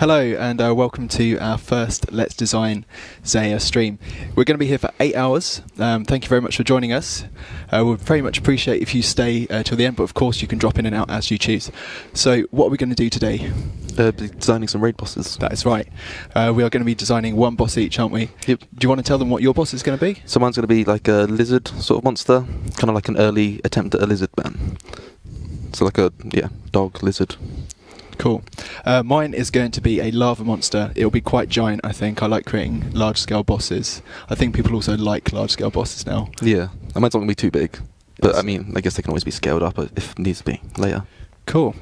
Hello and welcome to our first Let's Design Zaya stream. We're going to be here for 8 hours. Thank you very much for joining us. We'd very much appreciate if you stay till the end, but of course you can drop in and out as you choose. So what are we going to do today? Designing some raid bosses. That is right. We are going to be designing one boss each, aren't we? Yep. Do you want to tell them what your boss is going to be? So mine's going to be like a lizard sort of monster, kind of like an early attempt at a lizard man. So like a, dog lizard. Cool. Mine is going to be a lava monster. It'll be quite giant, I think. I like creating large-scale bosses. I think people also like large-scale bosses now. Yeah, and mine's not going to be too big. But Yes. I mean, I guess they can always be scaled up if needs to be later. Cool.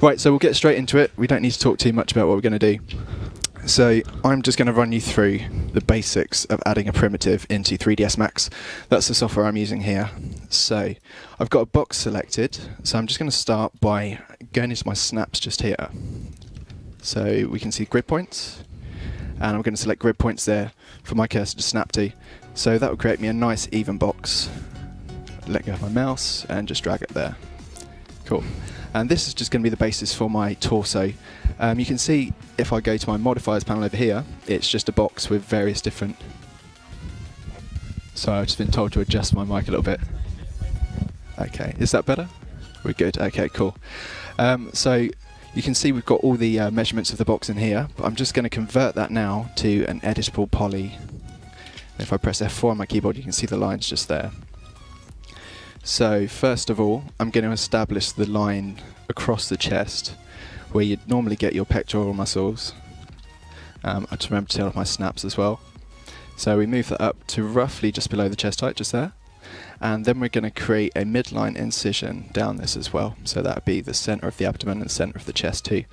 Right, so we'll get straight into it. We don't need to talk too much about what we're going to do. So I'm just going to run you through the basics of adding a primitive into 3ds Max. That's the software I'm using here. So I've got a box selected. So I'm just going to start by going into my snaps just here. So we can see grid points. And I'm going to select grid points there for my cursor to snap to. So that will create me a nice even box. Let go of my mouse and just drag it there. Cool. And this is just going to be the basis for my torso. You can see if I go to my modifiers panel over here, it's just a box with various different... Sorry, I've just been told to adjust my mic a little bit. Okay, is that better? We're good, okay, cool. So you can see we've got all the measurements of the box in here, but I'm just going to convert that now to an editable poly. If I press F4 on my keyboard, you can see the lines just there. So first of all, I'm going to establish the line across the chest where you'd normally get your pectoral muscles. I just remember to turn off my snaps as well. So we move that up to roughly just below the chest height, just there. And then we're going to create a midline incision down this as well. So that would be the center of the abdomen and the center of the chest too.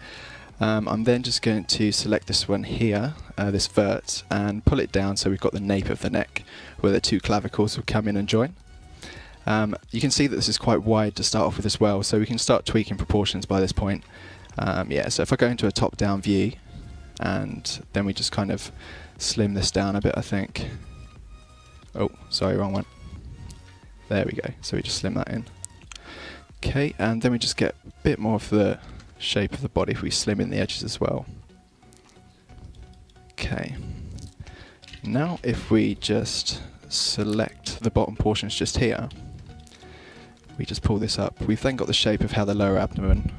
I'm then just going to select this one here, this vert, and pull it down so we've got the nape of the neck where the two clavicles will come in and join. You can see that this is quite wide to start off with as well, so we can start tweaking proportions by this point. So if I go into a top-down view, and then we just kind of slim this down a bit, I think. Oh, sorry, wrong one. There we go, so we just slim that in. Okay, and then we just get a bit more of the shape of the body if we slim in the edges as well. Okay. Now if we just select the bottom portions just here, we just pull this up. We've then got the shape of how the lower abdomen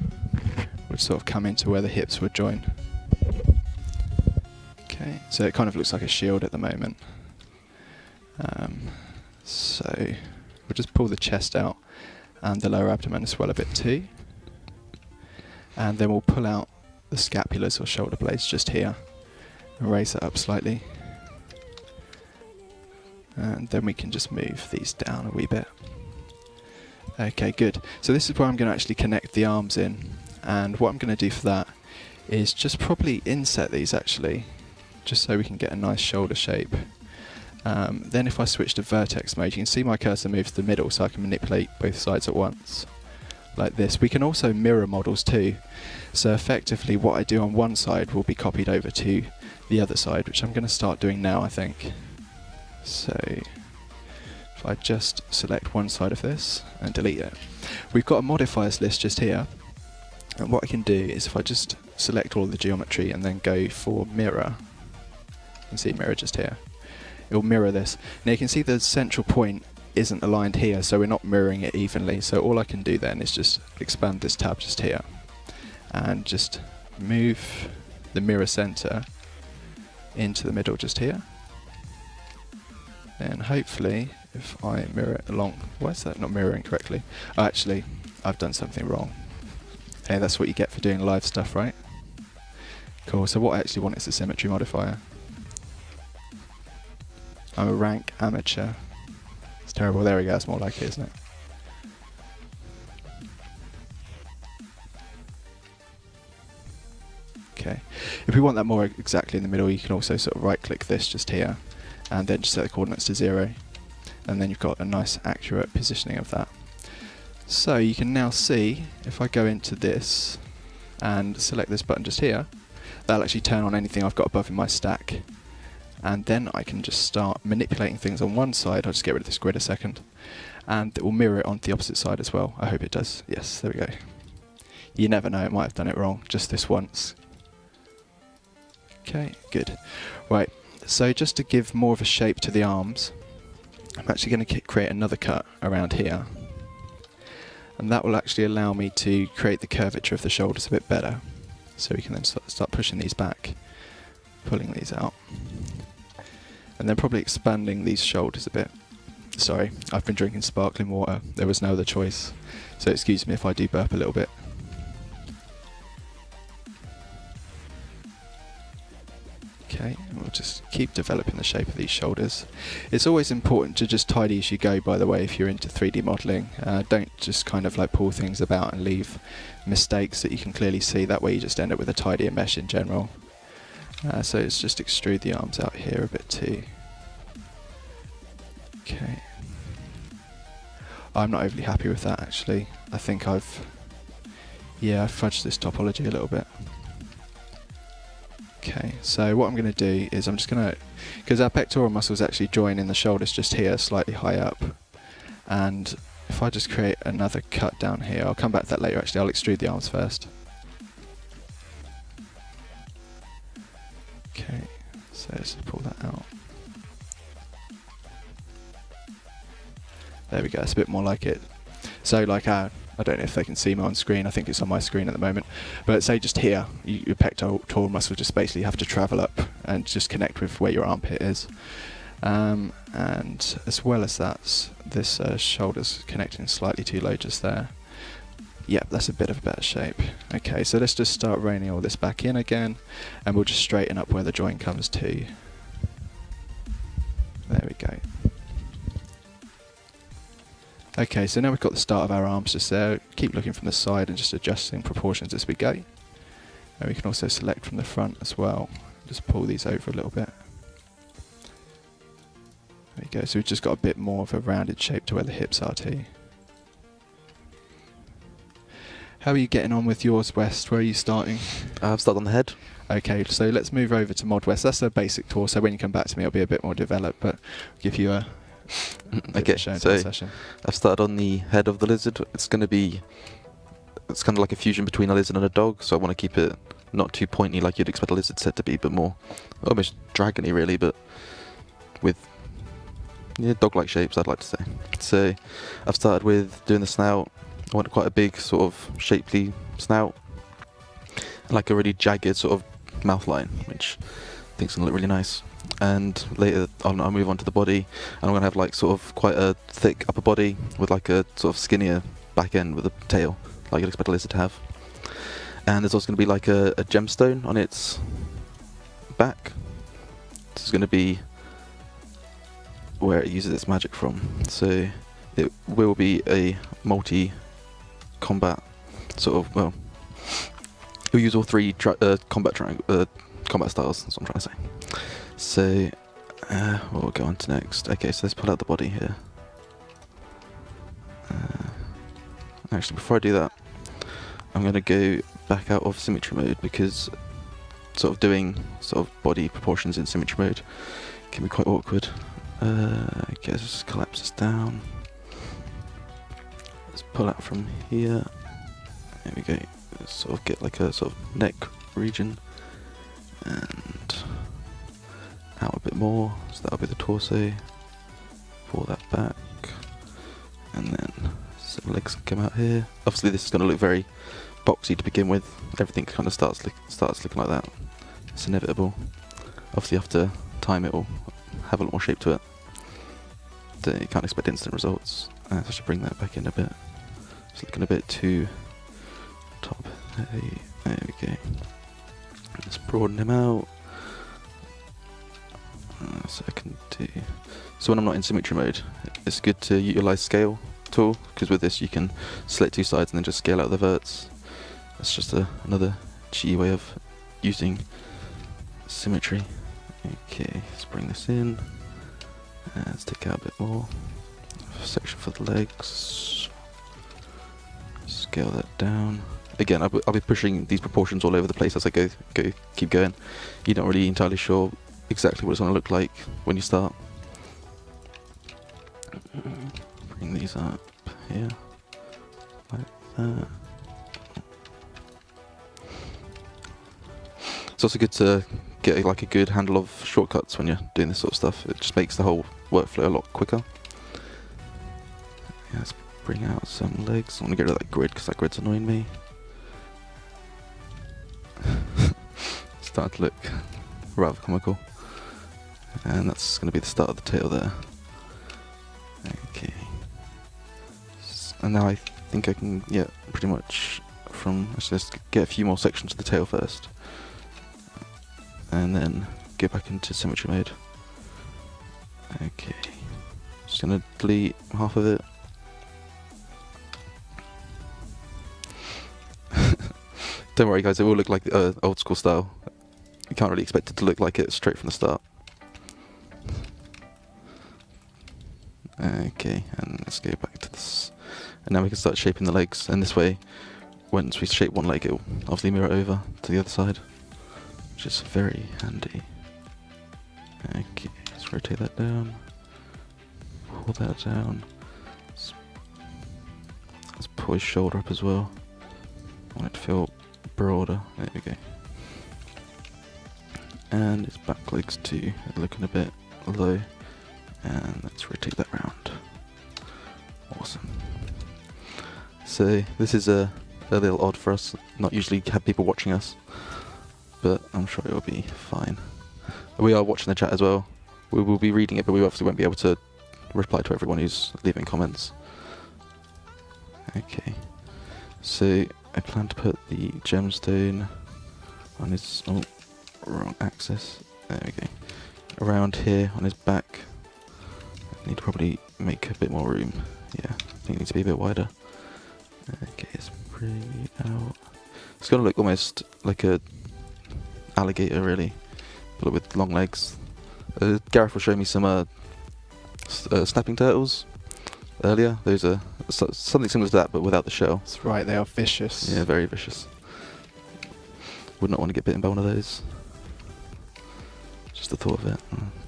would sort of come into where the hips would join. Okay, so it kind of looks like a shield at the moment. So we'll just pull the chest out and the lower abdomen as well a bit too. And then we'll pull out the scapulas or shoulder blades just here and raise that up slightly. And then we can just move these down a wee bit. Okay, good. So this is where I'm going to actually connect the arms in. And what I'm going to do for that is just probably inset these actually, just so we can get a nice shoulder shape. Then if I switch to vertex mode, you can see my cursor moves to the middle so I can manipulate both sides at once. Like this. We can also mirror models too. So effectively what I do on one side will be copied over to the other side, which I'm going to start doing now, I think. So if I just select one side of this and delete it, we've got a modifiers list just here, and what I can do is if I just select all the geometry and then go for mirror, you can see mirror just here, it will mirror this. Now you can see the central point isn't aligned here, so we're not mirroring it evenly, so all I can do then is just expand this tab just here and just move the mirror center into the middle just here. Then hopefully, if I mirror it along... Why is that not mirroring correctly? Oh, actually, I've done something wrong. Hey, that's what you get for doing live stuff, right? Cool, so what I actually want is the symmetry modifier. I'm a rank amateur. It's terrible, there we go, that's more like it, isn't it? Okay, if we want that more exactly in the middle, you can also sort of right-click this just here, and then just set the coordinates to 0, and then you've got a nice accurate positioning of that. So you can now see, if I go into this and select this button just here, that'll actually turn on anything I've got above in my stack, and then I can just start manipulating things on one side. I'll just get rid of this grid a second, and it will mirror it onto the opposite side as well. I hope it does. Yes, there we go. You never know, it might have done it wrong just this once. Okay, good. Right, so just to give more of a shape to the arms, I'm actually going to create another cut around here. And that will actually allow me to create the curvature of the shoulders a bit better. So we can then start pushing these back, pulling these out. And then probably expanding these shoulders a bit. Sorry, I've been drinking sparkling water. There was no other choice. So excuse me if I do burp a little bit. Okay, and we'll just keep developing the shape of these shoulders. It's always important to just tidy as you go, by the way, if you're into 3D modelling. Don't just kind of like pull things about and leave mistakes that you can clearly see. That way you just end up with a tidier mesh in general. So let's just extrude the arms out here a bit too. Okay. I'm not overly happy with that actually. I think I've fudged this topology a little bit. Okay, so what I'm going to do is I'm just going to, because our pectoral muscles actually join in the shoulders just here, slightly high up, and if I just create another cut down here, I'll come back to that later actually, I'll extrude the arms first. Okay, so let's pull that out. There we go, it's a bit more like it. So like I don't know if they can see me on screen, I think it's on my screen at the moment, but say just here, your pectoral muscle just basically have to travel up and just connect with where your armpit is. And as well as that, this shoulder's connecting slightly too low just there. Yep, that's a bit of a better shape. Okay, so let's just start reining all this back in again, and we'll just straighten up where the joint comes to. There we go. Okay, so now we've got the start of our arms just there. Keep looking from the side and just adjusting proportions as we go. And we can also select from the front as well. Just pull these over a little bit. There we go, so we've just got a bit more of a rounded shape to where the hips are too. How are you getting on with yours, West? Where are you starting? I've started on the head. Okay, so let's move over to Mod West. That's a basic tour, so when you come back to me it'll be a bit more developed, but I'll give you a Okay, so session. I've started on the head of the lizard. It's kind of like a fusion between a lizard and a dog, so I want to keep it not too pointy like you'd expect a lizard set to be, but more almost dragony really, but with dog-like shapes, I'd like to say. So I've started with doing the snout. I want quite a big sort of shapely snout, and like a really jagged sort of mouth line, which I think is going to look really nice. And later I'll move on to the body, and I'm going to have like sort of quite a thick upper body with like a sort of skinnier back end with a tail, like you'd expect a lizard to have. And there's also going to be like a gemstone on its back. This is going to be where it uses its magic from. So it will be a multi-combat sort of, well, you'll use all three combat styles, that's what I'm trying to say. So, what we'll go on to next. Okay, so let's pull out the body here. Actually, before I do that, I'm going to go back out of symmetry mode, because sort of doing sort of body proportions in symmetry mode can be quite awkward. Okay, let's just collapse this down. Let's pull out from here. There we go. Let's sort of get like a sort of neck region, and out a bit more, so that'll be the torso. Pull that back, and then some legs can come out here. Obviously this is going to look very boxy to begin with. Everything kind of starts looking like that. It's inevitable. Obviously after time it will have a lot more shape to it. So you can't expect instant results. So I should bring that back in a bit. It's looking a bit too top heavy. There we go. Let's broaden him out. So I can do. So when I'm not in symmetry mode, it's good to utilize scale tool, because with this you can select two sides and then just scale out the verts. That's just another cheaty way of using symmetry. Okay, let's bring this in. Let's take out a bit more. Section for the legs. Scale that down. Again, I'll be pushing these proportions all over the place as I keep going. You're not really entirely sure exactly what it's going to look like when you start. Bring these up here, like that. It's also good to get like a good handle of shortcuts when you're doing this sort of stuff. It just makes the whole workflow a lot quicker. Yeah, let's bring out some legs. I want to get rid of that grid because that grid's annoying me. Starting to look rather comical. And that's going to be the start of the tail there. Okay. And now I think I can, yeah, pretty much from, let's get a few more sections of the tail first. And then go back into symmetry mode. Okay. Just going to delete half of it. Don't worry guys, it will look like old school style. You can't really expect it to look like it straight from the start. Okay, and let's go back to this. And now we can start shaping the legs, and this way, once we shape one leg, it will obviously mirror over to the other side, which is very handy. Okay, let's rotate that down, pull that down. Let's pull his shoulder up as well. I want it to feel broader. There we go. And his back legs too, looking a bit low. And let's rotate that round. Awesome. So this is a little odd for us, not usually have people watching us, but I'm sure it will be fine. We are watching the chat as well. We will be reading it, but we obviously won't be able to reply to everyone who's leaving comments. Okay, so I plan to put the gemstone on his, oh, wrong axis, there we go, around here on his back. I need to probably make a bit more room. Yeah, I think it needs to be a bit wider. Okay, let's bring it out. It's gonna look almost like a alligator, really, but with long legs. Gareth will show me some snapping turtles earlier. Those are something similar to that, but without the shell. That's right, they are vicious. Yeah, very vicious. Would not want to get bitten by one of those. Just the thought of it.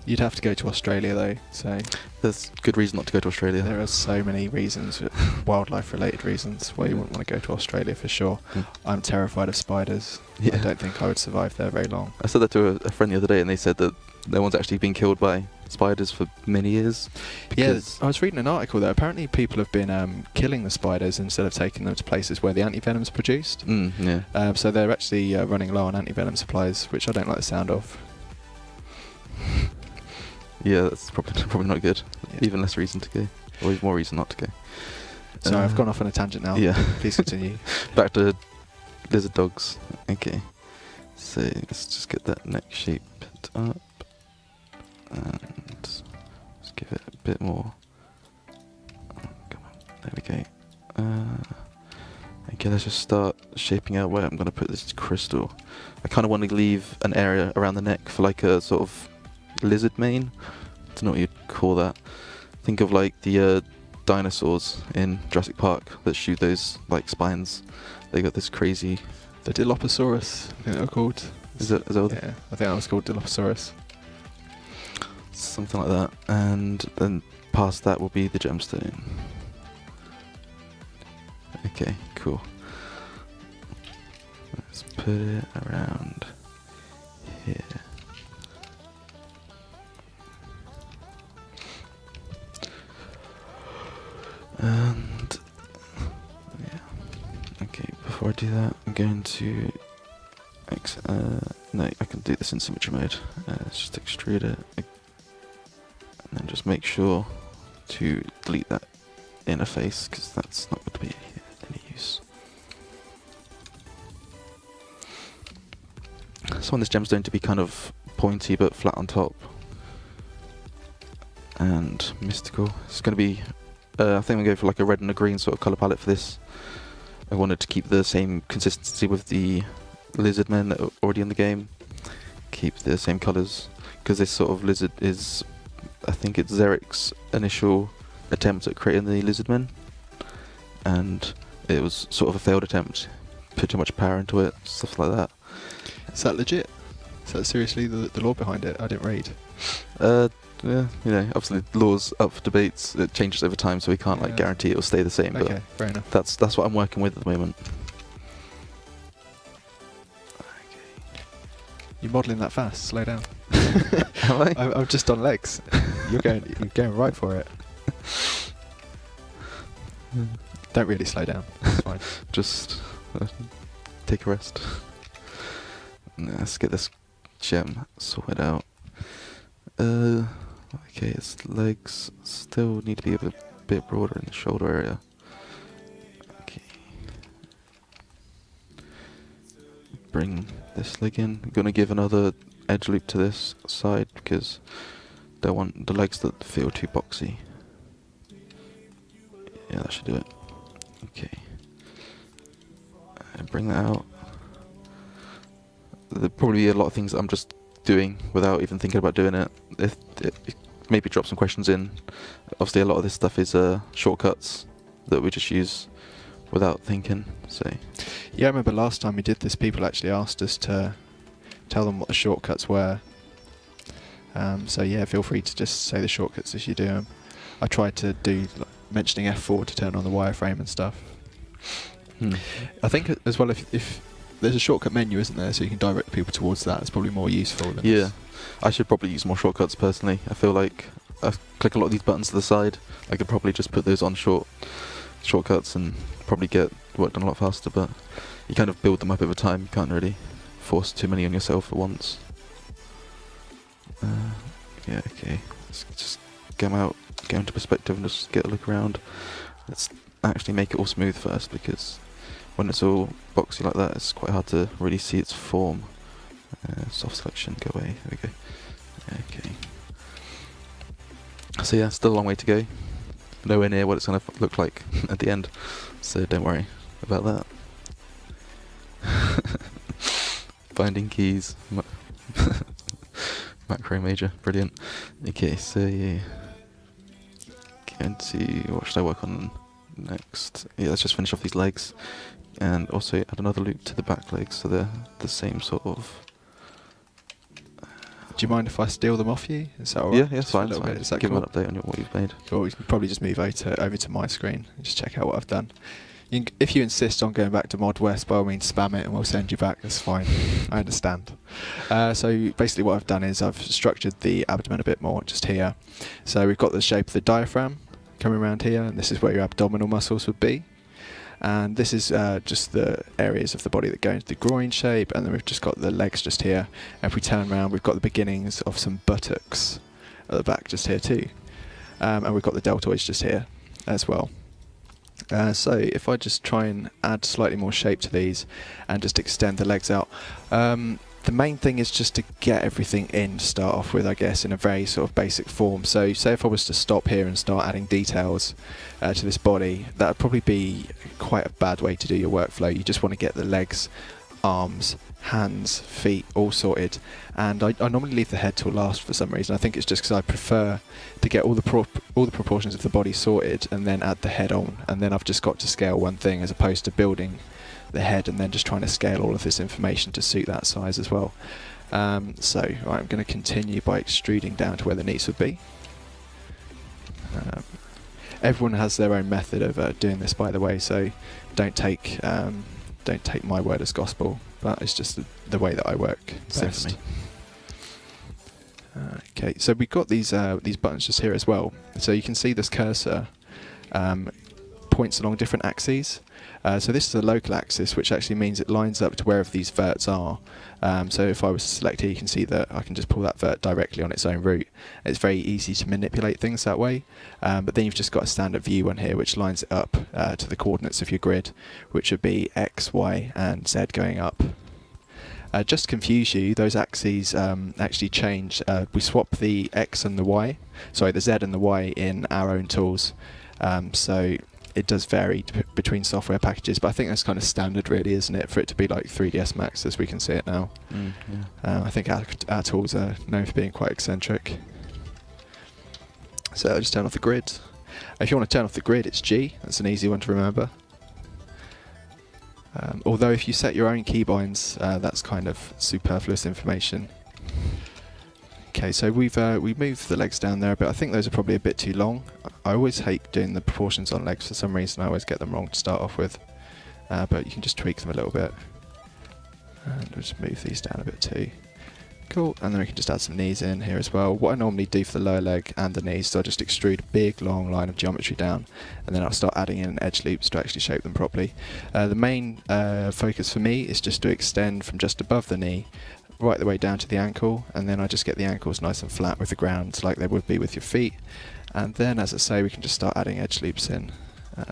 You'd have to go to Australia though, so there's good reason not to go to Australia. There are so many reasons, wildlife-related reasons, why you wouldn't want to go to Australia for sure. I'm terrified of spiders. Yeah. I don't think I would survive there very long. I said that to a friend the other day, and they said that no one's actually been killed by spiders for many years. Yeah, I was reading an article that apparently people have been killing the spiders instead of taking them to places where the antivenom's produced. Yeah. So they're actually running low on antivenom supplies, which I don't like the sound of. Yeah, that's probably not good. Yeah. Even less reason to go, or even more reason not to go. Sorry, I've gone off on a tangent now. Yeah. Please continue. Back to lizard dogs. Okay. So let's just get that neck shaped up, and just give it a bit more. Oh, come on, there we go. Okay, let's just start shaping out where I'm going to put this crystal. I kind of want to leave an area around the neck for like a sort of lizard mane. I don't know what you'd call that. Think of like the dinosaurs in Jurassic Park that shoot those like spines. They got this crazy. The Dilophosaurus, I think they were called. Is that what? Yeah, I think that was called Dilophosaurus. Something like that. And then past that will be the gemstone. Okay, cool. Let's put it around here. And yeah, okay, before I do that, I'm going to no, I can do this in symmetry mode. Let's just extrude it, and then just make sure to delete that inner face, because that's not going to be any use. So I want this gemstone to be kind of pointy but flat on top and mystical. It's going to be I think I'm going to go for like a red and a green sort of colour palette for this. I wanted to keep the same consistency with the lizard men that are already in the game. Keep the same colours, because this sort of lizard is, I think it's Zerek's initial attempt at creating the lizard men, and it was sort of a failed attempt. Put too much power into it, stuff like that. Is that legit? Is that seriously the law behind it? I didn't read. Yeah, you know, obviously the law's up for debates. It changes over time, so we can't like guarantee it will stay the same. Okay, but fair enough. That's what I'm working with at the moment. You're modelling that fast. Slow down. Am I? I'm just on legs. You're going right for it. Don't really slow down. It's fine. Just take a rest. Let's get this gem sorted out. Okay, its legs still need to be a bit broader in the shoulder area. Okay. Bring this leg in. I'm gonna give another edge loop to this side because don't want the legs that feel too boxy. Yeah, that should do it. Okay. And bring that out. There'll probably be a lot of things that I'm just doing without even thinking about doing it. Maybe drop some questions in. Obviously a lot of this stuff is shortcuts that we just use without thinking. So Yeah, I remember last time we did this, people actually asked us to tell them what the shortcuts were. So yeah, feel free to just say the shortcuts as you do them. I tried to do mentioning F4 to turn on the wireframe and stuff. I think as well, if there's a shortcut menu, isn't there, so you can direct people towards that. It's probably more useful than yeah, I should probably use more shortcuts personally. I feel like I click a lot of these buttons to the side. I could probably just put those on shortcuts and probably get work done a lot faster, but you kind of build them up over time. You can't really force too many on yourself at once. Yeah, okay. Let's just get into perspective and just get a look around. Let's actually make it all smooth first, because when it's all boxy like that, it's quite hard to really see its form. Soft selection, go away. There we go. Okay. So yeah, still a long way to go. Nowhere near what it's going to look like at the end. So don't worry about that. Finding keys. Macro major, brilliant. Okay, so yeah. Going to, what should I work on next? Yeah, let's just finish off these legs. And also add another loop to the back legs so they're the same sort of. Do you mind if I steal them off you? Is that alright? Yeah, it's fine. Is that Give cool? them an update on what you've made. Cool. You can probably just move over to my screen and just check out what I've done. If you insist on going back to Mod West, by all means spam it and we'll send you back. That's fine. I understand. So basically what I've done is I've structured the abdomen a bit more just here. So we've got the shape of the diaphragm coming around here, and this is where your abdominal muscles would be. And this is just the areas of the body that go into the groin shape, and then we've just got the legs just here. And if we turn around, we've got the beginnings of some buttocks at the back just here too. And we've got the deltoids just here as well. So if I just try and add slightly more shape to these and just extend the legs out. The main thing is just to get everything in to start off with, I guess, in a very sort of basic form. So say if I was to stop here and start adding details to this body, that would probably be quite a bad way to do your workflow. You just want to get the legs, arms, hands, feet all sorted. And I normally leave the head till last for some reason. I think it's just because I prefer to get all the proportions of the body sorted and then add the head on. And then I've just got to scale one thing as opposed to building the head and then just trying to scale all of this information to suit that size as well. So right, I'm going to continue by extruding down to where the knees would be. Everyone has their own method of doing this, by the way, so don't take my word as gospel, but it's just the way that I work best. Okay, so we've got these buttons just here as well. So you can see this cursor points along different axes. So this is a local axis, which actually means it lines up to wherever these verts are. So if I was to select here, you can see that I can just pull that vert directly on its own route. It's very easy to manipulate things that way. But then you've just got a standard view one here, which lines it up to the coordinates of your grid, which would be X, Y, and Z going up. Just to confuse you, those axes actually change. We swap the X and the Y, sorry, the Z and the Y in our own tools. So it does vary between software packages, but I think that's kind of standard really, isn't it, for it to be like 3ds Max as we can see it now. I think our tools are known for being quite eccentric. So I'll just turn off the grid. If you want to turn off the grid, it's G. That's an easy one to remember. Although if you set your own keybinds, that's kind of superfluous information. Okay, so we've moved the legs down there a bit. I think those are probably a bit too long. I always hate doing the proportions on legs for some reason. I always get them wrong to start off with. But you can just tweak them a little bit. And we'll just move these down a bit too. Cool, and then we can just add some knees in here as well. What I normally do for the lower leg and the knees, so I just extrude a big long line of geometry down, and then I'll start adding in edge loops to actually shape them properly. The main focus for me is just to extend from just above the knee right the way down to the ankle, and then I just get the ankles nice and flat with the ground like they would be with your feet. And then, as I say, we can just start adding edge loops in.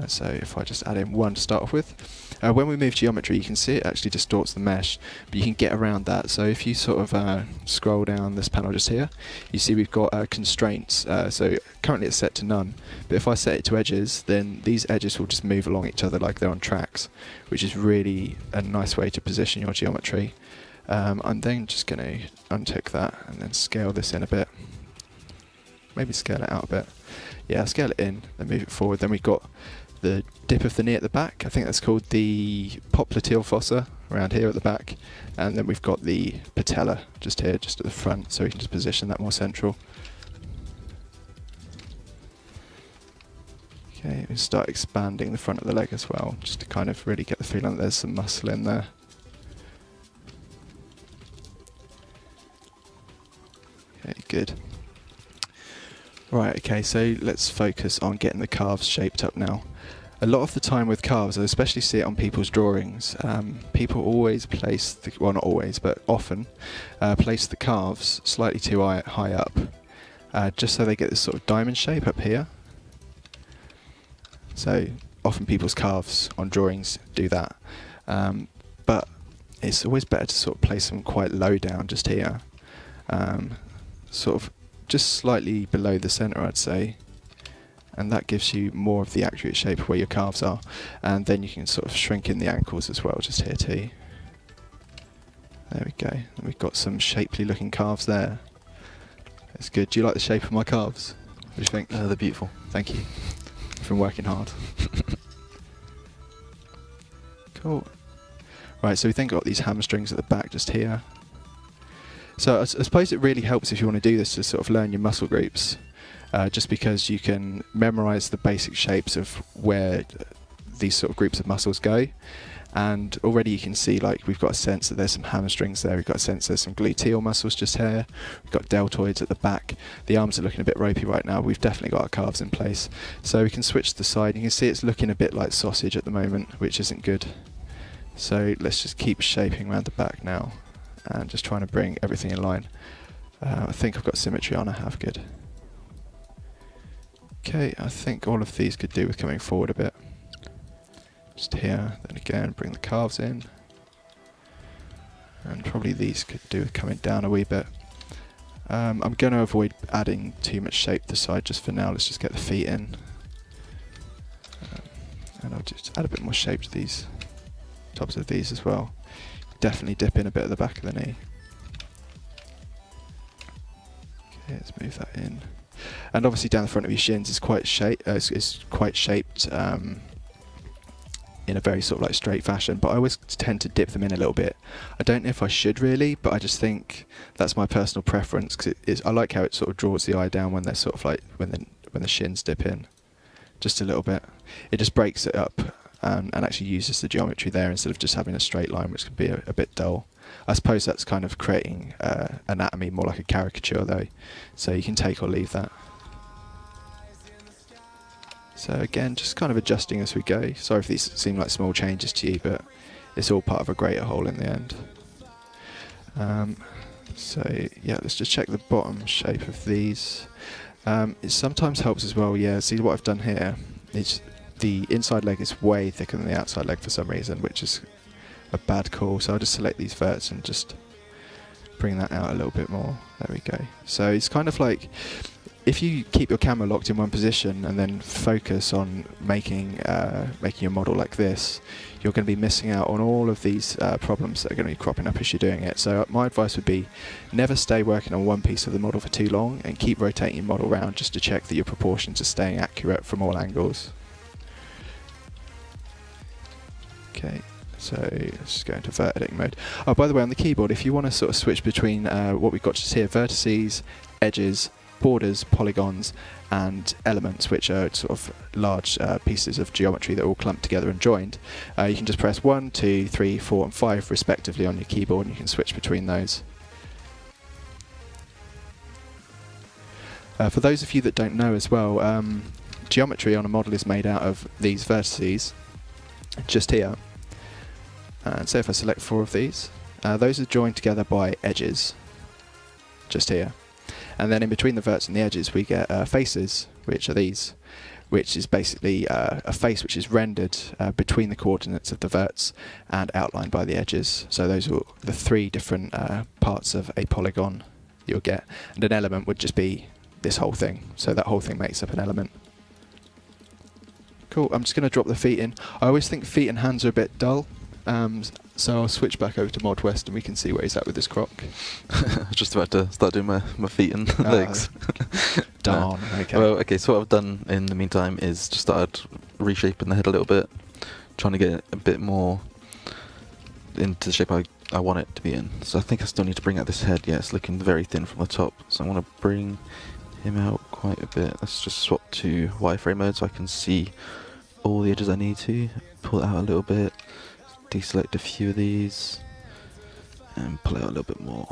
So if I just add in one to start off with. When we move geometry, you can see it actually distorts the mesh, but you can get around that. So if you sort of scroll down this panel just here, you see we've got constraints. So currently it's set to none, but if I set it to edges, then these edges will just move along each other like they're on tracks, which is really a nice way to position your geometry. I'm then just going to untick that and then scale this in a bit. Maybe scale it out a bit. Yeah, scale it in, then move it forward. Then we've got the dip of the knee at the back. I think that's called the popliteal fossa around here at the back. And then we've got the patella just here, just at the front, so we can just position that more central. Okay, we start expanding the front of the leg as well, just to kind of really get the feeling that there's some muscle in there. Okay, good. Right, okay, so let's focus on getting the calves shaped up now. A lot of the time with calves, I especially see it on people's drawings, people always place, well not always, but often, place the calves slightly too high up, just so they get this sort of diamond shape up here. So often people's calves on drawings do that, but it's always better to sort of place them quite low down just here, sort of just slightly below the centre, I'd say, and that gives you more of the accurate shape of where your calves are. And then you can sort of shrink in the ankles as well, just here too. There we go, and we've got some shapely looking calves there. That's good. Do you like the shape of my calves? What do you think? They're beautiful. Thank you. I've been working hard. Cool. Right, so we've then got these hamstrings at the back just here. So I suppose it really helps if you want to do this to sort of learn your muscle groups, just because you can memorize the basic shapes of where these sort of groups of muscles go. And already you can see, like, we've got a sense that there's some hamstrings there, we've got a sense there's some gluteal muscles just here, we've got deltoids at the back. The arms are looking a bit ropey right now, we've definitely got our calves in place. So we can switch to the side, you can see it's looking a bit like sausage at the moment, which isn't good. So let's just keep shaping around the back now, and just trying to bring everything in line. I think I've got symmetry on, I have, good. Okay, I think all of these could do with coming forward a bit. Just here, then again, bring the calves in. And probably these could do with coming down a wee bit. I'm going to avoid adding too much shape to the side just for now, let's just get the feet in. And I'll just add a bit more shape to these, tops of these as well. Definitely dip in a bit at the back of the knee. Okay, let's move that in. And obviously down the front of your shins is quite shaped in a very sort of like straight fashion, but I always tend to dip them in a little bit. I don't know if I should really, but I just think that's my personal preference, because I like how it sort of draws the eye down when they're sort of like when the shins dip in just a little bit. It just breaks it up. And actually uses the geometry there instead of just having a straight line, which can be a bit dull. I suppose that's kind of creating anatomy more like a caricature though, so you can take or leave that. So again, just kind of adjusting as we go. Sorry if these seem like small changes to you, but it's all part of a greater whole in the end. So yeah, let's just check the bottom shape of these. It sometimes helps as well, yeah, see what I've done here is the inside leg is way thicker than the outside leg for some reason, which is a bad call. So I'll just select these verts and just bring that out a little bit more. There we go. So it's kind of like, if you keep your camera locked in one position and then focus on making your model like this, you're going to be missing out on all of these problems that are going to be cropping up as you're doing it. So my advice would be, never stay working on one piece of the model for too long, and keep rotating your model around just to check that your proportions are staying accurate from all angles. Okay, so let's just go into vert editing mode. Oh, by the way, on the keyboard, if you want to sort of switch between what we've got just here, vertices, edges, borders, polygons, and elements, which are sort of large pieces of geometry that are all clumped together and joined, you can just press 1, 2, 3, 4, and 5 respectively on your keyboard, and you can switch between those. For those of you that don't know as well, geometry on a model is made out of these vertices, just here. And so if I select 4 of these, those are joined together by edges, just here. And then in between the verts and the edges we get faces, which are these, which is basically a face which is rendered between the coordinates of the verts and outlined by the edges. So those are the 3 different parts of a polygon you'll get. And an element would just be this whole thing. So that whole thing makes up an element. Cool, I'm just going to drop the feet in. I always think feet and hands are a bit dull. So I'll switch back over to Mod West and we can see where he's at with this croc. I was just about to start doing my feet and legs. Darn, okay. Well, okay, so what I've done in the meantime is just started reshaping the head a little bit, trying to get it a bit more into the shape I want it to be in. So I think I still need to bring out this head. Yeah, it's looking very thin from the top, so I want to bring him out quite a bit. Let's just swap to wireframe mode so I can see all the edges I need to. Pull it out a little bit. Deselect a few of these and pull out a little bit more.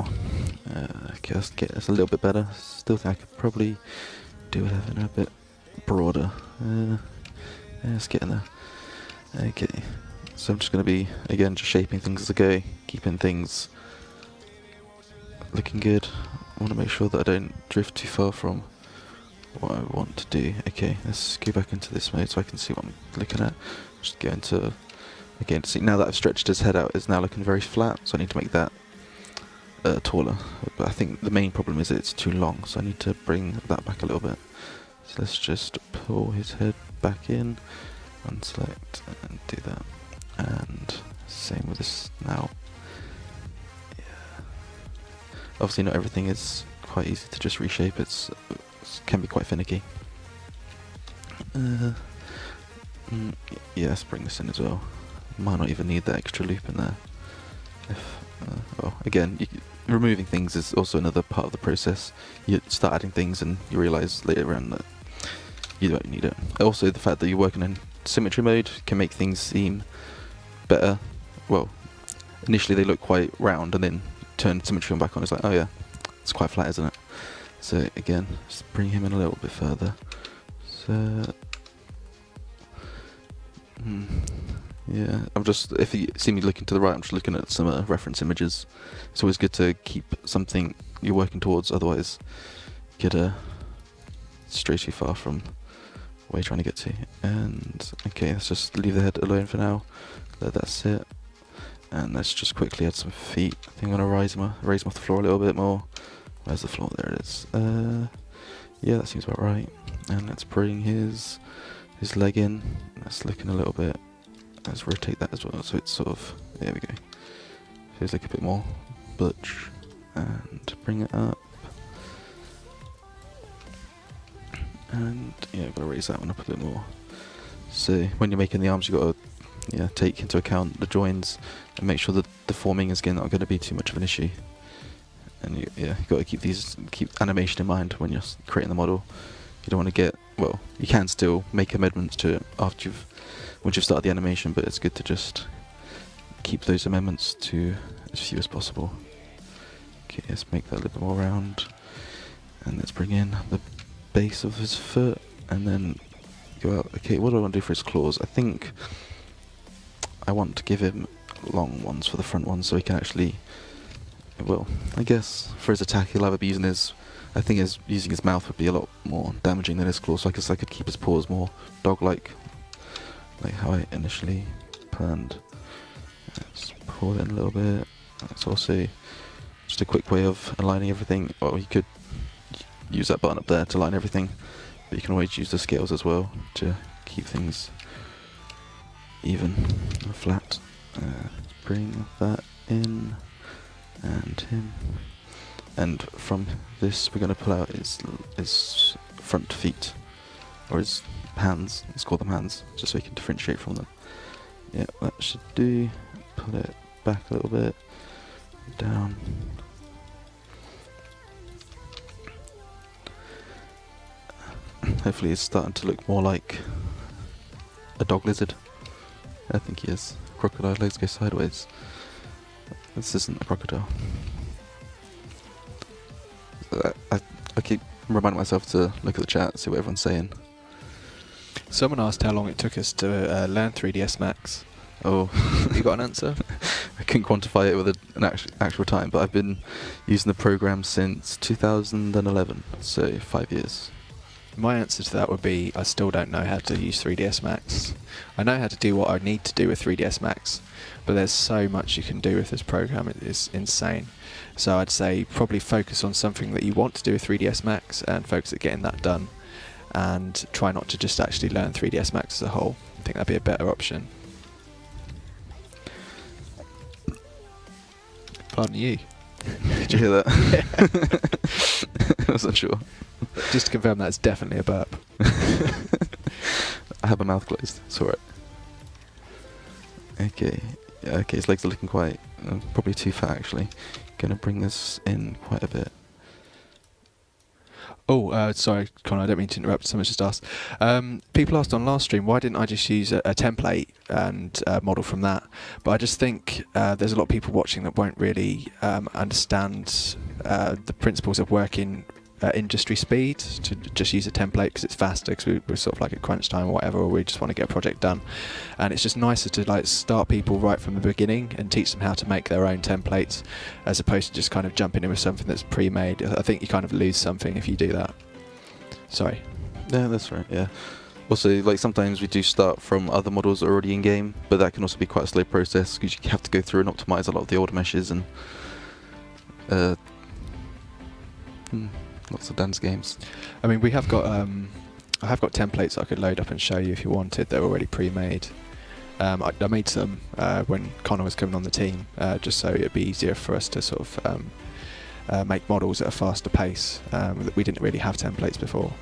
Okay, let's get this a little bit better. Still think I could probably do with having a bit broader. Yeah, let's get in there. Okay, so I'm just going to be, again, just shaping things as I go, keeping things looking good. I want to make sure that I don't drift too far from what I want to do. Okay, let's go back into this mode so I can see what I'm looking at. Just go into... Again, see, now that I've stretched his head out, it's now looking very flat, so I need to make that taller. But I think the main problem is that it's too long, so I need to bring that back a little bit. So let's just pull his head back in, unselect, and do that. And same with this now. Yeah. Obviously not everything is quite easy to just reshape, it can be quite finicky. Yeah, let's bring this in as well. Might not even need that extra loop in there. Well, again, removing things is also another part of the process. You start adding things and you realise later on that you don't need it. Also, the fact that you're working in symmetry mode can make things seem better. Well, initially they look quite round and then turn symmetry on back on, it's like, oh yeah, it's quite flat, isn't it? So again, just bring him in a little bit further. So... yeah, I'm just, if you see me looking to the right, I'm just looking at some reference images. It's always good to keep something you're working towards, otherwise you get stray too far from where you're trying to get to. And okay, let's just leave the head alone for now, let that sit. And let's just quickly add some feet. I think I'm going to raise him off the floor a little bit more. Where's the floor? There it is. Yeah, that seems about right. And let's bring his leg in. That's looking a little bit... Let's rotate that as well, so it's sort of... There we go. Feels like a bit more butch. And bring it up. And yeah, I've got to raise that one up a bit more. So when you're making the arms, you've got to take into account the joins and make sure that the forming is again not going to be too much of an issue. And you've got to keep animation in mind when you're creating the model. You don't want to get... Well, you can still make amendments to it after once you've started the animation, but it's good to just keep those amendments to as few as possible. Okay, let's make that a little bit more round. And let's bring in the base of his foot, and then go out. Okay, what do I want to do for his claws? I think I want to give him long ones for the front ones, so he can actually... Well, I guess for his attack he'll either be using his... I think using his mouth would be a lot more damaging than his claws, so I guess I could keep his paws more dog-like, like how I initially planned. Let's pull it in a little bit. That's also just a quick way of aligning everything. Well, you could use that button up there to align everything, but you can always use the scales as well to keep things even and flat. Bring that in, and him. And from this we're going to pull out his front feet, or his hands. Let's call them hands, just so we can differentiate from them. Yeah, that should do. Pull it back a little bit, down. Hopefully it's starting to look more like a dog lizard. I think he is. Crocodile legs go sideways. This isn't a crocodile. I keep I'm reminding myself to look at the chat, see what everyone's saying. Someone asked how long it took us to learn 3ds Max. Oh, You got an answer? I couldn't quantify it with an actual time, but I've been using the program since 2011, so 5 years. My answer to that would be I still don't know how to use 3ds Max. I know how to do what I need to do with 3ds Max, but there's so much you can do with this program, it is insane. So I'd say probably focus on something that you want to do with 3ds Max and focus at getting that done, and try not to just actually learn 3ds Max as a whole. I think that'd be a better option. Pardon you. Did you hear that? I wasn't sure. Just to confirm, that's definitely a burp. I have my mouth closed. It's alright. Okay. Yeah, okay, his legs are looking quite... probably too fat, actually. Gonna bring this in quite a bit. Oh, sorry, Connor, I don't mean to interrupt. Someone just asked. People asked on last stream, why didn't I just use a template and model from that? But I just think there's a lot of people watching that won't really understand the principles of working industry speed to just use a template because it's faster, because we're sort of like at crunch time or whatever, or we just want to get a project done. And it's just nicer to like start people right from the beginning and teach them how to make their own templates, as opposed to just kind of jumping in with something that's pre-made. I think you kind of lose something if you do that. Sorry. Yeah, that's right, yeah. Also, like sometimes we do start from other models already in game, but that can also be quite a slow process because you have to go through and optimize a lot of the older meshes and lots of dance games. I mean, we have got I have got templates I could load up and show you if you wanted. They're already pre-made. I made some when Connor was coming on the team, just so it'd be easier for us to sort of make models at a faster pace. We didn't really have templates before.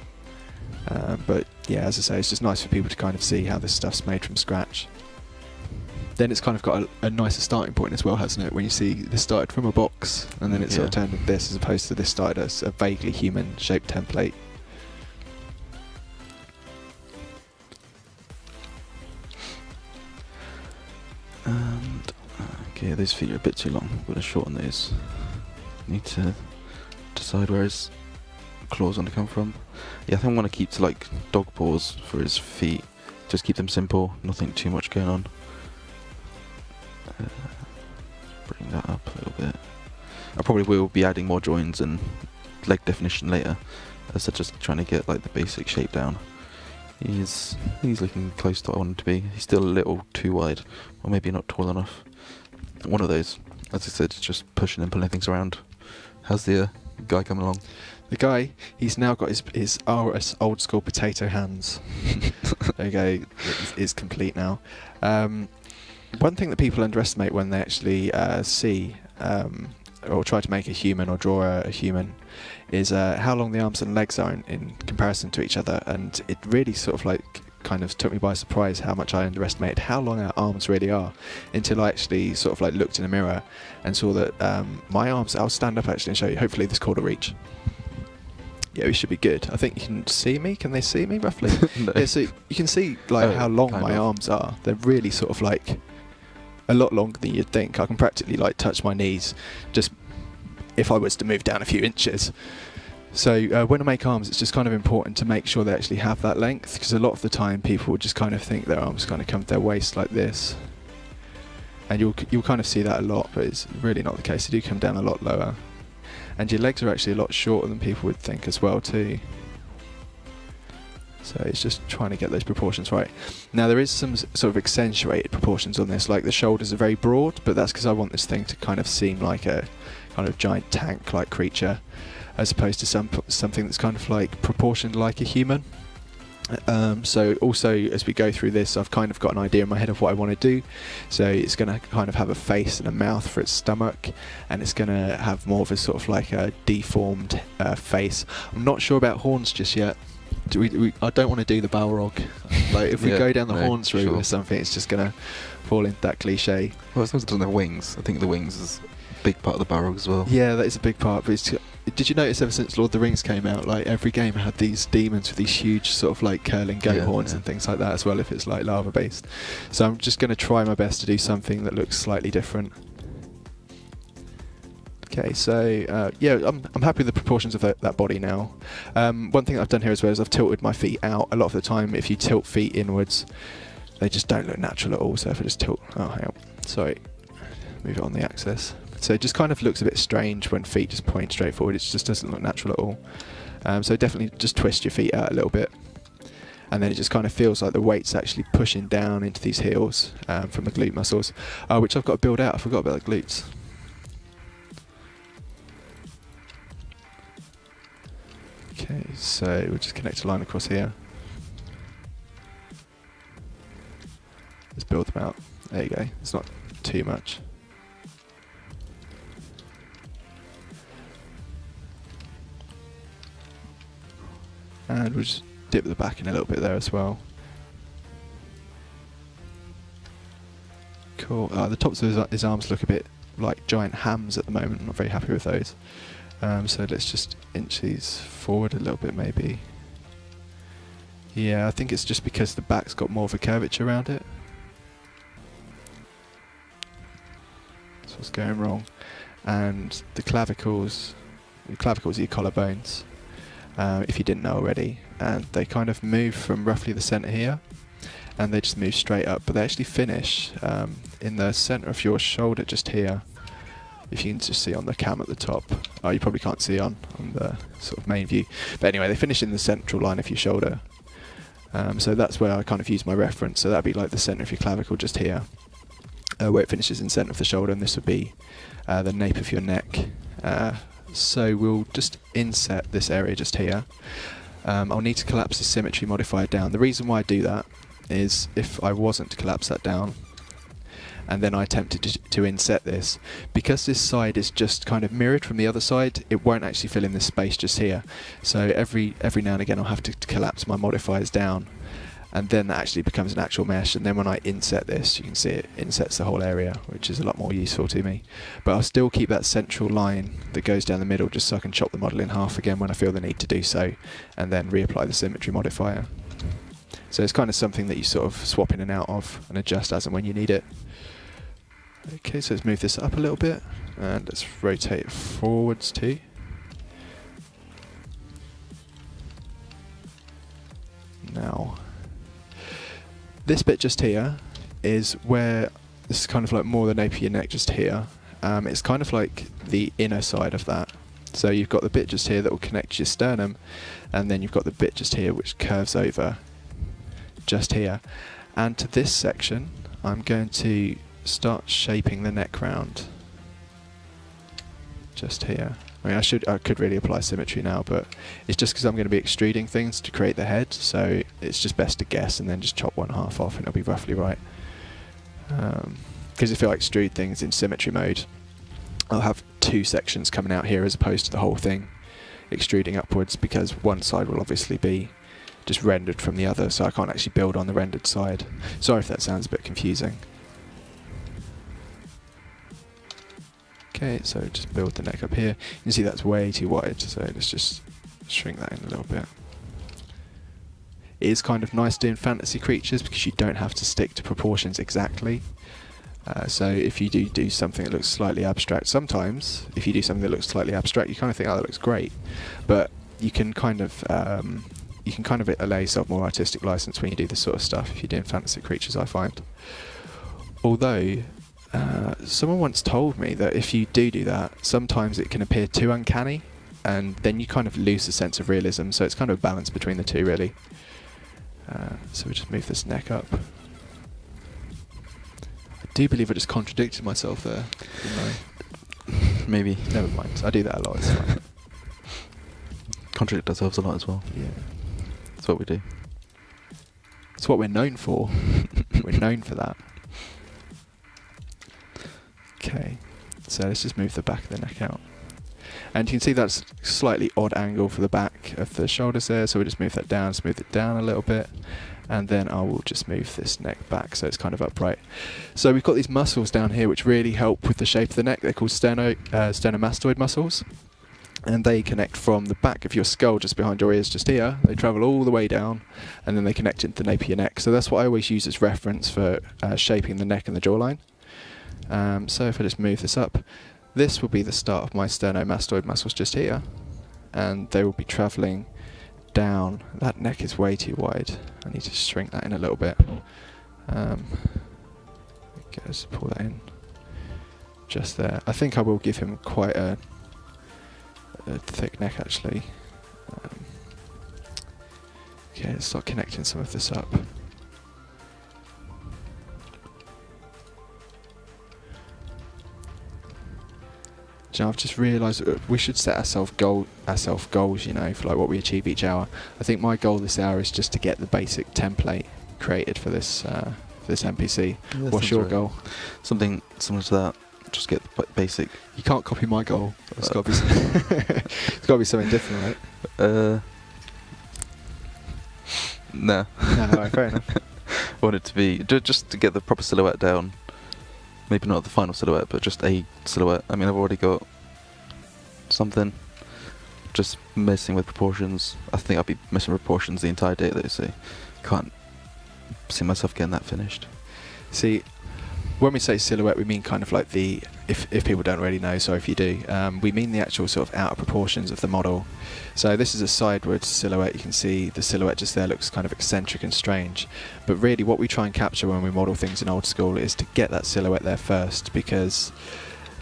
But yeah, as I say, it's just nice for people to kind of see how this stuff's made from scratch. Then it's kind of got a nicer starting point as well, hasn't it? When you see this started from a box and then it sort of turned into this, as opposed to this started as a vaguely human-shaped template. And okay, those feet are a bit too long. I'm going to shorten those. Need to decide where his claws want to come from. Yeah, I think I'm going to keep to like dog paws for his feet. Just keep them simple, nothing too much going on. Bring that up a little bit. I probably will be adding more joins and leg definition later, as I'm just trying to get like the basic shape down. He's looking close to what I want him to be. He's still a little too wide, or maybe not tall enough. One of those. As I said, just pushing and pulling things around. How's the guy coming along? The guy, he's now got his RS Old School potato hands. There you go, it's complete now. One thing that people underestimate when they actually see or try to make a human or draw a human is how long the arms and legs are in comparison to each other, and it really sort of like kind of took me by surprise how much I underestimated how long our arms really are, until I actually sort of like looked in a mirror and saw that my arms, I'll stand up actually and show you, hopefully this cord will reach. Yeah, we should be good. I think you can see me. Can they see me roughly? No. Yeah, so you can see like how long my arms are. They're really sort of like a lot longer than you'd think. I can practically like touch my knees just if I was to move down a few inches. So when I make arms, it's just kind of important to make sure they actually have that length, because a lot of the time people will just kind of think their arms kind of come to their waist like this, and you'll kind of see that a lot, but it's really not the case. They do come down a lot lower, and your legs are actually a lot shorter than people would think as well too. So it's just trying to get those proportions right. Now there is some sort of accentuated proportions on this, like the shoulders are very broad, but that's because I want this thing to kind of seem like a kind of giant tank-like creature, as opposed to something that's kind of like proportioned like a human. So also as we go through this, I've kind of got an idea in my head of what I want to do. So it's going to kind of have a face and a mouth for its stomach, and it's going to have more of a sort of like a deformed face. I'm not sure about horns just yet. I don't want to do the Balrog. Like if we go down the horns route or something, it's just going to fall into that cliche. Well, as long as it doesn't have wings. I think the wings is a big part of the Balrog as well. Yeah, that is a big part. But did you notice ever since Lord of the Rings came out, like every game had these demons with these huge sort of like curling goat horns and things like that as well, if it's like lava based. So I'm just going to try my best to do something that looks slightly different. Okay, so yeah, I'm happy with the proportions of that body now. One thing I've done here as well is I've tilted my feet out. A lot of the time, if you tilt feet inwards, they just don't look natural at all. So if I just tilt, oh hang on, sorry, move it on the axis. So it just kind of looks a bit strange when feet just point straight forward. It just doesn't look natural at all. So definitely just twist your feet out a little bit. And then it just kind of feels like the weight's actually pushing down into these heels from the glute muscles, which I've got to build out. I forgot about the glutes. Okay, so we'll just connect a line across here. Let's build them out. There you go. It's not too much. And we'll just dip the back in a little bit there as well. Cool. The tops of his arms look a bit like giant hams at the moment. I'm not very happy with those. So let's just inch these forward a little bit maybe. Yeah, I think it's just because the back's got more of a curvature around it. That's what's going wrong. And the clavicles are your collarbones, if you didn't know already. And they kind of move from roughly the centre here, and they just move straight up, but they actually finish in the centre of your shoulder just here. If you can just see on the cam at the top. Oh, you probably can't see on the sort of main view. But anyway, they finish in the central line of your shoulder. So that's where I kind of use my reference. So that'd be like the centre of your clavicle just here, where it finishes in centre of the shoulder, and this would be the nape of your neck. So we'll just inset this area just here. I'll need to collapse the symmetry modifier down. The reason why I do that is if I wasn't to collapse that down, and then I attempted to inset this, because this side is just kind of mirrored from the other side, it won't actually fill in this space just here. So every now and again I'll have to collapse my modifiers down, and then that actually becomes an actual mesh, and then when I inset this, you can see it insets the whole area, which is a lot more useful to me. But I'll still keep that central line that goes down the middle just so I can chop the model in half again when I feel the need to do so, and then reapply the symmetry modifier. So it's kind of something that you sort of swap in and out of and adjust as and when you need it. Okay, so let's move this up a little bit, and let's rotate it forwards too. Now, this bit just here is where, this is kind of like more the nape of your neck just here. It's kind of like the inner side of that. So you've got the bit just here that will connect to your sternum, and then you've got the bit just here which curves over just here. And to this section, I'm going to start shaping the neck round just here. I mean, I could really apply symmetry now, but it's just because I'm going to be extruding things to create the head, so it's just best to guess and then just chop one half off and it'll be roughly right. Because if I extrude things in symmetry mode, I'll have two sections coming out here as opposed to the whole thing extruding upwards, because one side will obviously be just rendered from the other, so I can't actually build on the rendered side. Sorry if that sounds a bit confusing. Okay, so just build the neck up here. You can see that's way too wide, so let's just shrink that in a little bit. It is kind of nice doing fantasy creatures because you don't have to stick to proportions exactly. So if you do something that looks slightly abstract, sometimes if you do something that looks slightly abstract, you kind of think, oh, that looks great. But you can kind of allow yourself more artistic license when you do this sort of stuff if you're doing fantasy creatures, I find. Although someone once told me that if you do that, sometimes it can appear too uncanny, and then you kind of lose the sense of realism. So it's kind of a balance between the two, really. So we just move this neck up. I do believe I just contradicted myself there, didn't I? Maybe. Never mind. I do that a lot. It's fine. Contradict ourselves a lot as well. Yeah. That's what we do. It's what we're known for. We're known for that. Okay, so let's just move the back of the neck out. And you can see that's a slightly odd angle for the back of the shoulders there, so we'll just move that down, smooth it down a little bit, and then I will just move this neck back so it's kind of upright. So we've got these muscles down here which really help with the shape of the neck. They're called sternomastoid muscles, and they connect from the back of your skull just behind your ears just here. They travel all the way down, and then they connect into the nape of your neck. So that's what I always use as reference for shaping the neck and the jawline. So if I just move this up, this will be the start of my sternomastoid muscles just here, and they will be travelling down. That neck is way too wide. I need to shrink that in a little bit. Let's pull that in just there. I think I will give him quite a thick neck actually. Okay, let's start connecting some of this up. You know, I've just realised we should set ourselves goals, you know, for like what we achieve each hour. I think my goal this hour is just to get the basic template created for this NPC. Yeah, What's your goal? Something similar to that. Just get the basic. You can't copy my goal. It's got to be. It's got to be something different, right? No. No, right, fair enough. I want it to be just to get the proper silhouette down. Maybe not the final silhouette, but just a silhouette. I mean, I've already got something. Just messing with proportions. I think I'll be messing with proportions the entire day, though, so can't see myself getting that finished. See, when we say silhouette, we mean kind of like the, if people don't already know, sorry if you do, we mean the actual sort of outer proportions of the model. So this is a sideways silhouette. You can see the silhouette just there looks kind of eccentric and strange. But really what we try and capture when we model things in Old School is to get that silhouette there first, because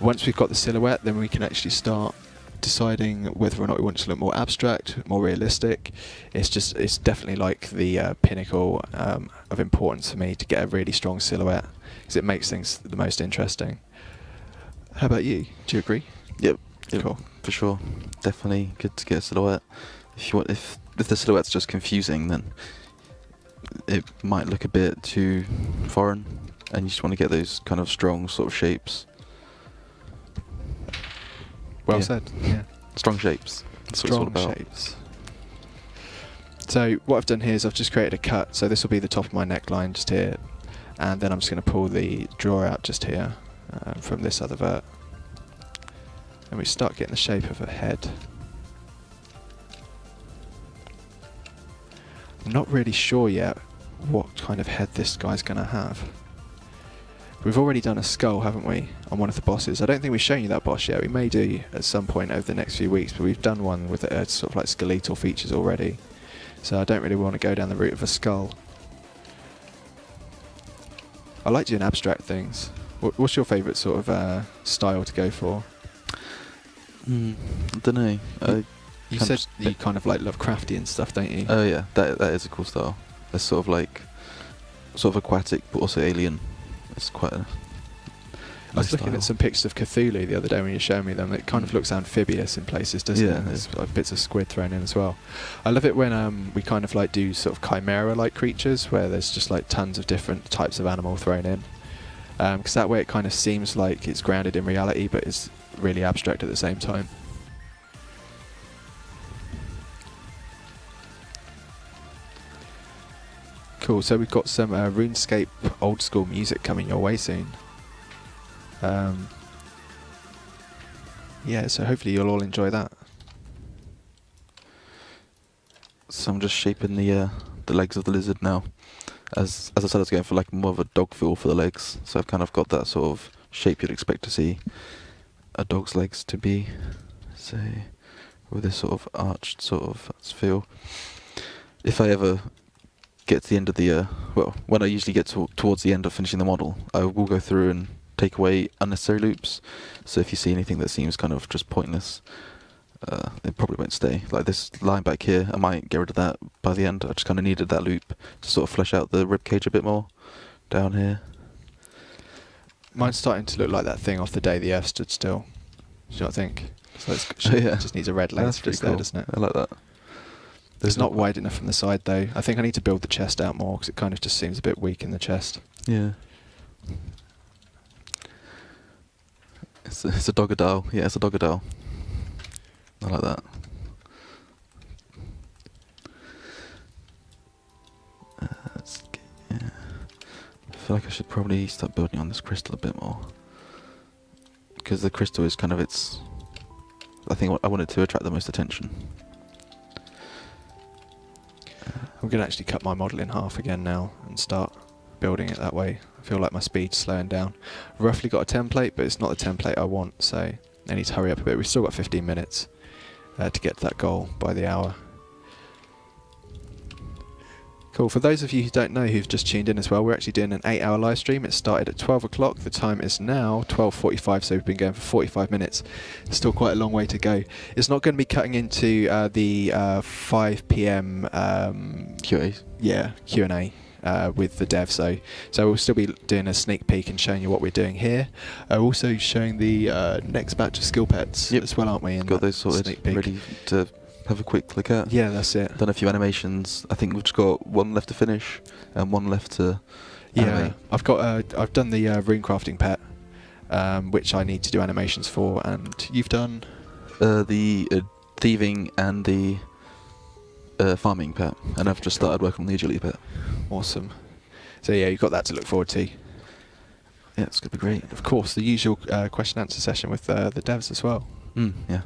once we've got the silhouette, then we can actually start deciding whether or not we want to look more abstract, more realistic. It's definitely like the pinnacle of importance for me to get a really strong silhouette, because it makes things the most interesting. How about you? Do you agree? Yep. Cool. For sure. Definitely good to get a silhouette. If the silhouette's just confusing, then it might look a bit too foreign, and you just want to get those kind of strong sort of shapes. Well said. Yeah. Strong shapes. That's what it's all about. Shapes. So what I've done here is I've just created a cut. So this will be the top of my neckline just here, and then I'm just going to pull the drawer out just here from this other vert, and we start getting the shape of a head. I'm not really sure yet what kind of head this guy's going to have. We've already done a skull, haven't we, on one of the bosses. I don't think we've shown you that boss yet. We may do at some point over the next few weeks, but we've done one with sort of like skeletal features already. So I don't really want to go down the route of a skull. I like doing abstract things. What's your favourite sort of style to go for? I don't know. You said you kind of like Lovecrafty and stuff, don't you? Oh yeah, that is a cool style. It's sort of aquatic, but also alien. It's quite a I was looking at some pictures of Cthulhu the other day when you showed me them. It kind of looks amphibious in places, doesn't it? There's like bits of squid thrown in as well. I love it when we kind of like do sort of chimera-like creatures where there's just like tons of different types of animal thrown in. Because that way it kind of seems like it's grounded in reality, but it's really abstract at the same time. Cool, so we've got some RuneScape old school music coming your way soon. Yeah, so hopefully you'll all enjoy that. So I'm just shaping the legs of the lizard now. As I said, I was going for like more of a dog feel for the legs, so I've kind of got that sort of shape you'd expect to see a dog's legs to be, say, with this sort of arched sort of feel. If I ever get to the end of the well, when I usually get towards the end of finishing the model, I will go through and take away unnecessary loops. So if you see anything that seems kind of just pointless, it probably won't stay. Like this line back here, I might get rid of that by the end. I just kind of needed that loop to sort of flesh out the rib cage a bit more down here. Mine's starting to look like that thing off the day the Earth stood still. Do you not think? So Yeah. It just needs a red lens just cool. there, doesn't it? I like that. It's not wide enough from the side though. I think I need to build the chest out more because it kind of just seems a bit weak in the chest. Yeah. It's a doggadile. Yeah, it's a doggadile. I like that. Yeah. I feel like I should probably start building on this crystal a bit more, because the crystal is kind of I think I want it to attract the most attention. I'm going to actually cut my model in half again now and start building it that way. I feel like my speed's slowing down. I've roughly got a template, but it's not the template I want, so I need to hurry up a bit. We've still got 15 minutes to get to that goal by the hour. Cool. For those of you who don't know, who've just tuned in as well, we're actually doing an 8-hour live stream. It started at 12 o'clock. The time is now 12:45, so we've been going for 45 minutes. Still quite a long way to go. It's not going to be cutting into the 5 p.m. QA. Yeah, Q&A with the dev. So we'll still be doing a sneak peek and showing you what we're doing here. Also showing the next batch of skill pets as well, aren't we? Got those sorted, ready to have a quick look at. Yeah, that's it. Done a few animations. I think we've just got one left to finish and one left to animate. I've done the rune crafting pet, which I need to do animations for, and you've done the thieving and the farming pet, and I've just started working on the agility pet. Awesome. So yeah, you've got that to look forward to. Yeah, it's gonna be great. Of course, the usual question answer session with the devs as well. Yeah.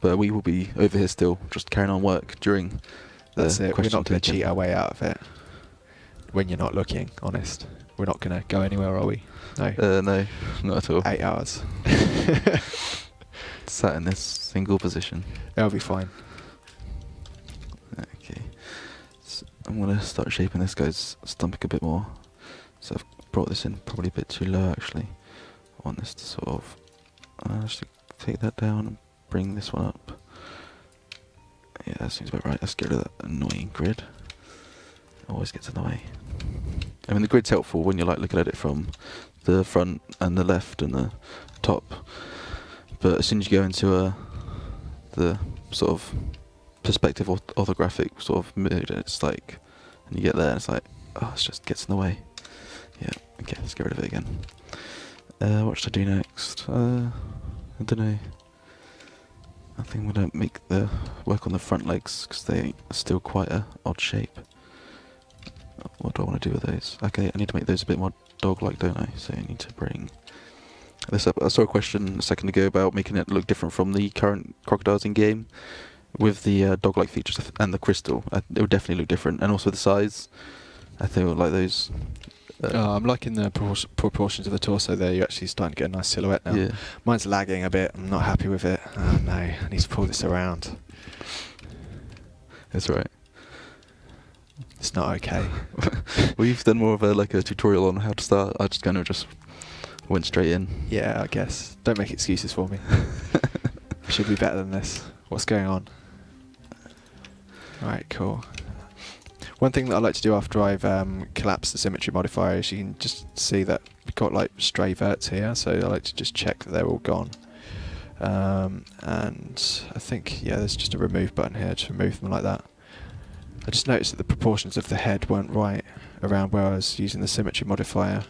But we will be over here still, just carrying on work during the That's it. We're not going to taking. cheat our way out of it. When you're not looking, honest. We're not going to go anywhere, are we? No. No, not at all. 8 hours. Sat in this single position. That'll be fine. Okay. So I'm going to start shaping this guy's stomach a bit more. So I've brought this in probably a bit too low, actually. I want this to sort of actually take that down and bring this one up. Yeah, that seems about right. Let's get rid of that annoying grid. Always gets in the way. I mean, the grid's helpful when you're like looking at it from the front and the left and the top. But as soon as you go into the sort of perspective or orthographic sort of mood, it's like, and you get there, and it's like, oh, it just gets in the way. Yeah. Okay, let's get rid of it again. What should I do next? I don't know. I think I'm going to make the work on the front legs because they are still quite a odd shape. What do I want to do with those? Okay, I need to make those a bit more dog-like, don't I? So I need to bring this up. I saw a question a second ago about making it look different from the current crocodiles in game with the dog-like features and the crystal. It would definitely look different, and also the size. I think I would like those. I'm liking the proportions of the torso there. You're actually starting to get a nice silhouette now. Yeah. Mine's lagging a bit. I'm not happy with it. Oh no, I need to pull this around. That's right. It's not okay. We've done more of a tutorial on how to start. I just kind of went straight in. Yeah, I guess. Don't make excuses for me. Should be better than this. What's going on? Alright, cool. One thing that I like to do after I've collapsed the symmetry modifier is you can just see that we've got like stray verts here, so I like to just check that they're all gone. And I think, yeah, there's just a remove button here to remove them like that. I just noticed that the proportions of the head weren't right around where I was using the symmetry modifier.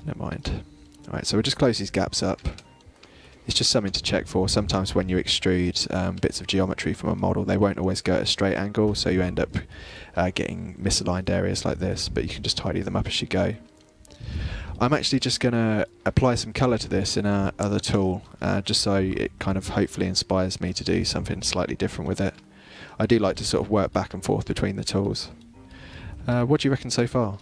Never mind. Alright, so we'll just close these gaps up. It's just something to check for. Sometimes when you extrude bits of geometry from a model, they won't always go at a straight angle, so you end up getting misaligned areas like this, but you can just tidy them up as you go. I'm actually just going to apply some colour to this in our other tool, just so it kind of hopefully inspires me to do something slightly different with it. I do like to sort of work back and forth between the tools. What do you reckon so far?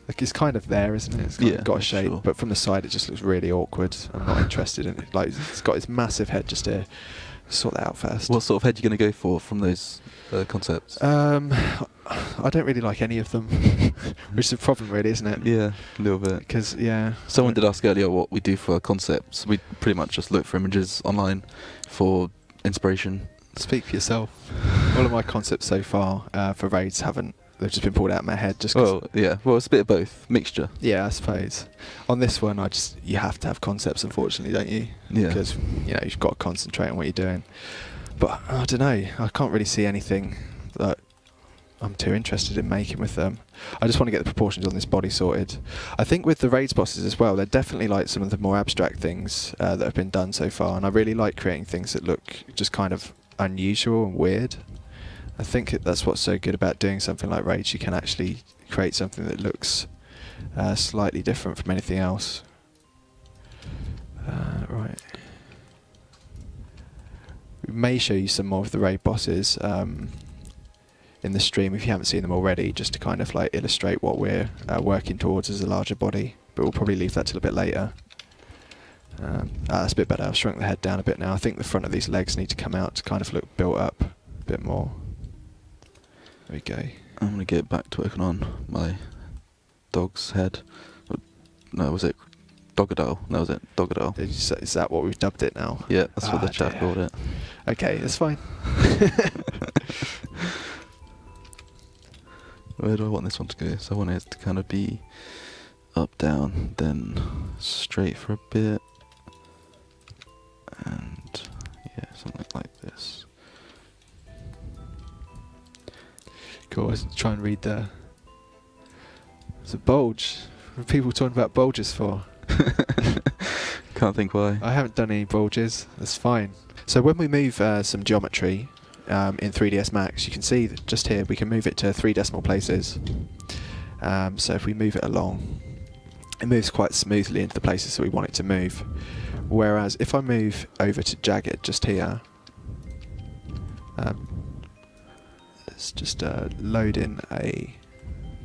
Like, it's kind of there, isn't it? It's kind of got a shape, sure. but from the side it just looks really awkward. I'm not interested in it. Like, it's got its massive head just here. Sort that out first. What sort of head are you going to go for from those concepts? I don't really like any of them, which is a problem, really, isn't it? Yeah, a little bit. Because, yeah. Someone did ask earlier what we do for our concepts. We pretty much just look for images online for inspiration. Speak for yourself. All of my concepts so far for raids they've just been pulled out of my head just 'cause. Well, yeah. Well, it's a bit of both. Mixture. Yeah, I suppose. On this one, you have to have concepts, unfortunately, don't you? Yeah. Because, you've got to concentrate on what you're doing. But, I don't know. I can't really see anything that I'm too interested in making with them. I just want to get the proportions on this body sorted. I think with the raids bosses as well, they're definitely like some of the more abstract things that have been done so far. And I really like creating things that look just kind of unusual and weird. I think that's what's so good about doing something like raids. You can actually create something that looks slightly different from anything else. Right. We may show you some more of the raid bosses in in the stream if you haven't seen them already, just to kind of like illustrate what we're working towards as a larger body. But we'll probably leave that till a bit later. That's a bit better. I've shrunk the head down a bit now. I think the front of these legs need to come out to kind of look built up a bit more. There we go. I'm going to get back to working on my dog's head. No, was it Doggadale? No, was it Doggadale? Did you say, is that what we've dubbed it now? Yeah, that's what the chat called it. Okay, that's fine. Where do I want this one to go? So I want it to kind of be up, down, then straight for a bit. And yeah, something like this. Cool, let's try and read the... It's a bulge. What are people talking about bulges for? Can't think why. I haven't done any bulges, that's fine. So when we move some geometry in 3ds Max, you can see that just here we can move it to 3 decimal places. So if we move it along, it moves quite smoothly into the places that we want it to move. Whereas if I move over to jagged just here, let's just load in a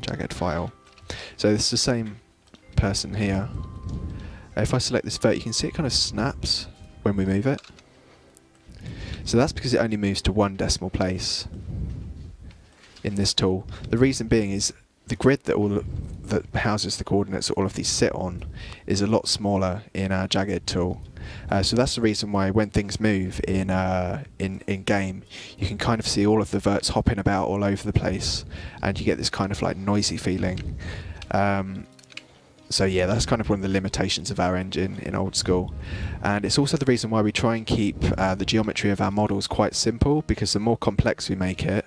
jagged file. So this is the same person here. If I select this vert, you can see it kind of snaps when we move it. So that's because it only moves to 1 decimal place in this tool. The reason being is the grid that houses the coordinates that all of these sit on is a lot smaller in our jagged tool. So that's the reason why when things move in game, you can kind of see all of the verts hopping about all over the place, and you get this kind of like noisy feeling. So yeah, that's kind of one of the limitations of our engine in Old School. And it's also the reason why we try and keep the geometry of our models quite simple, because the more complex we make it,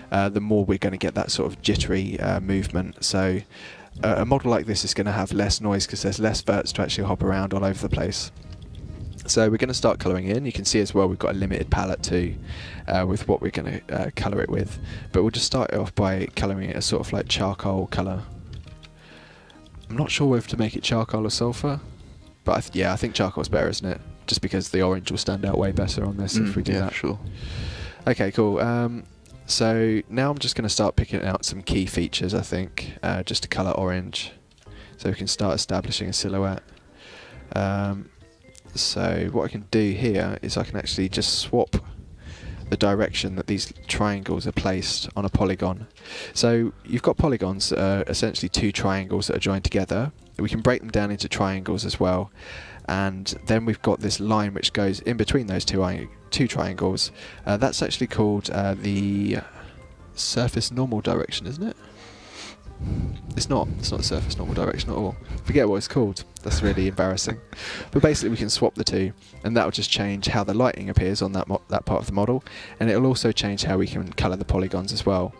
the more we're going to get that sort of jittery movement. So a model like this is going to have less noise because there's less verts to actually hop around all over the place. So we're going to start colouring in. You can see as well we've got a limited palette too with what we're going to colour it with. But we'll just start it off by colouring it a sort of like charcoal colour. I'm not sure whether to make it charcoal or sulphur, but yeah, I think charcoal's better, isn't it? Just because the orange will stand out way better on this if we do that. Sure. Okay, cool. So now I'm just going to start picking out some key features, I think, just to colour orange. So we can start establishing a silhouette. So what I can do here is I can actually just swap the direction that these triangles are placed on a polygon. So you've got polygons that are essentially 2 triangles that are joined together. We can break them down into triangles as well, and then we've got this line which goes in between those two triangles. That's actually called the surface normal direction, isn't it? It's not the surface normal direction at all. Forget what it's called. That's really embarrassing. But basically we can swap the two, and that will just change how the lighting appears on that part of the model, and it will also change how we can colour the polygons as well.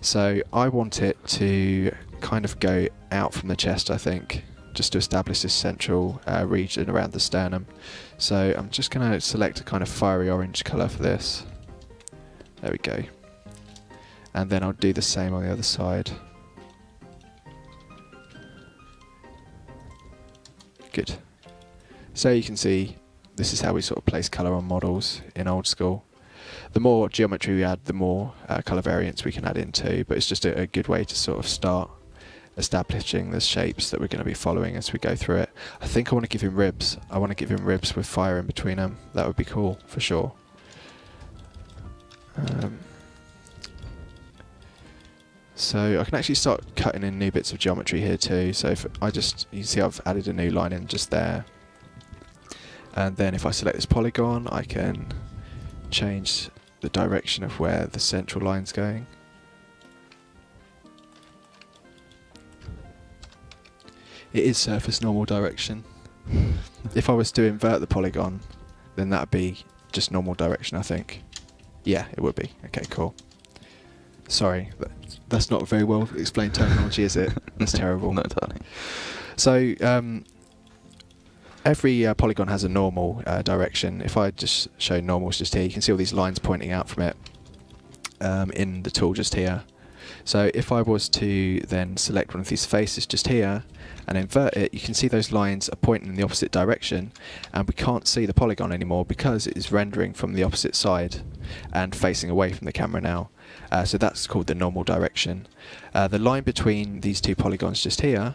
So I want it to kind of go out from the chest, I think, just to establish this central region around the sternum. So I'm just going to select a kind of fiery orange colour for this. There we go. And then I'll do the same on the other side. Good. So you can see this is how we sort of place colour on models in Old School. The more geometry we add, the more colour variants we can add into, but it's just a good way to sort of start establishing the shapes that we're going to be following as we go through it. I think I want to give him ribs. I want to give him ribs with fire in between them. That would be cool, for sure. So I can actually start cutting in new bits of geometry here too. So if I just, you see I've added a new line in just there. And then if I select this polygon, I can change the direction of where the central line's going. It is surface normal direction. If I was to invert the polygon, then that'd be just normal direction, I think. Yeah, it would be. Okay, cool. Sorry, that's not very well explained terminology, is it? That's terrible. Not entirely. So every polygon has a normal direction. If I just show normals just here, you can see all these lines pointing out from it in the tool just here. So if I was to then select one of these faces just here and invert it, you can see those lines are pointing in the opposite direction, and we can't see the polygon anymore because it is rendering from the opposite side and facing away from the camera now. So that's called the normal direction. The line between these two polygons just here,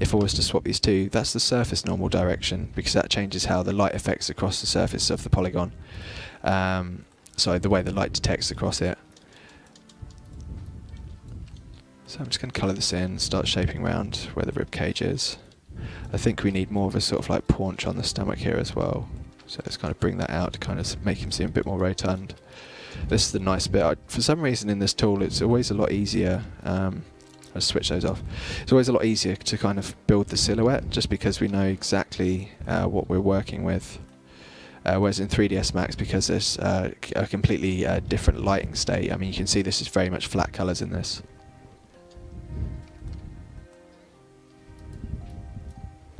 if I was to swap these two, that's the surface normal direction, because that changes how the light affects across the surface of the polygon. So the way the light detects across it. So I'm just going to colour this in, start shaping around where the rib cage is. I think we need more of a sort of like paunch on the stomach here as well. So let's kind of bring that out to kind of make him seem a bit more rotund. This is the nice bit. For some reason in this tool it's always a lot easier, I'll switch those off. It's always a lot easier to kind of build the silhouette just because we know exactly what we're working with. Whereas in 3ds Max, because there's a completely different lighting state, I mean you can see this is very much flat colours in this.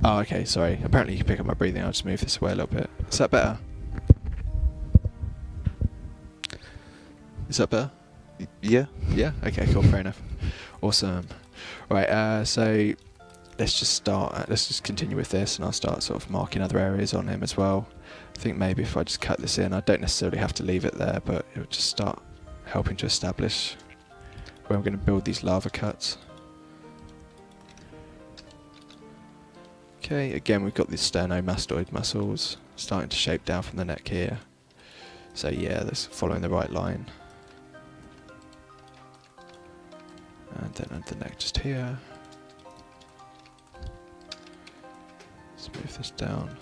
Oh, okay, sorry. Apparently you can pick up my breathing. I'll just move this away a little bit. Is that better? Is that better? Yeah. Yeah? Okay, cool, fair enough. Awesome. Right, so let's just continue with this, and I'll start sort of marking other areas on him as well. I think maybe if I just cut this in, I don't necessarily have to leave it there, but it'll just start helping to establish where I'm going to build these lava cuts. Okay, again we've got these sternomastoid muscles starting to shape down from the neck here. So yeah, that's following the right line. And then under the neck just here. Let's move this down.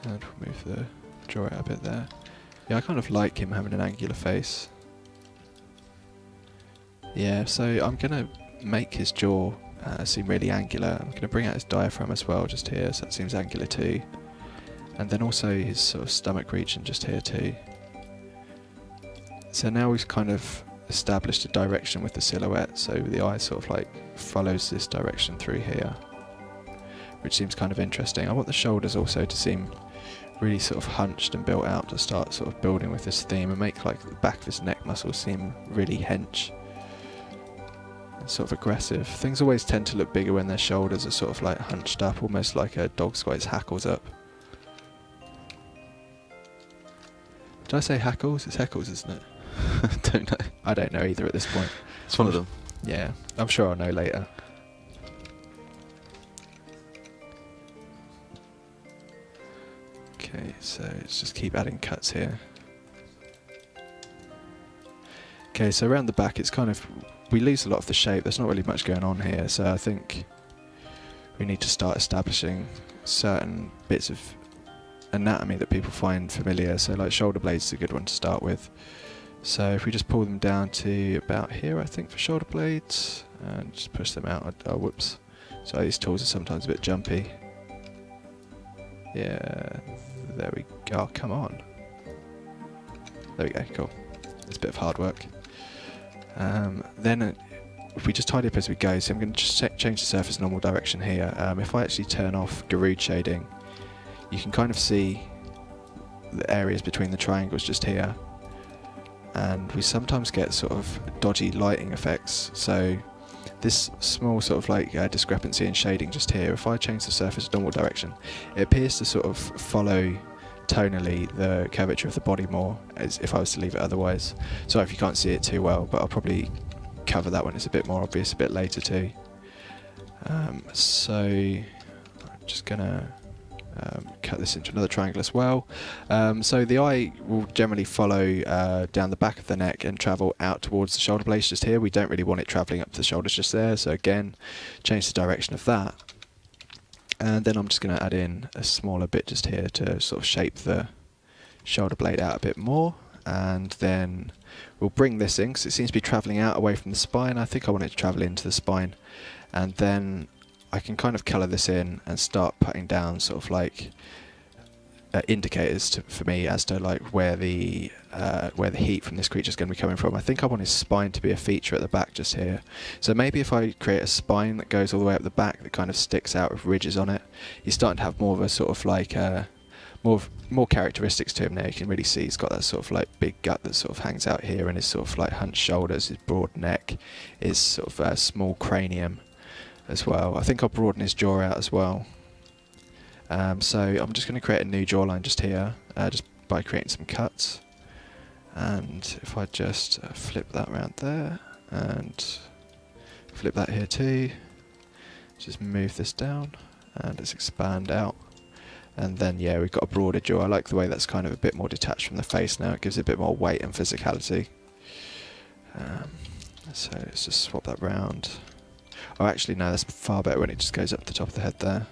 And we'll move the jaw out a bit there. Yeah, I kind of like him having an angular face. Yeah, so I'm going to make his jaw seem really angular. I'm going to bring out his diaphragm as well just here, so that seems angular too. And then also his sort of stomach region just here too. So now we've kind of established a direction with the silhouette, so the eye sort of like follows this direction through here, which seems kind of interesting. I want the shoulders also to seem really sort of hunched and built out, to start sort of building with this theme and make like the back of his neck muscles seem really hench. Sort of aggressive. Things always tend to look bigger when their shoulders are sort of like hunched up, almost like a dog's got its hackles up. Did I say hackles? It's heckles, isn't it? Don't know. I don't know either at this point. It's one of them. Yeah, I'm sure I'll know later. Okay, so let's just keep adding cuts here. Okay, so around the back it's kind of, we lose a lot of the shape. There's not really much going on here, so I think we need to start establishing certain bits of anatomy that people find familiar. So like shoulder blades is a good one to start with. So if we just pull them down to about here, I think, for shoulder blades, and just push them out. Oh, whoops. So these tools are sometimes a bit jumpy. Yeah, there we go. Oh, come on. There we go, cool. It's a bit of hard work. Then if we just tidy up as we go, so I'm going to just change the surface normal direction here. If I actually turn off Garud shading, you can kind of see the areas between the triangles just here, and we sometimes get sort of dodgy lighting effects. So this small sort of like discrepancy in shading just here, if I change the surface normal direction, it appears to sort of follow tonally the curvature of the body more, as if I was to leave it otherwise. Sorry if you can't see it too well, but I'll probably cover that when it's a bit more obvious a bit later too. So I'm just gonna cut this into another triangle as well. So the eye will generally follow down the back of the neck and travel out towards the shoulder blades just here. We don't really want it travelling up to the shoulders just there, so again, change the direction of that. And then I'm just going to add in a smaller bit just here to sort of shape the shoulder blade out a bit more. And then we'll bring this in, because it seems to be travelling out away from the spine. I think I want it to travel into the spine. And then I can kind of colour this in and start putting down sort of like indicators for me as to like where the heat from this creature is going to be coming from. I think I want his spine to be a feature at the back just here. So maybe if I create a spine that goes all the way up the back that kind of sticks out with ridges on it, you're starting to have more of a sort of like more characteristics to him now. You can really see he's got that sort of like big gut that sort of hangs out here, and his sort of like hunched shoulders, his broad neck, his sort of small cranium as well. I think I'll broaden his jaw out as well. So I'm just going to create a new jawline just here, just by creating some cuts. And if I just flip that around there and flip that here too, just move this down and let's expand out. And then yeah, we've got a broader jaw. I like the way that's kind of a bit more detached from the face now. It gives it a bit more weight and physicality. So let's just swap that round. Oh, actually no, that's far better when it just goes up the top of the head there.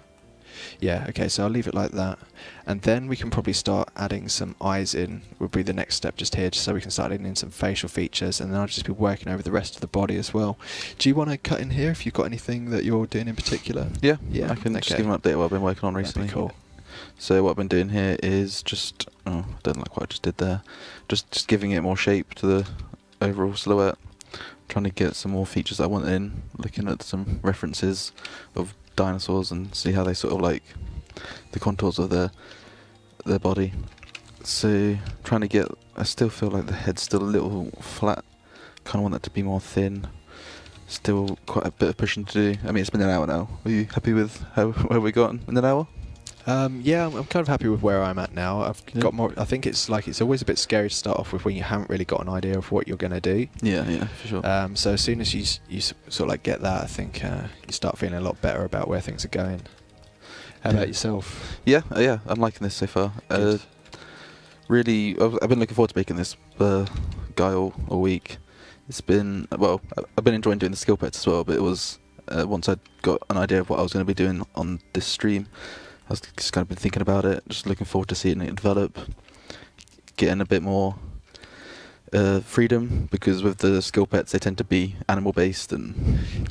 Yeah, okay, so I'll leave it like that. And then we can probably start adding some eyes in, would be the next step just here, just so we can start adding in some facial features, and then I'll just be working over the rest of the body as well. Do you want to cut in here if you've got anything that you're doing in particular? Yeah, yeah, I can just give an update of what I've been working on recently. That'd be cool. So what I've been doing here is just, oh, I don't like what I just did there. Just giving it more shape to the overall silhouette. Trying to get some more features that I want in. Looking at some references of dinosaurs and see how they sort of like the contours of their body. So trying to get, I still feel like the head's still a little flat. Kind of want that to be more thin. Still quite a bit of pushing to do. I mean, it's been an hour now. Are you happy with where we got in an hour? Yeah, I'm kind of happy with where I'm at now. I've got more. I think it's like it's always a bit scary to start off with when you haven't really got an idea of what you're going to do. Yeah, for sure. So as soon as you sort of like get that, I think you start feeling a lot better about where things are going. How about yourself? Yeah, I'm liking this so far. Really, I've been looking forward to making this guy all week. It's been, well, I've been enjoying doing the skill pets as well, but it was once I'd got an idea of what I was going to be doing on this stream, I was just kind of been thinking about it, just looking forward to seeing it develop, getting a bit more freedom, because with the skill pets they tend to be animal based and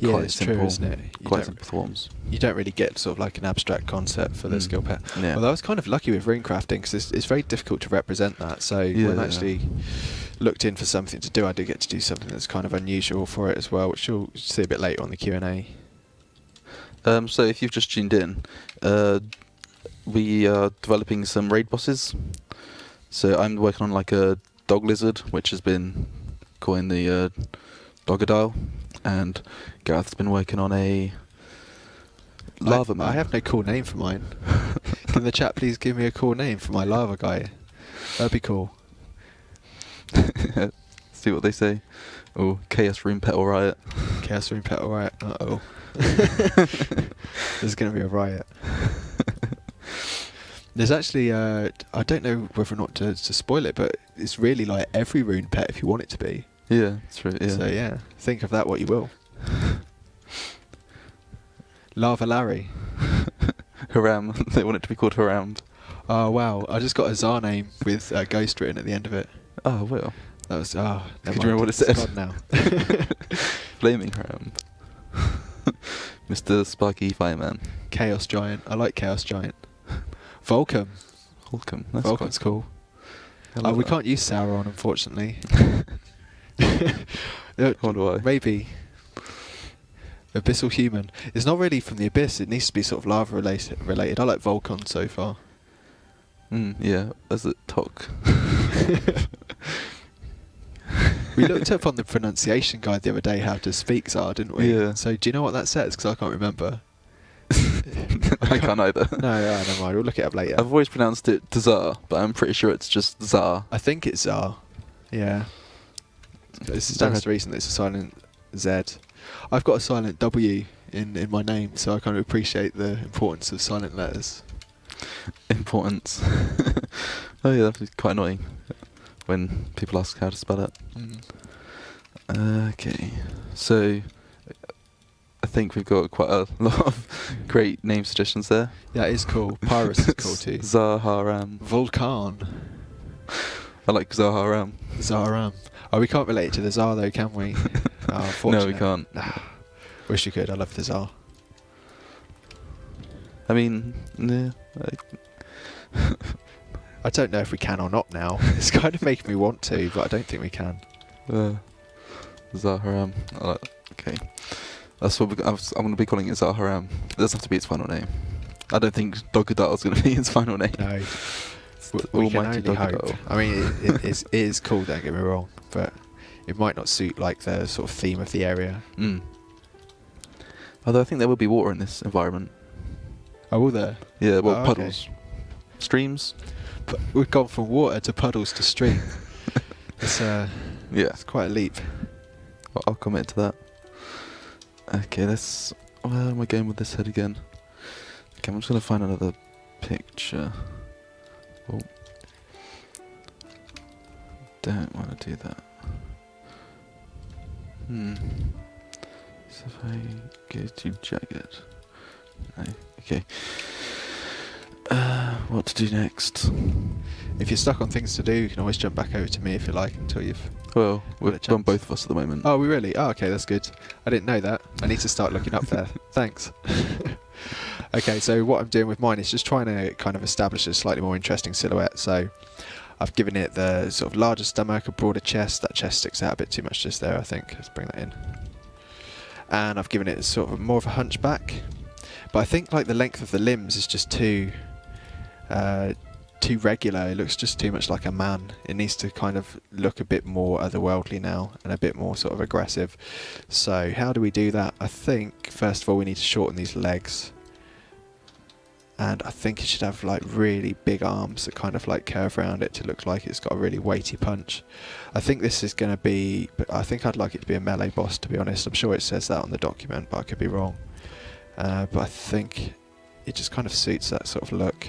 quite simple, true, isn't it? Quite simple forms. You don't really get sort of like an abstract concept for the skill pet. Yeah. Although I was kind of lucky with runecrafting because it's very difficult to represent that. So when I actually looked in for something to do, I did get to do something that's kind of unusual for it as well, which you'll see a bit later on the Q&A. So if you've just tuned in, we are developing some raid bosses. So I'm working on like a dog lizard, which has been coined the Dogadile, and Gareth's been working on a lava man. I have no cool name for mine. Can the chat please give me a cool name for my lava guy? That'd be cool. See what they say. Oh, Chaos Room Petal Riot. Chaos Room Petal Riot. Uh-oh. There's going to be a riot. There's actually, I don't know whether or not to spoil it, but it's really like every rune pet if you want it to be. Yeah, that's true. Yeah. So yeah, think of that what you will. Lava Larry. Haram. They want it to be called Haram. Oh wow, I just got a Tsar name with Ghost written at the end of it. Oh, well. That was, Could you remember what it said? It's gone now. Flaming Haram. Mr. Sparky Fireman. Chaos Giant. I like Chaos Giant. Vulcan. That's Vulcan's cool. We can't use Sauron, unfortunately. Wonder why. Maybe. Abyssal Human. It's not really from the Abyss. It needs to be sort of lava related. I like Vulcan so far. Yeah, as it talk. We looked up on the pronunciation guide the other day how to speak Tsar, didn't we? Yeah. So do you know what that says? Because I can't remember. I can't either. No, never mind. We'll look it up later. I've always pronounced it Tsar, but I'm pretty sure it's just Tsar. I think it's Tsar. Yeah. It stands to reason that it's a silent Z. I've got a silent W in my name, so I kind of appreciate the importance of silent letters. Importance. Oh yeah, that's quite annoying when people ask how to spell it. Okay, so I think we've got quite a lot of great name suggestions there. Yeah, it is cool. Pyrus is cool too. Zaharam. Vulcan. I like Zaharam. Zaharam. Oh, we can't relate it to the Tsar though, can we? Oh, No, unfortunately. we can't. Wish you could. I love the Tsar. I mean, yeah. I don't know if we can or not now. It's kind of making me want to, but I don't think we can. Zaharam. Okay. That's what I'm going to be calling it, Zaharam. It doesn't have to be its final name. I don't think Doggadale's going to be his final name. No, It's we the can almighty only hope. Doggadale. I mean, it is cool, don't get me wrong, but it might not suit like the sort of theme of the area. Mm. Although I think there will be water in this environment. Oh, will there? Yeah, well, Oh, okay. puddles. Streams? But we've gone from water to puddles to stream. Yeah. It's quite a leap. I'll commit to that. Okay, let's... Where am I going with this head again? Okay, I'm just going to find another picture. Oh. Don't want to do that. So if I go to jagged... No, okay. What to do next? If you're stuck on things to do, you can always jump back over to me if you like until you've... Well, we're chance. on both of us at the moment. Oh, we really? Oh, okay, that's good. I didn't know that. I need to start looking up there. Thanks. Okay, so what I'm doing with mine is just trying to kind of establish a slightly more interesting silhouette. So I've given it the sort of larger stomach, a broader chest. That chest sticks out a bit too much just there, I think. Let's bring that in. And I've given it sort of more of a hunchback. But I think like the length of the limbs is just too regular. It looks just too much like a man. It needs to kind of look a bit more otherworldly now and a bit more sort of aggressive. So how do we do that? I think first of all we need to shorten these legs, and I think it should have like really big arms that kind of like curve around it to look like it's got a really weighty punch. I think this is going to be, but I think I'd like it to be a melee boss, to be honest. I'm sure it says that on the document, but I could be wrong. But I think it just kind of suits that sort of look.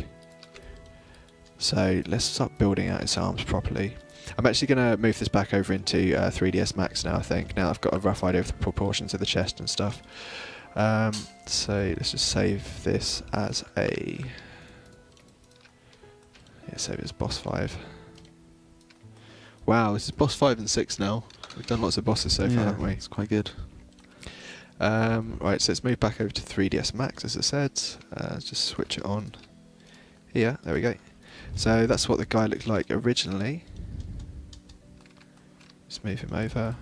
So let's start building out its arms properly. I'm actually going to move this back over into 3ds Max now, I think. Now I've got a rough idea of the proportions of the chest and stuff. So let's just save this as a... Yeah, save it as boss 5. Wow, this is boss 5 and 6 now. We've done lots of bosses so far, haven't we? It's quite good. Right, so let's move back over to 3ds Max, as I said. Just switch it on here. There we go. So that's what the guy looked like originally. Just move him over.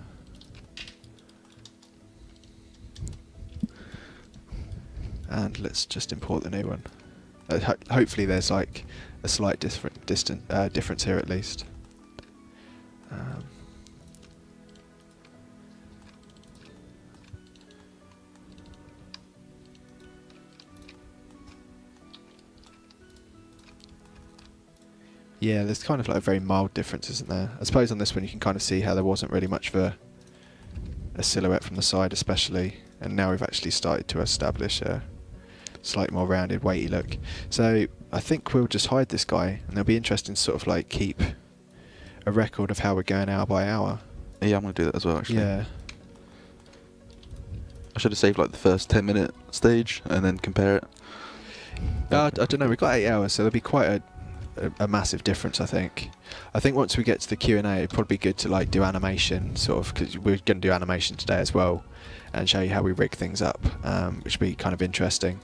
And let's just import the new one. Hopefully there's like a slight difference here at least. Yeah, there's kind of like a very mild difference, isn't there? I suppose on this one you can kind of see how there wasn't really much of a silhouette from the side especially, and now we've actually started to establish a slightly more rounded, weighty look. So I think we'll just hide this guy, and it'll be interesting to sort of like keep a record of how we're going hour by hour. Yeah, I'm going to do that as well, actually. Yeah. I should have saved like the first 10-minute stage and then compare it. I don't know, we've got 8 hours, so there'll be quite a massive difference, I think. I think once we get to the Q&A, it'd probably be good to like do animation, sort of, because we're going to do animation today as well, and show you how we rig things up, which will be kind of interesting.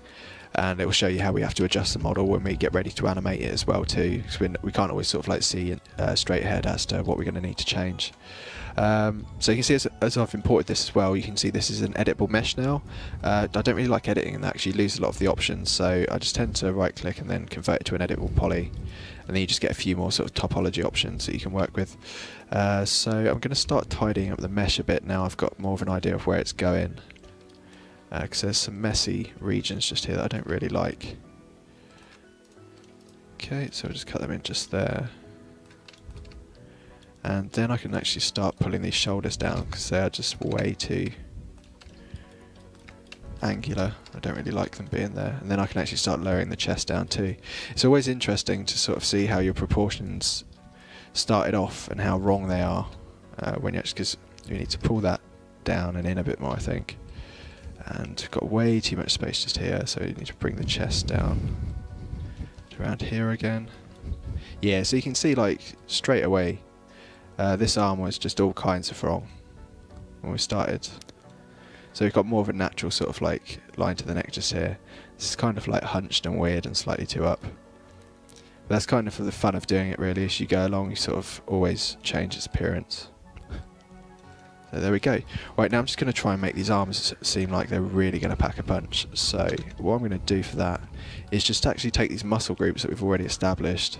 And it will show you how we have to adjust the model when we get ready to animate it as well too, because we can't always sort of like see straight ahead as to what we're going to need to change. So you can see as I've imported this as well, you can see this is an editable mesh now. I don't really like editing and that actually lose a lot of the options, so I just tend to right click and then convert it to an editable poly, and then you just get a few more sort of topology options that you can work with. So I'm going to start tidying up the mesh a bit now. I've got more of an idea of where it's going, because there's some messy regions just here that I don't really like. Okay, so we'll just cut them in just there. And then I can actually start pulling these shoulders down because they are just way too angular. I don't really like them being there. And then I can actually start lowering the chest down too. It's always interesting to sort of see how your proportions started off and how wrong they are when you actually, because you need to pull that down and in a bit more, I think. And we've got way too much space just here, so you need to bring the chest down to around here again. Yeah, so you can see like straight away this arm was just all kinds of wrong when we started. So we've got more of a natural sort of like line to the neck just here. This is kind of like hunched and weird and slightly too up. But that's kind of for the fun of doing it really. As you go along, you sort of always change its appearance. So there we go. Right, now I'm just going to try and make these arms seem like they're really going to pack a punch. So what I'm going to do for that is just actually take these muscle groups that we've already established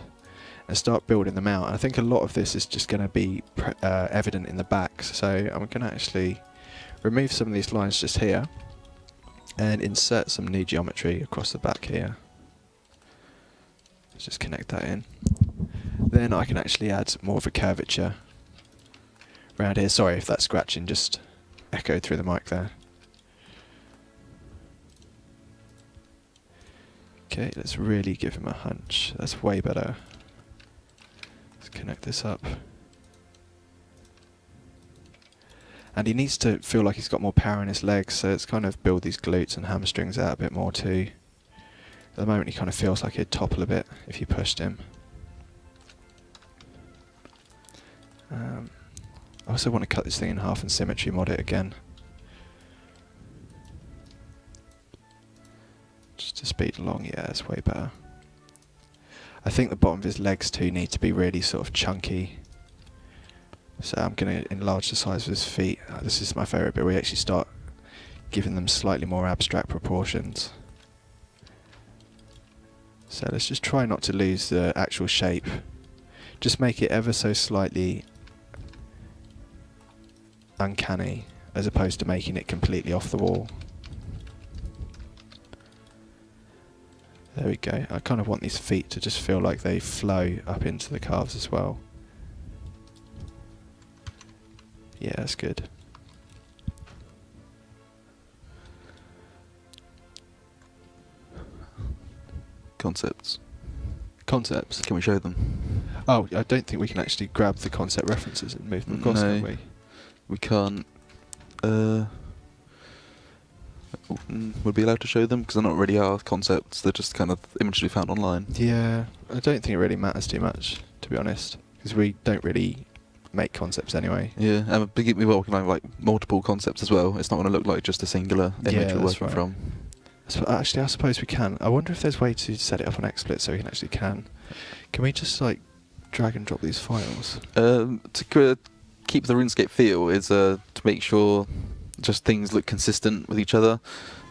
and start building them out. And I think a lot of this is just going to be evident in the back. So I'm going to actually remove some of these lines just here and insert some new geometry across the back here. Let's just connect that in. Then I can actually add more of a curvature around here. Sorry if that scratching just echoed through the mic there. Okay, let's really give him a hunch. That's way better. Let's connect this up. And he needs to feel like he's got more power in his legs, so let's kind of build these glutes and hamstrings out a bit more too. At the moment he kind of feels like he'd topple a bit if you pushed him. I also want to cut this thing in half and symmetry mod it again. Just to speed along, yeah, it's way better. I think the bottom of his legs too need to be really sort of chunky. So I'm going to enlarge the size of his feet. This is my favourite bit, where we actually start giving them slightly more abstract proportions. So let's just try not to lose the actual shape. Just make it ever so slightly uncanny, as opposed to making it completely off the wall. There we go. I kind of want these feet to just feel like they flow up into the calves as well. Yeah, that's good. Concepts. Concepts? Can we show them? Oh, I don't think we can actually grab the concept references and move them across, No. can we? We can't. Would be allowed to show them because they're not really our concepts. They're just kind of images we found online. Yeah, I don't think it really matters too much, to be honest, because we don't really make concepts anyway. Yeah, and we working on like multiple concepts as well. It's not going to look like just a singular image Yeah, we're that's working right. from. Actually, I suppose we can. I wonder if there's a way to set it up on XSplit so we can actually can. Can we just like drag and drop these files? To keep the RuneScape feel is to make sure just things look consistent with each other.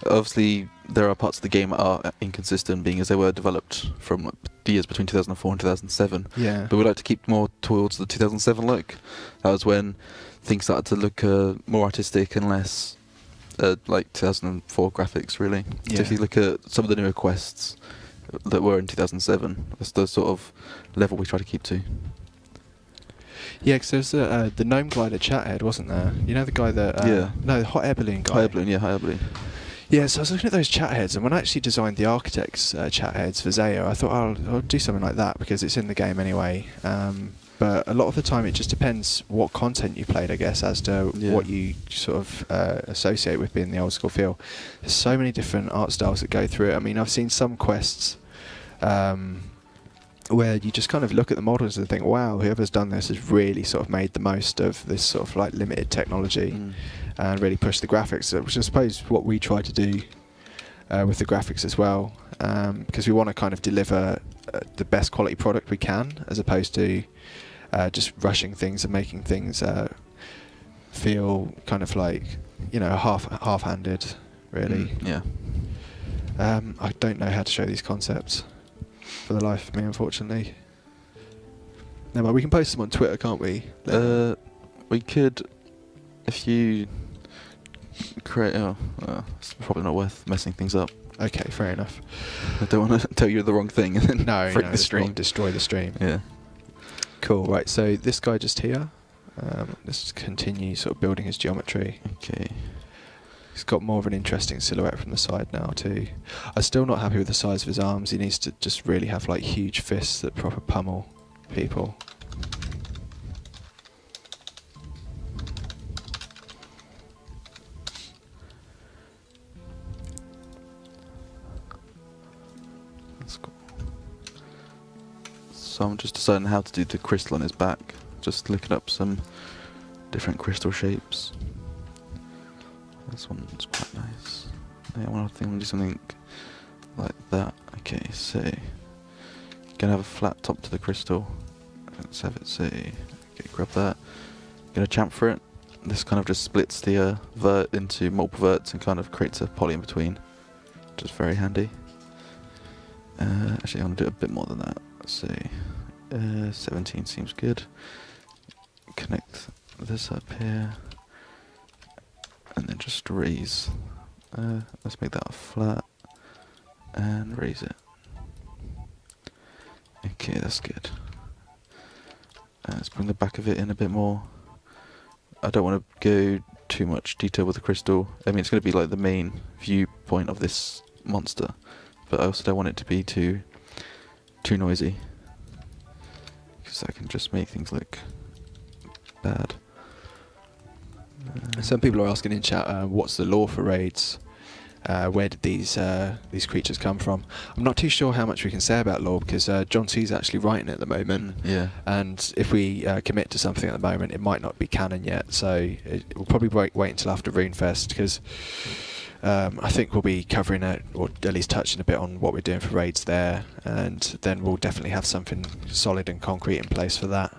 Obviously, there are parts of the game that are inconsistent, being as they were developed from like, the years between 2004 and 2007. Yeah. But we like to keep more towards the 2007 look. That was when things started to look more artistic and less like 2004 graphics, really. Yeah. So if you look at some of the newer quests that were in 2007, that's the sort of level we try to keep to. Yeah, because there's the gnome glider chat head, wasn't there? You know the guy that... Yeah. No, the hot air balloon guy. High air balloon, yeah, high air balloon. Yeah, so I was looking at those chat heads, and when I actually designed the architect's chat heads for Zaya, I thought, I'll do something like that because it's in the game anyway. But a lot of the time it just depends what content you played, I guess, as to what you sort of associate with being the old school feel. There's so many different art styles that go through it. I mean, I've seen some quests where you just kind of look at the models and think, wow, whoever's done this has really sort of made the most of this sort of like limited technology and really pushed the graphics, which I suppose what we try to do with the graphics as well, because we want to kind of deliver the best quality product we can, as opposed to just rushing things and making things feel kind of like, you know, half-handed, really. Yeah. I don't know how to show these concepts for the life of me, unfortunately. No, but we can post them on Twitter, can't we? We could, if you create. It's probably not worth messing things up. Okay, fair enough. I don't want to tell you the wrong thing and then break the stream. Destroy the stream. Yeah. Cool. Right. So this guy just here. Let's continue sort of building his geometry. Okay. He's got more of an interesting silhouette from the side now too. I'm still not happy with the size of his arms. He needs to just really have like huge fists that proper pummel people. That's cool. So I'm just deciding how to do the crystal on his back. Just looking up some different crystal shapes. This one's quite nice. Yeah, I want to do something like that. Okay, so gonna have a flat top to the crystal. Let's have it say. Okay, grab that. Gonna chamfer it. this kind of just splits the vert into multiple verts and kind of creates a poly in between, which is very handy. Actually, I want to do a bit more than that. Let's see, 17 seems good. Connect this up here, and then just raise. Let's make that flat and raise it. Okay, that's good. Let's bring the back of it in a bit more. I don't want to go too much detail with the crystal. I mean, it's going to be like the main viewpoint of this monster, but I also don't want it to be too noisy, because that can just make things look bad. Some people are asking in chat, what's the lore for raids? Where did these creatures come from? I'm not too sure how much we can say about lore, because John C's actually writing it at the moment. Yeah. And if we commit to something at the moment, it might not be canon yet. So we'll probably wait until after RuneFest, because I think we'll be covering it, or at least touching a bit on what we're doing for raids there, and then we'll definitely have something solid and concrete in place for that,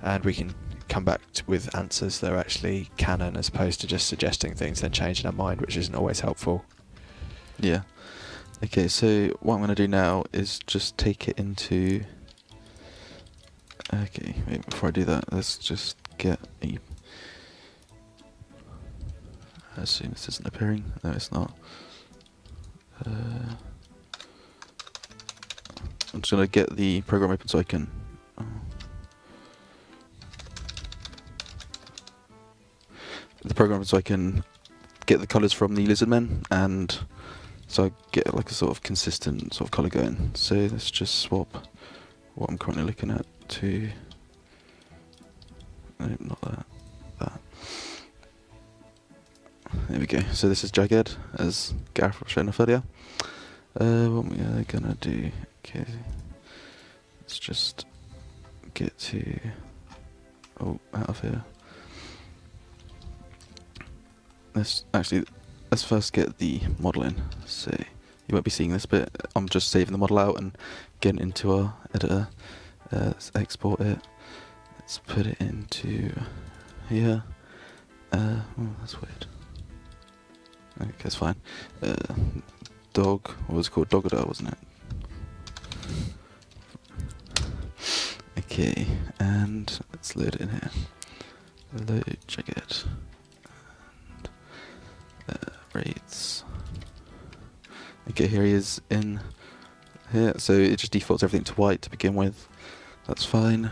and we can come back with answers that are actually canon, as opposed to just suggesting things then changing our mind, which isn't always helpful. Yeah. Okay, so what I'm going to do now is just take it into... Okay, wait, before I do that, let's just get a... I assume this isn't appearing. No, it's not. I'm just going to get the program open so I can... the program so I can get the colours from the lizardmen, and so I get like a sort of consistent sort of colour going. So let's just swap what I'm currently looking at to... No, not that. That. There we go. So this is Jagged, as Gareth was showing off earlier. What we are gonna do... Okay, let's just get to... Oh, out of here. Let's first get the model in. So you won't be seeing this bit. I'm just saving the model out and getting into our editor. Let's export it. Let's put it into here. Oh, that's weird. Okay, that's fine. Dog, what was it called? Dogodar, wasn't it? Okay, and let's load it in here. Load Jagged. Raids. Okay, here he is in here. So it just defaults everything to white to begin with. That's fine.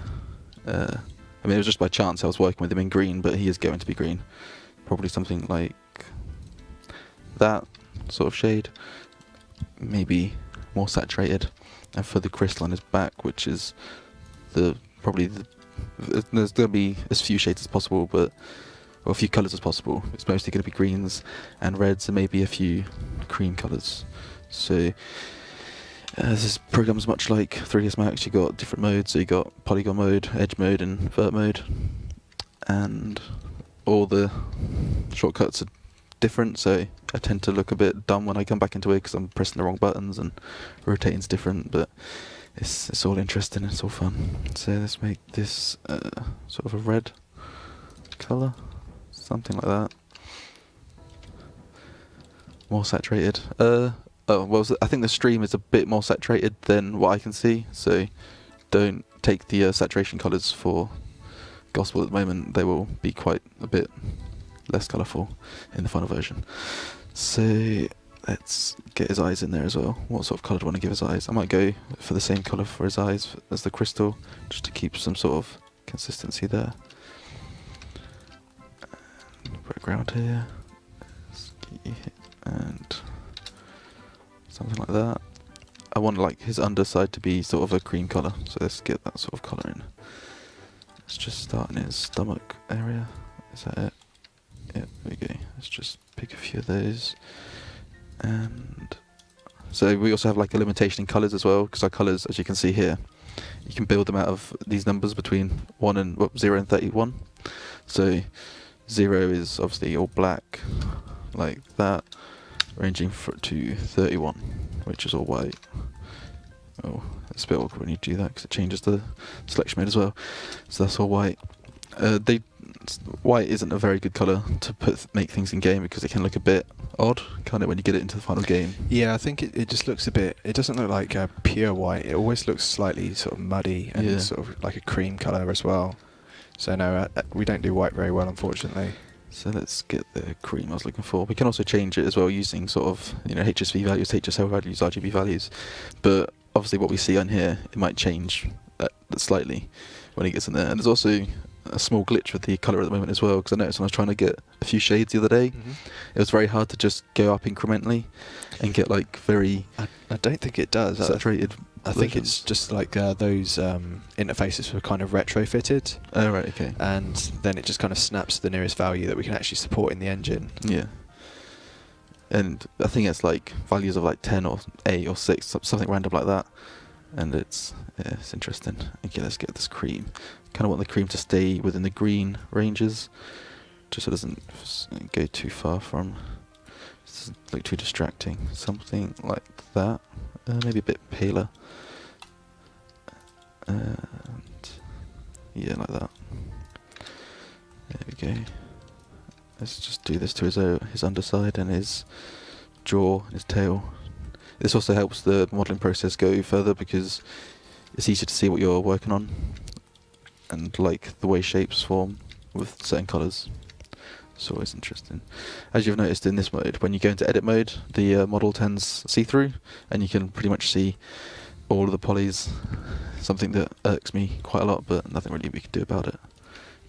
I mean, it was just by chance I was working with him in green, but he is going to be green. Probably something like that sort of shade. Maybe more saturated. And for the crystal on his back, which is there's going to be as few shades as possible, but or a few colours as possible. It's mostly going to be greens and reds and maybe a few cream colours. So this program's much like 3ds Max. You got different modes. So you got polygon mode, edge mode, and vert mode, and all the shortcuts are different. So I tend to look a bit dumb when I come back into it because I'm pressing the wrong buttons and rotating's different. But it's all interesting. It's all fun. So let's make this sort of a red colour. Something like that. More saturated. Oh, well, I think the stream is a bit more saturated than what I can see, so don't take the saturation colours for Gospel at the moment. They will be quite a bit less colourful in the final version. So let's get his eyes in there as well. What sort of colour do I want to give his eyes? I might go for the same colour for his eyes as the crystal, just to keep some sort of consistency there. Put a ground here, and something like that. I want like his underside to be sort of a cream colour, so let's get that sort of colour in. Let's just start in his stomach area. Is that it? Yeah, there we go. Let's just pick a few of those. And so we also have like a limitation in colours as well, because our colours, as you can see here, you can build them out of these numbers between 0 and 31. So 0 is obviously all black, like that, ranging to 31, which is all white. Oh, it's a bit awkward when you do that because it changes the selection mode as well. So that's all white. white isn't a very good colour to make things in game because it can look a bit odd, can't it, when you get it into the final game? Yeah, I think it just looks a bit. It doesn't look like pure white. It always looks slightly sort of muddy and sort of like a cream colour as well. So no, we don't do white very well, unfortunately. So let's get the cream I was looking for. We can also change it as well using sort of HSV values, HSL values, RGB values. But obviously what we see on here, it might change slightly when it gets in there. And there's also a small glitch with the colour at the moment as well, because I noticed when I was trying to get a few shades the other day, it was very hard to just go up incrementally and get like very I don't think it does. saturated. I think it's just like those interfaces were kind of retrofitted. Oh right, okay. And then it just kind of snaps to the nearest value that we can actually support in the engine. Yeah. And I think it's like values of like 10 or 8 or 6, something random like that. And it's interesting. Okay, let's get this cream. Kind of want the cream to stay within the green ranges, just so it doesn't go too far from, doesn't look too distracting. Something like that. Maybe a bit paler. And yeah, like that. There we go. Let's just do this to his underside and his jaw, his tail. This also helps the modelling process go further because it's easier to see what you're working on and like the way shapes form with certain colours. It's always interesting. As you've noticed in this mode, when you go into edit mode, the model turns see-through and you can pretty much see all of the polys, something that irks me quite a lot, but nothing really we can do about it.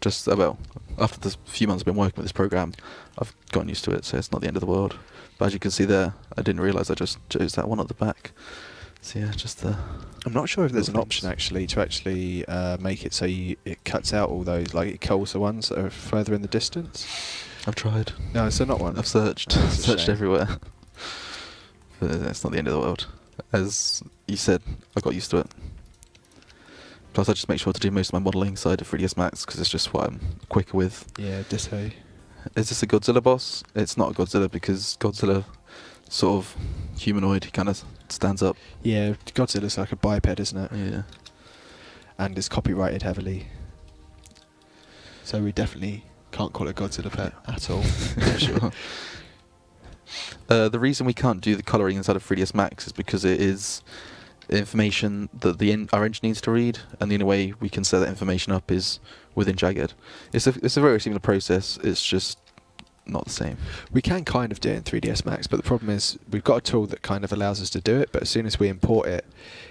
Just, well, after the few months I've been working with this program, I've gotten used to it, so it's not the end of the world. But as you can see there, I didn't realise I just chose that one at the back. So yeah, just the... I'm not sure if there's an option actually to make it so it cuts out all those, like it culls the ones that are further in the distance. I've tried. No, so not one. I've searched everywhere. But it's not the end of the world. As you said, I got used to it. Plus I just make sure to do most of my modelling side of 3ds Max because it's just what I'm quicker with. Yeah, ditto. Is this a Godzilla boss? It's not a Godzilla because Godzilla sort of humanoid, he kind of stands up. Yeah, Godzilla's like a biped, isn't it? Yeah. And it's copyrighted heavily. So we definitely can't call it Godzilla pet at all. For sure. The reason we can't do the colouring inside of 3ds Max is because it is information that our engine needs to read, and the only way we can set that information up is within Jagged. It's a very similar process, it's just not the same. We can kind of do it in 3ds Max, but the problem is we've got a tool that kind of allows us to do it, but as soon as we import it,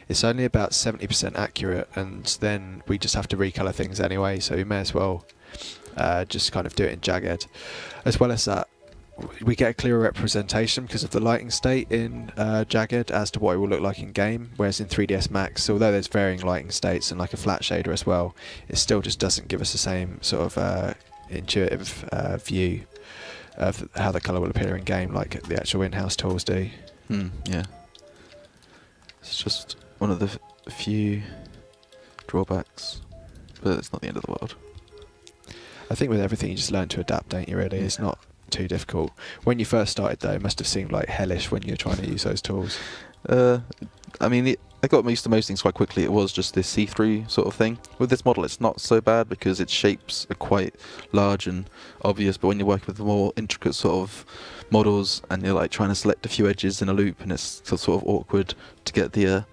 it's only about 70% accurate, and then we just have to recolor things anyway, so we may as well just kind of do it in Jagged. As well as that, we get a clearer representation because of the lighting state in Jagged as to what it will look like in game, whereas in 3ds Max, although there's varying lighting states and like a flat shader as well, it still just doesn't give us the same sort of intuitive view of how the colour will appear in game like the actual in-house tools do. Yeah. It's just one of the few drawbacks, but it's not the end of the world. I think with everything you just learn to adapt, don't you really? It's not too difficult. When you first started though, it must have seemed like hellish when you were trying to use those tools. I mean, I got used to most things quite quickly. It was just this see-through sort of thing. With this model, it's not so bad because its shapes are quite large and obvious, but when you're working with the more intricate sort of models and you're like trying to select a few edges in a loop, and it's sort of awkward to get the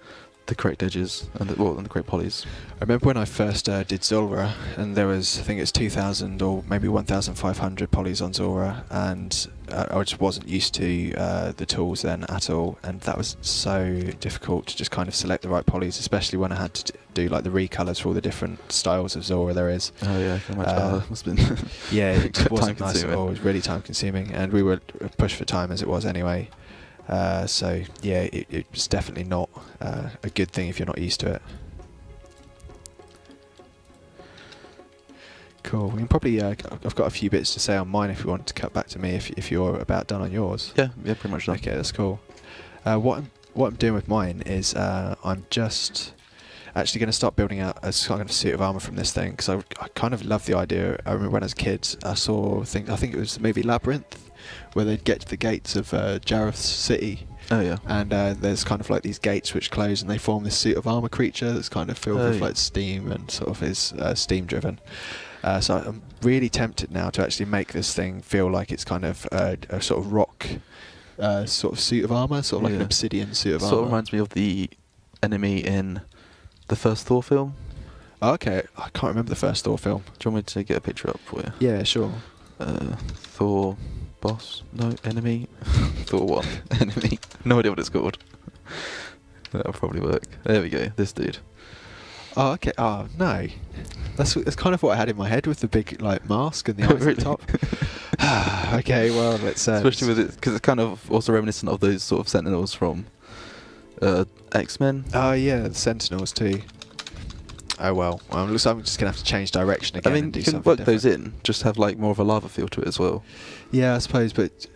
correct edges and the correct polys. I remember when I first did Zora, and there was, I think it's 2,000 or maybe 1,500 polys on Zora, and I just wasn't used to the tools then at all, and that was so difficult to just kind of select the right polys, especially when I had to do like the recolors for all the different styles of Zora there is. Oh yeah, I can imagine. That must have been yeah, it just wasn't nice at time-consuming. all. It was really time consuming, and we were pushed for time as it was anyway. So yeah, it's definitely not a good thing if you're not used to it. Cool. We can probably. I've got a few bits to say on mine if you want to cut back to me if you're about done on yours. Yeah, pretty much done. Okay, that's cool. What I'm doing with mine is I'm just actually going to start building out a kind of suit of armor from this thing because I kind of love the idea. I remember when I was a kid, I think it was the movie Labyrinth, where they'd get to the gates of Jareth's city. Oh yeah. And there's kind of like these gates which close and they form this suit of armor creature that's kind of filled with like steam and sort of is steam driven. So I'm really tempted now to actually make this thing feel like it's kind of a sort of rock sort of suit of armour, sort of like an Yeah. obsidian suit of Sort armour. of reminds me of the enemy in the first Thor film. Oh, okay, I can't remember the first Thor film. Do you want me to get a picture up for you? Yeah, sure. Thor boss? No, enemy? Thor 1. Enemy. No idea what it's called. That'll probably work. There we go, this dude. Oh, okay. Oh, no. That's kind of what I had in my head with the big like mask and the eyes Really? at the top. Okay, well, let's... Especially with it, because it's kind of also reminiscent of those sort of Sentinels from X-Men. Oh, yeah, the Sentinels too. Oh, well. Looks like I'm just going to have to change direction again. I mean, and do you can something work different. those in, just have like more of a lava feel to it as well. Yeah, I suppose, but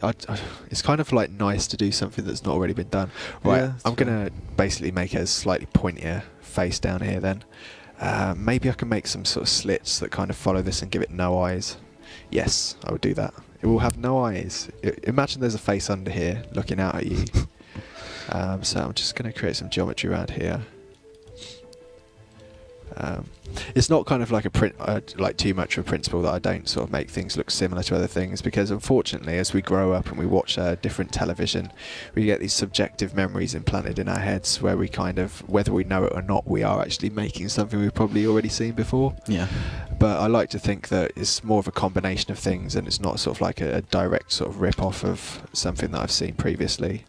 it's kind of like nice to do something that's not already been done. Right, Yeah, I'm that's going to basically make a slightly pointier face down here then. Maybe I can make some sort of slits that kind of follow this and give it no eyes. Yes, I would do that. It will have no eyes. Imagine there's a face under here looking out at you. So I'm just going to create some geometry around here. It's not kind of like like too much of a principle that I don't sort of make things look similar to other things, because unfortunately as we grow up and we watch different television, we get these subjective memories implanted in our heads where we kind of, whether we know it or not, we are actually making something we've probably already seen before. Yeah. But I like to think that it's more of a combination of things and it's not sort of like a direct sort of rip-off of something that I've seen previously.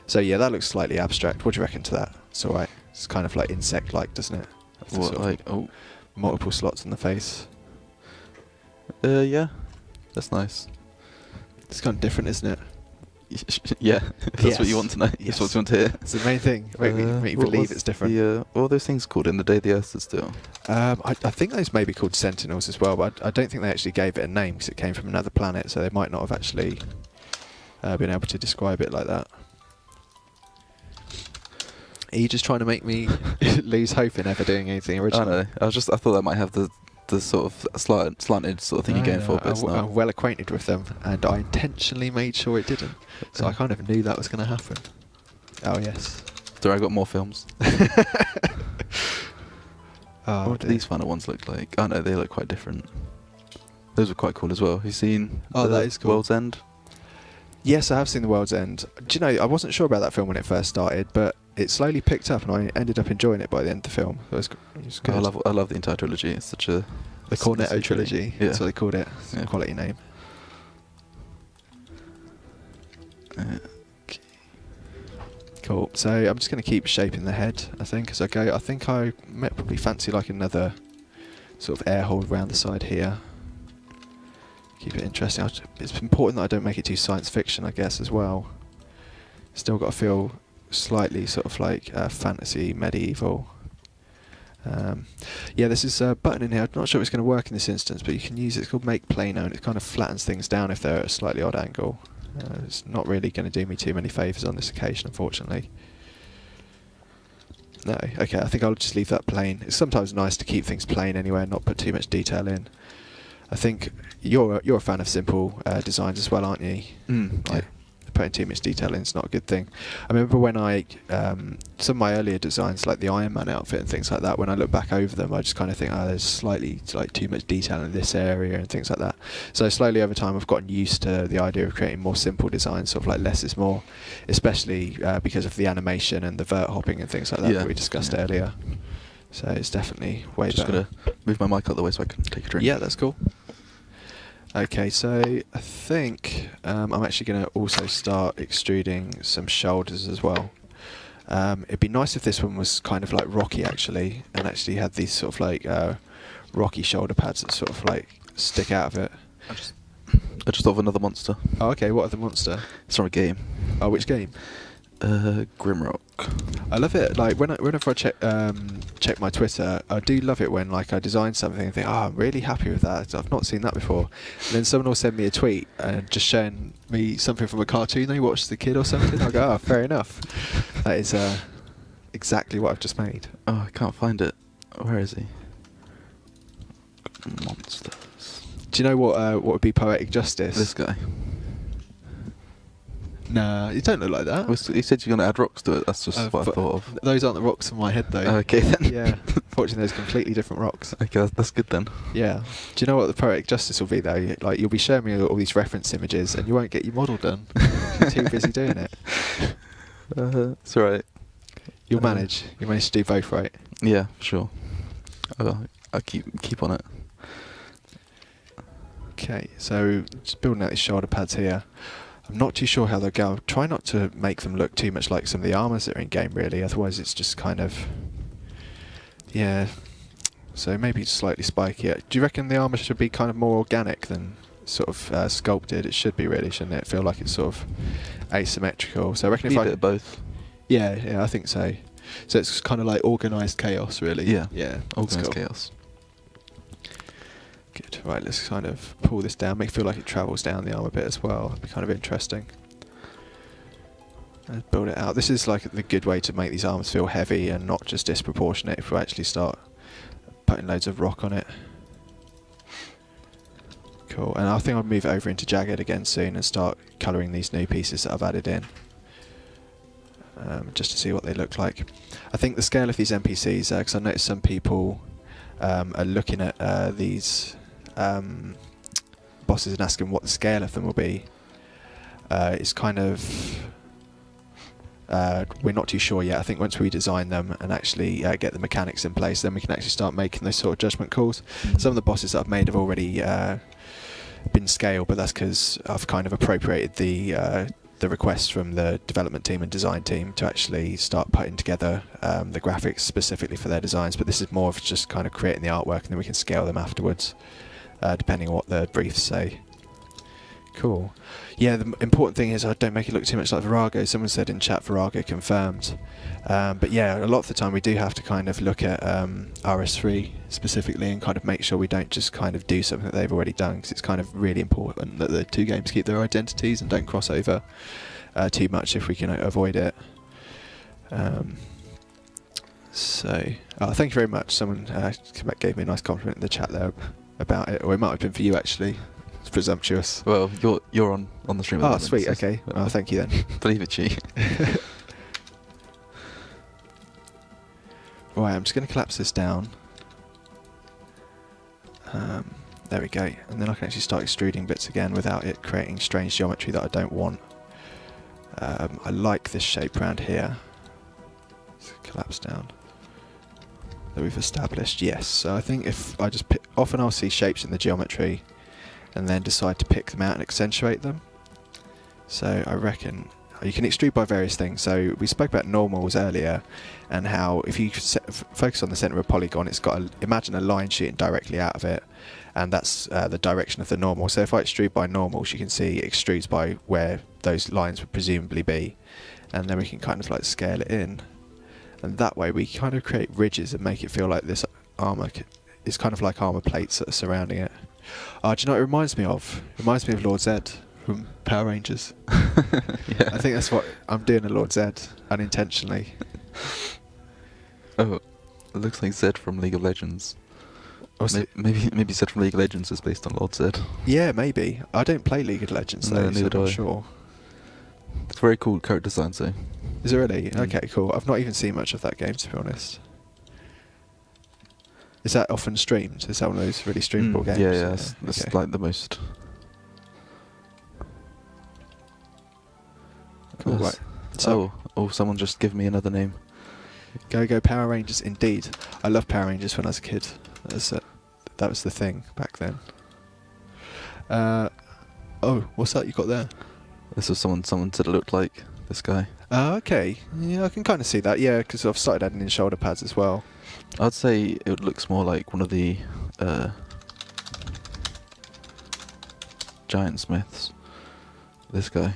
So yeah, that looks slightly abstract. What do you reckon to that? It's alright. It's kind of like insect-like, doesn't it? What, Sort of like, oh. multiple slots in the face. Yeah. That's nice. It's kind of different, isn't it? Yeah, if that's what you Yes. want to know. Yes. That's what you want to hear. It's the main thing. Make you What believe was it's different. what are those things called in The Day the Earth Stood Still? I think those may be called Sentinels as well, but I don't think they actually gave it a name because it came from another planet, so they might not have actually been able to describe it like that. Are you just trying to make me lose hope in ever doing anything I original? know. I thought that might have the sort of slanted sort of thing you're going for, but it's not. I'm well acquainted with them, and I intentionally made sure it didn't. So I kind of knew that was going to happen. Oh yes. So I got more films. Oh, What do dear. these final ones look like? Oh no, they look quite different. Those were quite cool as well. Have you seen Oh, that is cool. World's End? Yes, I have seen The World's End. Do you know, I wasn't sure about that film when it first started, but it slowly picked up and I ended up enjoying it by the end of the film. It was good. I love the entire trilogy. It's such a The Cornetto trilogy. Yeah. That's what they called it. It's a Yeah. quality name. Cool. So I'm just going to keep shaping the head, I think, as I go. I think I might probably fancy like another sort of air hole around the side here. Keep it interesting. It's important that I don't make it too science fiction, I guess, as well. Still got to feel slightly sort of like fantasy, medieval. Yeah, this is a button in here. I'm not sure if it's going to work in this instance, but you can use it. It's called Make Plano, and it kind of flattens things down if they're at a slightly odd angle. It's not really going to do me too many favours on this occasion, unfortunately. No, okay, I think I'll just leave that plain. It's sometimes nice to keep things plain anyway and not put too much detail in. I think you're a fan of simple designs as well, aren't you? Like, putting too much detail in is not a good thing. I remember when I some of my earlier designs, like the Iron Man outfit and things like that, when I look back over them, I just kind of think, oh, there's slightly like too much detail in this area and things like that. So slowly over time I've gotten used to the idea of creating more simple designs, sort of like less is more, especially because of the animation and the vert hopping and things like that we discussed earlier. So it's definitely way Just better. gonna move my mic out of the way so I can take a drink. Yeah, that's cool. Okay, so I think I'm actually going to also start extruding some shoulders as well. It'd be nice if this one was kind of like rocky actually, and actually had these sort of like rocky shoulder pads that sort of like stick out of it. I just thought of another monster. Oh, okay, what other monster? It's from a game. Oh, which game? Grimrock. I love it. Like whenever I check my Twitter, I do love it when like I design something and think, oh, I'm really happy with that. I've not seen that before. And then someone will send me a tweet just showing me something from a cartoon they watched as a kid or something. I go, oh, fair enough. That is exactly what I've just made. Oh, I can't find it. Where is he? Monsters. Do you know what would be poetic justice? This guy. Nah, you don't look like that. He said you're going to add rocks to it. That's just what I thought of. Those aren't the rocks on my head though. Okay then. Yeah. Fortunately, there's completely different rocks. Okay, that's good then. Yeah. Do you know what the poetic justice will be though? Like you'll be showing me all these reference images, and you won't get your model done. You're too busy doing it. It's alright. You'll manage. You manage to do both, right? Yeah, for sure. I'll keep on it. Okay, so just building out these shoulder pads here. I'm not too sure how they'll go. Try not to make them look too much like some of the armours that are in game, really. Otherwise, it's just kind of, yeah. So maybe slightly spikier. Do you reckon the armour should be kind of more organic than sort of sculpted? It should be, really, shouldn't it? Feel like it's sort of asymmetrical. So I reckon Need if a bit of both. yeah, I think so. So it's kind of like organised chaos, really. Yeah. Yeah. Organised cool. chaos. Good. Right, let's kind of pull this down. Make it feel like it travels down the arm a bit as well. That'd be kind of interesting. And build it out. This is like the good way to make these arms feel heavy and not just disproportionate if we actually start putting loads of rock on it. Cool. And I think I'll move it over into jagged again soon and start colouring these new pieces that I've added in. Just to see what they look like. I think the scale of these NPCs, because I noticed some people are looking at these bosses and asking what the scale of them will be. It's kind of we're not too sure yet. I think once we design them and actually get the mechanics in place, then we can actually start making those sort of judgment calls. Some of the bosses that I've made have already been scaled, but that's because I've kind of appropriated the requests from the development team and design team to actually start putting together the graphics specifically for their designs. But this is more of just kind of creating the artwork, and then we can scale them afterwards, depending on what the briefs say. Cool. Yeah, the important thing is I don't make it look too much like Virago. Someone said in chat Virago confirmed. But yeah, a lot of the time we do have to kind of look at RS3 specifically and kind of make sure we don't just kind of do something that they've already done, because it's kind of really important that the two games keep their identities and don't cross over too much if we can avoid it. Thank you very much. Someone gave me a nice compliment in the chat there about it, or it might have been for you actually. It's presumptuous. Well, you're on the stream. Oh, sweet. Okay. Well, thank you then. Believe it, Chi. Right, I'm just going to collapse this down. There we go. And then I can actually start extruding bits again without it creating strange geometry that I don't want. I like this shape around here. Let's collapse down. That we've established. Yes. So I think if I just pick, often I'll see shapes in the geometry and then decide to pick them out and accentuate them. So I reckon you can extrude by various things. So we spoke about normals earlier, and how if you focus on the center of a polygon, it's got imagine a line shooting directly out of it, and that's the direction of the normal. So if I extrude by normals, you can see it extrudes by where those lines would presumably be, and then we can kind of like scale it in, and that way we kind of create ridges and make it feel like this armor is kind of like armor plates that are surrounding it. Do you know what it reminds me of? It reminds me of Lord Zed from Power Rangers. Yeah. I think that's what I'm doing in Lord Zed, unintentionally. Oh, it looks like Zed from League of Legends. Maybe Zed from League of Legends is based on Lord Zed. Yeah, maybe. I don't play League of Legends though, so I'm not sure. It's very cool character design, so. Is it really? Okay, cool. I've not even seen much of that game, to be honest. Is that often streamed? Is that one of those really streamable games? Yeah, that's like the most. Cool, right. So, someone just give me another name. Go Power Rangers, indeed. I loved Power Rangers when I was a kid. That was the thing back then. Oh, what's that you got there? This was someone said it looked like this guy. Oh, okay. Yeah, I can kind of see that. Yeah, because I've started adding in shoulder pads as well. I'd say it looks more like one of the giant smiths. This guy.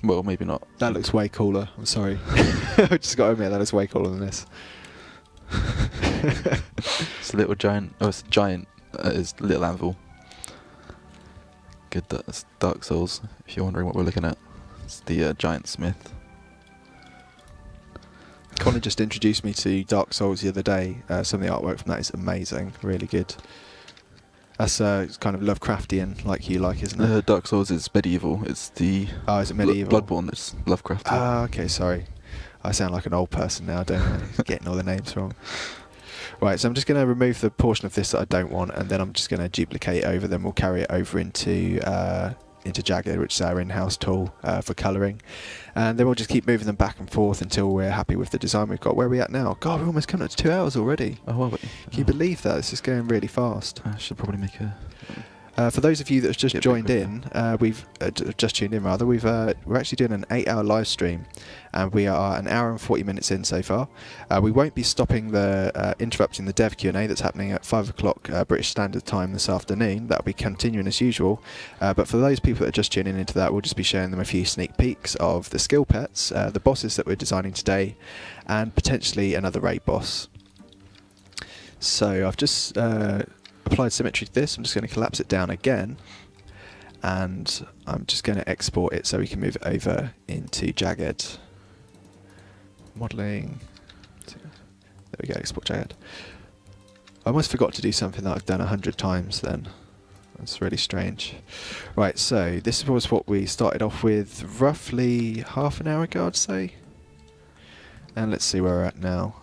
Well, maybe not. That looks way cooler. I'm sorry. I just got to admit that is way cooler than this. It's a little giant. Oh, it's a giant. It's little anvil. Good. That's Dark Souls. If you're wondering what we're looking at, it's the giant smith. Connor just introduced me to Dark Souls the other day. Some of the artwork from that is amazing. Really good. That's it's kind of Lovecraftian, like you like, isn't it? Dark Souls is medieval. It's the. Oh, is it medieval? Bloodborne. It's Lovecraftian. Ah, okay. Sorry, I sound like an old person now, don't I? Getting all the names wrong. Right, so I'm just going to remove the portion of this that I don't want, and then I'm just going to duplicate it over. Then we'll carry it over into Jagged, which is our in-house tool for colouring. And then we'll just keep moving them back and forth until we're happy with the design we've got. Where are we at now? God, we're almost coming up to 2 hours already. Oh, are we? Can you believe that? This is going really fast. I should probably make a... For those of you that have just joined in, we've just tuned in rather. We're actually doing an 8-hour live stream, and we are an hour and 40 minutes in so far. We won't be stopping interrupting the dev Q&A that's happening at 5 o'clock British Standard Time this afternoon. That'll be continuing as usual. But for those people that are just tuning into that, we'll just be showing them a few sneak peeks of the skill pets, the bosses that we're designing today, and potentially another raid boss. So I've just applied symmetry to this. I'm just going to collapse it down again, and I'm just going to export it so we can move it over into Jagged. Modeling. There we go, export Jagged. I almost forgot to do something that I've done 100 times then. That's really strange. Right, so this was what we started off with roughly half an hour ago, I'd say. And let's see where we're at now.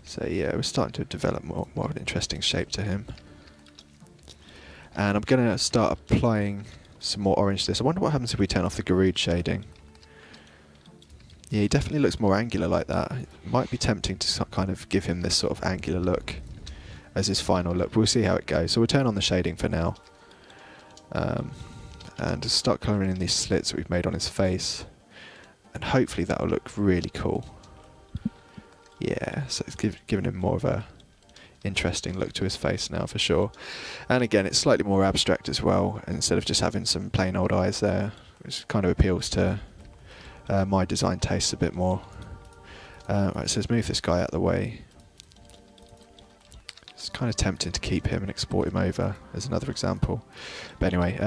So yeah, we're starting to develop more of an interesting shape to him. And I'm going to start applying some more orange to this. I wonder what happens if we turn off the Garud shading. Yeah, he definitely looks more angular like that. It might be tempting to kind of give him this sort of angular look as his final look. We'll see how it goes. So we'll turn on the shading for now. And just start colouring in these slits that we've made on his face. And hopefully that'll look really cool. Yeah, so it's giving him more of a interesting look to his face now for sure. And again, it's slightly more abstract as well, instead of just having some plain old eyes there, which kind of appeals to my design tastes a bit more. Right, so let's move this guy out of the way. It's kind of tempting to keep him and export him over as another example. But anyway,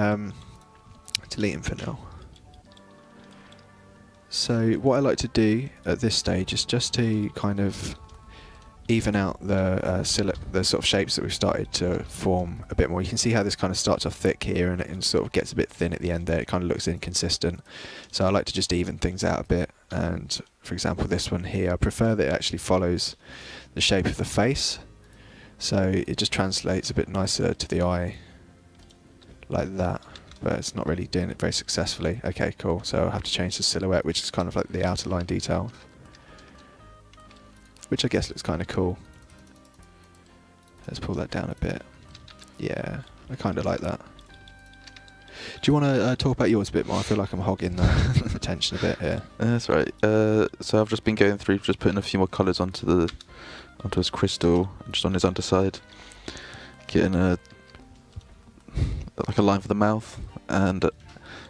delete him for now. So what I like to do at this stage is just to kind of even out the sort of shapes that we've started to form a bit more. You can see how this kind of starts off thick here and sort of gets a bit thin at the end there. It kind of looks inconsistent. So I like to just even things out a bit. And for example, this one here, I prefer that it actually follows the shape of the face. So it just translates a bit nicer to the eye like that. But it's not really doing it very successfully. Okay, cool. So I'll have to change the silhouette, which is kind of like the outer line detail, which I guess looks kind of cool. Let's pull that down a bit. Yeah, I kind of like that. Do you want to talk about yours a bit more? I feel like I'm hogging the attention a bit here. That's right. So I've just been going through, just putting a few more colours onto his crystal, and just on his underside, getting like a line for the mouth, and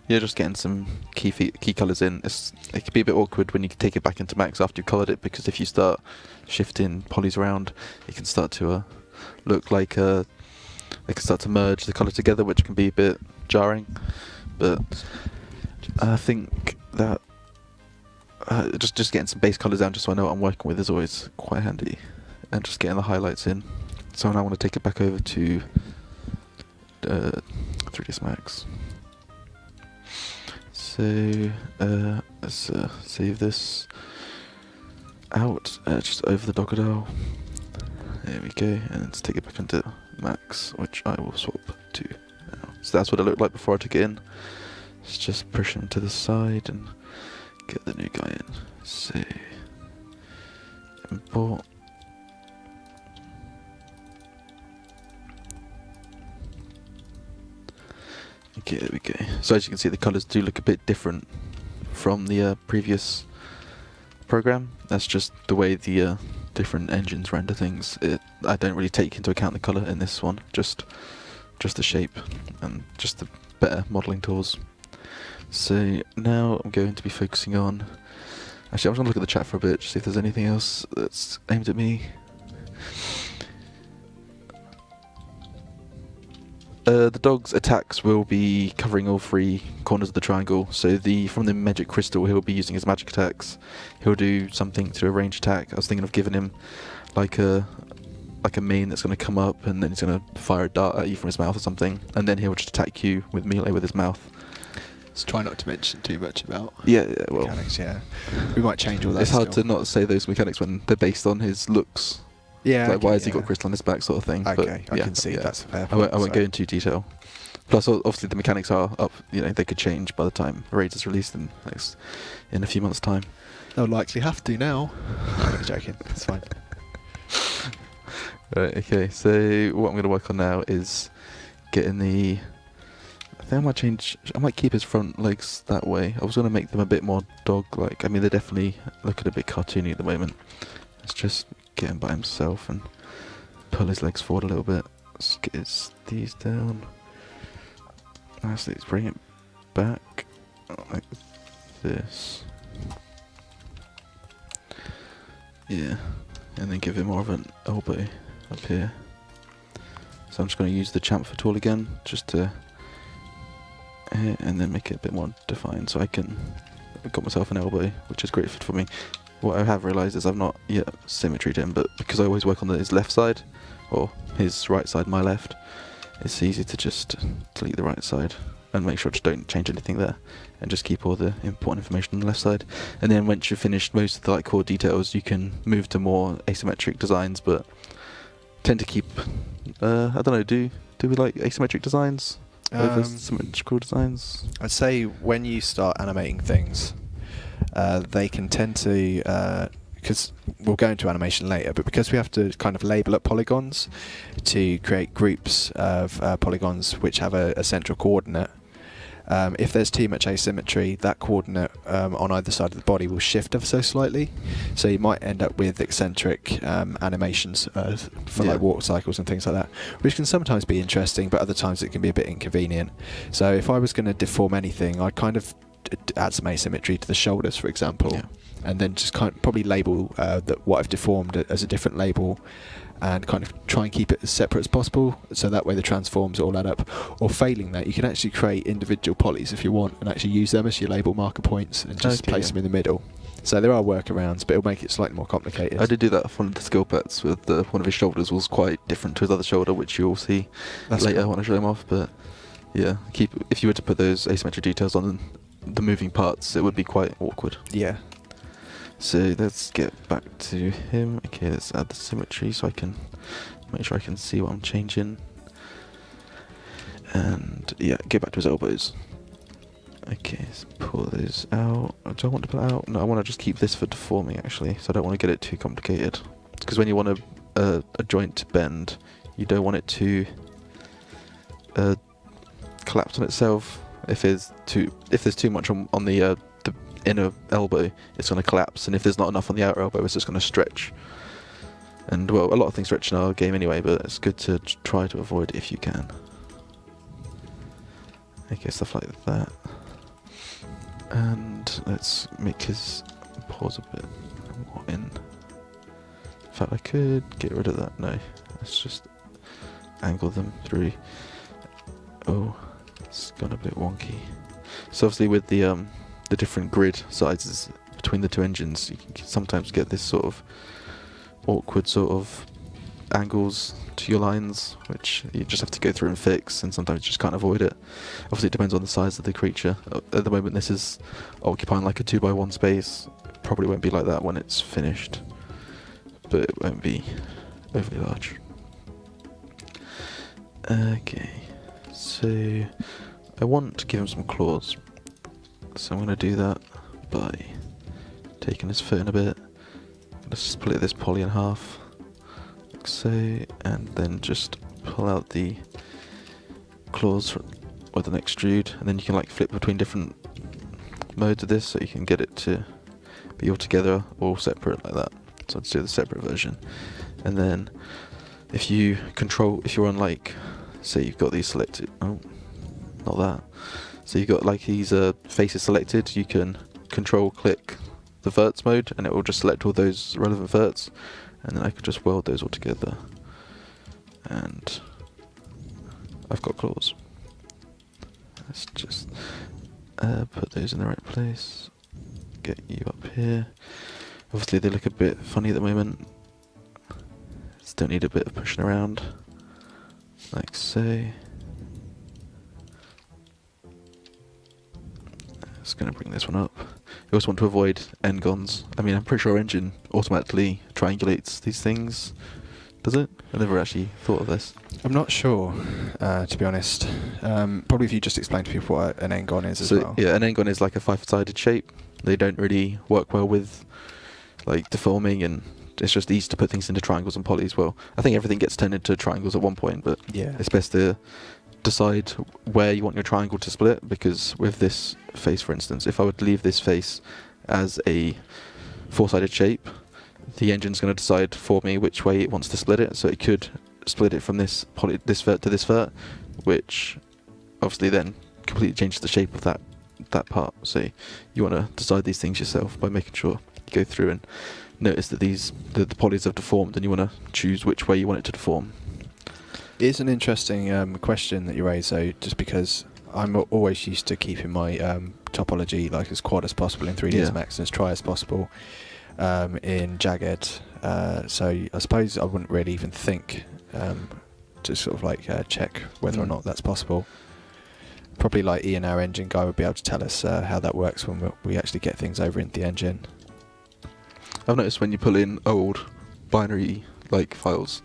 yeah, just getting some key colours in. It can be a bit awkward when you take it back into Max after you've coloured it, because if you start shifting polys around, it can start to look like they can start to merge the colour together, which can be a bit jarring. But I think that just getting some base colours down, just so I know what I'm working with, is always quite handy, and just getting the highlights in. So now I want to take it back over to 3ds Max. So let's save this out just over the Docodile. There we go, and let's take it back into Max, which I will swap to now. So that's what it looked like before I took it in. Let's just push him to the side and get the new guy in. So import. Okay, there we go. So as you can see, the colours do look a bit different from the previous program. That's just the way the different engines render things. I don't really take into account the colour in this one, just the shape and just the better modelling tools. So now I'm going to be focusing on... Actually, I'm just going to look at the chat for a bit, just see if there's anything else that's aimed at me. The dog's attacks will be covering all 3 corners of the triangle. So from the magic crystal, he'll be using his magic attacks. He'll do something to a ranged attack. I was thinking of giving him like a mane that's going to come up, and then he's going to fire a dart at you from his mouth or something, and then he'll just attack you with melee with his mouth. Let's try not to mention too much about well, mechanics. Yeah, we might change all that. It's hard to not say those mechanics when they're based on his looks Yeah. Like, why Okay, has he got yeah. crystal on his back, sort of thing. But, Okay, I yeah, can see yeah. that's a fair I point. won't go into detail. Plus, obviously, the mechanics are up. You know, they could change by the time Raids is released in a few months' time. They'll likely have to now. I'm only joking. It's fine. Right. Okay. So what I'm going to work on now is getting the. I think I might change. I might keep his front legs that way. I was going to make them a bit more dog-like. I mean, they're definitely looking a bit cartoony at the moment. Let's just get him by himself and pull his legs forward a little bit. Let's get these down. Nicely, let's bring it back like this. Yeah, and then give it more of an elbow up here. So I'm just going to use the chamfer tool again, just to, and then make it a bit more defined. So I've got myself an elbow, which is great fit for me. What I have realised is I've not yet symmetried him, but because I always work on his left side, or his right side, my left, it's easy to just delete the right side and make sure I just don't change anything there, and just keep all the important information on the left side. And then once you've finished most of the core details, you can move to more asymmetric designs, but tend to keep, I don't know, do we like asymmetric designs over symmetrical designs? I'd say when you start animating things, they can tend to, because we'll go into animation later, but because we have to kind of label up polygons to create groups of polygons which have a central coordinate, if there's too much asymmetry, that coordinate on either side of the body will shift ever so slightly. So you might end up with eccentric animations for like walk cycles and things like that, which can sometimes be interesting, but other times it can be a bit inconvenient. So if I was going to deform anything, I'd kind of add some asymmetry to the shoulders, for example, and then just kind of probably label what I've deformed as a different label, and kind of try and keep it as separate as possible, so that way the transforms all add up. Or failing that, you can actually create individual polys if you want, and actually use them as your label marker points, and just place them in the middle. So there are workarounds, but it'll make it slightly more complicated. I did do that for one of the skill pets with one of his shoulders was quite different to his other shoulder, which you'll see later when I show him off. But yeah, if you were to put those asymmetric details on the moving parts, it would be quite awkward. Yeah. So let's get back to him. Okay, let's add the symmetry so I can make sure I can see what I'm changing. And yeah, get back to his elbows. Okay, let's pull those out. Do I want to pull it out? No, I want to just keep this for deforming actually, so I don't want to get it too complicated. Because when you want a joint to bend, you don't want it to collapse on itself. If there's too much on the inner elbow, it's going to collapse, and if there's not enough on the outer elbow, it's just going to stretch. And well, a lot of things stretch in our game anyway, but it's good to try to avoid it if you can. Okay, stuff like that. And let's make his paws a bit more in. In fact, I could get rid of that. No, let's just angle them through. Oh, it's gone a bit wonky. So obviously with the different grid sizes between the two engines, you can sometimes get this sort of awkward sort of angles to your lines, which you just have to go through and fix, and sometimes you just can't avoid it. Obviously it depends on the size of the creature. At the moment this is occupying like a 2x1 space. It probably won't be like that when it's finished, but it won't be overly large. Okay, so I want to give him some claws. So I'm going to do that by taking his foot in a bit. I'm going to split this poly in half, like so, and then just pull out the claws with an extrude, and then you can like flip between different modes of this, so you can get it to be all together or separate like that. So let's do the separate version. And then if you're on like, say you've got these selected, oh, not that. So you've got like these faces selected, you can control click the verts mode and it will just select all those relevant verts, and then I could just weld those all together. And I've got claws. Let's just put those in the right place. Get you up here. Obviously they look a bit funny at the moment. Still need a bit of pushing around. Like so. Just going to bring this one up. You also want to avoid n-gons. I mean, I'm pretty sure our engine automatically triangulates these things, does it? I never actually thought of this. I'm not sure, to be honest. Probably if you just explain to people what an n-gon is as well. Yeah, an n-gon is like a 5-sided shape. They don't really work well with like deforming, and it's just easy to put things into triangles and polys. Well, I think everything gets turned into triangles at one point, but yeah, it's best to decide where you want your triangle to split, because with this face, for instance, if I would leave this face as a 4-sided shape, the engine's going to decide for me which way it wants to split it. So it could split it from this vert to this vert, which obviously then completely changes the shape of that part. So you want to decide these things yourself by making sure you go through and notice that the polys have deformed, and you want to choose which way you want it to deform. It is an interesting question that you raise, though, just because I'm always used to keeping my topology like as quad as possible in 3ds Max and as try as possible in Jagged. So I suppose I wouldn't really even think to sort of like check whether or not that's possible. Probably like Ian, our engine guy, would be able to tell us how that works when we actually get things over into the engine. I've noticed when you pull in old binary like files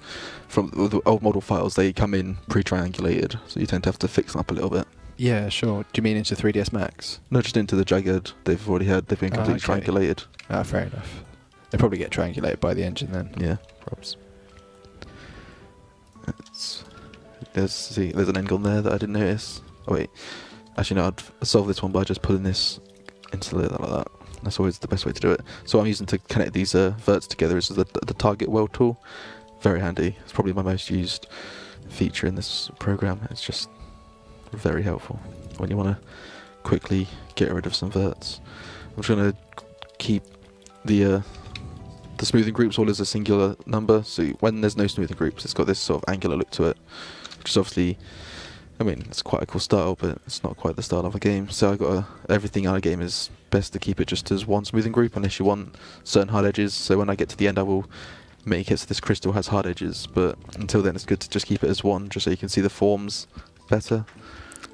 from the old model files, they come in pre-triangulated, so you tend to have to fix them up a little bit. Yeah, sure. Do you mean into 3ds Max? No, just into the Jagged. They've been completely triangulated. Fair enough. They probably get triangulated by the engine then. Yeah, perhaps. There's an n-gon there that I didn't notice. Oh wait, actually no, I'd solve this one by just pulling this into like that. That's always the best way to do it. So what I'm using to connect these verts together is the target weld tool. Very handy. It's probably my most used feature in this program. It's just very helpful when you want to quickly get rid of some verts. I'm just going to keep the smoothing groups all as a singular number. So when there's no smoothing groups, it's got this sort of angular look to it, which is obviously, I mean, it's quite a cool style, but it's not quite the style of a game. So everything on a game is best to keep it just as one smoothing group, unless you want certain hard edges. So when I get to the end, I will make it so this crystal has hard edges, but until then it's good to just keep it as one, just so you can see the forms better,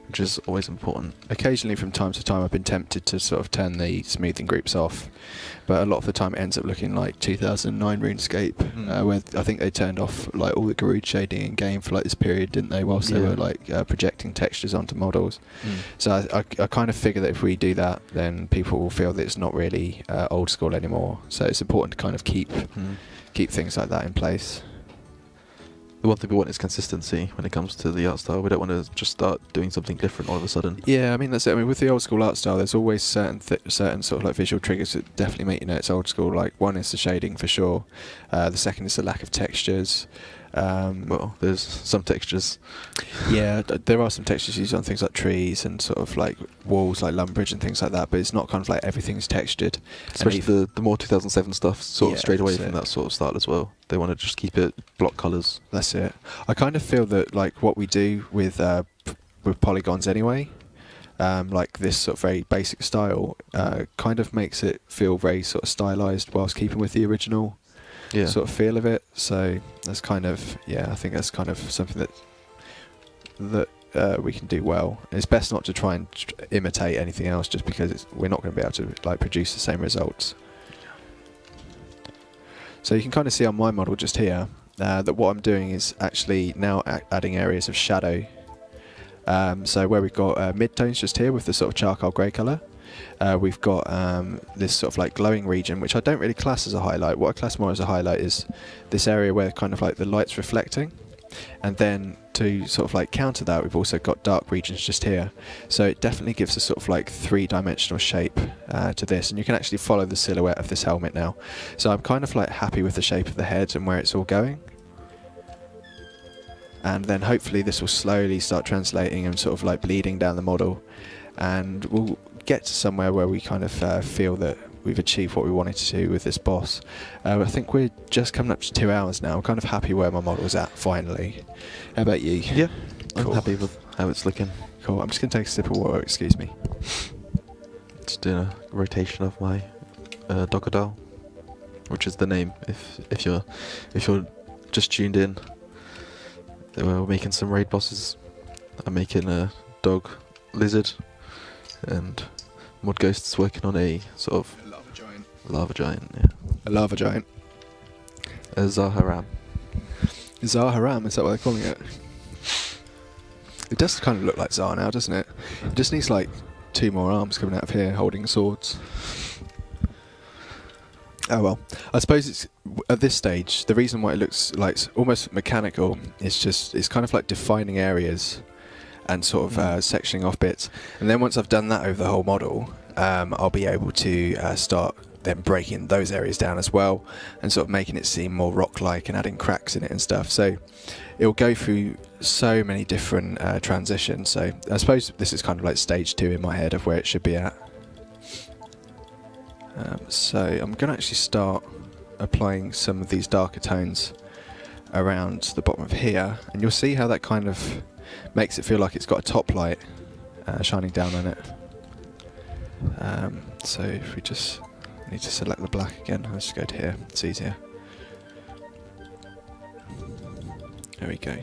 which is always important. Occasionally from time to time I've been tempted to sort of turn the smoothing groups off, but a lot of the time it ends up looking like 2009 RuneScape, where I think they turned off like all the Garud shading in game for like this period, didn't they, whilst they were like projecting textures onto models. So I kind of figure that if we do that, then people will feel that it's not really old school anymore. So it's important to kind of keep things like that in place. The one thing we want is consistency when it comes to the art style. We don't want to just start doing something different all of a sudden. Yeah, I mean that's it. I mean with the old school art style, there's always certain sort of like visual triggers that definitely make you know it's old school. Like one is the shading for sure. The second is the lack of textures. Well, there's some textures. Yeah, there are some textures used on things like trees and sort of like walls, like Lumbridge and things like that. But it's not kind of like everything's textured. Especially the more 2007 stuff sort of strayed away from that sort of style as well. They want to just keep it block colours. That's it. I kind of feel that like what we do with polygons anyway, like this sort of very basic style, kind of makes it feel very sort of stylized whilst keeping with the original sort of feel of it. So that's kind of, I think that's kind of something that we can do well. It's best not to try and imitate anything else, just because we're not going to be able to like produce the same results. So you can kind of see on my model just here that what I'm doing is actually now adding areas of shadow. So where we've got midtones just here with the sort of charcoal grey colour, we've got this sort of like glowing region, which I don't really class as a highlight. What I class more as a highlight is this area where kind of like the light's reflecting. And then to sort of like counter that, we've also got dark regions just here. So it definitely gives a sort of like three-dimensional shape to this, and you can actually follow the silhouette of this helmet now. So I'm kind of like happy with the shape of the head and where it's all going. And then hopefully this will slowly start translating and sort of like bleeding down the model, and we'll get to somewhere where we kind of feel that we've achieved what we wanted to do with this boss. I think we're just coming up to 2 hours now. I'm kind of happy where my model's at finally. How about you? Yeah, cool. I'm happy with how it's looking. Cool. I'm just going to take a sip of water, excuse me. Just doing a rotation of my Dogadal, which is the name if you're just tuned in. We're making some raid bosses. I'm making a dog lizard, and Mod Ghost's working on a sort of lava giant, yeah. A lava giant. A Zaharam. Zaharam, is that what they're calling it? It does kind of look like Zar now, doesn't it? It just needs like 2 more arms coming out of here holding swords. Oh well, I suppose it's at this stage, the reason why it looks like almost mechanical is just, it's kind of like defining areas and sort of sectioning off bits. And then once I've done that over the whole model, I'll be able to start then breaking those areas down as well and sort of making it seem more rock-like and adding cracks in it and stuff. So it'll go through so many different transitions. So I suppose this is kind of like stage 2 in my head of where it should be at. So I'm going to actually start applying some of these darker tones around the bottom of here, and you'll see how that kind of makes it feel like it's got a top light shining down on it. So if we just need to select the black again, let's just go to here, it's easier. There we go.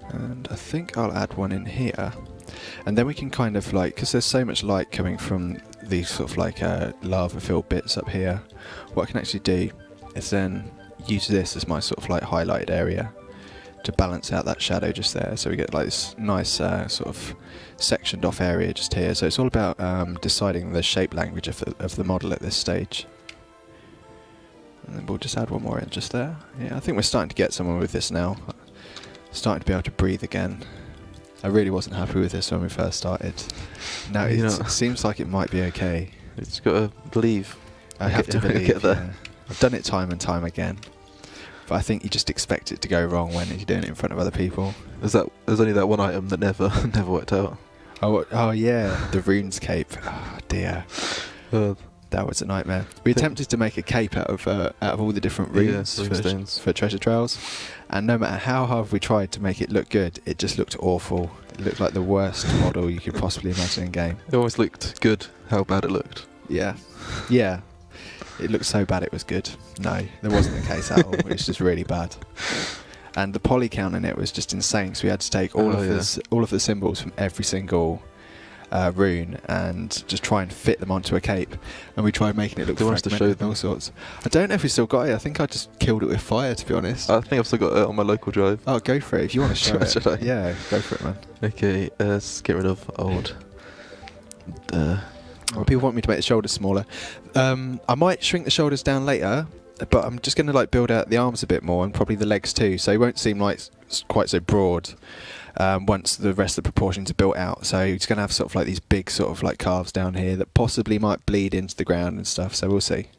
And I think I'll add one in here. And then we can kind of like, because there's so much light coming from these sort of like lava-filled bits up here, what I can actually do is then use this as my sort of like highlighted area to balance out that shadow just there. So we get like this nice sort of sectioned off area just here. So it's all about deciding the shape language of the model at this stage. And then we'll just add one more in just there. Yeah, I think we're starting to get somewhere with this now. Starting to be able to breathe again. I really wasn't happy with this when we first started. Now it seems like it might be okay. It's got to believe. I have to believe. Yeah. I've done it time and time again, but I think you just expect it to go wrong when you're doing it in front of other people. There's only that one item that never worked out. Oh yeah, the RuneScape. Oh dear. That was a nightmare. We attempted to make a cape out of all the different runes for treasure trails, and no matter how hard we tried to make it look good, it just looked awful. It looked like the worst model you could possibly imagine in game. It always looked good, how bad it looked. Yeah. Yeah. It looked so bad it was good. No, there wasn't the case at all. It was just really bad. And the poly count in it was just insane, so we had to take all of the symbols from every single rune and just try and fit them onto a cape, and we tried making it look fragmented and all sorts. I don't know if we still got it. I think I just killed it with fire, to be honest. I think I've still got it on my local drive. Oh, go for it if you want to show it. Should I? Yeah, go for it, man. Okay, let's get rid of old. Well, people want me to make the shoulders smaller. I might shrink the shoulders down later, but I'm just going to like build out the arms a bit more and probably the legs too, so it won't seem like quite so broad once the rest of the proportions are built out. So it's going to have sort of like these big sort of like calves down here that possibly might bleed into the ground and stuff, so we'll see.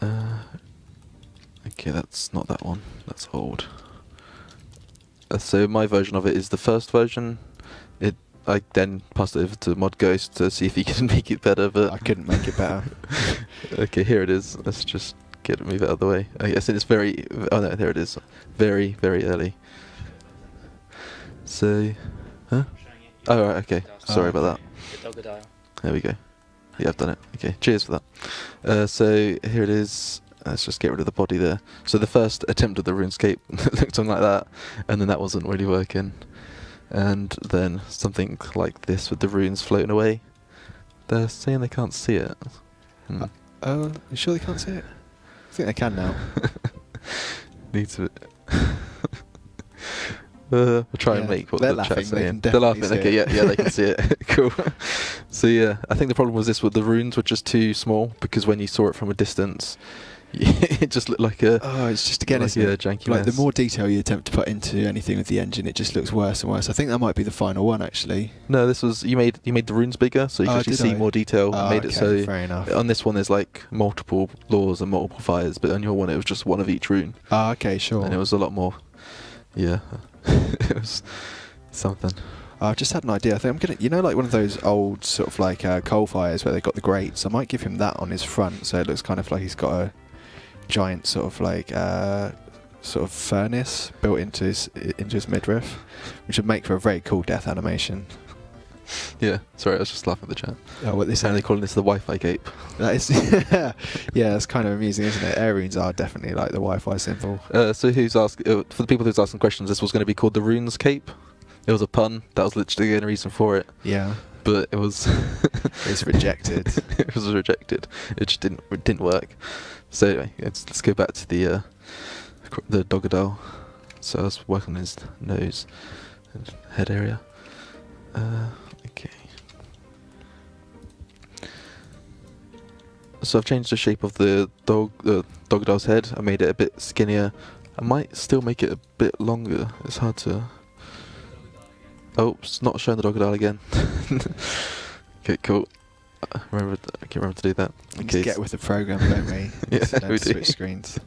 Okay, that's not that one. That's old. So my version of it is the first version. I then passed it over to Mod Ghost to see if he can make it better, but I couldn't make it better. Okay, here it is. Let's just move it out of the way. I guess it's very. Oh no, there it is. Very, very early. So, huh? Oh right, okay. Sorry about that. There we go. Yeah, I've done it. Okay, cheers for that. So here it is. Let's just get rid of the body there. So the first attempt at the RuneScape looked something like that, and then that wasn't really working. And then something like this with the runes floating away. They're saying they can't see it. You sure they can't see it? I think they can now. Need to. We'll try and make what the chat's saying. They're laughing. Okay, yeah, they can see it. Cool. So yeah, I think the problem was this: with the runes were just too small, because when you saw it from a distance, it just looked like a. Oh, it's just again, like a janky like mess. The more detail you attempt to put into anything with the engine, it just looks worse and worse. I think that might be the final one, actually. No, this was you made the runes bigger, so you could actually see more detail. Made it so. Fair enough. On this one, there's like multiple laws and multiple fires, but on your one, it was just one of each rune. Ah, okay, sure. And it was a lot more. Yeah, it was something. I've just had an idea. I think I'm gonna, like one of those old sort of like coal fires where they've got the grates. I might give him that on his front, so it looks kind of like he's got a giant sort of like sort of furnace built into his midriff, which would make for a very cool death animation. Yeah, sorry, I was just laughing at the chat. Oh, what they say? They're calling this the Wi-Fi cape. That is, yeah, that's kind of amusing, isn't it? Air runes are definitely like the Wi-Fi symbol. So who's asking? For the people who's asking questions, this was going to be called the RunesCape. It was a pun. That was literally the only reason for it. Yeah. but it was It's rejected. it was rejected. It just didn't work. So anyway, let's go back to the Doggodile. So I was working on his nose and head area. Okay. So I've changed the shape of the Doggodile's head. I made it a bit skinnier. I might still make it a bit longer. It's hard to. Oh, it's not showing the Doggodile again. Okay, cool. Remember to do that. We Okay. just get with the program, don't we? Yeah, So don't we do. switch screens.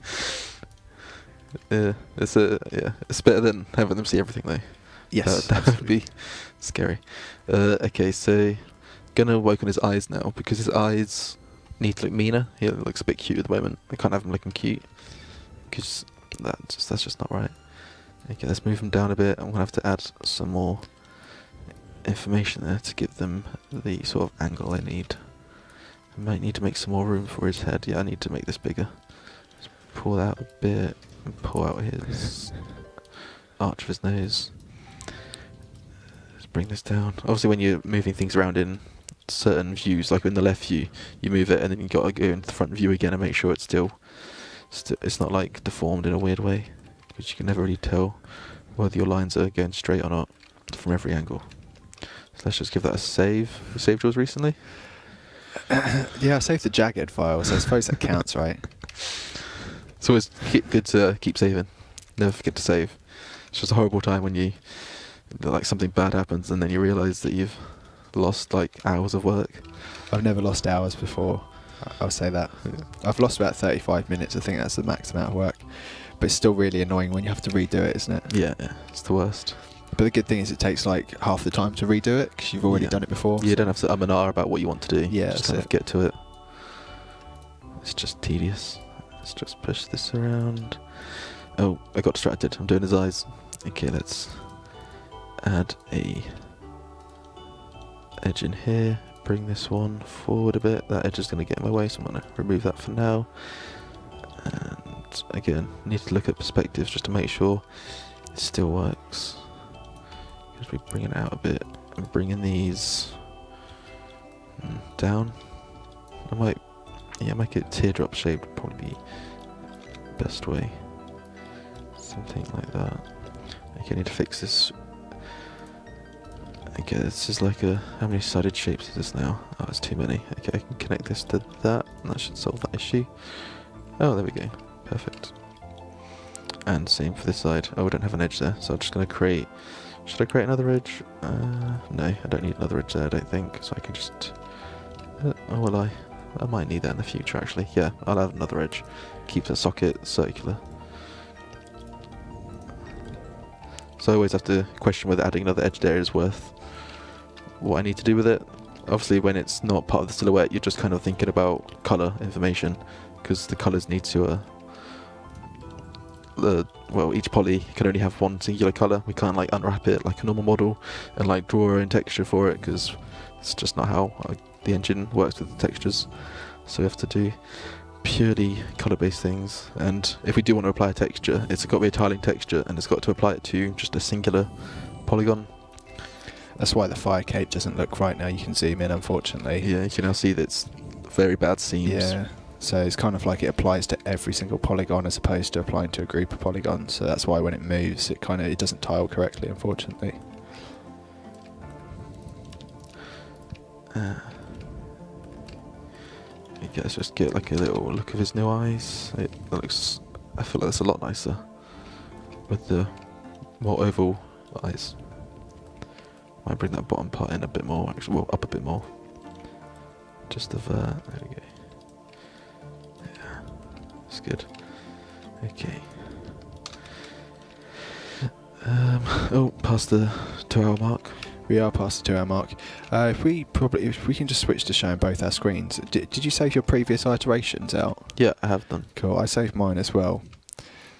Yeah, it's better than having them see everything though. Yes, That would be scary. Okay, so gonna work on his eyes now because his eyes need to look meaner. He looks a bit cute at the moment. I can't have him looking cute because that's just not right. Okay, let's move him down a bit. I'm gonna have to add some more information there to give them the sort of angle I need. I might need to make some more room for his head. Yeah, I need to make this bigger. Let's pull that out a bit and pull out his arch of his nose. Let's bring this down. Obviously when you're moving things around in certain views, like in the left view, you move it and then you got to go into the front view again and make sure it's still it's not like deformed in a weird way, because you can never really tell whether your lines are going straight or not from every angle. So let's just give that a save. You saved yours recently? Yeah, I saved the jagged file, so I suppose that counts, right? It's always good to keep saving. Never forget to save. It's just a horrible time when like something bad happens and then you realise that you've lost like hours of work. I've never lost hours before. I'll say that. Yeah. I've lost about 35 minutes. I think that's the max amount of work. But it's still really annoying when you have to redo it, isn't it? Yeah, it's the worst. But the good thing is it takes like half the time to redo it because you've already done it before. You don't have to and ah about what you want to do. Yeah, just kind of get to it. It's just tedious. Let's just push this around. Oh, I got distracted. I'm doing his eyes. Okay, let's add a edge in here. Bring this one forward a bit. That edge is going to get in my way, so I'm going to remove that for now. And again, need to look at perspectives just to make sure it still works. Because we bring it out a bit and bringing these down. I might, make it teardrop shaped would probably be the best way. Something like that. Okay, I need to fix this. Okay, this is like how many sided shapes is this now? Oh, it's too many. Okay, I can connect this to that, and that should solve that issue. Oh, there we go. Perfect. And same for this side. Oh, we don't have an edge there, so I'm just going to create... Should I create another edge? No, I don't need another edge there, I don't think. So I can just... oh, will I? I might need that in the future, actually. Yeah, I'll have another edge. Keep the socket circular. So I always have to question whether adding another edge there is worth what I need to do with it. Obviously when it's not part of the silhouette, you're just kind of thinking about colour information, because the colours need to well, each poly can only have one singular colour. We can't like unwrap it like a normal model and like draw our own texture for it, because it's just not how the engine works with the textures. So we have to do purely colour-based things, and if we do want to apply a texture, it's got to be a tiling texture and it's got to apply it to just a singular polygon. That's why the fire cape doesn't look right now. You can zoom in, unfortunately. Yeah, you can now see that it's very bad seams. Yeah, so it's kind of like it applies to every single polygon as opposed to applying to a group of polygons. So that's why when it moves, it doesn't tile correctly, unfortunately. Okay, let's just get like a little look of his new eyes. It looks, I feel like it's a lot nicer with the more oval eyes. Might bring that bottom part in a bit more, actually, well, up a bit more. Just of there we go. Yeah, that's good. Okay. Oh, past the 2-hour mark. We are past the 2-hour mark. If we can just switch to showing both our screens. Did you save your previous iterations out? Yeah, I have done. Cool, I saved mine as well.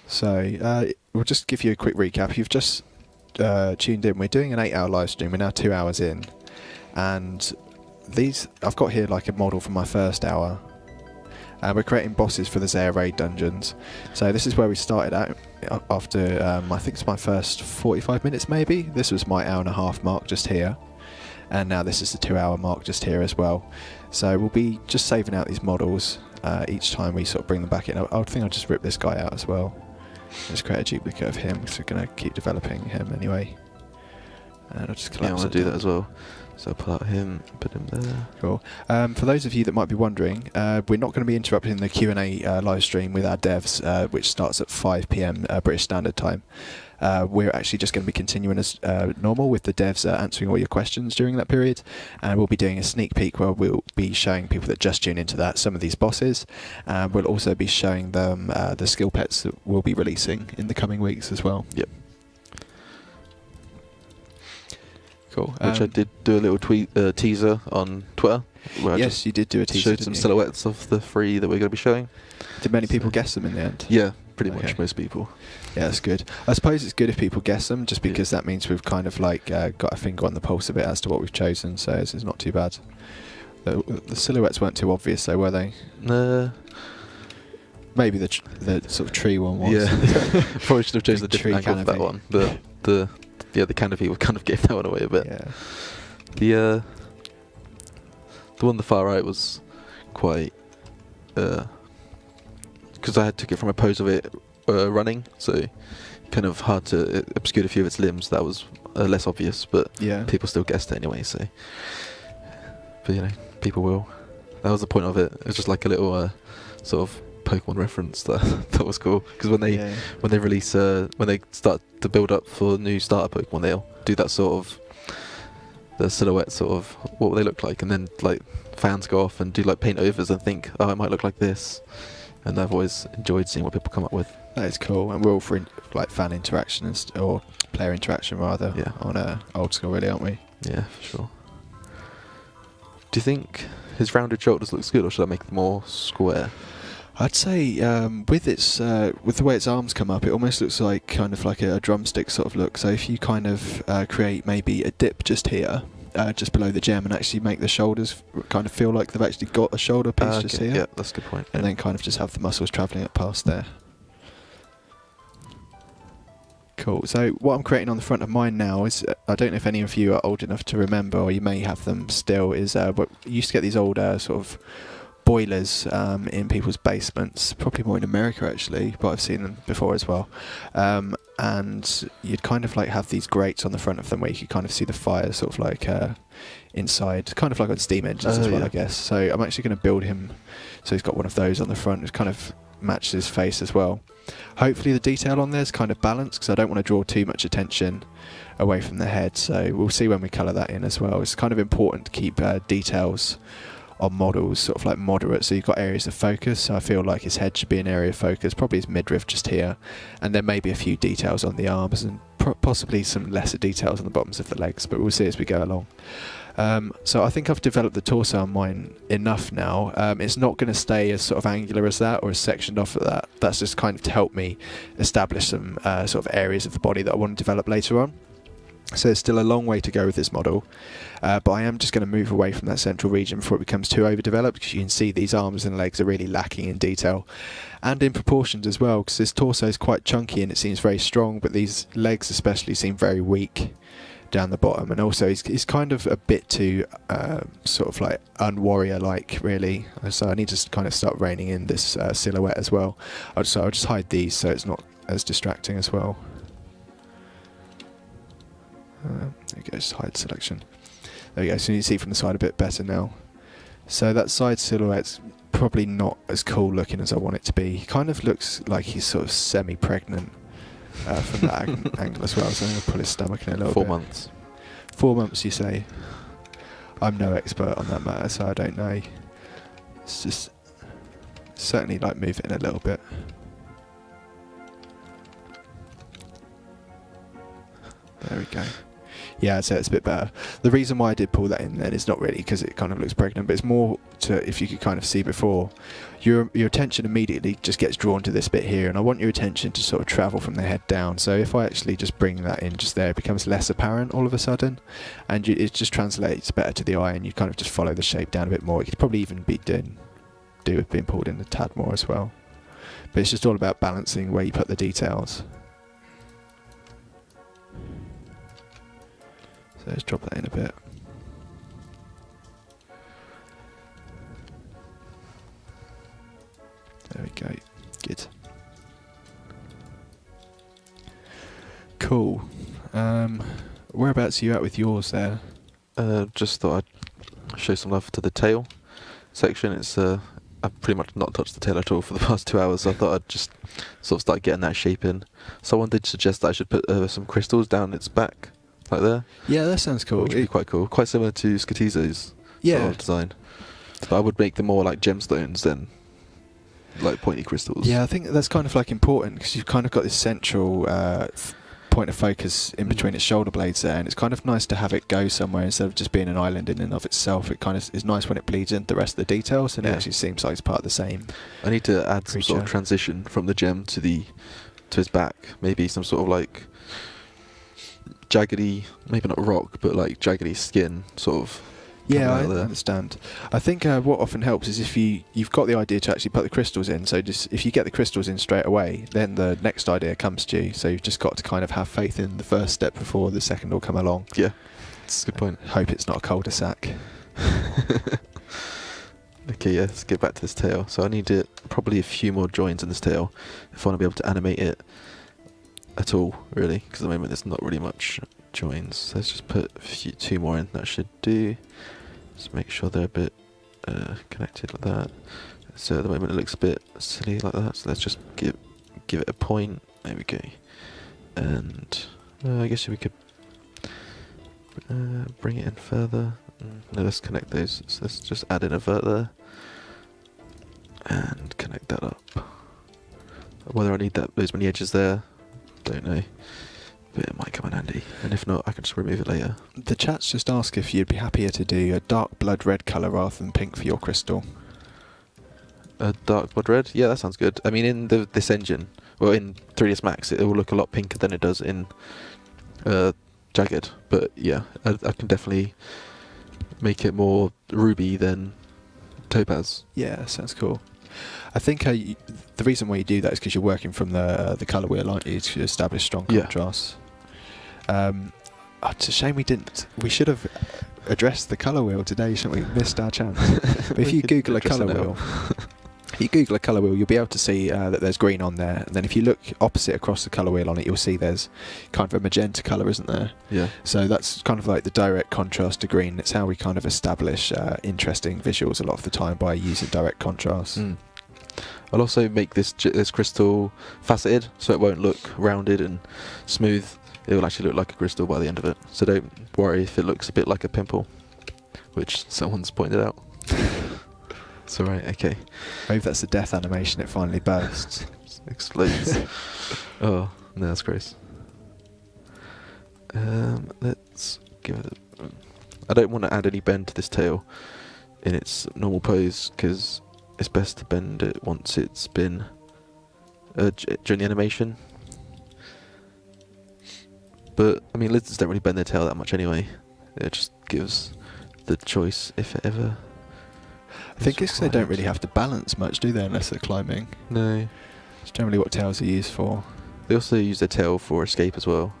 So we'll just give you a quick recap. You've just tuned in. We're doing an 8-hour live stream. We're now 2 hours in, and I've got here like a model for my first hour. We're creating bosses for the Zaya raid dungeons. So this is where we started out after I think it's my first 45 minutes maybe. This was my hour and a half mark just here. and now this is the 2-hour mark just here as well. So we'll be just saving out these models each time we sort of bring them back in. I think I'll just rip this guy out as well. Just create a duplicate of him, because we're going to keep developing him anyway. And I'll just collapse I want to do that as well. So pull out him, put him there. Cool. For those of you that might be wondering, we're not going to be interrupting the Q&A live stream with our devs, which starts at 5 PM British Standard Time. We're actually just going to be continuing as normal with the devs answering all your questions during that period, and we'll be doing a sneak peek where we'll be showing people that just tune into that some of these bosses. We'll also be showing them the skill pets that we'll be releasing in the coming weeks as well. Yep. Cool. Which I did do a little teaser on Twitter. Where Yes, you did do a teaser. showed some silhouettes of the 3 that we're going to be showing. Did many people guess them in the end? Yeah, pretty Okay. much most people. Yeah, that's good. I suppose it's good if people guess them, just because that means we've kind of like got a finger on the pulse a bit as to what we've chosen, so it's not too bad. The silhouettes weren't too obvious though, were they? Maybe the sort of tree one was. Yeah, probably should have chosen a Big different tree angle for that canopy. one. The canopy kind of gave that one away a bit. Yeah. The one on the far right was quite because I took it from a pose of it running, so kind of hard to obscure a few of its limbs. That was less obvious, but Yeah. people still guessed it anyway. So, but people will. That was the point of it. It was just like a little sort of Pokemon reference that was cool, because when they release when they start to build up for new starter Pokemon, they'll do that sort of the silhouette sort of what will they look like, and then like fans go off and do like paint overs and think, oh, it might look like this, and I've always enjoyed seeing what people come up with. That is cool, and we're all for like fan interaction or player interaction rather. Yeah. On Old School, really, aren't we? Yeah, for sure. Do you think his rounded shoulders looks good, or should I make them more square? I'd say with its with the way its arms come up, it almost looks like kind of like a drumstick sort of look. So if you kind of create maybe a dip just here, just below the gem, and actually make the shoulders kind of feel like they've actually got a shoulder piece just Okay, here, yeah, that's a good point. and yeah. then kind of just have the muscles travelling up past there. Cool. So what I'm creating on the front of mine now is, I don't know if any of you are old enough to remember, or you may have them still, is what you used to get these old sort of boilers in people's basements, probably more in America actually, but I've seen them before as well. And you'd kind of like have these grates on the front of them where you could kind of see the fire sort of like inside, kind of like on steam engines as well, yeah. I guess. So I'm actually going to build him so he's got one of those on the front, which kind of matches his face as well. Hopefully the detail on there is kind of balanced, because I don't want to draw too much attention away from the head, so we'll see when we colour that in as well. It's kind of important to keep details on models sort of like moderate, so you've got areas of focus. So I feel like his head should be an area of focus, probably his midriff just here, and then maybe a few details on the arms, and possibly some lesser details on the bottoms of the legs, but we'll see as we go along. So I think I've developed the torso on mine enough now. It's not going to stay as sort of angular as that, or as sectioned off of that. That's just kind of to help me establish some sort of areas of the body that I want to develop later on. So there's still a long way to go with this model, but I am just going to move away from that central region before it becomes too overdeveloped, because you can see these arms and legs are really lacking in detail and in proportions as well, because this torso is quite chunky and it seems very strong, but these legs especially seem very weak down the bottom, and also he's kind of a bit too sort of like unwarrior like really, so I need to kind of start reining in this silhouette as well. I'll just hide these so it's not as distracting as well. There we go, just hide selection. There we go, so you can see from the side a bit better now. So that side silhouette's probably not as cool looking as I want it to be. He kind of looks like he's sort of semi-pregnant from that angle as well, so I'm going to pull his stomach in a little 4 bit. months. 4 months, you say? I'm no expert on that matter, so I don't know. It's just certainly like move it in a little bit. There we go. Yeah, so it's a bit better. The reason why I did pull that in then is not really because it kind of looks pregnant, but it's more to, if you could kind of see before, your attention immediately just gets drawn to this bit here, and I want your attention to sort of travel from the head down. So if I actually just bring that in just there, it becomes less apparent all of a sudden, and it just translates better to the eye, and you kind of just follow the shape down a bit more. It could probably even be do with being pulled in a tad more as well. But it's just all about balancing where you put the details. So let's drop that in a bit. There we go. Good. Cool. Whereabouts are you at with yours there? Just thought I'd show some love to the tail section. It's I've pretty much not touched the tail at all for the past 2 hours, so I thought I'd just sort of start getting that shape in. Someone did suggest that I should put some crystals down its back, like there. Yeah, that sounds cool. Which would be quite cool. Quite similar to Scatizo's Yeah. sort of design. But I would make them more like gemstones than like pointy crystals. Yeah, I think that's kind of like important because you've kind of got this central point of focus in between its shoulder blades there, and it's kind of nice to have it go somewhere instead of just being an island in and of itself. It kind of is nice when it bleeds into the rest of the details, and it actually seems like it's part of the same. I need to add some sort of transition from the gem to his back. Maybe some sort of like jaggedy, maybe not rock, but like jaggedy skin sort of. Yeah, I understand. I think what often helps is if you've got the idea to actually put the crystals in, so just if you get the crystals in straight away, then the next idea comes to you. So you've just got to kind of have faith in the first step before the second will come along. Yeah, that's a good point. Hope it's not a cul-de-sac. Okay, yeah, let's get back to this tail. So I need probably a few more joins in this tail if I want to be able to animate it at all, really, because at the moment there's not really much joins. So let's just put two more in. That should do. Just make sure they're a bit connected like that. So at the moment it looks a bit silly like that. So let's just give it a point. There we go. And I guess we could bring it in further. No, let's connect those. So let's just add in a vert there and connect that up. Whether I need those many edges there, don't know. But it might come in handy, and if not, I can just remove it later. The chat's just asked if you'd be happier to do a dark blood red colour rather than pink for your crystal. A dark blood red? Yeah, that sounds good. I mean, in this engine, well, in 3ds Max, it will look a lot pinker than it does in Jagged. But yeah, I can definitely make it more ruby than topaz. Yeah, sounds cool. I think the reason why you do that is because you're working from the colour wheel, aren't you, to establish strong contrasts. It's a shame we didn't. We should have addressed the colour wheel today, shouldn't we? Missed our chance. But if you Google a colour wheel, you'll be able to see that there's green on there. And then if you look opposite across the colour wheel on it, you'll see there's kind of a magenta colour, isn't there? Yeah. So that's kind of like the direct contrast to green. It's how we kind of establish interesting visuals a lot of the time by using direct contrast. I'll also make this crystal faceted, so it won't look rounded and smooth. It will actually look like a crystal by the end of it. So don't worry if it looks a bit like a pimple, which someone's pointed out. It's alright, okay. Maybe that's the death animation, it finally bursts. Explodes. Oh, no, that's gross. Let's give it I don't want to add any bend to this tail in its normal pose, because it's best to bend it once it's been during the animation. But I mean, lizards don't really bend their tail that much anyway. It just gives the choice if it ever. I think it's 'cause they don't really have to balance much, do they, unless they're climbing? No. It's generally what tails are used for. They also use their tail for escape as well.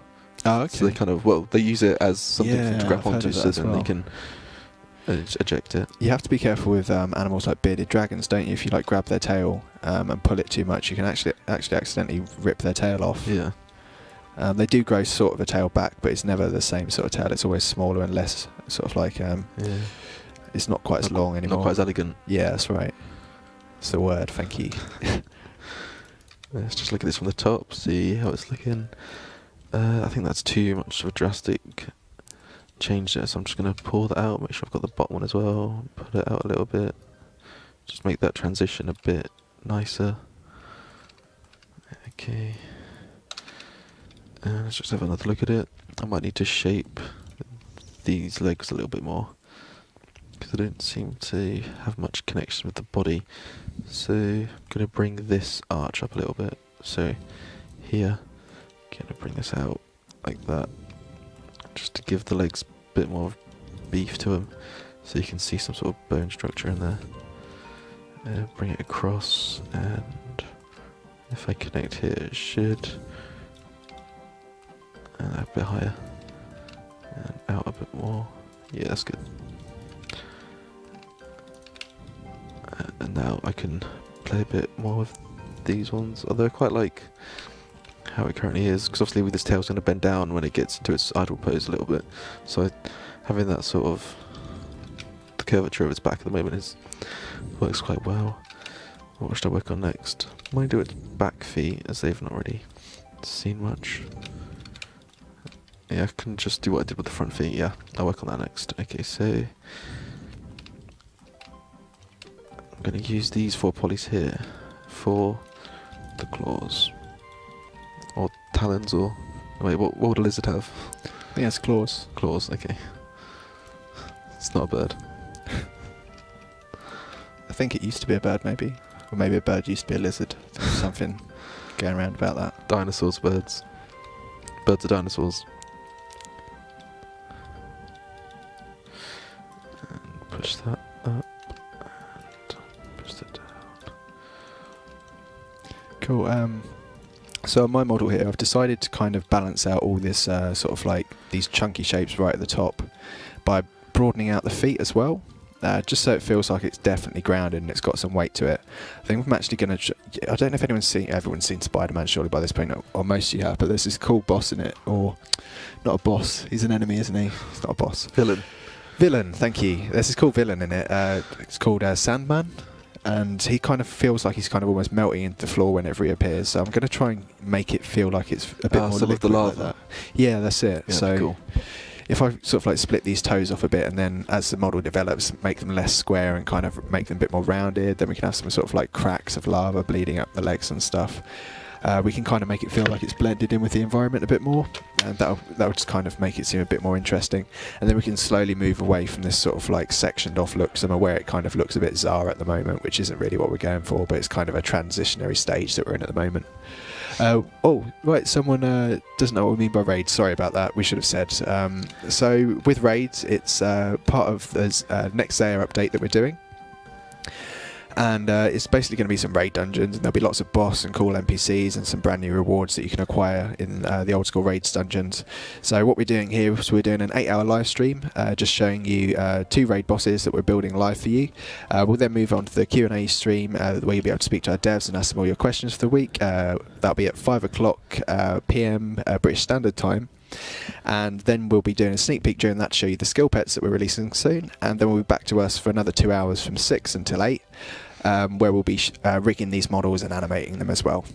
Oh, okay. So they kind of, they use it as something to grab onto, so then they can eject it. You have to be careful with animals like bearded dragons, don't you? If you like grab their tail and pull it too much, you can actually accidentally rip their tail off. Yeah. They do grow sort of a tail back, but it's never the same sort of tail. It's always smaller and less sort of like it's not quite as long anymore. Not quite as elegant. Yeah, that's right. It's the word. Thank you. Let's just look at this from the top, see how it's looking. I think that's too much of a drastic change there, so I'm just going to pull that out, make sure I've got the bottom one as well, pull it out a little bit, just make that transition a bit nicer. Okay. Let's just have another look at it. I might need to shape these legs a little bit more, because they don't seem to have much connection with the body. So I'm going to bring this arch up a little bit. So here, going to bring this out like that, just to give the legs a bit more beef to them, so you can see some sort of bone structure in there. Bring it across, and if I connect here, it should. And a bit higher, and out a bit more. Yeah, that's good. And now I can play a bit more with these ones, although I quite like how it currently is, because obviously with this tail's going to bend down when it gets into its idle pose a little bit, so having that sort of the curvature of its back at the moment works quite well. What should I work on next? I might do its back feet, as they've not really seen much. Yeah, I can just do what I did with the front feet. Yeah, I'll work on that next. Okay, so I'm going to use these 4 polys here for the claws. Or talons, or... Wait, what would a lizard have? I think that's claws. Claws, okay. It's not a bird. I think it used to be a bird, maybe. Or maybe a bird used to be a lizard. There's something going around about that. Dinosaurs, birds. Birds are dinosaurs. And push that up. And push that down. Cool. So on my model here, I've decided to kind of balance out all this sort of like these chunky shapes right at the top by broadening out the feet as well. Just so it feels like it's definitely grounded and it's got some weight to it. I think I'm actually going to... I don't know if everyone's seen Spider-Man surely by this point, or most of you have, but there's this cool boss in it, or... Not a boss, he's an enemy, isn't he? He's not a boss. Villain, thank you. There's this cool villain in it. It's called Sandman, and he kind of feels like he's kind of almost melting into the floor whenever he appears, so I'm going to try and make it feel like it's a bit more liquid the lava. like that. Yeah, that's it. Yeah, so cool. if I sort of like split these toes off a bit, and then as the model develops, make them less square and kind of make them a bit more rounded, then we can have some sort of like cracks of lava bleeding up the legs and stuff. We can kind of make it feel like it's blended in with the environment a bit more, and that'll just kind of make it seem a bit more interesting. And then we can slowly move away from this sort of like sectioned off look, somewhere where it kind of looks a bit bizarre at the moment, which isn't really what we're going for, but it's kind of a transitionary stage that we're in at the moment. Oh, right, someone doesn't know what we mean by raids. Sorry about that, we should have said. So with raids, it's part of the next layer update that we're doing. And it's basically going to be some raid dungeons, and there'll be lots of boss and cool NPCs and some brand new rewards that you can acquire in the Old School Raids dungeons. So what we're doing here is we're doing an 8-hour live stream, just showing you 2 raid bosses that we're building live for you. We'll then move on to the Q&A stream, where you'll be able to speak to our devs and ask them all your questions for the week. That'll be at 5 o'clock PM British Standard Time. And then we'll be doing a sneak peek during that to show you the skill pets that we're releasing soon, and then we'll be back to us for another 2 hours from 6 until 8, where we'll be rigging these models and animating them as well.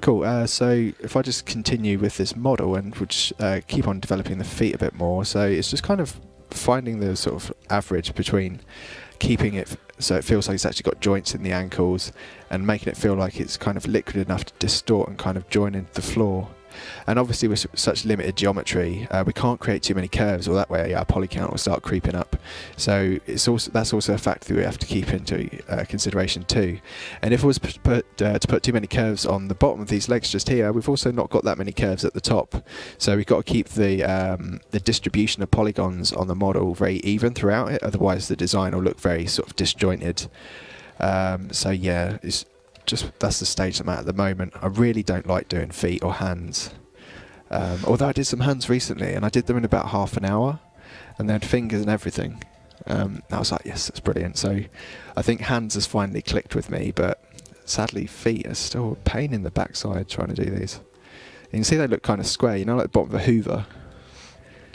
Cool, so if I just continue with this model, and we'll just keep on developing the feet a bit more, so it's just kind of finding the sort of average between keeping it so it feels like it's actually got joints in the ankles, and making it feel like it's kind of liquid enough to distort and kind of join into the floor. And obviously with such limited geometry, we can't create too many curves, or that way our poly count will start creeping up. So that's also a factor that we have to keep into consideration too. And if it was to put too many curves on the bottom of these legs just here, we've also not got that many curves at the top. So we've got to keep the distribution of polygons on the model very even throughout it, otherwise the design will look very sort of disjointed. So yeah, that's the stage I'm at the moment. I really don't like doing feet or hands. Although I did some hands recently, and I did them in about half an hour, and they had fingers and everything. I was like, yes, that's brilliant. So I think hands has finally clicked with me, but sadly feet are still a pain in the backside trying to do these. You can see they look kind of square, you know, like the bottom of a Hoover.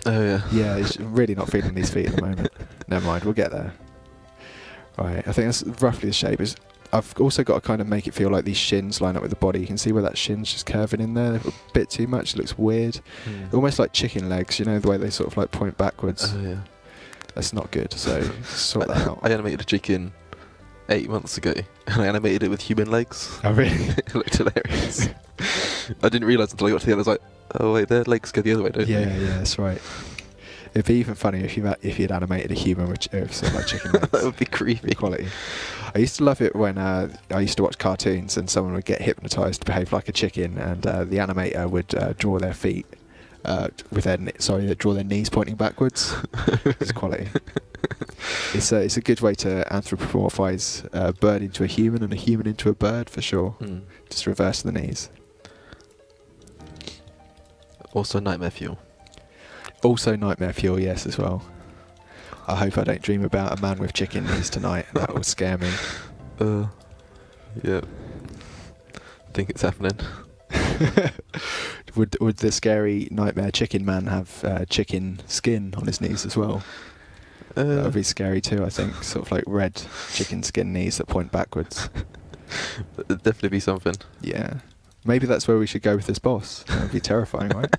Oh yeah. Yeah, I'm really not feeling these feet at the moment. Never mind, we'll get there. Right, I think that's roughly the shape. I've also got to kind of make it feel like these shins line up with the body. You can see where that shin's just curving in there a bit too much. It looks weird. Almost like chicken legs, you know, the way they sort of like point backwards. Oh yeah. That's not good, so sort that out. I animated a chicken 8 months ago, and I animated it with human legs. Oh really? It looked hilarious. I didn't realise until I got to the end, I was like, oh wait, their legs go the other way, don't they? Yeah, that's right. It'd be even funnier if you'd animated a human with sort of like chicken legs. That would be creepy. Quality. I used to love it when I used to watch cartoons and someone would get hypnotised to behave like a chicken, and the animator would draw their feet they'd draw their knees pointing backwards. It's quality. It's a good way to anthropomorphise a bird into a human and a human into a bird for sure. Just reverse the knees. Also nightmare fuel. Also nightmare fuel, yes, as well. I hope I don't dream about a man with chicken knees tonight. That will scare me. Yeah. I think it's happening. Would the scary nightmare chicken man have chicken skin on his knees as well? That would be scary too, I think. Sort of like red chicken skin knees that point backwards. It'd definitely be something. Yeah. Maybe that's where we should go with this boss. That would be terrifying, right?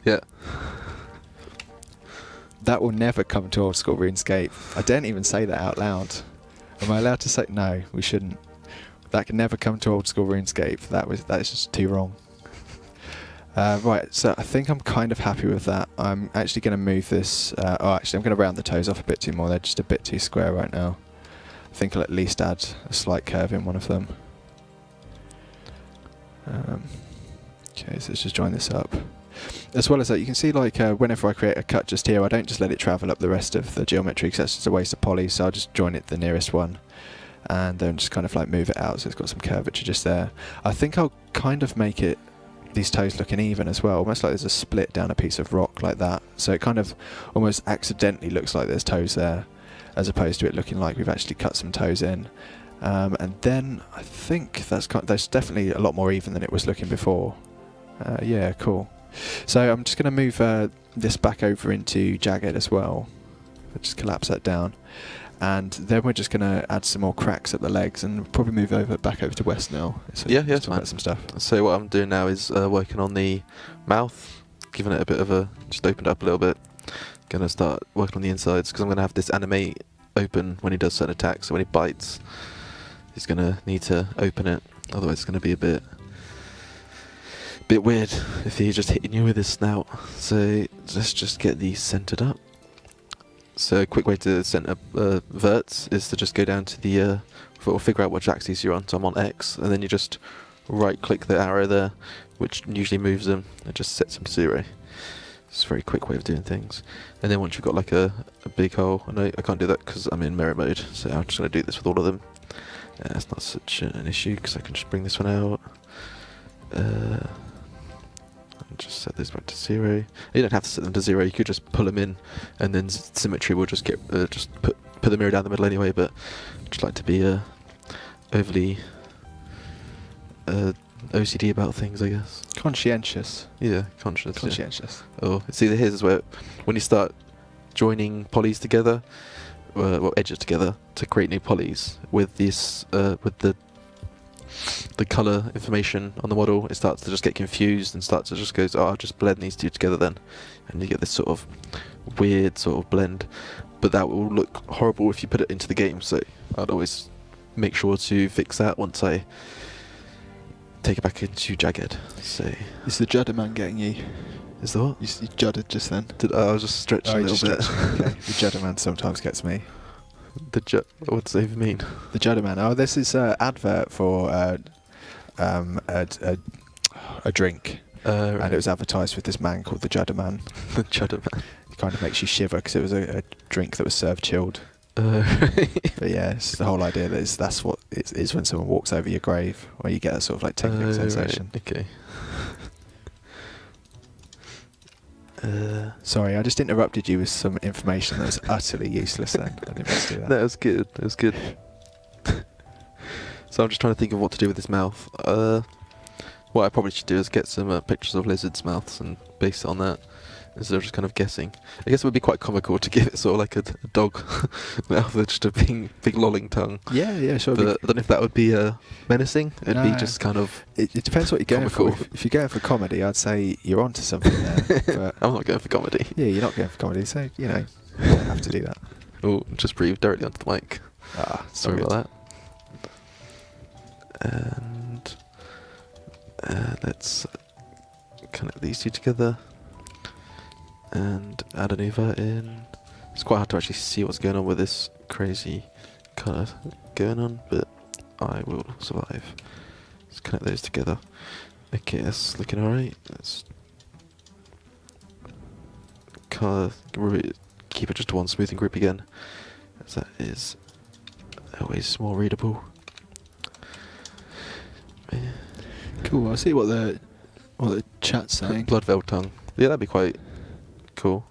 Yeah. That will never come to Old School Runescape. I daren't even say that out loud. Am I allowed to say... No, we shouldn't. That can never come to Old School Runescape. That is just too wrong. Right, so I think I'm kind of happy with that. I'm actually going to move this... actually, I'm going to round the toes off a bit too more. They're just a bit too square right now. I think I'll at least add a slight curve in one of them. Okay, so let's just join this up. As well as that, you can see like whenever I create a cut just here, I don't just let it travel up the rest of the geometry because that's just a waste of poly, so I'll just join it the nearest one and then just kind of like move it out so it's got some curvature just there. I think I'll kind of make it these toes looking even as well, almost like there's a split down a piece of rock like that, so it kind of almost accidentally looks like there's toes there as opposed to it looking like we've actually cut some toes in. And then I think that's definitely a lot more even than it was looking before. Yeah, cool. So I'm just going to move this back over into jagged as well. I'll just collapse that down. And then we're just going to add some more cracks at the legs and probably move back over to west now. So Yeah, just talk fine. about some stuff. So what I'm doing now is working on the mouth, giving it a bit of a... just opened up a little bit. Gonna start working on the insides because I'm gonna have this animate open when he does certain attacks. So when he bites, he's gonna need to open it. Otherwise, it's gonna be a bit weird if he's just hitting you with his snout. So let's just get these centered up. So a quick way to center verts is to just go down to the or figure out which axis you're on. So I'm on X, and then you just right-click the arrow there, which usually moves them. It just sets them to 0. It's a very quick way of doing things. And then once you've got like a big hole, I know I can't do that because I'm in mirror mode, so I'm just going to do this with all of them. It's not such an issue because I can just bring this one out. And just set this back to 0. You don't have to set them to 0, you could just pull them in and then symmetry will just get just put the mirror down the middle anyway, but I just like to be overly OCD about things, I guess. Conscientious. Yeah, conscious. Conscientious. Yeah. Oh, see, here's is where when you start joining polys together, well, edges together to create new polys with this, with the color information on the model, it starts to just get confused and starts to just goes, oh, I'll just blend these two together then, and you get this sort of weird sort of blend. But that will look horrible if you put it into the game. So I'd always make sure to fix that once I take it back into jagged. So is the Judder man getting you? Is the what? You juddered just then. I was just stretching a little bit. Okay. The Judder man sometimes gets me. What does that even mean? The Judder man. Oh, this is an advert for a drink, Right. and it was advertised with this man called the Judder man. The Judder man. It kind of makes you shiver because it was a drink that was served chilled. But yeah, it's the whole idea that that's what it is when someone walks over your grave, where you get that sort of like tingling sensation. Right. Okay. Sorry, I just interrupted you with some information that was utterly useless then. I didn't mean to do that. That was good. That was good. So I'm just trying to think of what to do with this mouth. What I probably should do is get some pictures of lizards' mouths and base it on that, instead of just kind of guessing. I guess it would be quite comical to give it sort of like a dog mouth with just a big lolling tongue. Yeah, sure. But I don't know if that would be menacing. It'd be just kind of... It depends what you're going comical. for. If you're going for comedy, I'd say you're onto something there. But I'm not going for comedy. yeah, you're not going for comedy, so, you know, you don't have to do that. Oh, just breathe directly onto the mic. Sorry about that. And let's connect these two together and add a new vert in. It's quite hard to actually see what's going on with this crazy colour going on, but I will survive. Let's connect those together. Okay, that's looking alright. Let's keep it just to one smoothing group again, as that is always more readable. Cool, I'll see what the chat's saying. Blood veil tongue. Yeah, that'd be quite cool.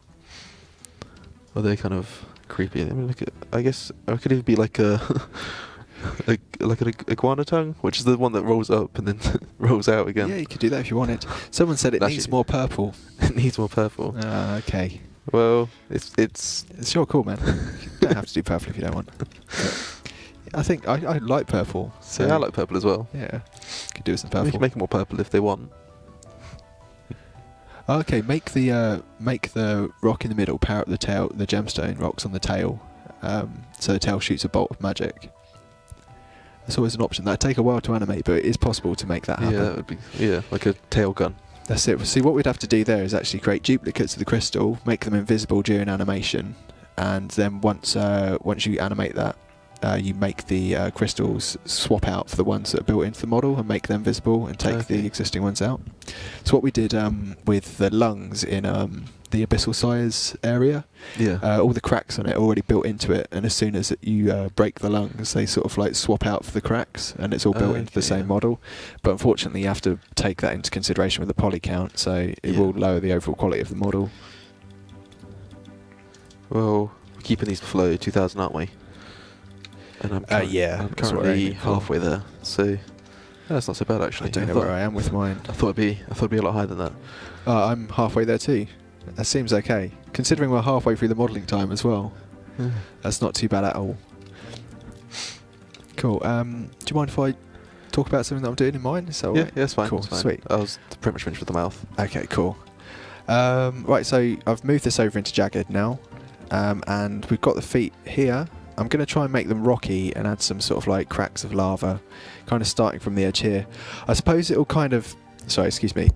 Are they kind of creepy? I mean, look at. I guess I could even be like a like an iguana tongue, which is the one that rolls up and then rolls out again. Yeah, you could do that if you wanted. Someone said it Actually- needs more purple. It needs more purple. Okay. Well, it's It's your call, man. You don't have to do purple if you don't want. But I think I like purple. So yeah, I like purple as well. Yeah, could do with some We purple. can make it more purple if they want. Okay, make the rock in the middle power up the tail. The gemstone rocks on the tail, so the tail shoots a bolt of magic. That's always an option. That'd take a while to animate, but it is possible to make that happen. Yeah, that would be like a tail gun. That's it. See, what we'd have to do there is actually create duplicates of the crystal, make them invisible during animation, and then once you animate that, you make the crystals swap out for the ones that are built into the model and make them visible and take the existing ones out. So what we did with the lungs in the Abyssal Sires area, all the cracks on it are already built into it, and as soon as you break the lungs, they sort of like swap out for the cracks, and it's all built into the same model. But unfortunately, you have to take that into consideration with the poly count, so it will lower the overall quality of the model. Well, we're keeping these below 2000, aren't we? And I'm yeah, that's what we're currently aiming for. halfway there, so that's not so bad actually. I don't know where I am with mine. I thought it'd be a lot higher than that. I'm halfway there too. That seems okay, considering we're halfway through the modelling time as well. That's not too bad at all. Cool. Do you mind if I talk about something that I'm doing in mine? Is that all Yeah, right? yeah, it's fine. Cool, it's fine. sweet. I was pretty much finished with the mouth. Okay, cool. Right, so I've moved this over into jagged now, and we've got the feet here. I'm going to try and make them rocky and add some sort of like cracks of lava, kind of starting from the edge here. I suppose it'll kind of... Sorry, excuse me.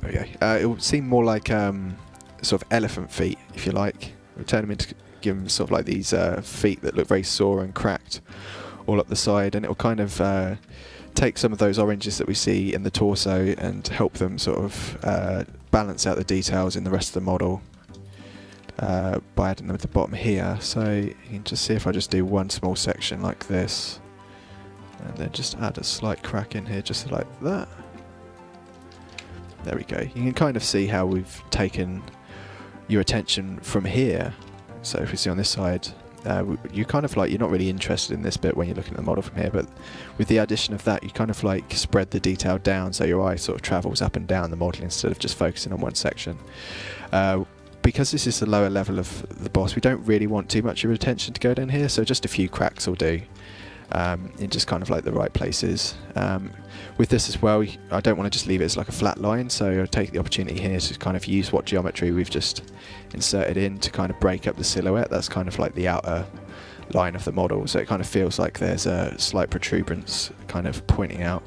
Okay. It will seem more like sort of elephant feet, if you like. We'll turn them into... Give them sort of like these feet that look very sore and cracked all up the side, and it'll kind of take some of those oranges that we see in the torso and help them sort of balance out the details in the rest of the model. By adding them at the bottom here, so you can just see if I just do one small section like this, and then just add a slight crack in here, just like that. There we go. You can kind of see how we've taken your attention from here. So if we see on this side, you kind of like, you're not really interested in this bit when you're looking at the model from here, but with the addition of that, you kind of like spread the detail down, so your eye sort of travels up and down the model instead of just focusing on one section. Because this is the lower level of the boss, we don't really want too much of your attention to go down here, so just a few cracks will do, in just kind of like the right places. With this as well, I don't want to just leave it as like a flat line, so I'll take the opportunity here to kind of use what geometry we've just inserted in to kind of break up the silhouette. That's kind of like the outer line of the model, so it kind of feels like there's a slight protuberance kind of pointing out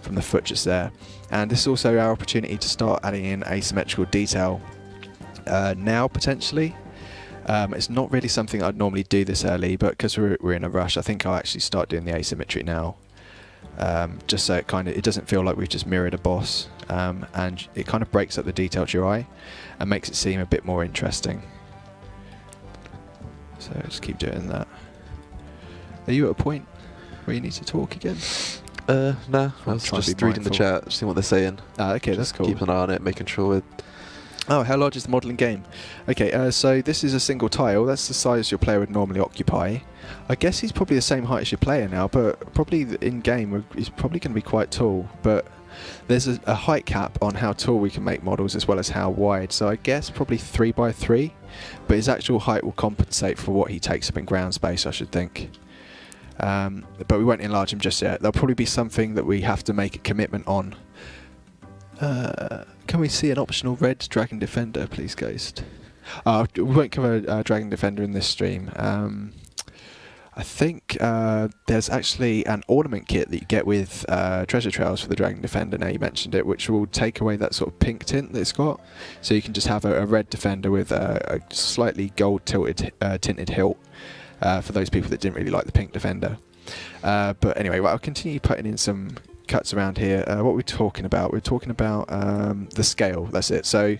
from the foot just there. And this is also our opportunity to start adding in asymmetrical detail now, potentially. It's not really something I'd normally do this early, but because we're in a rush, I think I'll actually start doing the asymmetry now, just so it doesn't feel like we've just mirrored a boss, and it kind of breaks up the detail to your eye and makes it seem a bit more interesting. So just keep doing that. Are you at a point where you need to talk again? Nah, I was trying to just be reading the mindful. chat, seeing what they're saying. Okay, that's cool. Keeping an eye on it, making sure we're... Oh, how large is the modelling game? Okay, so this is a single tile. That's the size your player would normally occupy. I guess he's probably the same height as your player now, but probably in game he's probably going to be quite tall. But there's a height cap on how tall we can make models as well as how wide. So I guess probably 3 by 3, but his actual height will compensate for what he takes up in ground space, I should think. But we won't enlarge him just yet. There'll probably be something that we have to make a commitment on. Can we see an optional red Dragon Defender, please, Ghost? We won't cover Dragon Defender in this stream. I think there's actually an ornament kit that you get with Treasure Trails for the Dragon Defender, now you mentioned it, which will take away that sort of pink tint that it's got. So you can just have a red Defender with a slightly gold tinted hilt for those people that didn't really like the pink Defender. But anyway, I'll continue putting in some cuts around here. What we're talking about? We're talking about the scale. That's it. So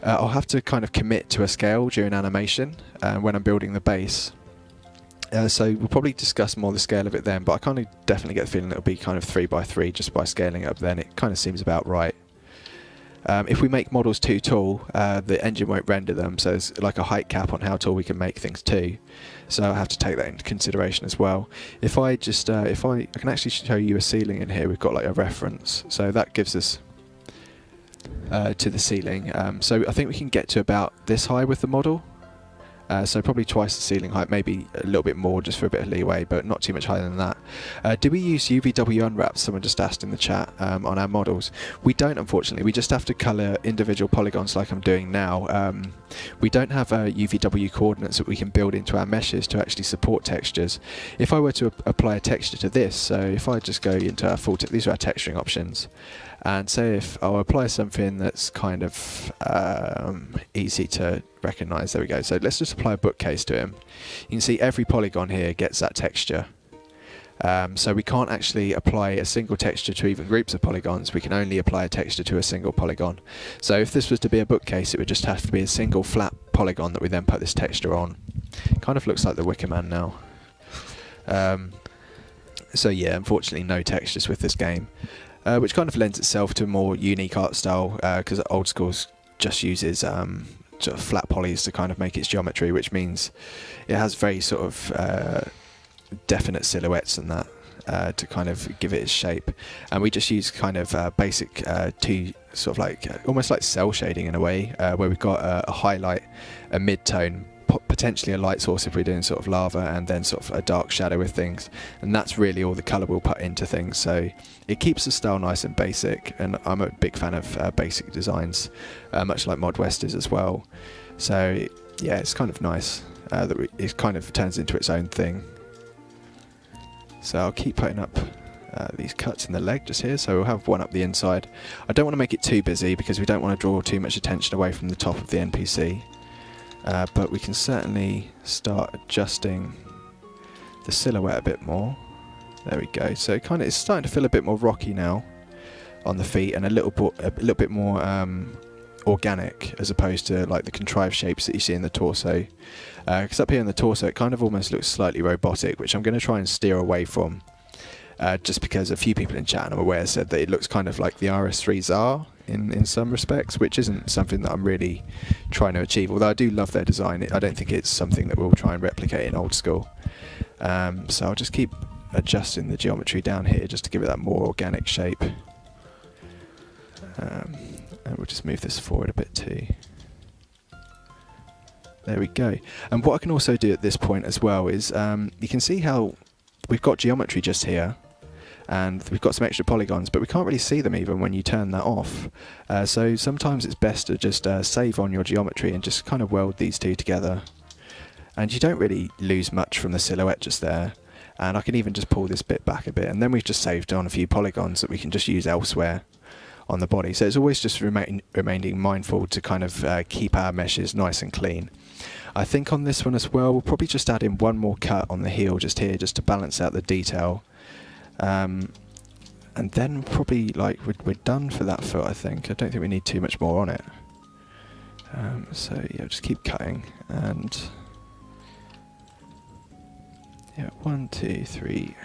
I'll have to kind of commit to a scale during animation when I'm building the base. So we'll probably discuss more the scale of it then, but I kind of definitely get the feeling it'll be kind of 3 by 3 just by scaling it up then. It kind of seems about right. If we make models too tall, the engine won't render them, so there's like a height cap on how tall we can make things too. So I have to take that into consideration as well. If I just, I can actually show you a ceiling in here. We've got like a reference, so that gives us to the ceiling. So I think we can get to about this high with the model. So probably twice the ceiling height, maybe a little bit more just for a bit of leeway, but not too much higher than that. Do we use UVW unwrap? Someone just asked in the chat on our models. We don't, unfortunately. We just have to colour individual polygons like I'm doing now. We don't have UVW coordinates that we can build into our meshes to actually support textures. If I were to apply a texture to this, so if I just go into our these are our texturing options, and say if I'll apply something that's kind of easy to recognise, there we go. So let's just apply a bookcase to him. You can see every polygon here gets that texture. So we can't actually apply a single texture to even groups of polygons. We can only apply a texture to a single polygon. So if this was to be a bookcase, it would just have to be a single flat polygon that we then put this texture on. Kind of looks like the Wicker Man now. So yeah, unfortunately no textures with this game. Which kind of lends itself to a more unique art style, because Old School's just uses sort of flat polys to kind of make its geometry, which means it has very sort of definite silhouettes and that to kind of give it its shape. And we just use kind of basic two sort of like almost like cell shading in a way, where we've got a highlight, a mid-tone, potentially a light source if we're doing sort of lava, and then sort of a dark shadow with things, and that's really all the colour we'll put into things. So it keeps the style nice and basic, and I'm a big fan of basic designs, much like Mod West is as well. So yeah, it's kind of nice that it kind of turns into its own thing. So I'll keep putting up these cuts in the leg just here, so we'll have one up the inside. I don't want to make it too busy because we don't want to draw too much attention away from the top of the NPC. But we can certainly start adjusting the silhouette a bit more. There we go. So it kind of is starting to feel a bit more rocky now on the feet, and a little bit more organic as opposed to like the contrived shapes that you see in the torso. Because up here in the torso, it kind of almost looks slightly robotic, which I'm going to try and steer away from. Just because a few people in chat, I'm aware, said that it looks kind of like the RS3s are in some respects, which isn't something that I'm really trying to achieve. Although I do love their design, I don't think it's something that we'll try and replicate in Old School. So I'll just keep adjusting the geometry down here just to give it that more organic shape. And we'll just move this forward a bit too. There we go. And what I can also do at this point as well is you can see how we've got geometry just here, and we've got some extra polygons, but we can't really see them even when you turn that off. So sometimes it's best to just save on your geometry and just kind of weld these two together. And you don't really lose much from the silhouette just there. And I can even just pull this bit back a bit, and then we've just saved on a few polygons that we can just use elsewhere on the body. So it's always just remaining mindful to kind of keep our meshes nice and clean. I think on this one as well, we'll probably just add in one more cut on the heel just here, just to balance out the detail. And then probably like we're done for that foot, I think. I don't think we need too much more on it. So yeah, just keep cutting, and yeah, 1, 2, 3.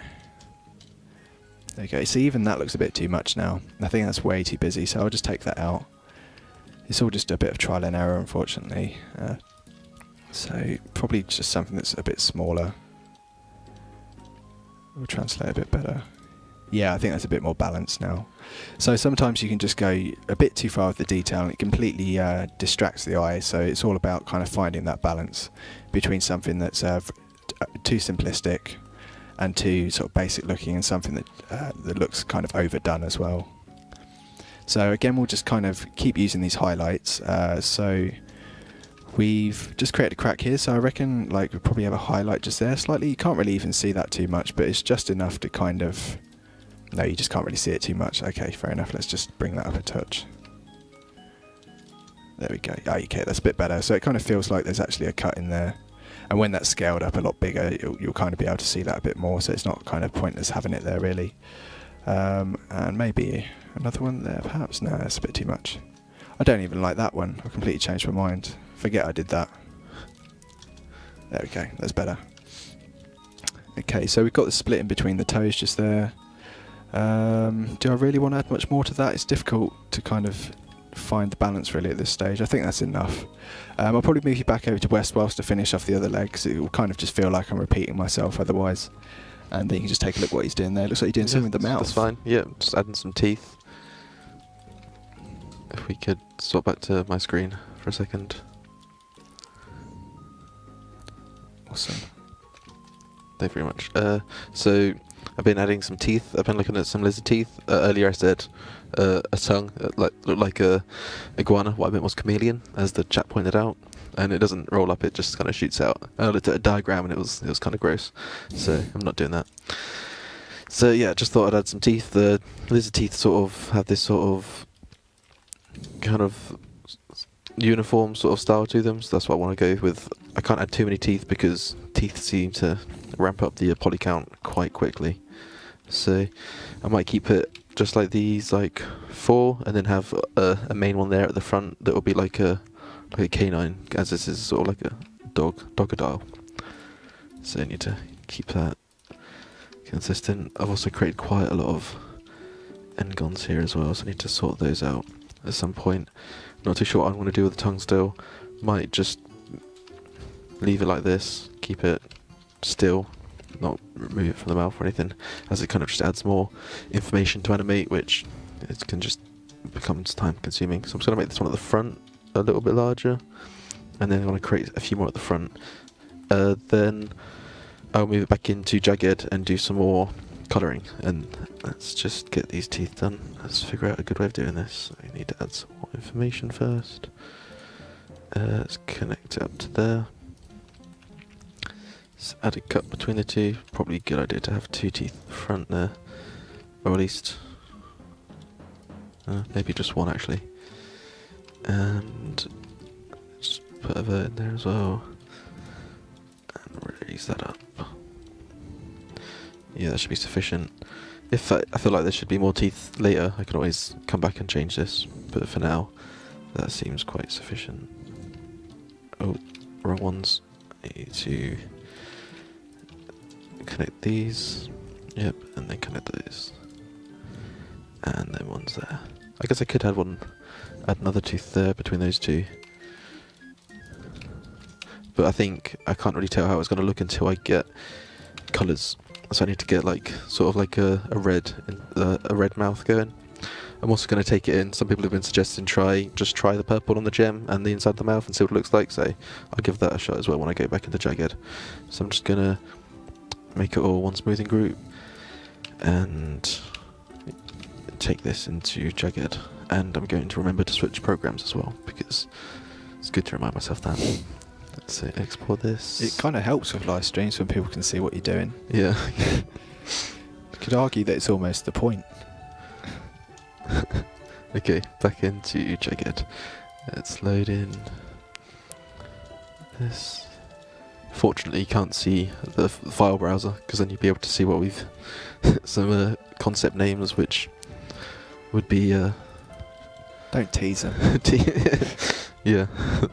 Okay, so even that looks a bit too much now. I think that's way too busy, so I'll just take that out. It's all just a bit of trial and error, unfortunately. So probably just something that's a bit smaller. We'll translate a bit better. Yeah, I think that's a bit more balanced now. So sometimes you can just go a bit too far with the detail and it completely distracts the eye. So it's all about kind of finding that balance between something that's too simplistic and too sort of basic looking, and something that that looks kind of overdone as well. So again, we'll just kind of keep using these highlights. So we've just created a crack here, so I reckon like we'll probably have a highlight just there slightly. You can't really even see that too much, but it's just enough to kind of... No, you just can't really see it too much. Okay, fair enough. Let's just bring that up a touch. There we go. Oh, okay, that's a bit better. So it kind of feels like there's actually a cut in there. And when that's scaled up a lot bigger, you'll kind of be able to see that a bit more, so it's not kind of pointless having it there, really. And maybe another one there, perhaps? No, that's a bit too much. I don't even like that one. I completely changed my mind. Forget I did that. There we go, that's better. Okay, so we've got the split in between the toes just there. Do I really want to add much more to that? It's difficult to kind of find the balance really at this stage. I think that's enough. I'll probably move you back over to West whilst to finish off the other leg, because it will kind of just feel like I'm repeating myself otherwise. And then you can just take a look what he's doing there. Looks like you're doing something with the mouth. That's fine. Yeah, just adding some teeth. If we could swap back to my screen for a second. Awesome. Thank you very much. So I've been adding some teeth. I've been looking at some lizard teeth. Earlier I said a tongue looked like a iguana. What I meant was chameleon, as the chap pointed out. And it doesn't roll up; it just kind of shoots out. And I looked at a diagram, and it was kind of gross. So I'm not doing that. So yeah, just thought I'd add some teeth. The lizard teeth sort of have this sort of kind of uniform sort of style to them. So that's what I want to go with. I can't add too many teeth because teeth seem to ramp up the poly count quite quickly. So I might keep it just like these, like 4, and then have a main one there at the front that will be like a canine, as this is sort of like a dogodile. So I need to keep that consistent. I've also created quite a lot of n-gons here as well, so I need to sort those out at some point. Not too sure what I'm going to do with the tongue still. Might just leave it like this, keep it still, not remove it from the mouth or anything, as it kind of just adds more information to animate, which it can just becomes time consuming. So I'm just going to make this one at the front a little bit larger, and then I'm going to create a few more at the front. Then I'll move it back into jagged and do some more colouring, and let's just get these teeth done. Let's figure out a good way of doing this. We need to add some more information first. Let's connect it up to there. Let's add a cut between the two. Probably a good idea to have 2 teeth at the front there, or at least maybe just 1 actually. And just put a vert in there as well, and raise that up. Yeah, that should be sufficient. If I feel like there should be more teeth later, I can always come back and change this, but for now that seems quite sufficient. Oh, wrong ones. I need to connect these, yep, and then connect those, and then one's there. I guess I could add another tooth there between those two, but I think I can't really tell how it's going to look until I get colours. So I need to get like sort of like a red mouth going. I'm also going to take it in. Some people have been suggesting just try the purple on the gem and the inside of the mouth and see what it looks like. So I'll give that a shot as well when I go back into jagged. So I'm just going to make it all one smoothing group and take this into jagged. And I'm going to remember to switch programs as well, because it's good to remind myself that. Let's say export this. It kind of helps with live streams when people can see what you're doing. Yeah. You could argue that it's almost the point. Okay, back into jagged. Let's load in this. Fortunately, you can't see the file browser, because then you'd be able to see what we've some concept names, which would be Don't tease them. yeah,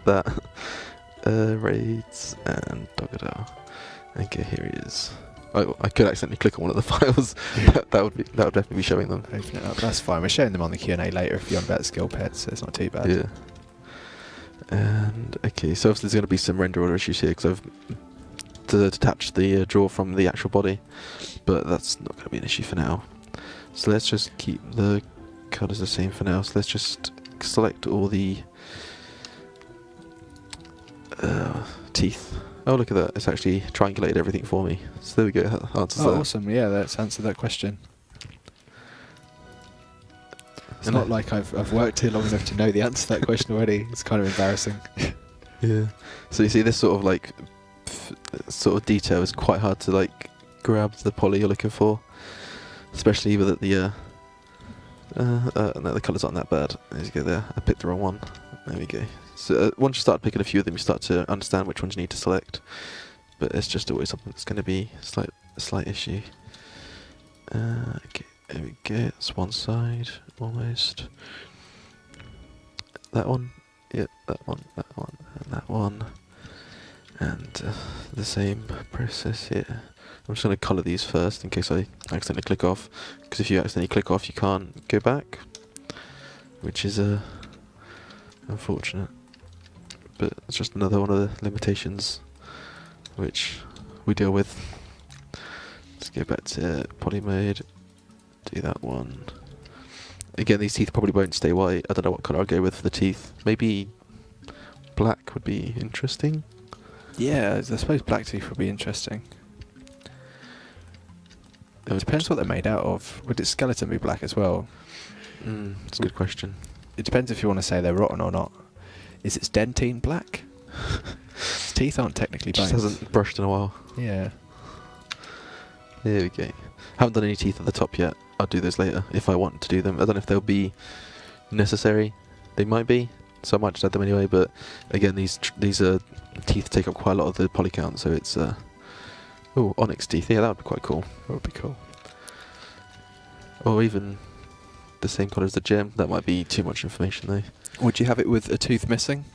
that raids and dogodile. Okay, here he is. I could accidentally click on one of the files. that would definitely be showing them. Open it up. That's fine. We're showing them on the Q&A later if you're on about skill pets, so it's not too bad. Yeah. And okay, so obviously there's going to be some render order issues here, because I've detached the draw from the actual body, but that's not going to be an issue for now. So let's just keep the colours the same for now. So let's just select all the teeth. Oh, look at that. It's actually triangulated everything for me. So there we go. That answers that. Awesome. Yeah, that's answered that question. It's And not like I've worked here long enough to know the answer to that question already. It's kind of embarrassing. Yeah. So you see, this sort of like sort of detail is quite hard to like grab the poly you're looking for, especially with the no, the colours aren't that bad. There you go. There, I picked the wrong one. There we go. So once you start picking a few of them, you start to understand which ones you need to select. But it's just always something that's going to be a slight issue. Okay, there we go. That's one side almost. That one. Yep, that one, and that one. And the same process here. I'm just going to colour these first in case I accidentally click off. Because if you accidentally click off, you can't go back. Which is Unfortunate. But it's just another one of the limitations which we deal with. Let's go back to poly mode. Do that one. Again, these teeth probably won't stay white. I don't know what colour I'll go with for the teeth. Maybe black would be interesting. Yeah, I suppose black teeth would be interesting. It depends what they're made out of. Would its skeleton be black as well? That's a good question. It depends if you want to say they're rotten or not. Is its dentine black? Its teeth aren't technically bones. Just hasn't brushed in a while. Yeah. There we go. Haven't done any teeth at the top yet. I'll do those later if I want to do them. I don't know if they'll be necessary. They might be, so I might just add them anyway. But again, these teeth take up quite a lot of the poly count, so it's oh, onyx teeth. Yeah, that would be quite cool. That would be cool. Or even the same colour as the gem. That might be too much information though. Would you have it with a tooth missing?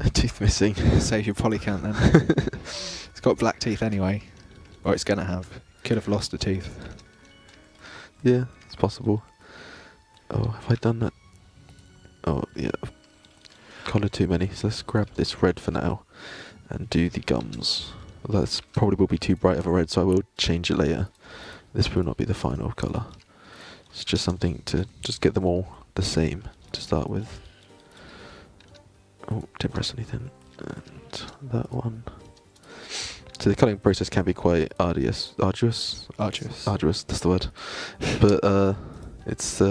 A tooth missing. Save your poly count then. It's got black teeth anyway. Or it's gonna have. Could have lost a tooth. Yeah, it's possible. Oh, have I done that? Oh, yeah. I've coloured too many. So let's grab this red for now and do the gums. That's probably will be too bright of a red, so I will change it later. This will not be the final colour. It's just something to just get them all the same to start with. Oh, didn't press anything. And that one. So the colouring process can be quite arduous. Arduous, that's the word. But it's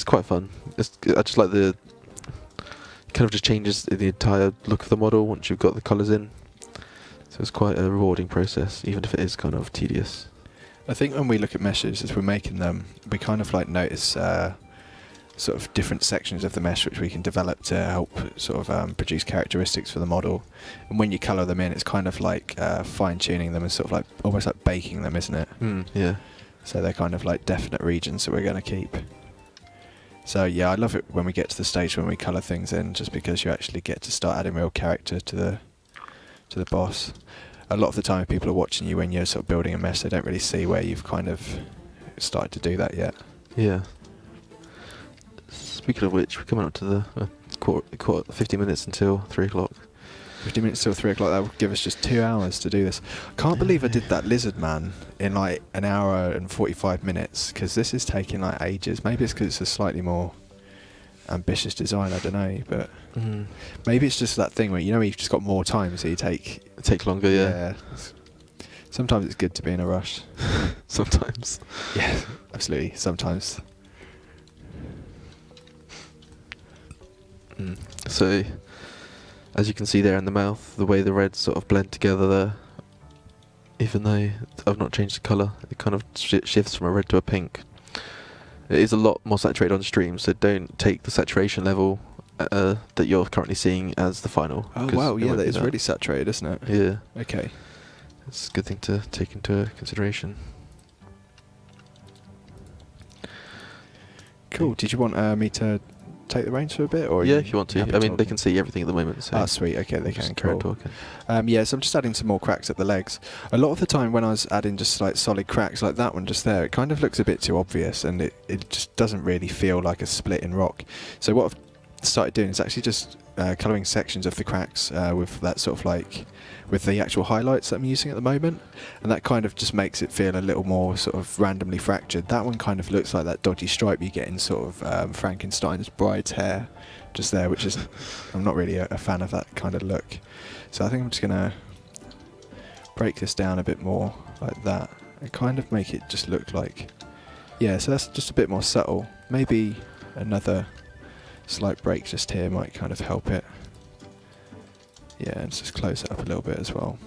quite fun. I just like the kind of just changes the entire look of the model once you've got the colours in. So it's quite a rewarding process, even if it is kind of tedious. I think when we look at meshes as we're making them, we kind of like notice sort of different sections of the mesh which we can develop to help sort of produce characteristics for the model. And when you colour them in, it's kind of like fine-tuning them and sort of like almost like baking them, isn't it? Yeah. So they're kind of like definite regions that we're going to keep. So yeah, I love it when we get to the stage when we colour things in, just because you actually get to start adding real character to the boss. A lot of the time people are watching you when you're sort of building a mesh, they don't really see where you've kind of started to do that yet. Yeah. Speaking of which, we're coming up to the quarter 50 minutes until 3 o'clock. 50 minutes till 3 o'clock, that will give us just 2 hours to do this. Can't believe I did that lizard man in like an hour and 45 minutes, because this is taking like ages. Maybe it's because it's a slightly more ambitious design, I don't know, but maybe it's just that thing where, you know, you've just got more time, so you take longer, yeah. Sometimes it's good to be in a rush. Sometimes. Yeah, absolutely, sometimes. So, as you can see there in the mouth, the way the reds sort of blend together there, even though I've not changed the colour, it kind of shifts from a red to a pink. It is a lot more saturated on stream, so don't take the saturation level that you're currently seeing as the final. Oh wow, yeah, that is really saturated, isn't it? Yeah. Okay. It's a good thing to take into consideration. Cool. Did you want me to take the reins for a bit, or yeah, if you want to. I mean, they can see everything at the moment. So sweet. Okay, they can. Cool. Talking. Yeah, so I'm just adding some more cracks at the legs. A lot of the time when I was adding just like solid cracks like that one just there, it kind of looks a bit too obvious, and it just doesn't really feel like a split in rock. So what I've started doing is actually just colouring sections of the cracks with that sort of like with the actual highlights that I'm using at the moment, and that kind of just makes it feel a little more sort of randomly fractured. That one kind of looks like that dodgy stripe you get in sort of Frankenstein's bride's hair just there, which is I'm not really a fan of that kind of look. So I think I'm just gonna break this down a bit more like that and kind of make it just look like, yeah, so that's just a bit more subtle. Maybe another slight break just here might kind of help it. Yeah, and just close it up a little bit as well.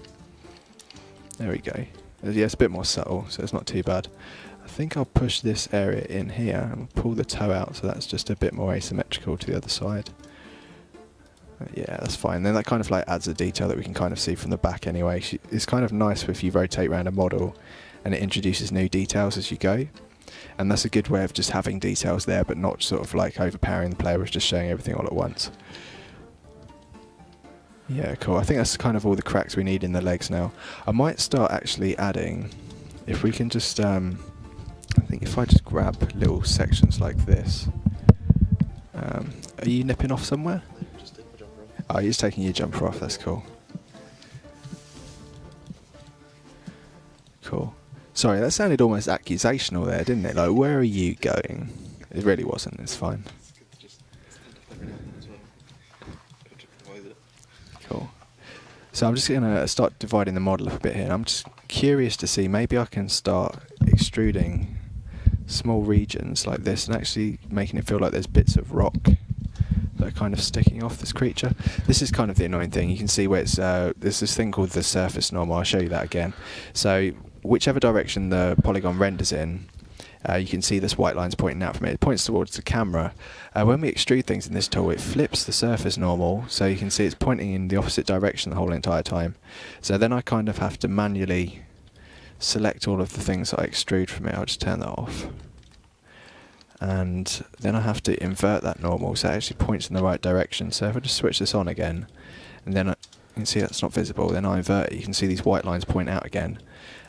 There we go. Yeah, it's a bit more subtle, so it's not too bad. I think I'll push this area in here and pull the toe out, so that's just a bit more asymmetrical to the other side. Yeah, that's fine. Then that kind of like adds a detail that we can kind of see from the back anyway. It's kind of nice if you rotate around a model and it introduces new details as you go. And that's a good way of just having details there, but not sort of like overpowering the player with just showing everything all at once. Yeah, cool. I think that's kind of all the cracks we need in the legs now. I might start actually adding, if we can just, I think if I just grab little sections like this, Are you nipping off somewhere? Oh, you're just taking your jumper off. That's cool. Cool. Sorry, that sounded almost accusational there, didn't it? Like, where are you going? It really wasn't. It's fine. Cool. So I'm just going to start dividing the model up a bit here. I'm just curious to see, maybe I can start extruding small regions like this and actually making it feel like there's bits of rock that are kind of sticking off this creature. This is kind of the annoying thing. You can see where it's there's this thing called the surface normal. I'll show you that again. So whichever direction the polygon renders in, you can see this white line's pointing out from it. It points towards the camera. When we extrude things in this tool, it flips the surface normal, so you can see it's pointing in the opposite direction the whole entire time. So then I kind of have to manually select all of the things that I extrude from it. I'll just turn that off. And then I have to invert that normal, so it actually points in the right direction. So if I just switch this on again, and then you can see that's not visible, then I invert it, you can see these white lines point out again,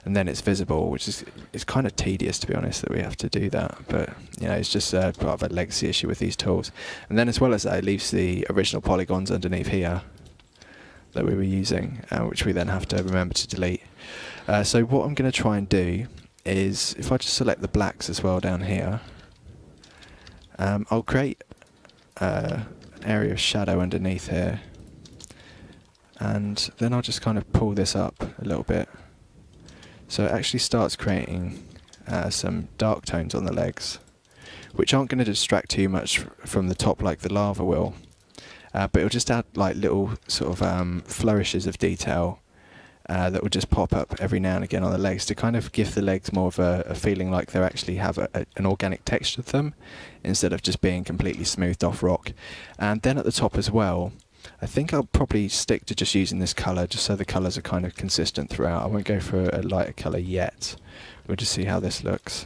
and then it's visible, which is kind of tedious, to be honest, that we have to do that. But you know, it's just part of a legacy issue with these tools. And then as well as that, it leaves the original polygons underneath here that we were using, which we then have to remember to delete. So what I'm going to try and do is, if I just select the blacks as well down here, I'll create an area of shadow underneath here, and then I'll just kind of pull this up a little bit. So it actually starts creating some dark tones on the legs, which aren't going to distract too much from the top like the lava will, but it'll just add like little sort of flourishes of detail that will just pop up every now and again on the legs to kind of give the legs more of a feeling like they actually have an organic texture to them, instead of just being completely smoothed off rock. And then at the top as well, I think I'll probably stick to just using this colour, just so the colours are kind of consistent throughout. I won't go for a lighter colour yet. We'll just see how this looks.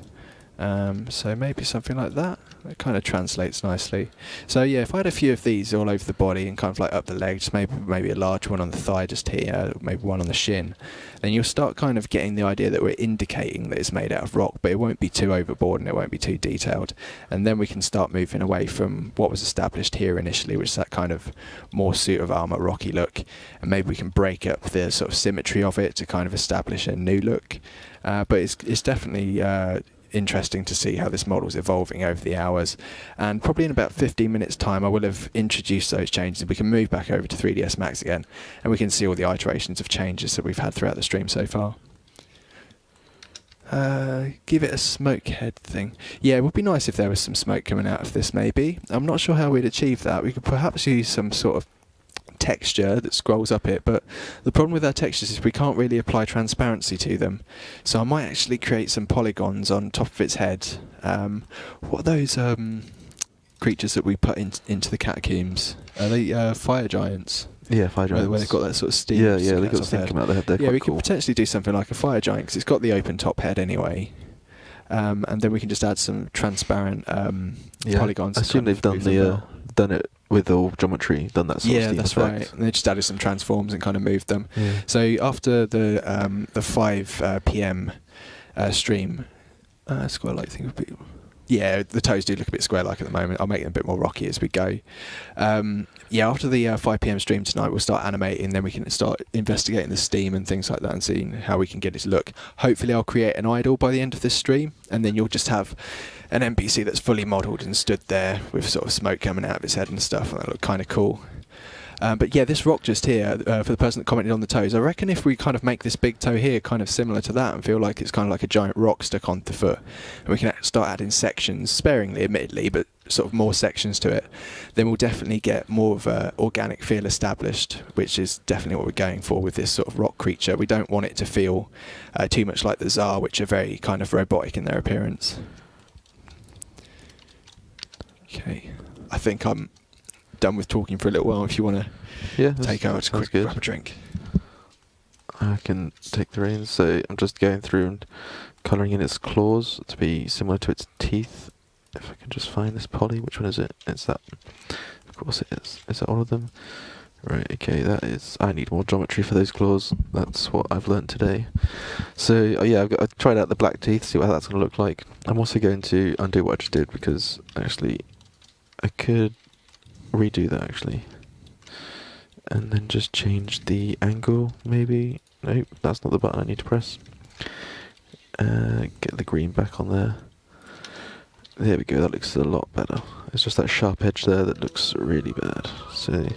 So maybe something like that. It kind of translates nicely. So yeah, if I had a few of these all over the body and kind of like up the leg, just maybe a large one on the thigh just here, maybe one on the shin, then you'll start kind of getting the idea that we're indicating that it's made out of rock, but it won't be too overboard and it won't be too detailed. And then we can start moving away from what was established here initially, which is that kind of more suit of armour rocky look, and maybe we can break up the sort of symmetry of it to kind of establish a new look. But it's definitely interesting to see how this model is evolving over the hours, and probably in about 15 minutes time I will have introduced those changes. We can move back over to 3ds Max again and we can see all the iterations of changes that we've had throughout the stream so far. Give it a smoke head thing. Yeah, it would be nice if there was some smoke coming out of this maybe. I'm not sure how we'd achieve that. We could perhaps use some sort of texture that scrolls up it, but the problem with our textures is we can't really apply transparency to them. So I might actually create some polygons on top of its head. What are those creatures that we put into the catacombs? Are they fire giants? Yeah, fire giants. Where they've got that sort of steam. Yeah, they've got steam coming out their head. Yeah, we could potentially do something like a fire giant, because it's got the open top head anyway. And then we can just add some transparent polygons. I assume they've done it with all geometry, done that sort of steam that's effect. right. And they just added some transforms and kind of moved them. Yeah. So after the 5 p.m. Stream, square-like thing would be... Yeah, the toes do look a bit square-like at the moment. I'll make them a bit more rocky as we go. Yeah, after the 5 p.m. stream tonight, we'll start animating, then we can start investigating the steam and things like that and seeing how we can get it to look. Hopefully I'll create an idol by the end of this stream, and then you'll just have an NPC that's fully modelled and stood there with sort of smoke coming out of its head and stuff, and that'll look kind of cool. But yeah, this rock just here, for the person that commented on the toes, I reckon if we kind of make this big toe here kind of similar to that and feel like it's kind of like a giant rock stuck on the foot, and we can start adding sections, sparingly admittedly, but sort of more sections to it, then we'll definitely get more of an organic feel established, which is definitely what we're going for with this sort of rock creature. We don't want it to feel too much like the Tsar, which are very kind of robotic in their appearance. Okay, I think I'm done with talking for a little while. If you want to take out a quick grab a drink. I can take the reins. So I'm just going through and colouring in its claws to be similar to its teeth. If I can just find this poly, which one is it? It's that. Of course it is. Is that all of them? Right, okay, that is... I need more geometry for those claws. That's what I've learnt today. So, yeah, I've tried out the black teeth, see what that's going to look like. I'm also going to undo what I just did, because actually I could redo that actually. And then just change the angle, maybe. Nope, that's not the button I need to press. Get the green back on there. There we go, that looks a lot better. It's just that sharp edge there that looks really bad. So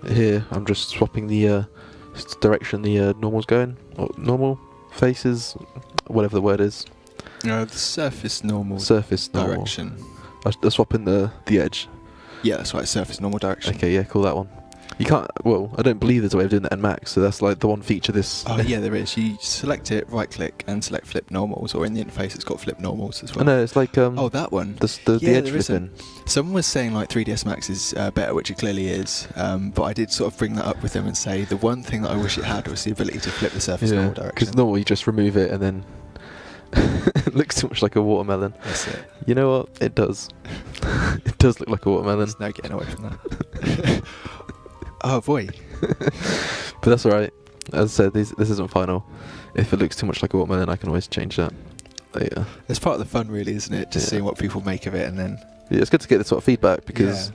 here, I'm just swapping the direction the normal's going, or normal, faces, whatever the word is. No, the surface normal Direction. I'm swapping the edge. Yeah, that's right, surface normal direction. Okay, yeah, cool, that one. You can't, well, I don't believe there's a way of doing that in Mac, so that's like the one feature this... Oh yeah, there is. You select it, right click, and select flip normals, or in the interface it's got flip normals as well. No, it's like... oh, that one? The edge flipping. Someone was saying like 3ds Max is better, which it clearly is, but I did sort of bring that up with him and say the one thing that I wish it had was the ability to flip the surface normal direction. Because normally you just remove it and then it looks too much like a watermelon. That's it. You know what? It does. It does look like a watermelon. There's no getting away from that. Oh boy. But that's alright. As I said, this isn't final. If it looks too much like a watermelon, I can always change that later. It's part of the fun, really, isn't it? Just seeing what people make of it, and then... Yeah, it's good to get this sort of feedback, because...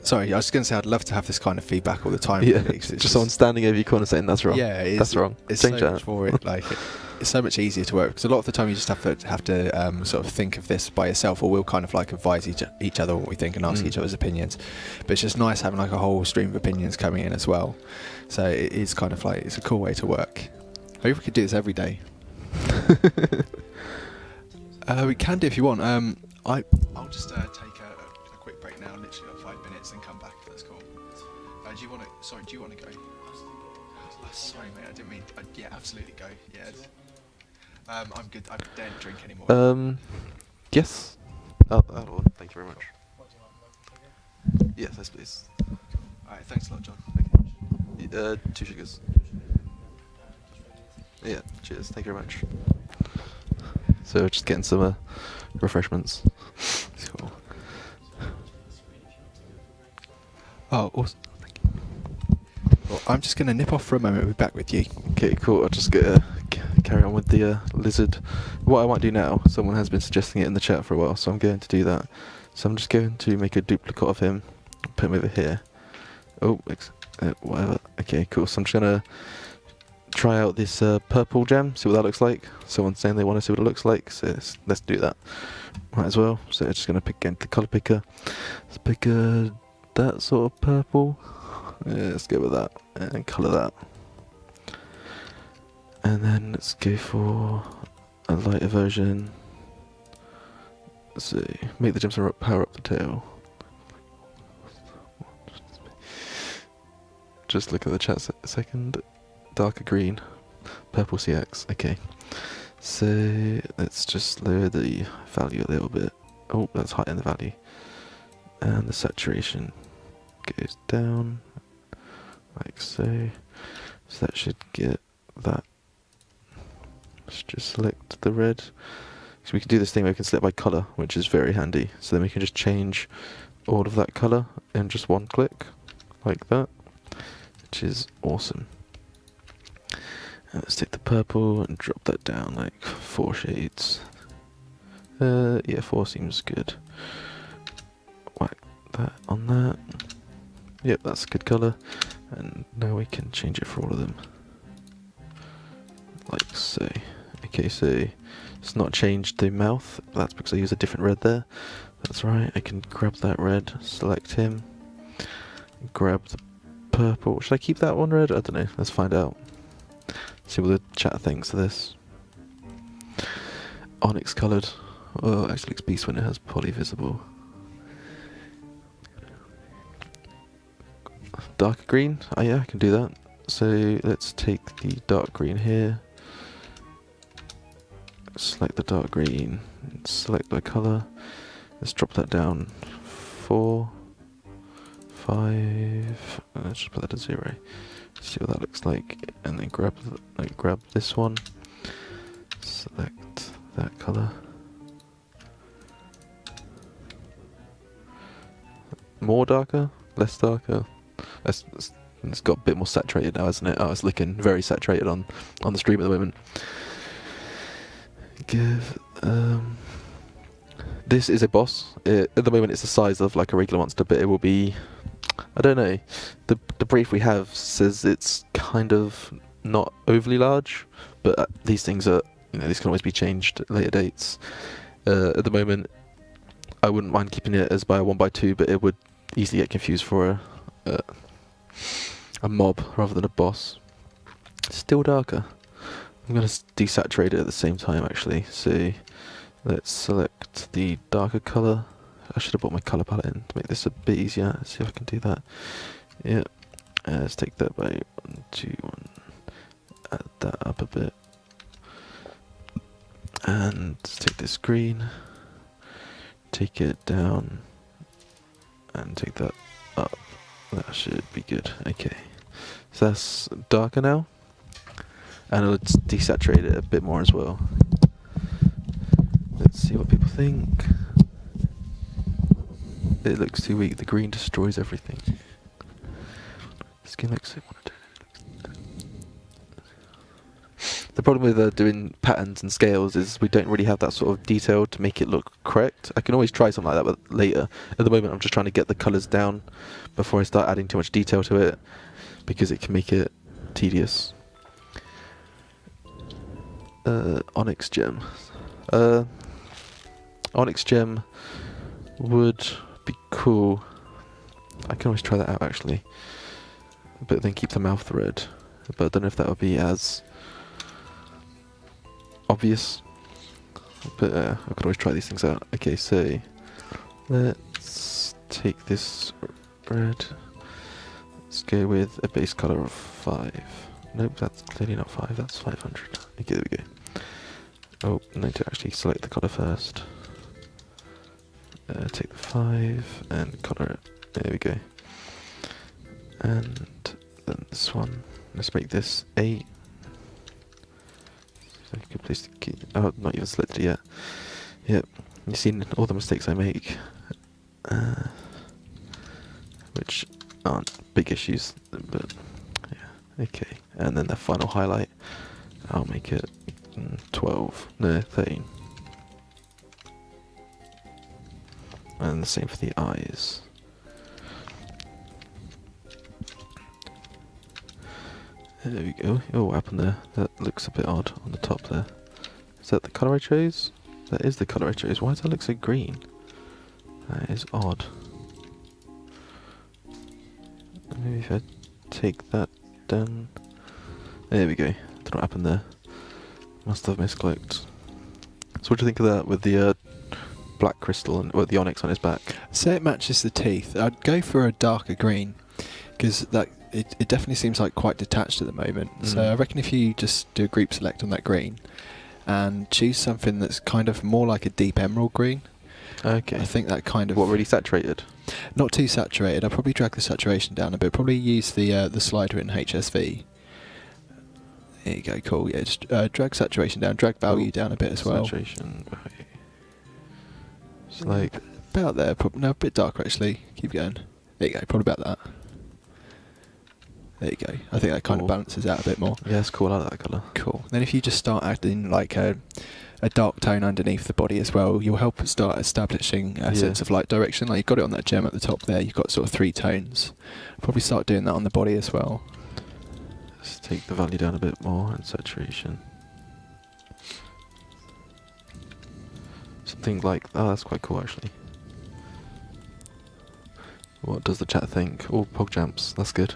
Sorry, I was going to say I'd love to have this kind of feedback all the time. Yeah, really, just someone standing over your corner saying, that's wrong. Yeah, that's wrong. It's change so that. much more, it's so much easier to work, because a lot of the time you just have to sort of think of this by yourself, or we'll kind of like advise each other what we think and ask each other's opinions. But it's just nice having like a whole stream of opinions coming in as well. So it is kind of like, it's a cool way to work. I hope we could do this every day. We can do if you want. I'll just take a quick break now, literally like 5 minutes, and come back if that's cool. Do you want to go? Oh, sorry, mate. I didn't mean. Yeah, absolutely go. Yeah. I'm good. I don't drink anymore. Yes. Oh, thank you very much. Yes, please. All right. Thanks a lot, John. 2 sugars. Yeah. Cheers. Thank you very much. So just getting some refreshments. Cool. Oh, awesome. Thank you. Well, I'm just going to nip off for a moment. We'll be back with you. Okay, cool. I'll just carry on with the lizard. What I might do now, someone has been suggesting it in the chat for a while, so I'm going to do that. So I'm just going to make a duplicate of him, put him over here. Oh, whatever. Okay, cool. So I'm just going to try out this purple gem, see what that looks like. Someone's saying they want to see what it looks like, so let's do that. Might as well. So I'm just going to pick again the colour picker. Let's pick that sort of purple. Yeah, let's go with that and colour that. And then let's go for a lighter version. Let's see, make the gemstone power up the tail. Just look at the chat a second. Darker green, purple CX. Okay, so let's just lower the value a little bit. Oh, that's high in the value, and the saturation goes down like so. So that should get that. Let's just select the red. So we can do this thing where we can select by colour, which is very handy. So then we can just change all of that colour in just one click, like that, which is awesome. And let's take the purple and drop that down like 4 shades. Yeah, 4 seems good. Whack that on that. Yep, that's a good colour. And now we can change it for all of them. Like so. Okay, so it's not changed the mouth. That's because I use a different red there. That's right, I can grab that red, select him, grab the purple. Should I keep that one red? I don't know, let's find out. See what the chat thinks of this. Onyx coloured. Oh, it actually looks beast when it has poly visible. Darker green? Oh yeah, I can do that. So let's take the dark green here. Select the dark green. Select the colour. Let's drop that down 4, 5. Let's just put that to 0. See what that looks like, and then grab this one. Select that colour. More darker, less darker. It's got a bit more saturated now, hasn't it? Oh, it's looking very saturated on the stream at the moment. Give this is a boss. At the moment, it's the size of like a regular monster, but it will be. I don't know. The brief we have says it's kind of not overly large, but these things are, these can always be changed at later dates. At the moment, I wouldn't mind keeping it as by a 1x2, but it would easily get confused for a mob rather than a boss. Still darker. I'm going to desaturate it at the same time actually. So let's select the darker colour. I should have brought my colour palette in to make this a bit easier. Let's see if I can do that. Yeah. Let's take that by 1, 2, 1. Add that up a bit. And let's take this green. Take it down. And take that up. That should be good. Okay. So that's darker now. And let's desaturate it a bit more as well. Let's see what people think. It looks too weak. The green destroys everything. Skin looks so monotone. The problem with doing patterns and scales is we don't really have that sort of detail to make it look correct. I can always try something like that but later. At the moment I'm just trying to get the colours down before I start adding too much detail to it, because it can make it tedious. Onyx gem. Onyx gem would be cool. I can always try that out actually. But then keep the mouth red. But I don't know if that would be as obvious. But I could always try these things out. Okay, so let's take this red. Let's go with a base colour of 5. Nope, that's clearly not 5, that's 500. Okay, there we go. Oh, I need to actually select the colour first. Take the 5 and colour it. There we go. And then this one. Let's make this 8. So good place to keep. Oh, not even selected yet. Yep. You've seen all the mistakes I make, which aren't big issues, but yeah. Okay. And then the final highlight, I'll make it 12. No, 13. And the same for the eyes. There we go. Oh, what happened there? That looks a bit odd on the top there. Is that the colour I chose? That is the colour I chose. Why does that look so green? That is odd. Maybe if I take that down. There we go. Don't know what happened there. Must have misclicked. So what do you think of that with the black crystal and the onyx on his back? Say it matches the teeth. I'd go for a darker green, because that it definitely seems like quite detached at the moment. So I reckon if you just do a group select on that green and choose something that's kind of more like a deep emerald green. Okay. I think that kind of... What, really saturated? Not too saturated. I'll probably drag the saturation down a bit. Probably use the slider in HSV. There you go, cool. Yeah, just drag saturation down, drag value down a bit as well. Saturation value. It's like... About there. No, a bit darker actually. Keep going. There you go, probably about that. There you go. I think that kind of balances out a bit more. Yeah, it's cool. I like that colour. Cool. Then if you just start adding like a dark tone underneath the body as well, you'll help start establishing a sense of light direction. Like you've got it on that gem at the top there. You've got sort of 3 tones. Probably start doing that on the body as well. Let's take the value down a bit more and saturation. Something like... Oh, that's quite cool actually. What does the chat think? Oh, pog jumps. That's good.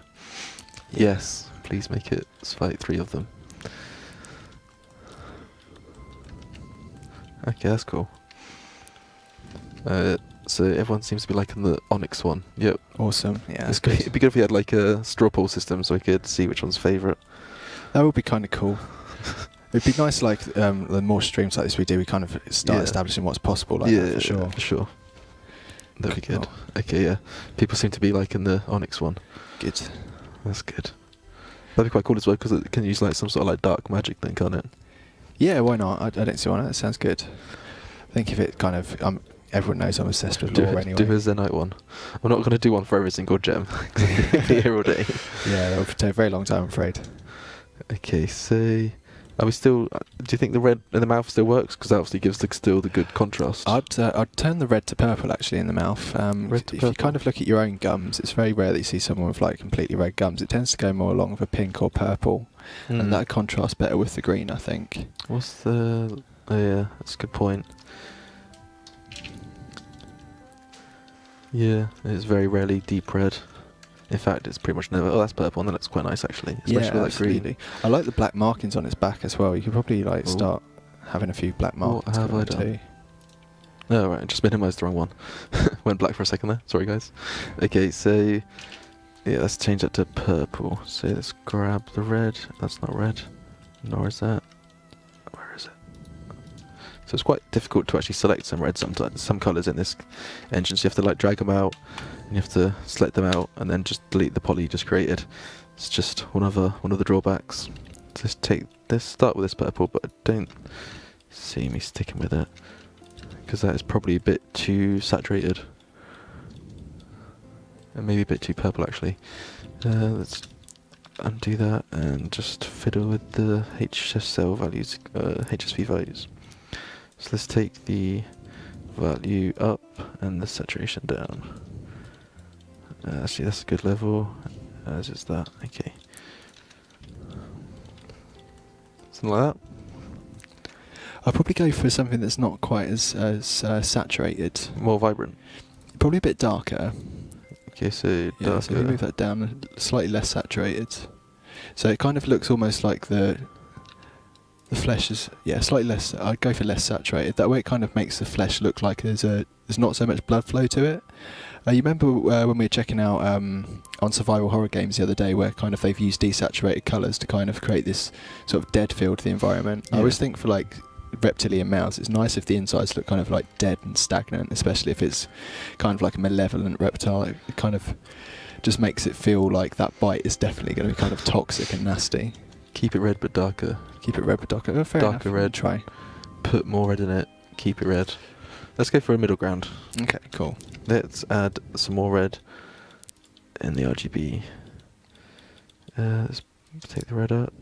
Yes, please make it fight 3 of them. Okay, that's cool. So everyone seems to be liking the onyx one. Yep. Awesome. Yeah. It'd be good if we had like a straw poll system so we could see which one's favourite. That would be kind of cool. It'd be nice, like the more streams like this we do, we kind of start establishing what's possible. Like that, for sure. Yeah, for sure. That'd be good. Okay, yeah. People seem to be liking the onyx one. Good. That's good. That'd be quite cool as well because it can use like some sort of like dark magic thing, can't it? Yeah, why not? I don't see why not. That sounds good. I think if it kind of... everyone knows I'm obsessed with lore anyway. Do a Zenite one. I'm not going to do one for every single gem. Because I'm going to be here all day. Yeah, that would take a very long time, I'm afraid. Okay, so Are we still? Do you think the red in the mouth still works? Because that obviously gives still the good contrast. I'd turn the red to purple actually in the mouth. Red to if you purple. kind of look at your own gums, it's very rare that you see someone with like completely red gums. It tends to go more along with a pink or purple, and that contrasts better with the green, I think. What's the? Oh yeah, that's a good point. Yeah, it's very rarely deep red. In fact, it's pretty much never. Oh, that's purple, and that looks quite nice actually, especially with that green. Absolutely. I like the black markings on its back as well. You could probably like start having a few black markings. What have I done? Oh right, I just minimised the wrong one. Went black for a second there. Sorry guys. Okay, so yeah, let's change that to purple. So let's grab the red. That's not red. Nor is that. Where is it? So it's quite difficult to actually select some red sometimes. Some colours in this engine, so you have to like drag them out, and you have to select them out, and then just delete the poly you just created. It's just one of the drawbacks. Just take this. Start with this purple, but I don't see me sticking with it because that is probably a bit too saturated, and maybe a bit too purple actually. Let's undo that and just fiddle with the HSL values, HSV values. So let's take the value up and the saturation down. Actually, that's a good level. As is that. Okay. Something like that. I'll probably go for something that's not quite as saturated. More vibrant. Probably a bit darker. Okay, so Yeah, darker. so we move that down, slightly less saturated. So it kind of looks almost like the flesh is slightly less. I'd go for less saturated. That way, it kind of makes the flesh look like there's not so much blood flow to it. You remember when we were checking out on survival horror games the other day, where kind of they've used desaturated colours to kind of create this sort of dead feel to the environment. Yeah. I always think for like reptilian mouths, it's nice if the insides look kind of like dead and stagnant, especially if it's kind of like a malevolent reptile. It kind of just makes it feel like that bite is definitely going to be kind of toxic and nasty. Keep it red but darker. Keep it red but darker. Oh, fair Darker enough. red. Try. Put more red in it. Keep it red. Let's go for a middle ground. Okay, cool. Let's add some more red in the RGB. Let's take the red up,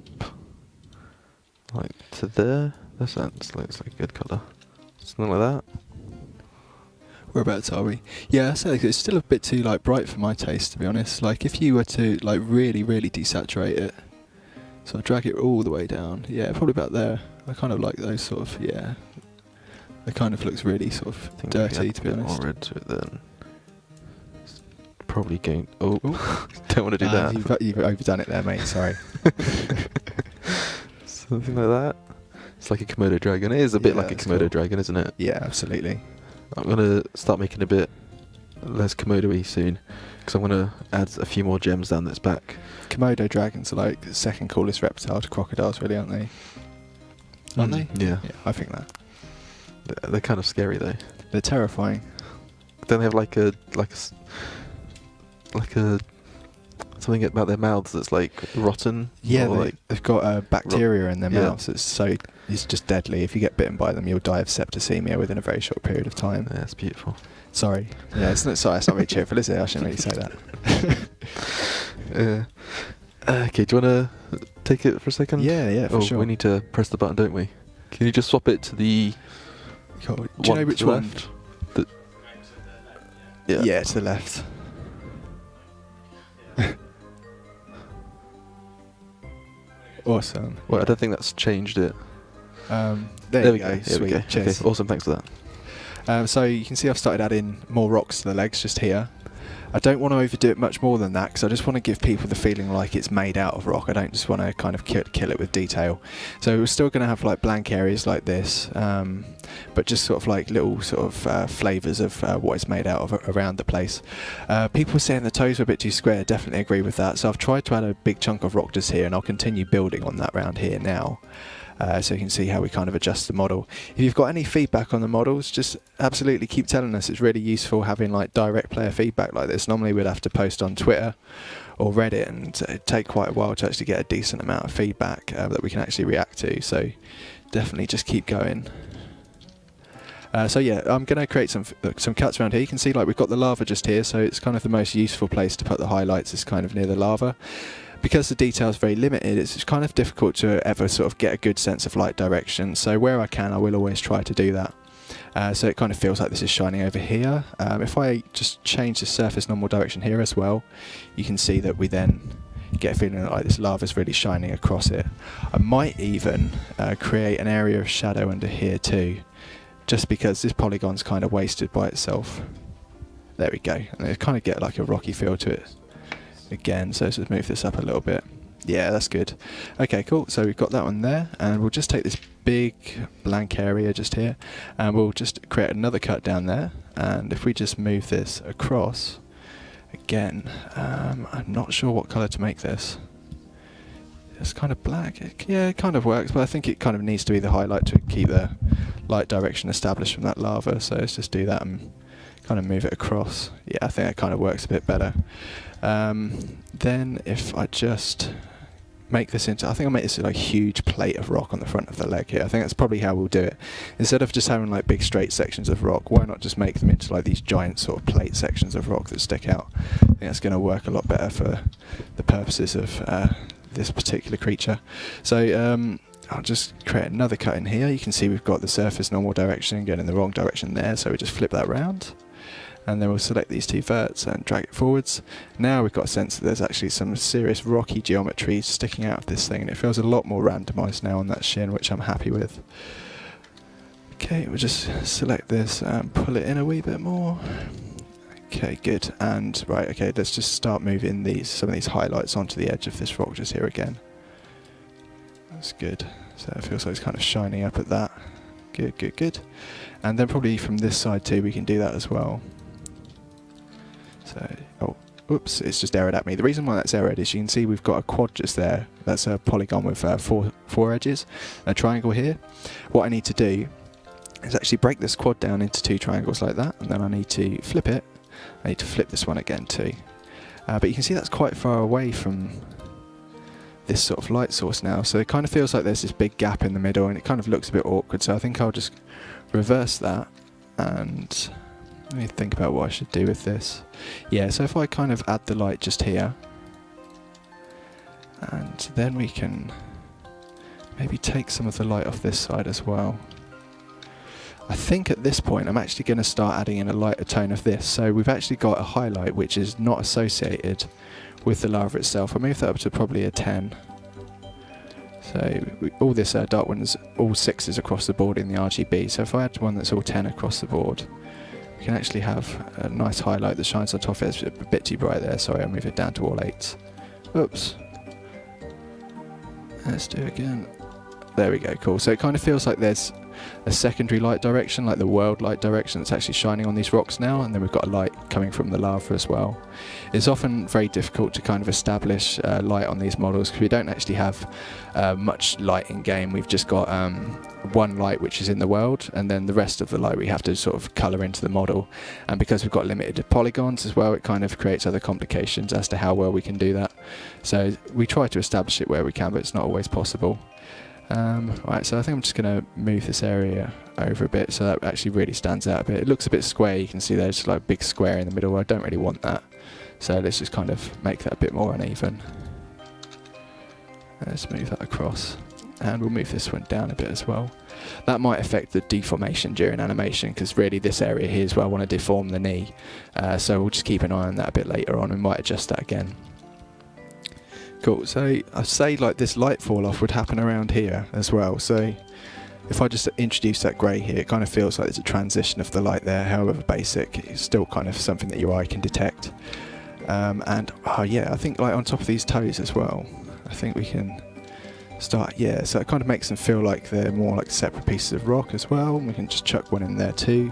like to there. That looks like a good colour. Something like that. Whereabouts are we? Yeah, so it's still a bit too like bright for my taste, to be honest. Like if you were to like really, really desaturate it, so I drag it all the way down. Yeah, probably about there. I kind of like those sort of It kind of looks really sort of I think dirty, to be honest. more red to it then. It's probably going. Oh, don't want to do that. You've overdone it there, mate. Sorry. Something like that. It's like a Komodo dragon. It is a bit Yeah, like a that's Komodo cool. dragon, isn't it? Yeah, absolutely. I'm gonna start making a bit less Komodo-y soon, because I'm gonna add a few more gems down this back. Komodo dragons are like the second coolest reptile to crocodiles, really, aren't they? Aren't they? Yeah. Yeah, I think that. They're kind of scary though. They're terrifying. Don't they have like a something about their mouths that's like rotten? Yeah, or they've got bacteria in their yeah. mouths. It's just deadly. If you get bitten by them, you'll die of septicemia within a very short period of time. yeah, it's beautiful. Sorry. Yeah, it's not very cheerful, is it? I shouldn't really say that. Okay, do you want to take it for a second? Yeah, for sure. We need to press the button, don't we? Can you just swap it to the Cool. Do you know one which to the one? left? Yeah. Yeah, to the left. Awesome. Well, I don't think that's changed it. There we go. There Sweet. we go. Cheers. Okay, awesome. Thanks for that. So you can see I've started adding more rocks to the legs just here. I don't want to overdo it much more than that because I just want to give people the feeling like it's made out of rock. I don't just want to kind of kill it with detail. So we're still going to have like blank areas like this, but just sort of like little sort of flavours of what it's made out of around the place. People were saying the toes were a bit too square. Definitely agree with that. So I've tried to add a big chunk of rock just here, and I'll continue building on that round here now. So you can see how we kind of adjust the model. If you've got any feedback on the models, just absolutely keep telling us. It's really useful having like direct player feedback like this. Normally we'd have to post on Twitter or Reddit, and it'd take quite a while to actually get a decent amount of feedback that we can actually react to. So definitely just keep going. So yeah, I'm going to create some cuts around here. You can see like we've got the lava just here, so it's kind of the most useful place to put the highlights is kind of near the lava. because the detail is very limited, it's kind of difficult to ever sort of get a good sense of light direction. So where I can, I will always try to do that. So it kind of feels like this is shining over here. If I just change the surface normal direction here as well, you can see that we then get a feeling like this lava is really shining across it. I might even create an area of shadow under here too, just because this polygon's kind of wasted by itself. There we go, and it kind of get like a rocky feel to it again. So let's just move this up a little bit. Yeah, that's good. Okay, cool. So we've got that one there, and we'll just take this big blank area just here, and we'll just create another cut down there. And if we just move this across, again, I'm not sure what colour to make this. It's kind of black. Yeah, it kind of works, but I think it kind of needs to be the highlight to keep the light direction established from that lava. So let's just do that and kind of move it across. Yeah, I think that kind of works a bit better. Then if I just make this into, I think I'll make this like a huge plate of rock on the front of the leg here. I think that's probably how we'll do it. Instead of just having like big straight sections of rock, why not just make them into like these giant sort of plate sections of rock that stick out? I think that's going to work a lot better for the purposes of this particular creature. So I'll just create another cut in here. You can see we've got the surface normal direction going in the wrong direction there, so we just flip that round. And then we'll select these two verts and drag it forwards. Now we've got a sense that there's actually some serious rocky geometry sticking out of this thing, and it feels a lot more randomised now on that shin, which I'm happy with. Okay, we'll just select this and pull it in a wee bit more. Okay, good. And right, okay, let's just start moving some of these highlights onto the edge of this rock just here again. That's good. So it feels like it's kind of shining up at that. Good, good, good. And then probably from this side too, we can do that as well. So, oh, oops, it's just errored at me. The reason why that's errored is you can see we've got a quad just there. That's a polygon with four edges, a triangle here. What I need to do is actually break this quad down into two triangles like that, and then I need to flip it. I need to flip this one again too. But you can see that's quite far away from this sort of light source now, so it kind of feels like there's this big gap in the middle, and it kind of looks a bit awkward. So I think I'll just reverse that, and let me think about what I should do with this. Yeah, so if I kind of add the light just here, and then we can maybe take some of the light off this side as well. I think at this point I'm actually going to start adding in a lighter tone of this. So we've actually got a highlight which is not associated with the lava itself. I'll move that up to probably a 10. So all this dark one is all 6s across the board in the RGB. So if I add one that's all 10 across the board, we can actually have a nice highlight that shines on top of it. It's a bit too bright there, sorry, I'll move it down to all 8s. Oops. Let's do it again. There we go, cool. So it kind of feels like there's a secondary light direction, like the world light direction that's actually shining on these rocks now, and then we've got a light coming from the lava as well. It's often very difficult to kind of establish light on these models because we don't actually have much light in game. We've just got one light which is in the world, and then the rest of the light we have to sort of colour into the model. And because we've got limited polygons as well, it kind of creates other complications as to how well we can do that. So we try to establish it where we can, but it's not always possible. Right, so I think I'm just going to move this area over a bit so that actually really stands out a bit. It looks a bit square, you can see there's like a big square in the middle. I don't really want that, so let's just kind of make that a bit more uneven. Let's move that across, and we'll move this one down a bit as well. That might affect the deformation during animation, because really this area here is where I want to deform the knee, so we'll just keep an eye on that a bit later on and might adjust that again. Cool, so I'd say like this light fall off would happen around here as well. So if I just introduce that grey here, it kind of feels like there's a transition of the light there, however basic. It's still kind of something that your eye can detect. And oh yeah, I think like on top of these toes as well, I think we can start, yeah, so it kind of makes them feel like they're more like separate pieces of rock as well. We can just chuck one in there too.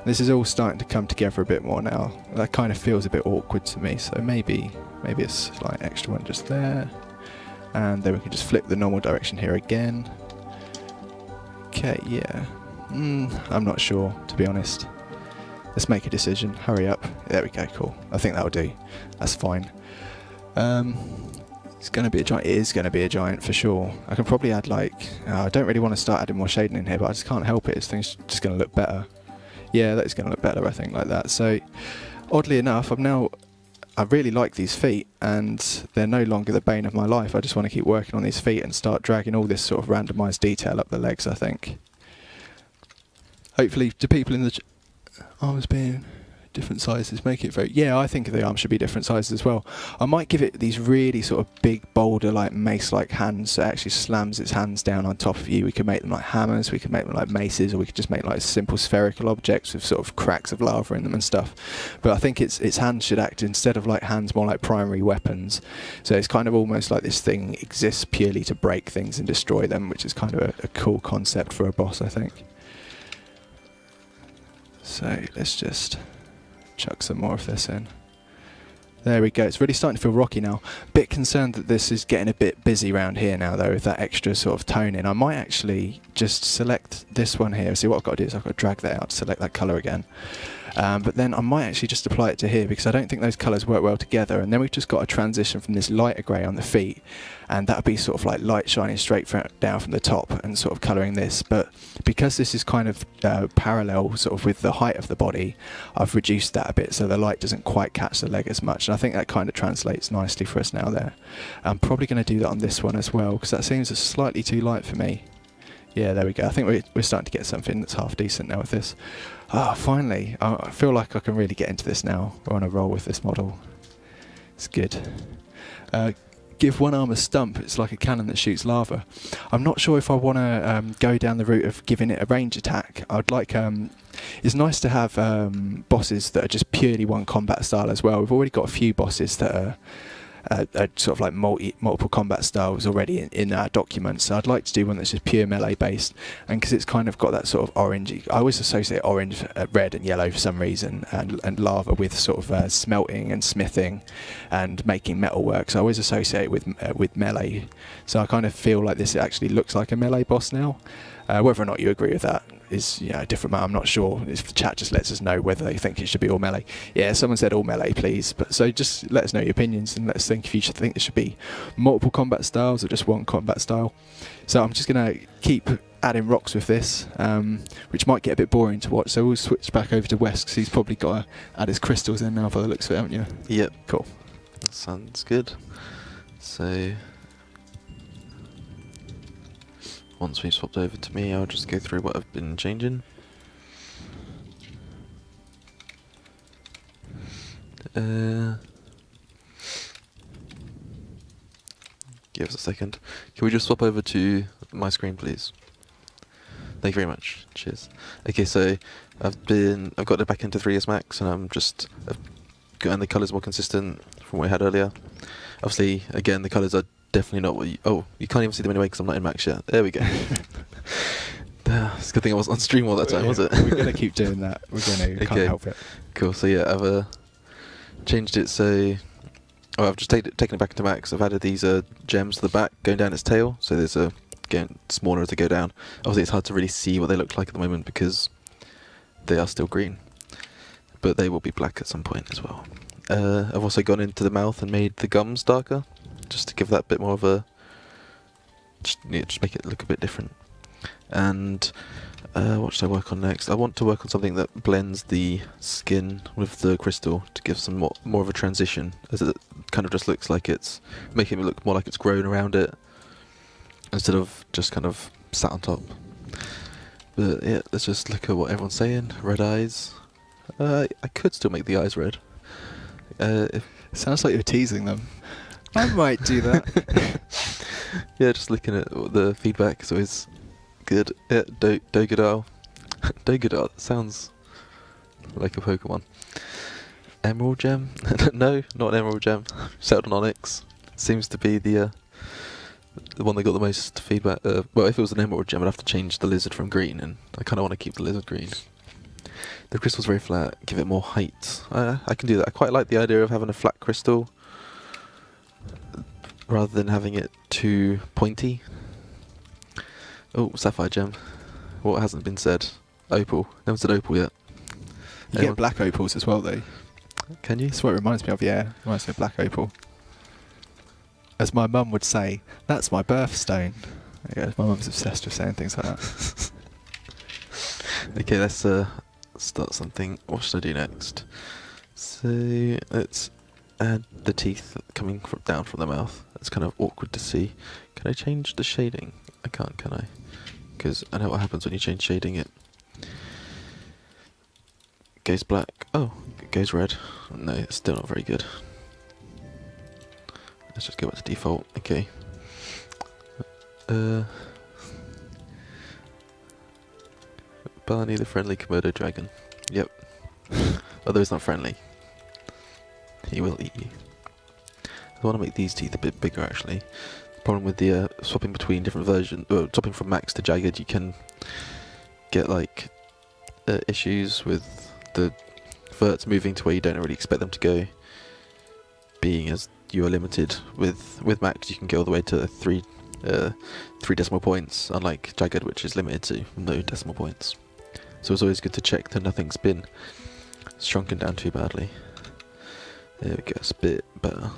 This is all starting to come together a bit more now. That kind of feels a bit awkward to me, so maybe it's like extra one just there, and then we can just flip the normal direction here again. Okay, yeah, I'm not sure, to be honest. Let's make a decision, hurry up. There we go, cool. I think that'll do, that's fine. It's going to be a giant, it is going to be a giant for sure. I can probably add like, I don't really want to start adding more shading in here, but I just can't help it, this thing's just going to look better. Yeah, that's going to look better, I think, like that. So, oddly enough, I'm now I really like these feet, and they're no longer the bane of my life. I just want to keep working on these feet and start dragging all this sort of randomised detail up the legs, I think. Hopefully, do people in the arms being different sizes make it very... Yeah, I think the arms should be different sizes as well. I might give it these really sort of big, boulder-like, mace-like hands, so it actually slams its hands down on top of you. We could make them like hammers, we could make them like maces, or we could just make like simple spherical objects with sort of cracks of lava in them and stuff. But I think its hands should act, instead of like hands, more like primary weapons. So it's kind of almost like this thing exists purely to break things and destroy them, which is kind of a cool concept for a boss, I think. So let's just chuck some more of this in. There we go. It's really starting to feel rocky now. Bit concerned that this is getting a bit busy around here now, though, with that extra sort of tone in. I might actually just select this one here. See, what I've got to do is I've got to drag that out, select that colour again. But then I might actually just apply it to here, because I don't think those colours work well together. And then we've just got a transition from this lighter grey on the feet, and that would be sort of like light shining straight down from the top and sort of colouring this. But because this is kind of parallel sort of with the height of the body, I've reduced that a bit so the light doesn't quite catch the leg as much. And I think that kind of translates nicely for us now there. I'm probably going to do that on this one as well, because that seems slightly too light for me. Yeah, there we go. I think we're starting to get something that's half decent now with this. Ah, finally. I feel like I can really get into this now. We're on a roll with this model. It's good. Give one arm a stump. It's like a cannon that shoots lava. I'm not sure if I want to go down the route of giving it a range attack. I'd like... it's nice to have bosses that are just purely one combat style as well. We've already got a few bosses that are sort of like multiple combat styles already in our documents. So I'd like to do one that's just pure melee based, and because it's kind of got that sort of orangey, I always associate orange, red and yellow for some reason, and lava with sort of smelting and smithing and making metal work. So I always associate it with melee. So I kind of feel like this actually looks like a melee boss now. Whether or not you agree with that is, you know, a different matter. I'm not sure. If the chat just lets us know whether they think it should be all melee. Yeah, someone said all melee, please. But so just let us know your opinions, and let us think if you should think there should be multiple combat styles or just one combat style. So I'm just going to keep adding rocks with this, which might get a bit boring to watch. So we'll switch back over to Wes, because he's probably got to add his crystals in now by the looks of it, haven't you? Yep. Cool. That sounds good. So once we've swapped over to me, I'll just go through what I've been changing. Give us a second. Can we just swap over to my screen, please? Thank you very much. Cheers. Okay, so I've got it back into 3ds Max, and I've gotten the colours more consistent from what we had earlier. Obviously, again, the colours are definitely not what you can't even see them anyway because I'm not in Max yet. There we go. It's a good thing I wasn't on stream all that time, was it? We're going to keep doing that. We're going to, can't help it. Cool, so yeah, I've changed it so... Oh, I've just taken it back into Max. I've added these gems to the back going down its tail, so there's getting smaller as they go down. Obviously it's hard to really see what they look like at the moment because they are still green, but they will be black at some point as well. I've also gone into the mouth and made the gums darker, just to give that bit more of a... just make it look a bit different. And what should I work on next? I want to work on something that blends the skin with the crystal to give some more of a transition, as it kind of just looks like it's making it look more like it's grown around it instead of just kind of sat on top. But yeah, let's just look at what everyone's saying. Red eyes. I could still make the eyes red. Sounds like you're teasing them. I might do that. Yeah, just looking at the feedback is always good. Yeah, Dogadal. Dogadal, that sounds like a Pokemon. Emerald Gem? No, not an Emerald Gem. Settled on Onyx. Seems to be the one that got the most feedback. Well, if it was an Emerald Gem, I'd have to change the lizard from green, and I kind of want to keep the lizard green. The crystal's very flat. Give it more height. I can do that. I quite like the idea of having a flat crystal rather than having it too pointy. Oh, Sapphire Gem. What hasn't been said? Opal. No one said opal yet. You get black opals as well, though. Can you? That's what it reminds me of, yeah. It reminds me of black opal. As my mum would say, that's my birthstone. There you go. My mum's obsessed with saying things like that. Okay, let's start something. What should I do next? So let's add the teeth coming down from the mouth. It's kind of awkward to see. Can I change the shading? I can't, can I? Because I know what happens when you change shading. It goes black. Oh, it goes red. No, it's still not very good. Let's just go back to default. Okay. Barney the friendly Komodo dragon. Yep. Although he's not friendly. He will eat you. I want to make these teeth a bit bigger actually. The problem with the swapping between different versions, swapping from max to jagged, you can get like issues with the verts moving to where you don't really expect them to go. Being as you are limited with max, you can go all the way to three decimal points, unlike jagged, which is limited to no decimal points. So it's always good to check that nothing's been shrunken down too badly. There we go, it's a bit better.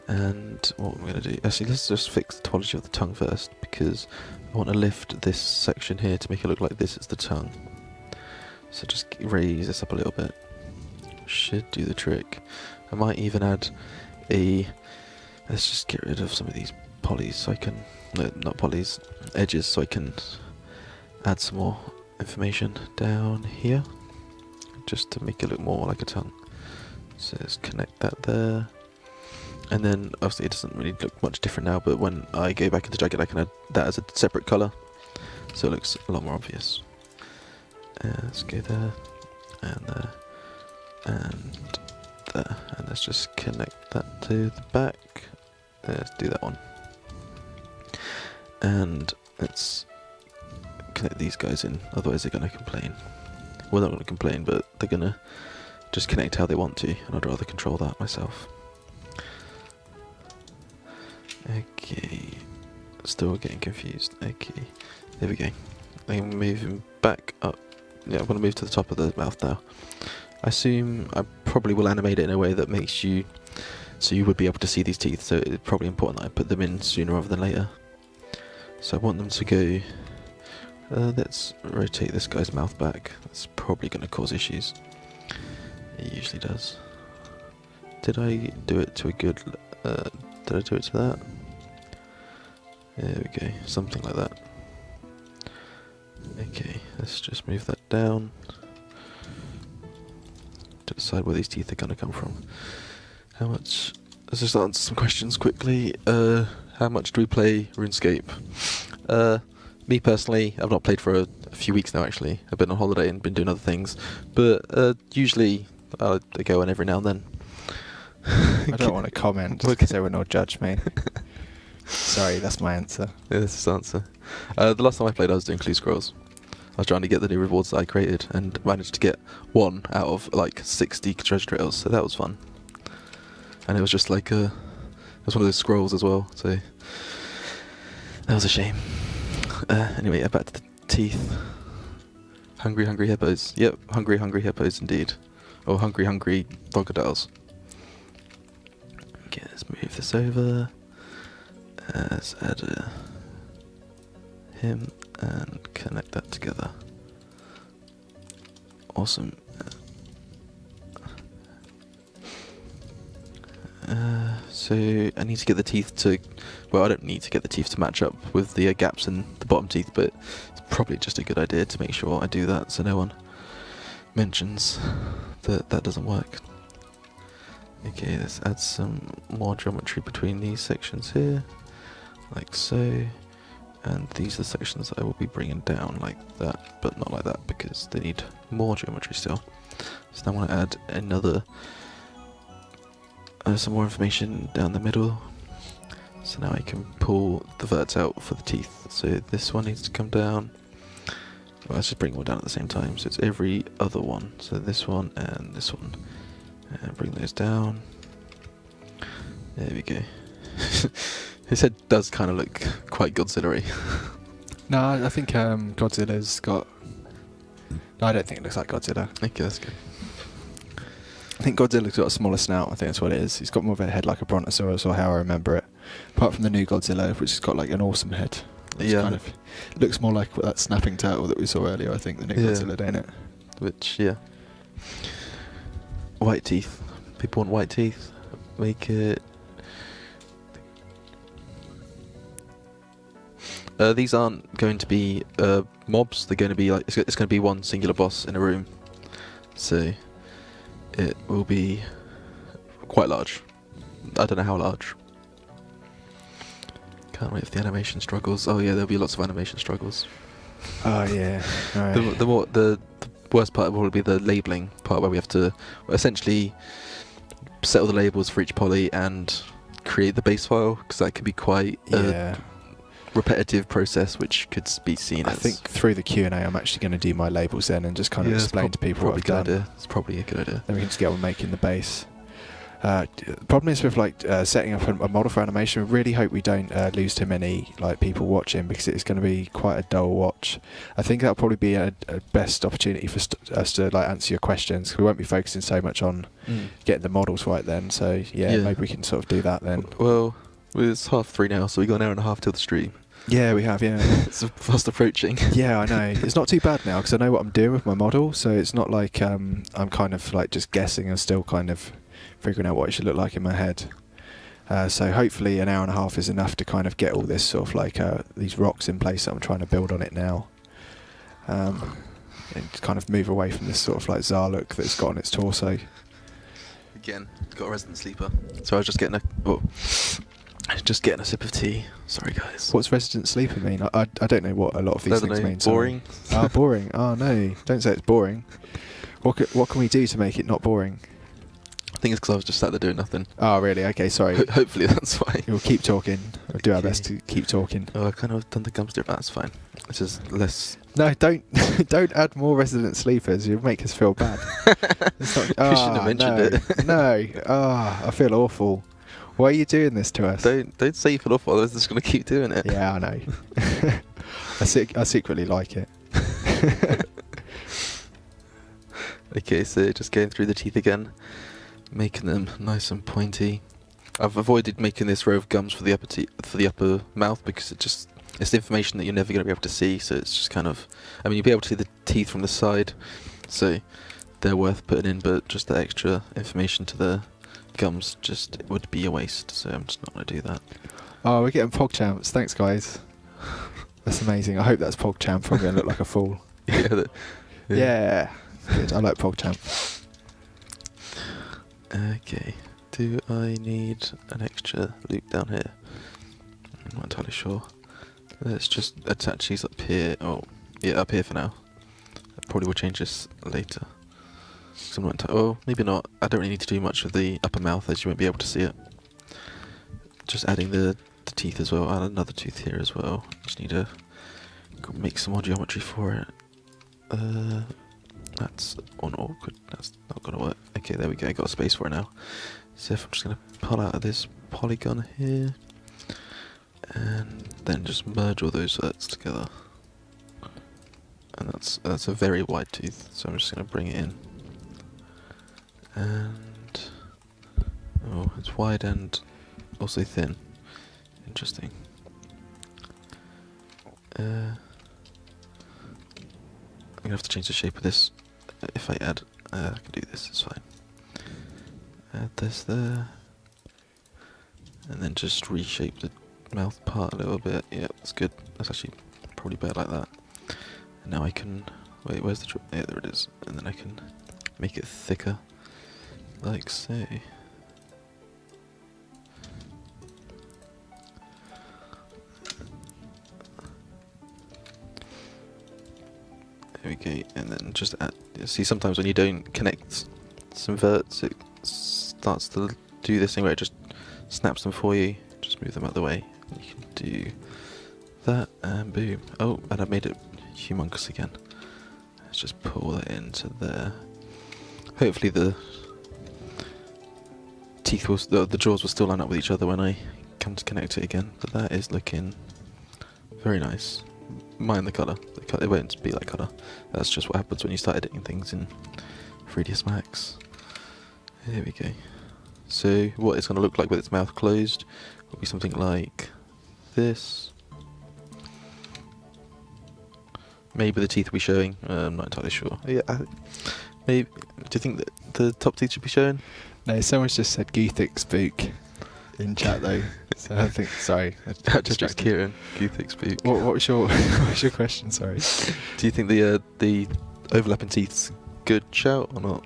And what I'm going to do, actually let's just fix the topology of the tongue first, because I want to lift this section here to make it look like this is the tongue. So just raise this up a little bit. Should do the trick. I might even add let's just get rid of some of these polys so I can, no, not polys, edges, so I can add some more information down here, just to make it look more like a tongue. So let's connect that there. And then obviously it doesn't really look much different now, but when I go back into jagged I can add that as a separate colour, so it looks a lot more obvious. Let's go there, and there, and there, and let's just connect that to the back. Let's do that one. And let's connect these guys in, otherwise they're going to complain. Well, they're not going to complain, but they're going to just connect how they want to, and I'd rather control that myself. Okay, still getting confused. Okay, there we go. I'm moving back up. Yeah, I'm going to move to the top of the mouth now. I assume I probably will animate it in a way that makes you, so you would be able to see these teeth, so it's probably important that I put them in sooner rather than later. So I want them to go, let's rotate this guy's mouth back. That's probably going to cause issues. It usually does. Did I do it to a good, did I do it to that? There we go, something like that. Okay, let's just move that down to decide where these teeth are going to come from. How much? Let's just answer some questions quickly. How much do we play RuneScape? Me personally, I've not played for a few weeks now actually. I've been on holiday and been doing other things, but usually I go on every now and then. I don't want to comment because everyone will judge me. Sorry, that's my answer. Yeah, that's his answer. The last time I played I was doing Clue Scrolls. I was trying to get the new rewards that I created and managed to get one out of like 60 treasure trails, so that was fun. And it was just like it was one of those scrolls as well, so that was a shame. Anyway, back to the teeth. Hungry, hungry hippos. Yep, hungry, hungry hippos indeed. Or hungry, hungry crocodiles. Okay, let's move this over. Let's add him and connect that together. Awesome. So I need to get the teeth to, well, I don't need to get the teeth to match up with the gaps in the bottom teeth, but it's probably just a good idea to make sure I do that so no one mentions that that doesn't work. Okay, let's add some more geometry between these sections here, like so, and these are the sections I will be bringing down like that, but not like that because they need more geometry still. So now I want to add another some more information down the middle. So now I can pull the verts out for the teeth. So this one needs to come down. Well, let's just bring them all down at the same time. So it's every other one. So this one and this one. And bring those down. There we go. His head does kind of look quite Godzilla-y. No, I think Godzilla's got... No, I don't think it looks like Godzilla. Okay, that's good. I think Godzilla's got a smaller snout, I think that's what it is. He's got more of a head like a brontosaurus, or how I remember it. Apart from the new Godzilla, which has got like an awesome head. It's Yeah. kind of looks more like that snapping turtle that we saw earlier, I think, the new Godzilla, don't it? Which, yeah. White teeth. People want white teeth. Make it. These aren't going to be mobs. They're going to be like it's going to be one singular boss in a room. So it will be quite large. I don't know how large. Can't wait for the animation struggles. Oh yeah, there'll be lots of animation struggles. Oh yeah. Right. The worst part will be the labeling part, where we have to essentially set all the labels for each poly and create the base file, because that could be quite a repetitive process, which could be seen as... I think through the Q&A I'm actually going to do my labels then and just kind of explain to people what I've done. Idea. It's probably a good idea. Then we can just get on making the base. The problem is with like setting up a model for animation, we really hope we don't lose too many like people watching, because it's going to be quite a dull watch. I think that'll probably be a best opportunity for us to like answer your questions. We won't be focusing so much on getting the models right then. So yeah, maybe we can sort of do that then. Well, it's 3:30 now, so we got an hour and a half till the stream. Yeah, we have. Yeah, it's fast approaching. Yeah, I know. It's not too bad now because I know what I'm doing with my model, so it's not like I'm kind of like just guessing and still kind of figuring out what it should look like in my head. So hopefully an hour and a half is enough to kind of get all this sort of like these rocks in place that I'm trying to build on it now. And kind of move away from this sort of like Tsar look that it's got on its torso. Again, got a resident sleeper. So I was just getting a sip of tea. Sorry guys. What's resident sleeper mean? I don't know what a lot of these things mean. Boring. Ah, boring. Oh no, don't say it's boring. What can we do to make it not boring? I think it's because I was just sat there doing nothing. Oh really? Okay, sorry. Hopefully that's why. We'll keep talking. We'll do our best to keep talking. Oh, I kind of done the gums dip. That's fine. It's just less... No, don't add more resident sleepers. You'll make us feel bad. It's not, you shouldn't have mentioned it. No. I feel awful. Why are you doing this to us? Don't say you feel awful, otherwise they're just going to keep doing it. Yeah, I know. I secretly like it. Okay, so just going through the teeth again, making them nice and pointy. I've avoided making this row of gums for the upper mouth, because it's information that you're never going to be able to see. So it's just kind of, I mean, you'll be able to see the teeth from the side, so they're worth putting in. But just the extra information to the gums it would be a waste. So I'm just not going to do that. Oh, we're getting PogChamps. Thanks, guys. That's amazing. I hope that's PogChamp. I'm going to look like a fool. Yeah. Good. I like PogChamp. Okay. Do I need an extra loop down here? I'm not entirely sure. Let's just attach these up here. Oh, yeah, up here for now. I probably will change this later. I'm not oh, maybe not. I don't really need to do much with the upper mouth, as you won't be able to see it. Just adding the teeth as well. Add another tooth here as well. Just need to make some more geometry for it. That's awkward. That's not gonna work. Okay, there we go. Got a space for it now. So if I'm just gonna pull out of this polygon here, and then just merge all those verts together. And that's a very wide tooth. So I'm just gonna bring it in. And oh, it's wide and also thin. Interesting. I'm gonna have to change the shape of this. If I add, I can do this. It's fine. Add this there, and then just reshape the mouth part a little bit. Yeah, that's good. That's actually probably better like that. And now I can wait. Where's the? Yeah, there it is. And then I can make it thicker, like so. There we go, and then just add. See, sometimes when you don't connect some verts, it starts to do this thing where it just snaps them for you. Just move them out of the way. You can do that, and boom. Oh, and I've made it humongous again. Let's just pull that into there. Hopefully the teeth will, the jaws will still line up with each other when I come to connect it again. But that is looking very nice. Mind the colour. It won't be like colour. That's just what happens when you start editing things in 3ds Max. There we go. So what it's going to look like with its mouth closed will be something like this. Maybe the teeth will be showing. I'm not entirely sure. Yeah, maybe. Do you think that the top teeth should be showing? No, someone's just said Gothic spook in chat though. So I think, sorry. Just Kieran. Gothic spook. What was your what was your question? Sorry. Do you think the overlapping teeth's good shout or not?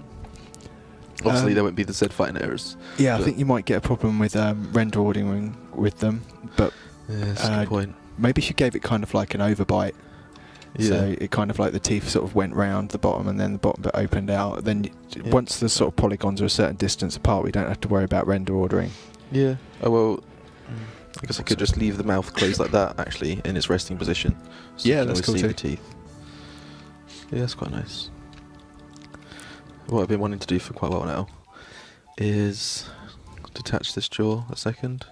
Obviously, there won't be the Z fighting errors. Yeah, I think you might get a problem with render ordering with them, but yeah, that's a good point. Maybe if you gave it kind of like an overbite. Yeah. So it kind of like the teeth sort of went round the bottom and then the bottom bit opened out. Then once the sort of polygons are a certain distance apart, we don't have to worry about render ordering. Yeah. Oh well. I guess I could just leave the mouth closed like that, actually, in its resting position. So Yeah, you can that's always cool see too. the teeth. Yeah, that's quite nice. What I've been wanting to do for quite a while now is detach this jaw a second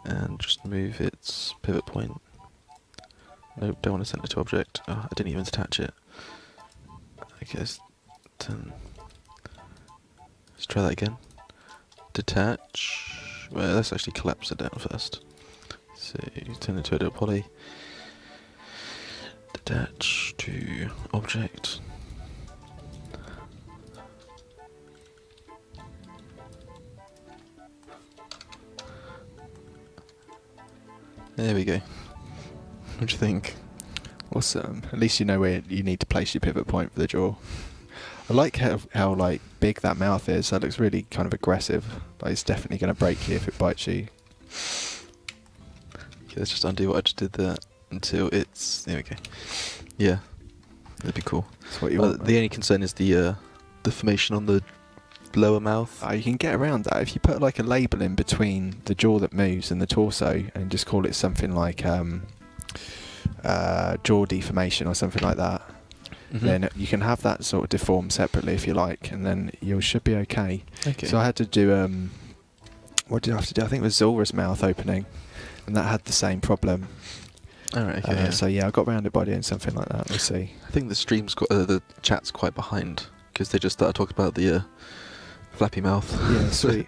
and just move its pivot point. Nope, don't want to send it to object. Oh, I didn't even detach it. I guess. Let's try that again. Detach. Well, let's actually collapse it down first. So you turn it to a little poly. Detach to object. There we go. What do you think? Awesome. At least you know where you need to place your pivot point for the jaw. I like how like big that mouth is. That looks really kind of aggressive. Like it's definitely going to break you if it bites you. Okay, let's just undo what I just did there until it's... There we go. Yeah, that'd be cool. That's what you want. The only concern is the deformation on the lower mouth. You can get around that if you put like a label in between the jaw that moves and the torso and just call it something like jaw deformation or something like that. Mm-hmm. Then you can have that sort of deformed separately if you like, and then you should be okay. So I had to do what did I have to do? I think it was Zulra's mouth opening, and that had the same problem. Alright, okay. So yeah, I got around it by doing something like that. We'll see. I think the stream's got the chat's quite behind because they just started talking about the flappy mouth. Yeah, sweet.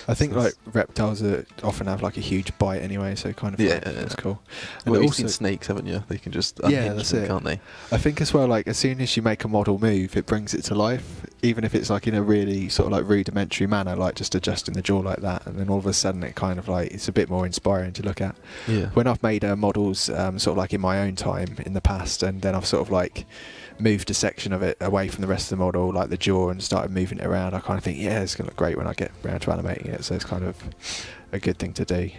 I think like reptiles often have like a huge bite anyway, so kind of that's cool. And Well, you've seen snakes, haven't you? They can just unhinge them, can't they? I think as well, like as soon as you make a model move, it brings it to life, even if it's like in a really sort of like rudimentary manner, like just adjusting the jaw like that, and then all of a sudden it kind of like it's a bit more inspiring to look at. Yeah. When I've made models sort of like in my own time in the past, and then I've sort of like moved a section of it away from the rest of the model, like the jaw, and started moving it around, I kind of think, yeah, it's going to look great when I get around to animating it, so it's kind of a good thing to do.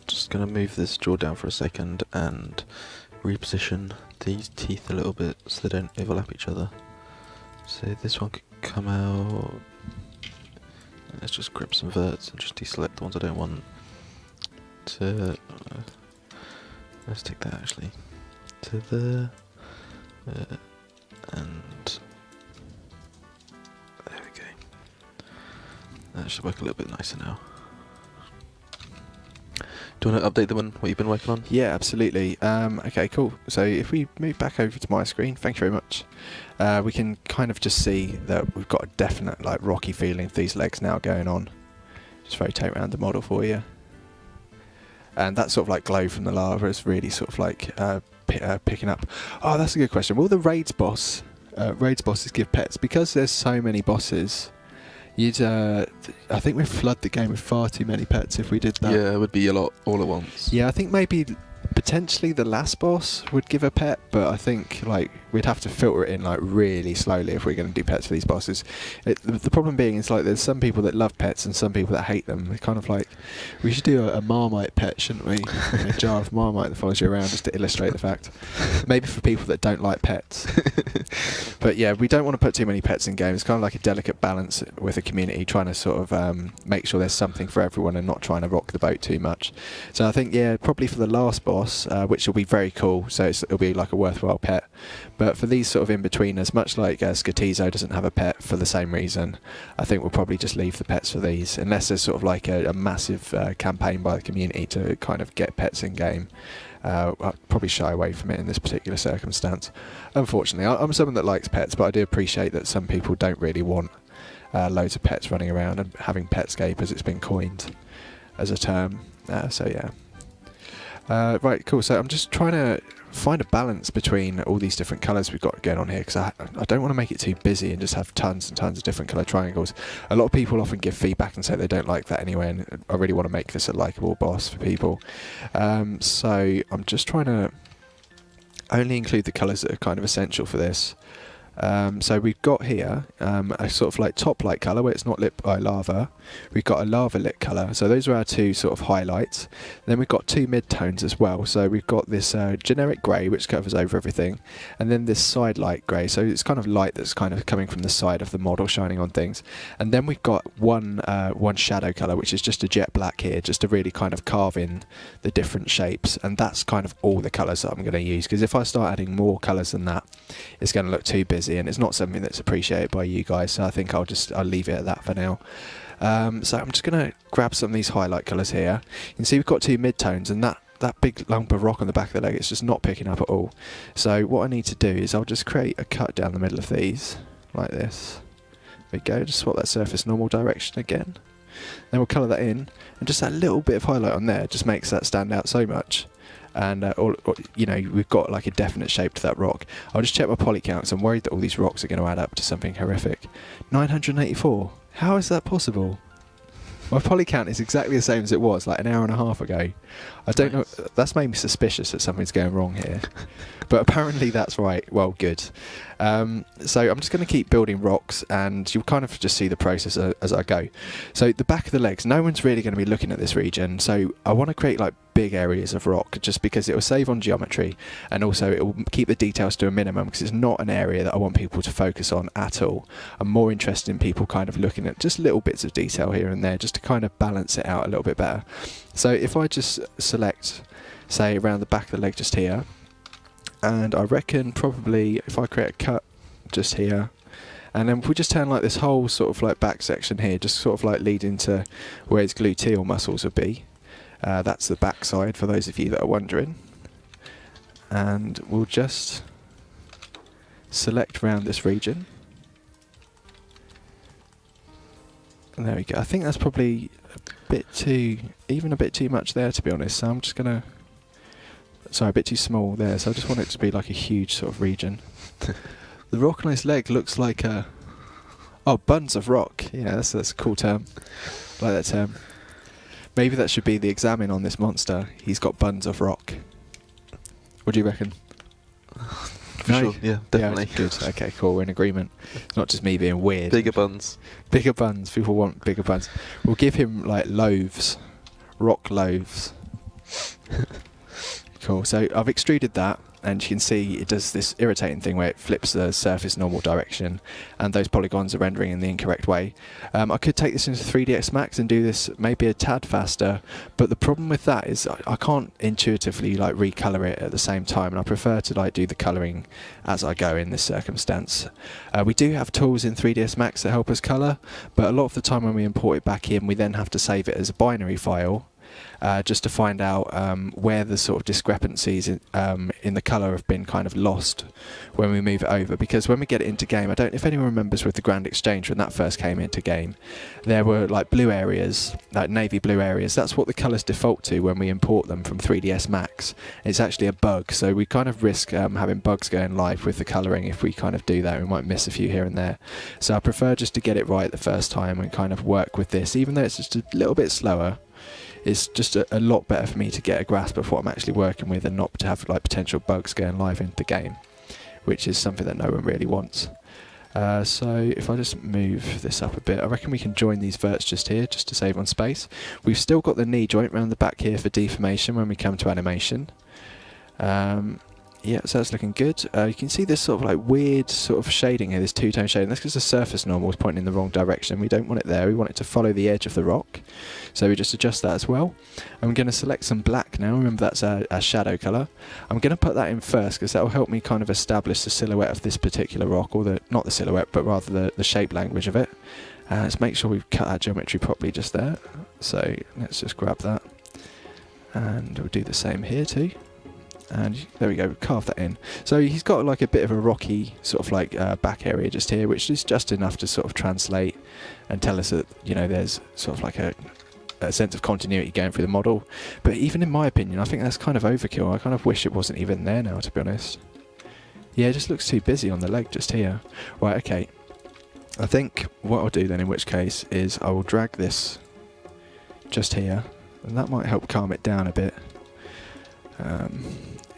Just going to move this jaw down for a second and reposition these teeth a little bit so they don't overlap each other. So this one could come out. Let's just grip some verts and just deselect the ones I don't want to... let's take that actually. To there, and there we go. That should work a little bit nicer now. Do you want to update the one what you've been working on? Yeah, absolutely. Okay, cool. So if we move back over to my screen, thank you very much. We can kind of just see that we've got a definite like rocky feeling of these legs now going on. Just rotate around the model for you. And that sort of like glow from the lava is really sort of like picking up. Oh, that's a good question. Will the raids bosses give pets? Because there's so many bosses, you'd I think we'd flood the game with far too many pets if we did that. Yeah, it would be a lot all at once. Yeah, I think maybe potentially the last boss would give a pet, but I think like we'd have to filter it in like really slowly if we're going to do pets for these bosses. The problem being is like there's some people that love pets and some people that hate them. It's kind of like we should do a Marmite pet, shouldn't we? A jar of Marmite that follows you around just to illustrate the fact. Maybe for people that don't like pets. But yeah, we don't want to put too many pets in games. It's kind of like a delicate balance with a community, trying to sort of make sure there's something for everyone and not trying to rock the boat too much. So I think, yeah, probably for the last boss, which will be very cool, so it'll be like a worthwhile pet. But for these sort of in-betweeners, much like Scatizo doesn't have a pet for the same reason, I think we'll probably just leave the pets for these, unless there's sort of like a massive campaign by the community to kind of get pets in-game. I'll probably shy away from it in this particular circumstance. Unfortunately, I'm someone that likes pets, but I do appreciate that some people don't really want loads of pets running around and having petscape, as it's been coined as a term. So yeah. Right, cool. So I'm just trying to find a balance between all these different colours we've got going on here, because I don't want to make it too busy and just have tons and tons of different colour triangles. A lot of people often give feedback and say they don't like that anyway, and I really want to make this a likeable boss for people. So I'm just trying to only include the colours that are kind of essential for this. So we've got here a sort of like top light colour where it's not lit by lava. We've got a lava lit colour, so those are our two sort of highlights. Then we've got two mid-tones as well, so we've got this generic grey which covers over everything, and then this side light grey, so it's kind of light that's kind of coming from the side of the model shining on things. And then we've got one shadow colour which is just a jet black here, just to really kind of carve in the different shapes, and that's kind of all the colours that I'm going to use, because if I start adding more colours than that, it's going to look too busy and it's not something that's appreciated by you guys, so I think I'll leave it at that for now. So I'm just going to grab some of these highlight colours here. You can see we've got two mid-tones, and that big lump of rock on the back of the leg, it's just not picking up at all. So what I need to do is I'll just create a cut down the middle of these like this. There we go, just swap that surface normal direction again. Then we'll colour that in, and just that little bit of highlight on there just makes that stand out so much. And you know, we've got like a definite shape to that rock. I'll just check my poly counts. I'm worried that all these rocks are going to add up to something horrific. 984. How is that possible? My poly count is exactly the same as it was like an hour and a half ago. I don't know. That's made me suspicious that something's going wrong here. But apparently that's right. Well, good. So I'm just going to keep building rocks, and you'll kind of just see the process as I go. So the back of the legs, no one's really going to be looking at this region. So I want to create like big areas of rock, just because it will save on geometry, and also it will keep the details to a minimum, because it's not an area that I want people to focus on at all. I'm more interested in people kind of looking at just little bits of detail here and there, just to kind of balance it out a little bit better. So if I just select, say, around the back of the leg just here, and I reckon probably if I create a cut just here, and then if we just turn like this whole sort of like back section here, just sort of like leading to where his gluteal muscles would be. That's the back side for those of you that are wondering. And we'll just select around this region. And there we go. I think that's probably a bit too much there, to be honest. So I'm just gonna, sorry, a bit too small there. So I just want it to be like a huge sort of region. The rock on his leg looks like a, oh, buns of rock. Yeah, that's a cool term. I like that term. Maybe that should be the examine on this monster. He's got buns of rock. What do you reckon? For sure, yeah, definitely. Yeah, good. Okay, cool. We're in agreement. It's not just me being weird. Bigger buns. Bigger buns. People want bigger buns. We'll give him like loaves, rock loaves. Cool. So I've extruded that, and you can see it does this irritating thing where it flips the surface normal direction, and those polygons are rendering in the incorrect way. I could take this into 3ds Max and do this maybe a tad faster, but the problem with that is I can't intuitively like recolor it at the same time, and I prefer to like do the coloring as I go in this circumstance. We do have tools in 3ds Max that help us color, but a lot of the time when we import it back in, we then have to save it as a binary file. Just to find out where the sort of discrepancies in the colour have been kind of lost when we move it over. Because when we get it into game, I don't know if anyone remembers with the Grand Exchange when that first came into game, there were like blue areas, like navy blue areas. That's what the colours default to when we import them from 3ds Max. It's actually a bug, so we kind of risk having bugs going live with the colouring if we kind of do that. We might miss a few here and there. So I prefer just to get it right the first time and kind of work with this, even though it's just a little bit slower. It's just a lot better for me to get a grasp of what I'm actually working with, and not to have like potential bugs going live into the game, which is something that no one really wants. So if I just move this up a bit, I reckon we can join these verts just here, just to save on space. We've still got the knee joint around the back here for deformation when we come to animation. Yeah, so that's looking good. You can see this sort of like weird sort of shading here, this two-tone shading. That's because the surface normal is pointing in the wrong direction. We don't want it there. We want it to follow the edge of the rock. So we just adjust that as well. I'm going to select some black now. Remember, that's our shadow colour. I'm going to put that in first because that will help me kind of establish the silhouette of this particular rock, or not the silhouette, but rather the shape language of it. Let's make sure we've cut our geometry properly just there. So let's just grab that. And we'll do the same here too. And there we go, carve that in. So he's got like a bit of a rocky sort of like back area just here, which is just enough to sort of translate and tell us that, you know, there's sort of like a a sense of continuity going through the model. But even in my opinion, I think that's kind of overkill. I kind of wish it wasn't even there now, to be honest. Yeah, it just looks too busy on the leg just here. Right, okay. I think what I'll do then in which case is I will drag this just here, and that might help calm it down a bit.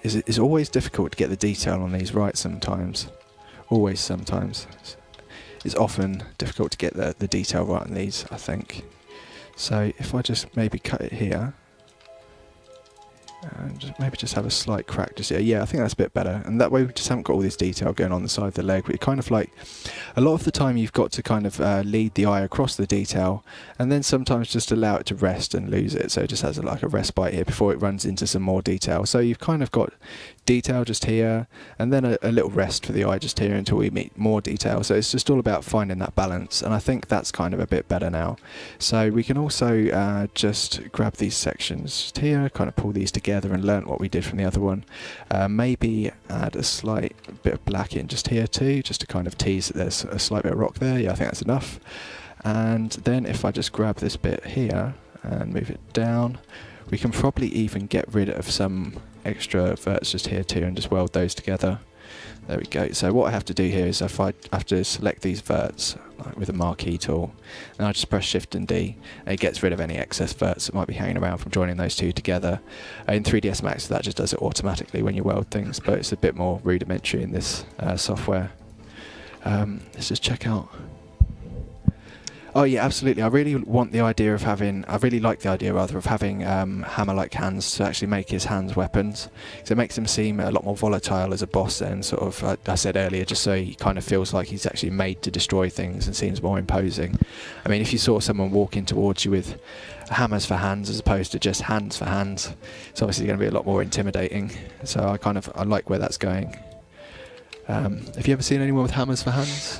It's always difficult to get the detail on these right sometimes. Always sometimes. It's often difficult to get the detail right on these, I think. So if I just maybe cut it here, and maybe just have a slight crack just here. Yeah, I think that's a bit better. And that way we just haven't got all this detail going on the side of the leg. But kind of like, a lot of the time you've got to kind of lead the eye across the detail, and then sometimes just allow it to rest and lose it. So it just has like a respite here before it runs into some more detail. So you've kind of got detail just here, and then a little rest for the eye just here until we meet more detail. So it's just all about finding that balance, and I think that's kind of a bit better now. So we can also just grab these sections just here, kind of pull these together and learn what we did from the other one. Maybe add a slight bit of black in just here too, just to kind of tease that there's a slight bit of rock there. Yeah, I think that's enough. And then if I just grab this bit here and move it down, we can probably even get rid of some extra verts just here too and just weld those together. There we go. So what I have to do here is if I have to select these verts like with a marquee tool, and I just press Shift and D, and it gets rid of any excess verts that might be hanging around from joining those two together. In 3ds Max that just does it automatically when you weld things, but it's a bit more rudimentary in this software. Let's just check out. Oh yeah, absolutely. I really like the idea of having hammer-like hands to actually make his hands weapons. So it makes him seem a lot more volatile as a boss then, sort of, I said earlier, just so he kind of feels like he's actually made to destroy things and seems more imposing. I mean, if you saw someone walking towards you with hammers for hands as opposed to just hands for hands, it's obviously going to be a lot more intimidating. So I like where that's going. Have you ever seen anyone with hammers for hands?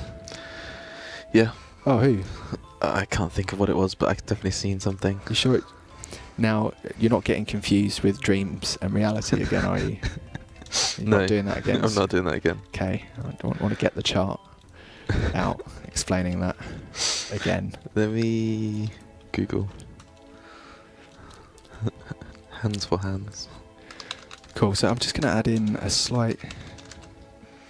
Yeah. Oh, who? I can't think of what it was, but I've definitely seen something. You sure? Now, you're not getting confused with dreams and reality again, are you? You're No. not doing that again? I'm not doing that again. Okay, I don't want to get the chart out explaining that again. Let me Google. Hands for hands. Cool, so I'm just going to add in a slight...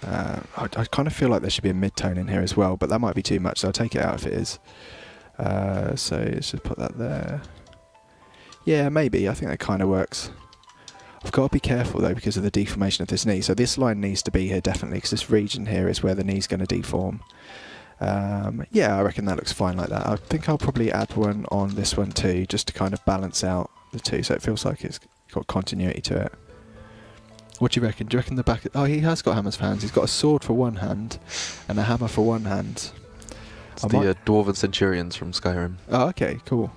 I kind of feel like there should be a mid-tone in here as well, but that might be too much, so I'll take it out if it is. So let's just put that there. Yeah, maybe. I think that kind of works. I've got to be careful though because of the deformation of this knee. So this line needs to be here definitely, because this region here is where the knee's going to deform. Yeah, I reckon that looks fine like that. I think I'll probably add one on this one too, just to kind of balance out the two, so it feels like it's got continuity to it. What do you reckon? Do you reckon the back... Oh, he has got hammers for hands. He's got a sword for one hand and a hammer for one hand. It's the Dwarven Centurions from Skyrim. Oh, okay, cool.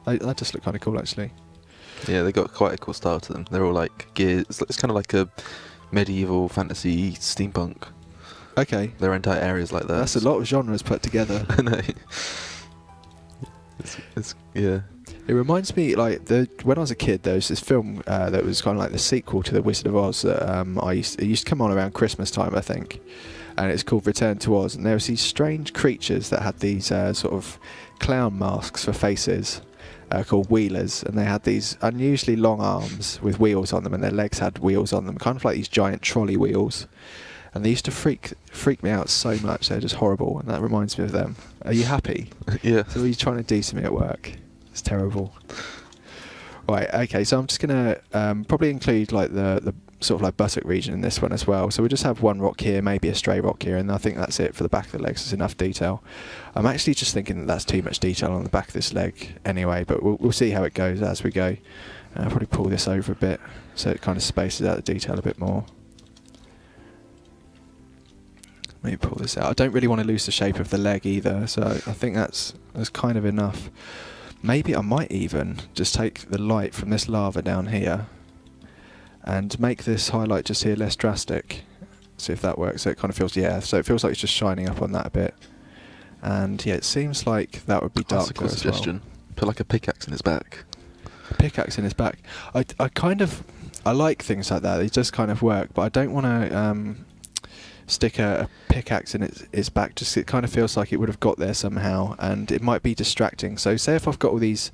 That just looked kind of cool, actually. Yeah, they got quite a cool style to them. They're all like gears. It's kind of like a medieval fantasy steampunk. Okay. Their entire area's like that. That's a lot of genres put together. I know. Yeah. It reminds me, like, when I was a kid, there was this film that was kind of like the sequel to The Wizard of Oz that it used to come on around Christmas time, I think, and it's called Return to Oz, and there was these strange creatures that had these sort of clown masks for faces called wheelers, and they had these unusually long arms with wheels on them, and their legs had wheels on them, kind of like these giant trolley wheels. And they used to freak me out so much. They're just horrible, and that reminds me of them. Are you happy? Yeah. So what are you trying to do to me at work? It's terrible. Right, okay, so I'm just going to probably include like the sort of like buttock region in this one as well. So we'll just have one rock here, maybe a stray rock here, and I think that's it for the back of the legs. It's enough detail. I'm actually just thinking that that's too much detail on the back of this leg anyway, but we'll see how it goes as we go. I'll probably pull this over a bit so it kind of spaces out the detail a bit more. Maybe pull this out. I don't really want to lose the shape of the leg either, so I think that's kind of enough. Maybe I might even just take the light from this lava down here and make this highlight just here less drastic. See if that works. So it kind of feels, yeah, so it feels like it's just shining up on that a bit. And yeah, it seems like that would be darker. That's a cool as well. suggestion. Put like a pickaxe in his back. A pickaxe in his back. I like things like that. They just kind of work, but I don't want to stick a pickaxe in its back. Just it kind of feels like it would have got there somehow, and it might be distracting. So say if I've got all these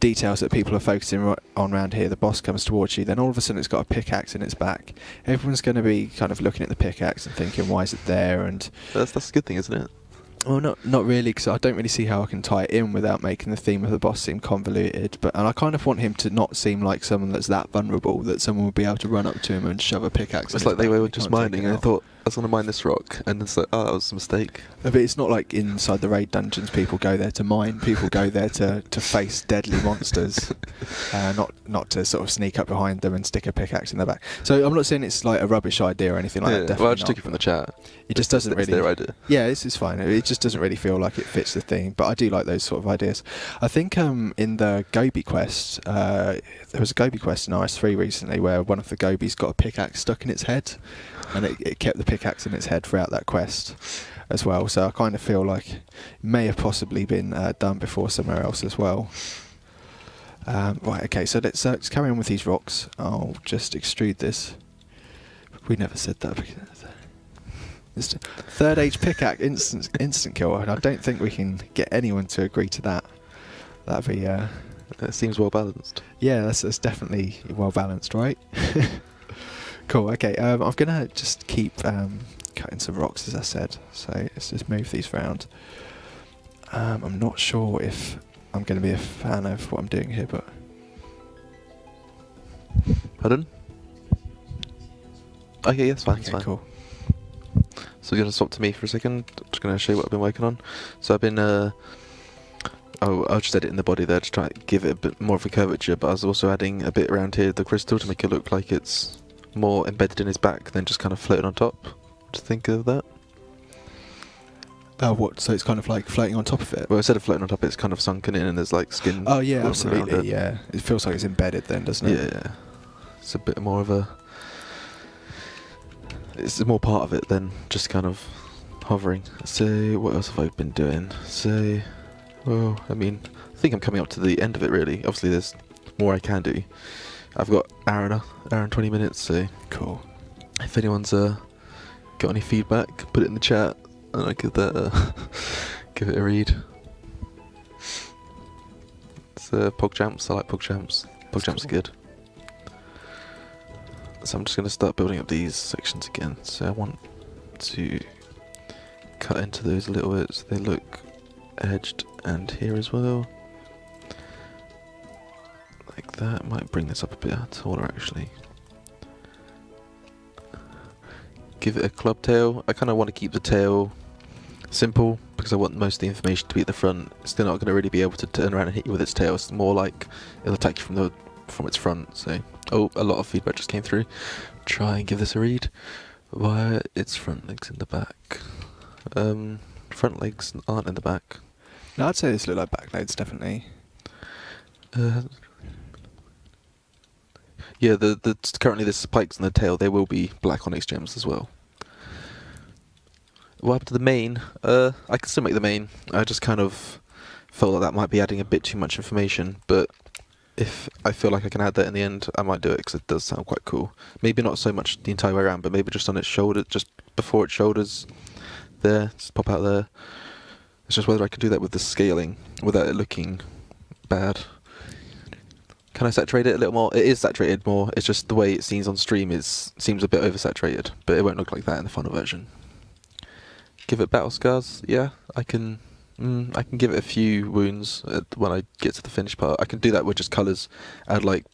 details that people are focusing on around here, the boss comes towards you, then all of a sudden it's got a pickaxe in its back. Everyone's going to be kind of looking at the pickaxe and thinking, why is it there? And That's a good thing, isn't it? well, not really, because I don't really see how I can tie it in without making the theme of the boss seem convoluted. And I kind of want him to not seem like someone that's that vulnerable that someone would be able to run up to him and shove a pickaxe. It's in like his they back were and just can't take mining, it and I out. thought I was going to mine this rock, and it's like, oh, that was a mistake. But it's not like inside the raid dungeons people go there to mine. People go there to face deadly monsters, not to sort of sneak up behind them and stick a pickaxe in their back. So I'm not saying it's like a rubbish idea or anything like that. Definitely Well, I just not. took it from the chat. It just doesn't It's really. their idea. Yeah, this is fine. It just doesn't really feel like it fits the theme. But I do like those sort of ideas. I think in the Gobi quest, there was a Gobi quest in RS3 recently where one of the Gobis got a pickaxe stuck in its head, and it kept the pickaxe in its head throughout that quest as well. So I kind of feel like it may have possibly been done before somewhere else as well. Right, okay, so let's carry on with these rocks. I'll just extrude this. We never said that. It's third age pickaxe instant kill, and I don't think we can get anyone to agree to that. That'd be It seems well balanced. yeah, that's definitely well balanced, right? Cool. Okay, I'm gonna just keep cutting some rocks, as I said. So let's just move these around. I'm not sure if I'm going to be a fan of what I'm doing here, but Pardon? Okay, yeah, it's fine. okay, It's fine. cool. So you're gonna swap to me for a second. I'm just gonna show you what I've been working on. So I've been I'll just edit in the body there to try to give it a bit more of a curvature, but I was also adding a bit around here, the crystal, to make it look like it's more embedded in his back than just kind of floating on top. What do you think of that? What? So it's kind of like floating on top of it? Well, instead of floating on top, it's kind of sunken in and there's like skin. Oh yeah, around absolutely. it. Yeah, it feels like it's embedded then, doesn't it? Yeah. It's a bit more of a... It's more part of it than just kind of hovering. So, what else have I been doing? So, well, I mean, I think I'm coming up to the end of it really. Obviously there's more I can do. I've got hour and 20 minutes, so... Cool. If anyone's got any feedback, put it in the chat and I'll give that give it a read. It's PogChamps, I like PogChamps. PogChamps are good. So I'm just going to start building up these sections again. So I want to cut into those a little bit so they look edged, and here as well. Like that. Might bring this up a bit taller actually. Give it a club tail. I kind of want to keep the tail simple because I want most of the information to be at the front. It's still not going to really be able to turn around and hit you with its tail. It's more like it'll attack you from its front. So, oh, a lot of feedback just came through. Try and give this a read. Why its front legs in the back? Front legs aren't in the back. No, I'd say this look like backloads, definitely. Yeah, the currently the spikes in the tail, they will be black onyx gems as well. What happened to the mane? I can still make the mane. I just kind of felt that might be adding a bit too much information, but if I feel like I can add that in the end, I might do it because it does sound quite cool. Maybe not so much the entire way around, but maybe just on its shoulder, just before its shoulders there, just pop out there. It's just whether I can do that with the scaling without it looking bad. Can I saturate it a little more? It is saturated more, it's just the way it seems on stream seems a bit oversaturated, but it won't look like that in the final version. Give it battle scars, yeah, I can give it a few wounds when I get to the finished part. I can do that with just colours, add like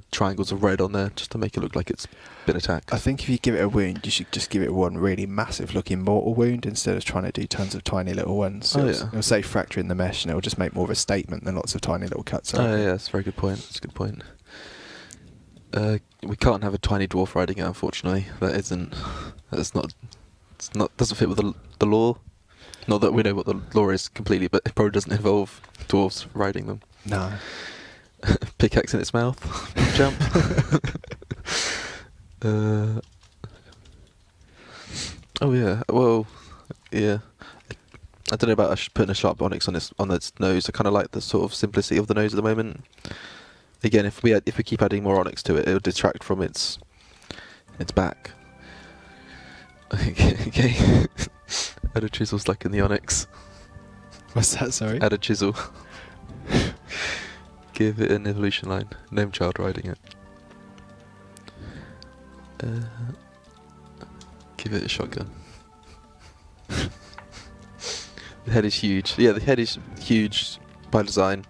triangles of red on there just to make it look like it's been attacked. I think if you give it a wound, you should just give it one really massive looking mortal wound instead of trying to do tons of tiny little ones. So it'll say fracture in the mesh and it'll just make more of a statement than lots of tiny little cuts. Oh yeah, that's a very good point. That's a good point. We can't have a tiny dwarf riding it, unfortunately. Doesn't fit with the lore. Not that we know what the lore is completely, but it probably doesn't involve dwarves riding them. No. Pickaxe in its mouth. Jump. Oh yeah. Well, yeah. I don't know about putting a sharp onyx on its nose. I kind of like the sort of simplicity of the nose at the moment. Again, if we keep adding more onyx to it, it'll detract from its back. Okay. Add a chisel stuck in the onyx. What's that, sorry? Add a chisel. Give it an evolution line. Name child riding it. Give it a shotgun. The head is huge. Yeah, the head is huge by design.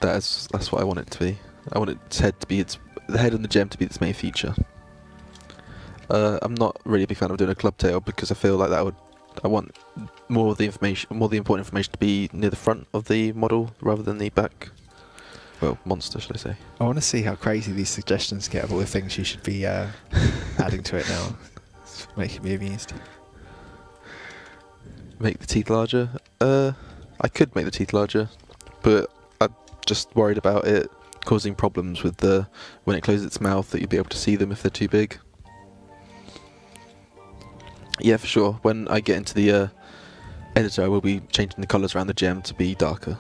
That's what I want it to be. I want its head to be the head and the gem to be its main feature. I'm not really a big fan of doing a club tail because I feel like I want more of the important information to be near the front of the model rather than the back. Well, monster, should I say? I want to see how crazy these suggestions get of all the things you should be adding to it now. It's making me amused. Make the teeth larger? I could make the teeth larger, but I'm just worried about it causing problems with when it closes its mouth, that you'll be able to see them if they're too big. Yeah, for sure. When I get into the editor, I will be changing the colours around the gem to be darker.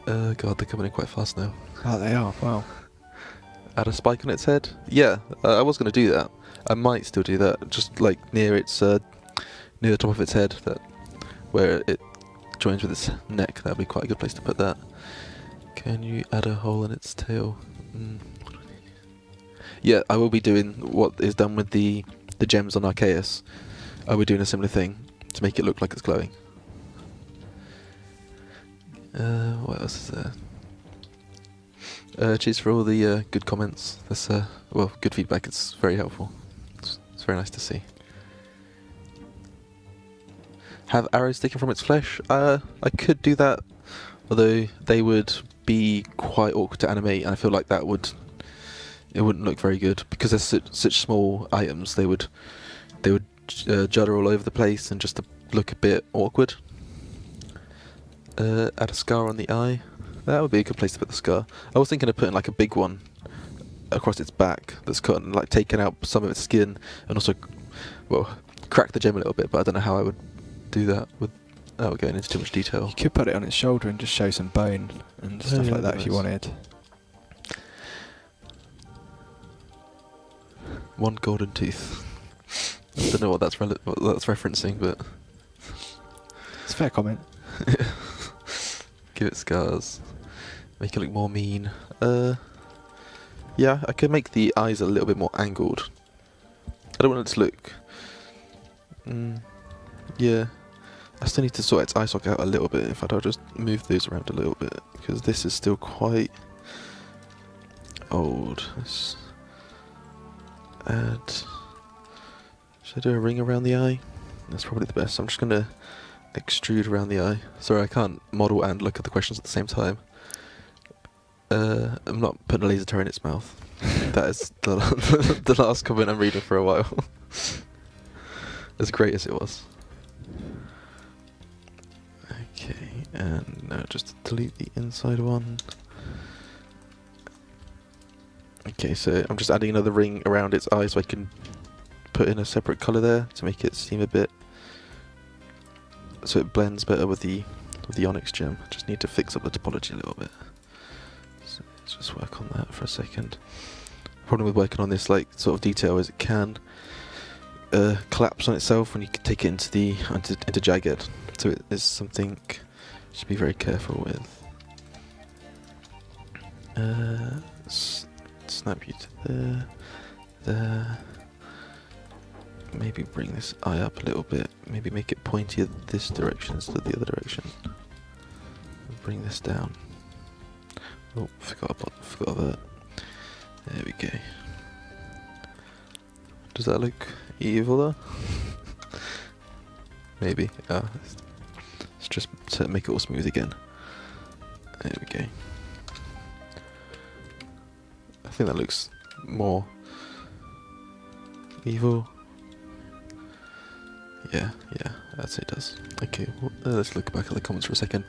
God, they're coming in quite fast now. Oh, they are. Wow. Add a spike on its head? Yeah, I was going to do that. I might still do that, just like near the top of its head, where it joins with its neck. That'd be quite a good place to put that. Can you add a hole in its tail? Yeah, I will be doing what is done with the gems on Arceus. I will be doing a similar thing to make it look like it's glowing. What else is there? Cheers for all the good comments. That's well, good feedback. It's very helpful. It's very nice to see. Have arrows taken from its flesh? I could do that, although they would be quite awkward to animate, and I feel like it wouldn't look very good because they're such small items. They would judder all over the place and just look a bit awkward. Add a scar on the eye. That would be a good place to put the scar. I was thinking of putting like a big one across its back that's cut and like taken out some of its skin and also, well, crack the gem a little bit. But I don't know how I would do that without going into too much detail. You could put it on its shoulder and just show some bone and stuff like that if you wanted. One golden tooth. I don't know what that's referencing, but It's a fair comment. Give it scars. Make it look more mean. Yeah, I could make the eyes a little bit more angled. I don't want it to look... yeah. I still need to sort its eye socket out a little bit. In fact, I'll just move those around a little bit, because this is still quite old. Let's add... Should I do a ring around the eye? That's probably the best. I'm just going to extrude around the eye. Sorry, I can't model and look at the questions at the same time. I'm not putting a laser tear in its mouth. That is the last comment I'm reading for a while. As great as it was. Okay, and now just delete the inside one. Okay, so I'm just adding another ring around its eye so I can put in a separate colour there to make it seem a bit... so it blends better with the onyx gem. Just need to fix up the topology a little bit. So let's just work on that for a second. Problem with working on this like sort of detail is it can collapse on itself when you take it into jagged. So it is something you should be very careful with. Snap you to there. Maybe bring this eye up a little bit. Maybe make it pointier this direction instead of the other direction. Bring this down. Oh, forgot that. There we go. Does that look evil though? Maybe. Let's just make it all smooth again. There we go. I think that looks more evil. Yeah, I'd say it does. Okay, well, let's look back at the comments for a second.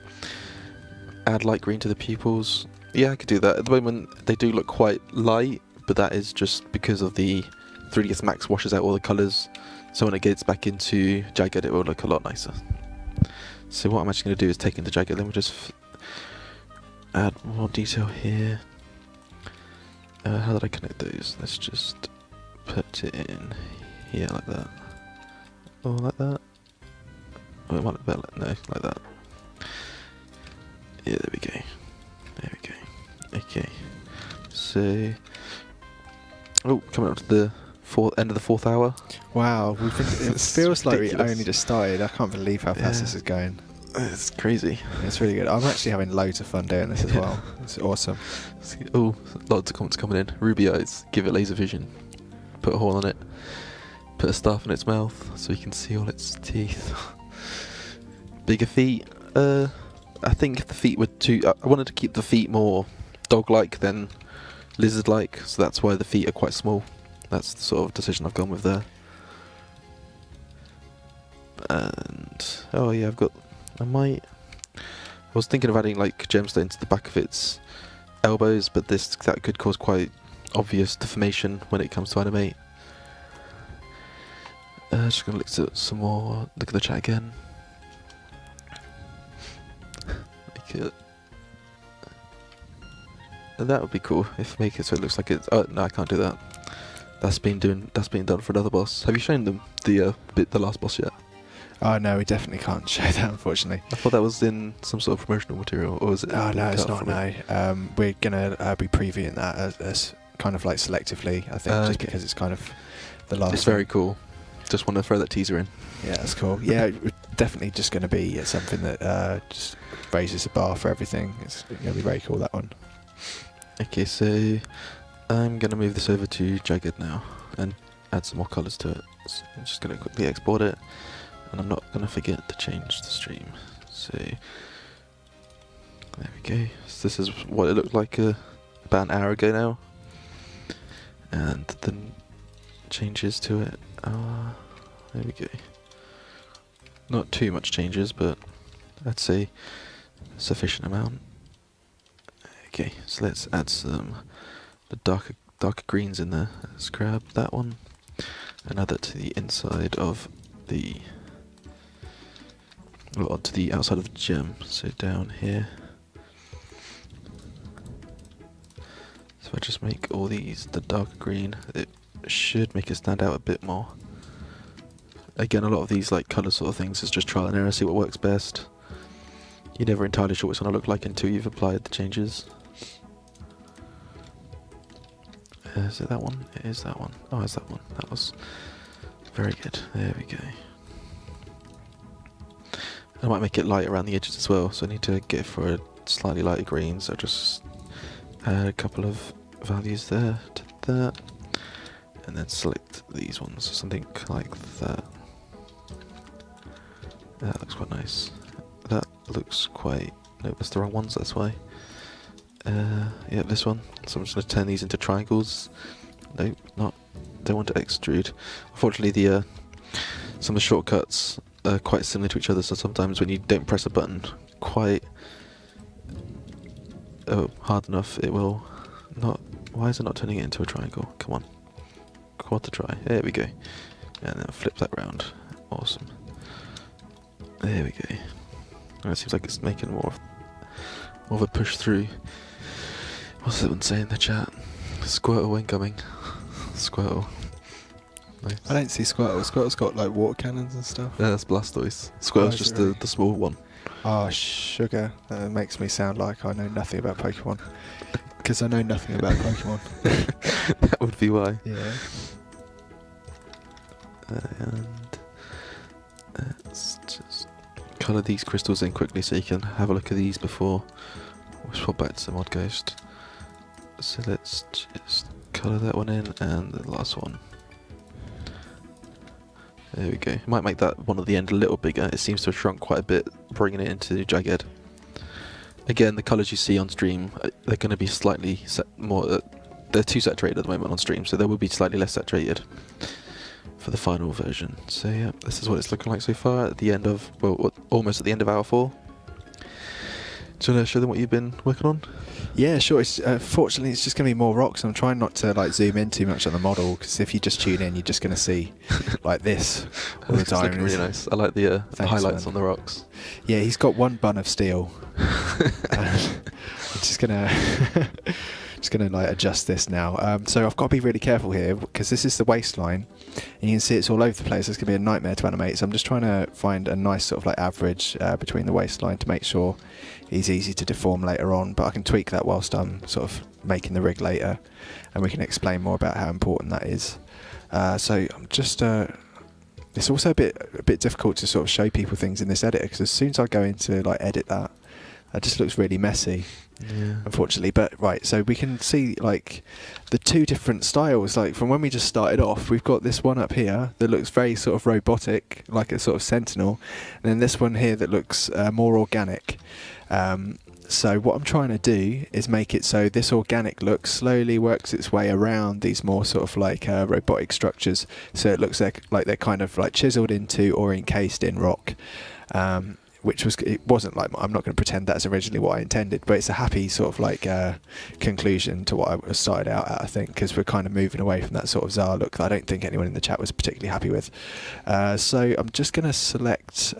Add light green to the pupils. Yeah, I could do that. At the moment, they do look quite light, but that is just because of the 3ds Max washes out all the colours. So when it gets back into jagged, it will look a lot nicer. So what I'm actually going to do is take into jagged, then we'll just add more detail here. How did I connect those? Let's just put it in here like that. Or like that. Oh, it might be better. No, like that. Yeah, there we go. There we go. Okay. So, oh, coming up to the end of the 4th hour. Wow, it feels like we ridiculous. only just started. I can't believe how fast this is going. It's crazy. It's really good. I'm actually having loads of fun doing this as well. It's awesome. Oh, lots of comments coming in. Ruby eyes, give it laser vision. Put a hole on it. Put a staff in its mouth so you can see all its teeth. Bigger feet. I think if the feet were too... I wanted to keep the feet more dog-like than lizard-like, so that's why the feet are quite small. That's the sort of decision I've gone with there. And... oh yeah, I was thinking of adding like gemstone to the back of its elbows, but that could cause quite obvious deformation when it comes to animate. Just gonna look at some more. Look at the chat again. That would be cool if make it so it looks like it's. Oh no, I can't do that. That's been done for another boss. Have you shown them the last boss yet? Oh no, we definitely can't show that, unfortunately. I thought that was in some sort of promotional material, or was it? Oh no, it's not. No, we're gonna be previewing that as kind of like selectively. I think just because it's kind of the last. It's very cool. Just want to throw that teaser in. Yeah, that's cool. Yeah, we're definitely just going to be something that just raises the bar for everything. It's going to be very cool, that one. Okay, so I'm going to move this over to Jagged now and add some more colours to it. So I'm just going to quickly export it, and I'm not going to forget to change the stream. So there we go. So this is what it looked like about an hour ago now, and the changes to it. There we go. Not too much changes, but I'd say a sufficient amount. Okay, so let's add some the darker greens in there. Let's grab that one and add that to the inside of the, well, to the outside of the gem. So down here. So if I just make all these the darker green, it should make it stand out a bit more. Again, a lot of these like colour sort of things is just trial and error, see what works best. You're never entirely sure what it's going to look like until you've applied the changes. Is it that one? It is that one. Oh, it's that one. That was very good. There we go. I might make it light around the edges as well, so I need to get for a slightly lighter green, so just add a couple of values there to that. And then select these ones, something like that. That looks quite nice. That looks quite... no, that's the wrong ones, that's why. Yeah, this one. So I'm just going to turn these into triangles. Nope, don't want to extrude. Unfortunately, some of the shortcuts are quite similar to each other, so sometimes when you don't press a button quite hard enough, it will not... why is it not turning it into a triangle? Come on. Quad to try. There we go. And then flip that round. Awesome. There we go. Oh, it seems like it's making more of a push through. What's that one saying in the chat? Squirtle incoming. Squirtle. Nice. I don't see Squirtle. Squirtle's got like water cannons and stuff. Yeah, that's Blastoise. Squirtle's just the small one. Oh, sugar. That makes me sound like I know nothing about Pokemon. Because I know nothing about Pokemon. That would be why. Yeah. And let's just colour these crystals in quickly so you can have a look at these before we swap back to the Mod Ghost. So let's just colour that one in, and the last one. There we go. Might make that one at the end a little bigger. It seems to have shrunk quite a bit, bringing it into Jagged. Again, the colours you see on stream, they're going to be slightly more... they're too saturated at the moment on stream, so they will be slightly less saturated for the final version. So yeah, this is what it's looking like so far at the end of, well, almost at the end of hour 4. Do you want to show them what you've been working on? Yeah, sure. Fortunately, it's just going to be more rocks. I'm trying not to like zoom in too much on the model, because if you just tune in, you're just going to see like this all the time. It's really nice. I like the highlights on the rocks. Yeah, he's got one bun of steel. I'm just going to Just going to like adjust this now. So I've got to be really careful here because this is the waistline, and you can see it's all over the place. It's going to be a nightmare to animate. So I'm just trying to find a nice sort of like average between the waistline to make sure he's easy to deform later on. But I can tweak that whilst I'm sort of making the rig later, and we can explain more about how important that is. So I'm just. It's also a bit difficult to sort of show people things in this editor because as soon as I go into like edit that, it just looks really messy. Yeah. Unfortunately, but right, so we can see like the two different styles. Like from when we just started off, we've got this one up here that looks very sort of robotic, like a sort of sentinel, and then this one here that looks more organic. So what I'm trying to do is make it so this organic look slowly works its way around these more sort of like robotic structures, so it looks like they're kind of like chiseled into or encased in rock. It wasn't like, I'm not going to pretend that's originally what I intended, but it's a happy sort of like conclusion to what I started out at, I think, because we're kind of moving away from that sort of Tsar look that I don't think anyone in the chat was particularly happy with. So I'm just going to select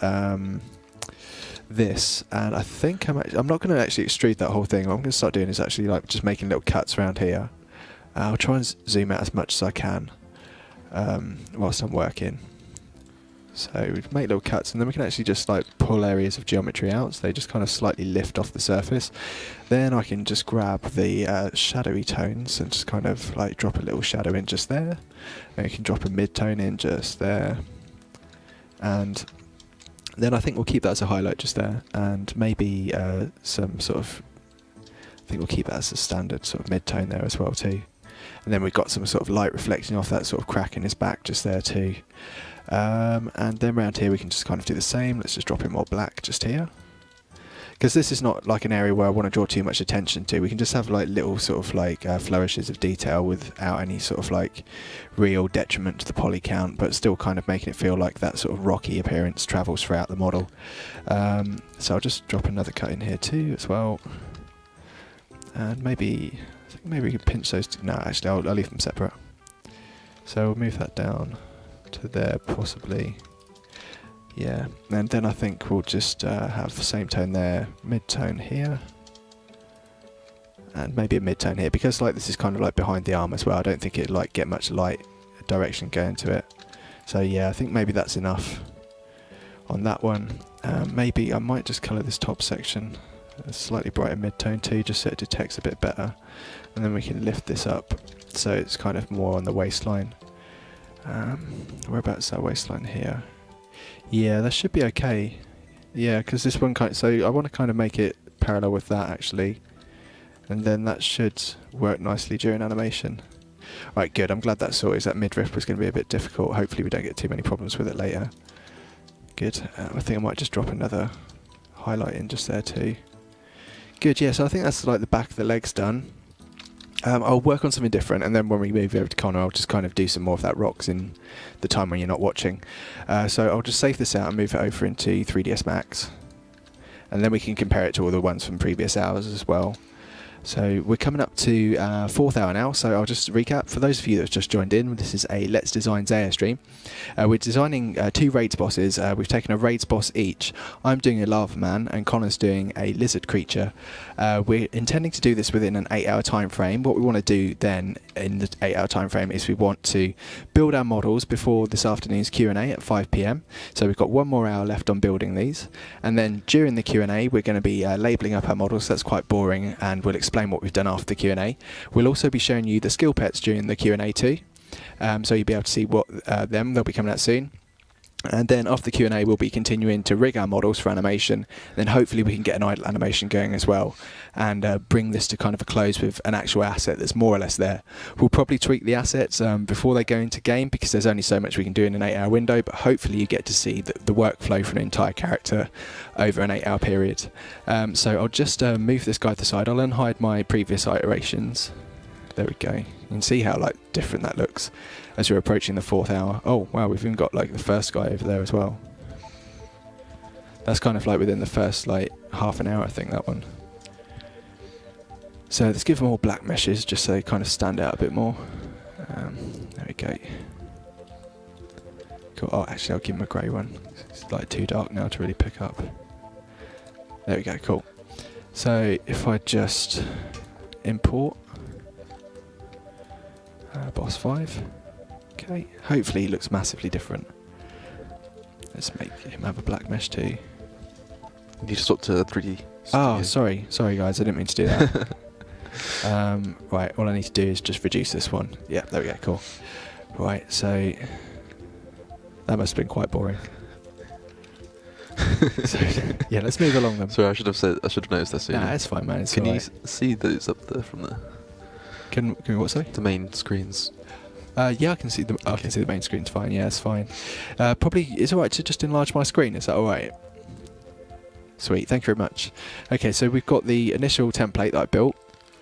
this, and I think I'm not going to actually extrude that whole thing. What I'm going to start doing is actually like just making little cuts around here. I'll try and zoom out as much as I can whilst I'm working. So we can make little cuts, and then we can actually just like pull areas of geometry out, so they just kind of slightly lift off the surface. Then I can just grab the shadowy tones and just kind of like drop a little shadow in just there. And we can drop a mid-tone in just there. And then I think we'll keep that as a highlight just there, and maybe some sort of, I think we'll keep that as a standard sort of mid-tone there as well too. And then we've got some sort of light reflecting off that sort of crack in his back just there too. And then around here we can just kind of do the same. Let's just drop in more black just here, because this is not like an area where I want to draw too much attention to. We can just have like little sort of like flourishes of detail without any sort of like real detriment to the poly count, but still kind of making it feel like that sort of rocky appearance travels throughout the model. So I'll just drop another cut in here too as well, and maybe we can pinch those. No, actually I'll leave them separate. So we'll move that down to there possibly. Yeah, and then I think we'll just have the same tone there, mid-tone here, and maybe a mid-tone here, because like this is kind of like behind the arm as well. I don't think it'd like get much light direction going to it. So yeah, I think maybe that's enough on that one. Maybe I might just colour this top section a slightly brighter mid-tone too, just so it detects a bit better, and then we can lift this up so it's kind of more on the waistline. Whereabouts is our waistline here? Yeah, that should be okay. Yeah, because this one so I want to kind of make it parallel with that actually, and then that should work nicely during animation. Right, good. I'm glad that's sorted. That midriff was going to be a bit difficult. Hopefully we don't get too many problems with it later. Good. I think I might just drop another highlight in just there too. Good. Yeah. So I think that's like the back of the legs done. I'll work on something different, and then when we move over to Connor, I'll just kind of do some more of that rocks in the time when you're not watching. So I'll just save this out and move it over into 3ds Max, and then we can compare it to all the ones from previous hours as well. So we're coming up to 4th hour now, so I'll just recap. For those of you that have just joined in, this is a Let's Design Zaya stream. We're designing 2 raids bosses. We've taken a raids boss each. I'm doing a lava man and Connor's doing a lizard creature. We're intending to do this within an 8-hour time frame. What we want to do then in the 8-hour time frame is we want to build our models before this afternoon's Q&A at 5 PM. So we've got 1 more hour left on building these, and then during the Q&A we're going to be labelling up our models. That's quite boring, and we'll explain what we've done after the Q&A. We'll also be showing you the skill pets during the Q&A too, so you'll be able to see what they'll be coming out soon. And then after the Q&A we'll be continuing to rig our models for animation, then hopefully we can get an idle animation going as well, and bring this to kind of a close with an actual asset that's more or less there. We'll probably tweak the assets before they go into game, because there's only so much we can do in an 8-hour window, but hopefully you get to see the workflow for an entire character over an 8-hour period. So I'll just move this guy to the side. I'll unhide my previous iterations. There we go. You can see how like different that looks as we're approaching the 4th hour. Oh wow, we've even got like the first guy over there as well. That's kind of like within the first like half an hour, I think, that one. So let's give them all black meshes just so they kind of stand out a bit more. There we go. Cool. Oh, actually I'll give him a grey one. It's like too dark now to really pick up. There we go, cool. So if I just import boss 5. Okay, hopefully he looks massively different. Let's make him have a black mesh too. You just swap to 3D. Oh, Studio. sorry guys, I didn't mean to do that. Right, all I need to do is just reduce this one. Yeah, there we go, cool. Right, so that must have been quite boring. So, yeah, let's move along then. Sorry, I should have noticed that sooner. Nah, it's fine, man. It's Can you alright. see those up there from there? Can we what, sorry? The main screens. Yeah, I can see the I can see the main screen's fine. Yeah, it's fine. Probably it's alright to just enlarge my screen. Is that alright? Sweet, thank you very much. Okay, so we've got the initial template that I built,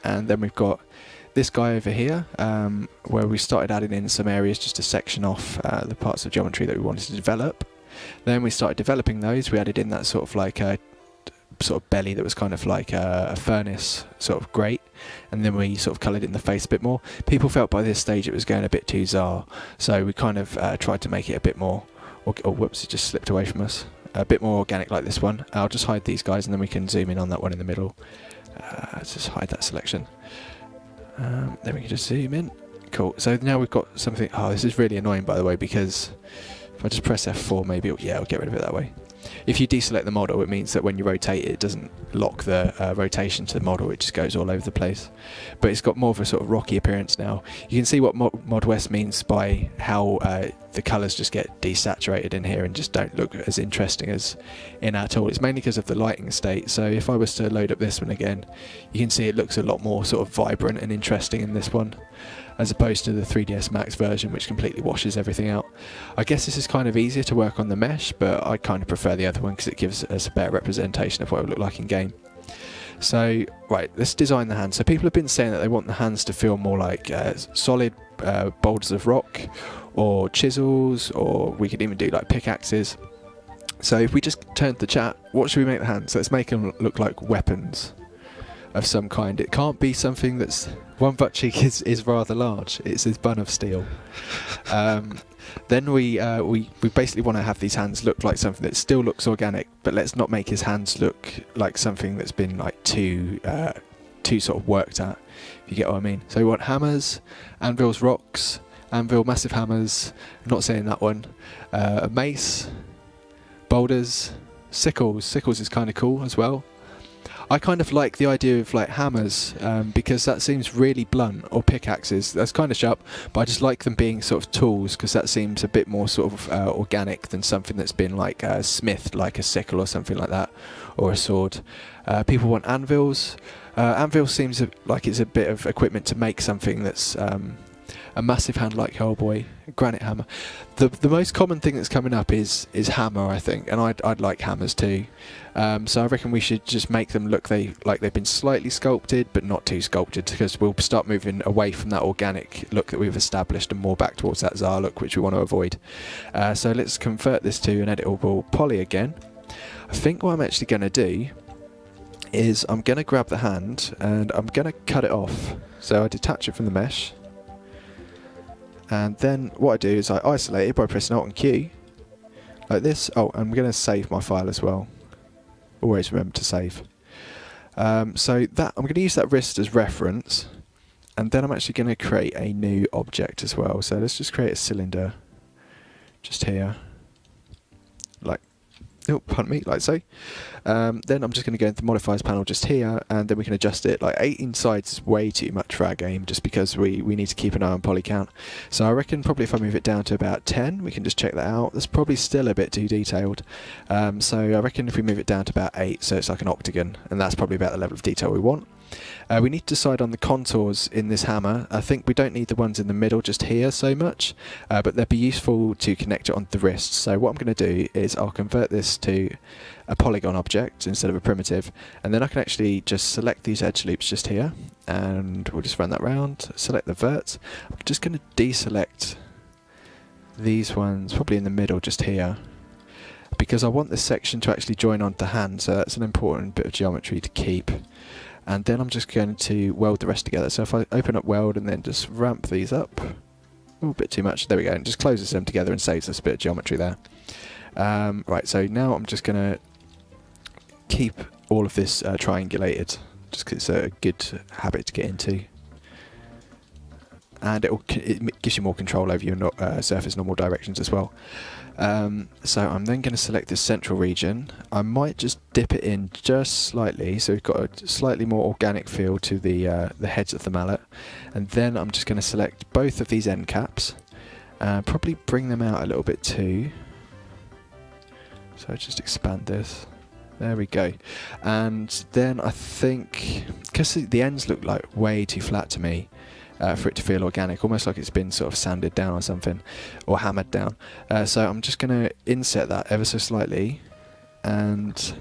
and then we've got this guy over here, where we started adding in some areas just to section off the parts of geometry that we wanted to develop. Then we started developing those. We added in that sort of like a sort of belly that was kind of like a furnace sort of grate, and then we sort of coloured in the face a bit more. People felt by this stage it was going a bit too czar, so we kind of tried to make it a bit more, oh whoops, it just slipped away from us, a bit more organic like this one. I'll just hide these guys and then we can zoom in on that one in the middle. Let's just hide that selection. Then we can just zoom in. Cool, so now we've got something. Oh, this is really annoying by the way, because if I just press F4 maybe, I'll get rid of it that way. If you deselect the model, it means that when you rotate it, it doesn't lock the rotation to the model, it just goes all over the place. But it's got more of a sort of rocky appearance now. You can see what Mod West means by how the colours just get desaturated in here and just don't look as interesting as in at all. It's mainly because of the lighting state. So if I was to load up this one again, you can see it looks a lot more sort of vibrant and interesting in this one, as opposed to the 3ds Max version, which completely washes everything out. I guess this is kind of easier to work on the mesh, but I kind of prefer the other one because it gives us a better representation of what it would look like in game. So, right, let's design the hands. So people have been saying that they want the hands to feel more like solid boulders of rock, or chisels, or we could even do like pickaxes. So if we just turn to the chat, what should we make the hands? So let's make them look like weapons of some kind. It can't be something that's... One butt cheek is rather large. It's his bun of steel. Then we basically want to have these hands look like something that still looks organic, but let's not make his hands look like something that's been like too sort of worked at, if you get what I mean. So we want hammers, anvils, rocks, anvil, massive hammers, I'm not saying that one, a mace, boulders, sickles. Sickles is kind of cool as well. I kind of like the idea of like hammers because that seems really blunt, or pickaxes, that's kind of sharp, but I just like them being sort of tools because that seems a bit more sort of organic than something that's been like smithed, like a sickle or something like that, or a sword. People want anvils. Anvil seems like it's a bit of equipment to make something that's a massive hand like Hellboy, a granite hammer. The most common thing that's coming up is hammer, I think, and I'd like hammers too. So I reckon we should just make them look like they've been slightly sculpted, but not too sculpted, because we'll start moving away from that organic look that we've established and more back towards that Tsar look, which we want to avoid. So let's convert this to an editable poly again. I think what I'm actually going to do is I'm going to grab the hand and I'm going to cut it off. So I detach it from the mesh. And then what I do is I isolate it by pressing Alt and Q, like this. Oh, I'm going to save my file as well. Always remember to save. So that I'm going to use that wrist as reference, and then I'm actually going to create a new object as well. So let's just create a cylinder, just here, like, oh, pardon me, like so. Then I'm just going to go into the modifiers panel just here, and then we can adjust it. Like 18 sides is way too much for our game, just because we need to keep an eye on poly count. So I reckon probably if I move it down to about 10, we can just check that out. That's probably still a bit too detailed. So I reckon if we move it down to about 8, so it's like an octagon, and that's probably about the level of detail we want. We need to decide on the contours in this hammer. I think we don't need the ones in the middle just here so much, but they'd be useful to connect it onto the wrist. So what I'm going to do is I'll convert this to a polygon object instead of a primitive, and then I can actually just select these edge loops just here, and we'll just run that round, select the vert. I'm just going to deselect these ones, probably in the middle just here, because I want this section to actually join onto the hand, so that's an important bit of geometry to keep. And then I'm just going to weld the rest together. So if I open up weld and then just ramp these up, oh, a bit too much, there we go, and just closes them together and saves us a bit of geometry there. Right, so now I'm just going to keep all of this triangulated, just because it's a good habit to get into. and it gives you more control over your surface normal directions as well. So I'm then going to select this central region. I might just dip it in just slightly, so we've got a slightly more organic feel to the heads of the mallet. And then I'm just going to select both of these end caps, probably bring them out a little bit too. So just expand this. There we go. And then I think, because the ends look like way too flat to me, for it to feel organic, almost like it's been sort of sanded down or something, or hammered down. So I'm just going to inset that ever so slightly, and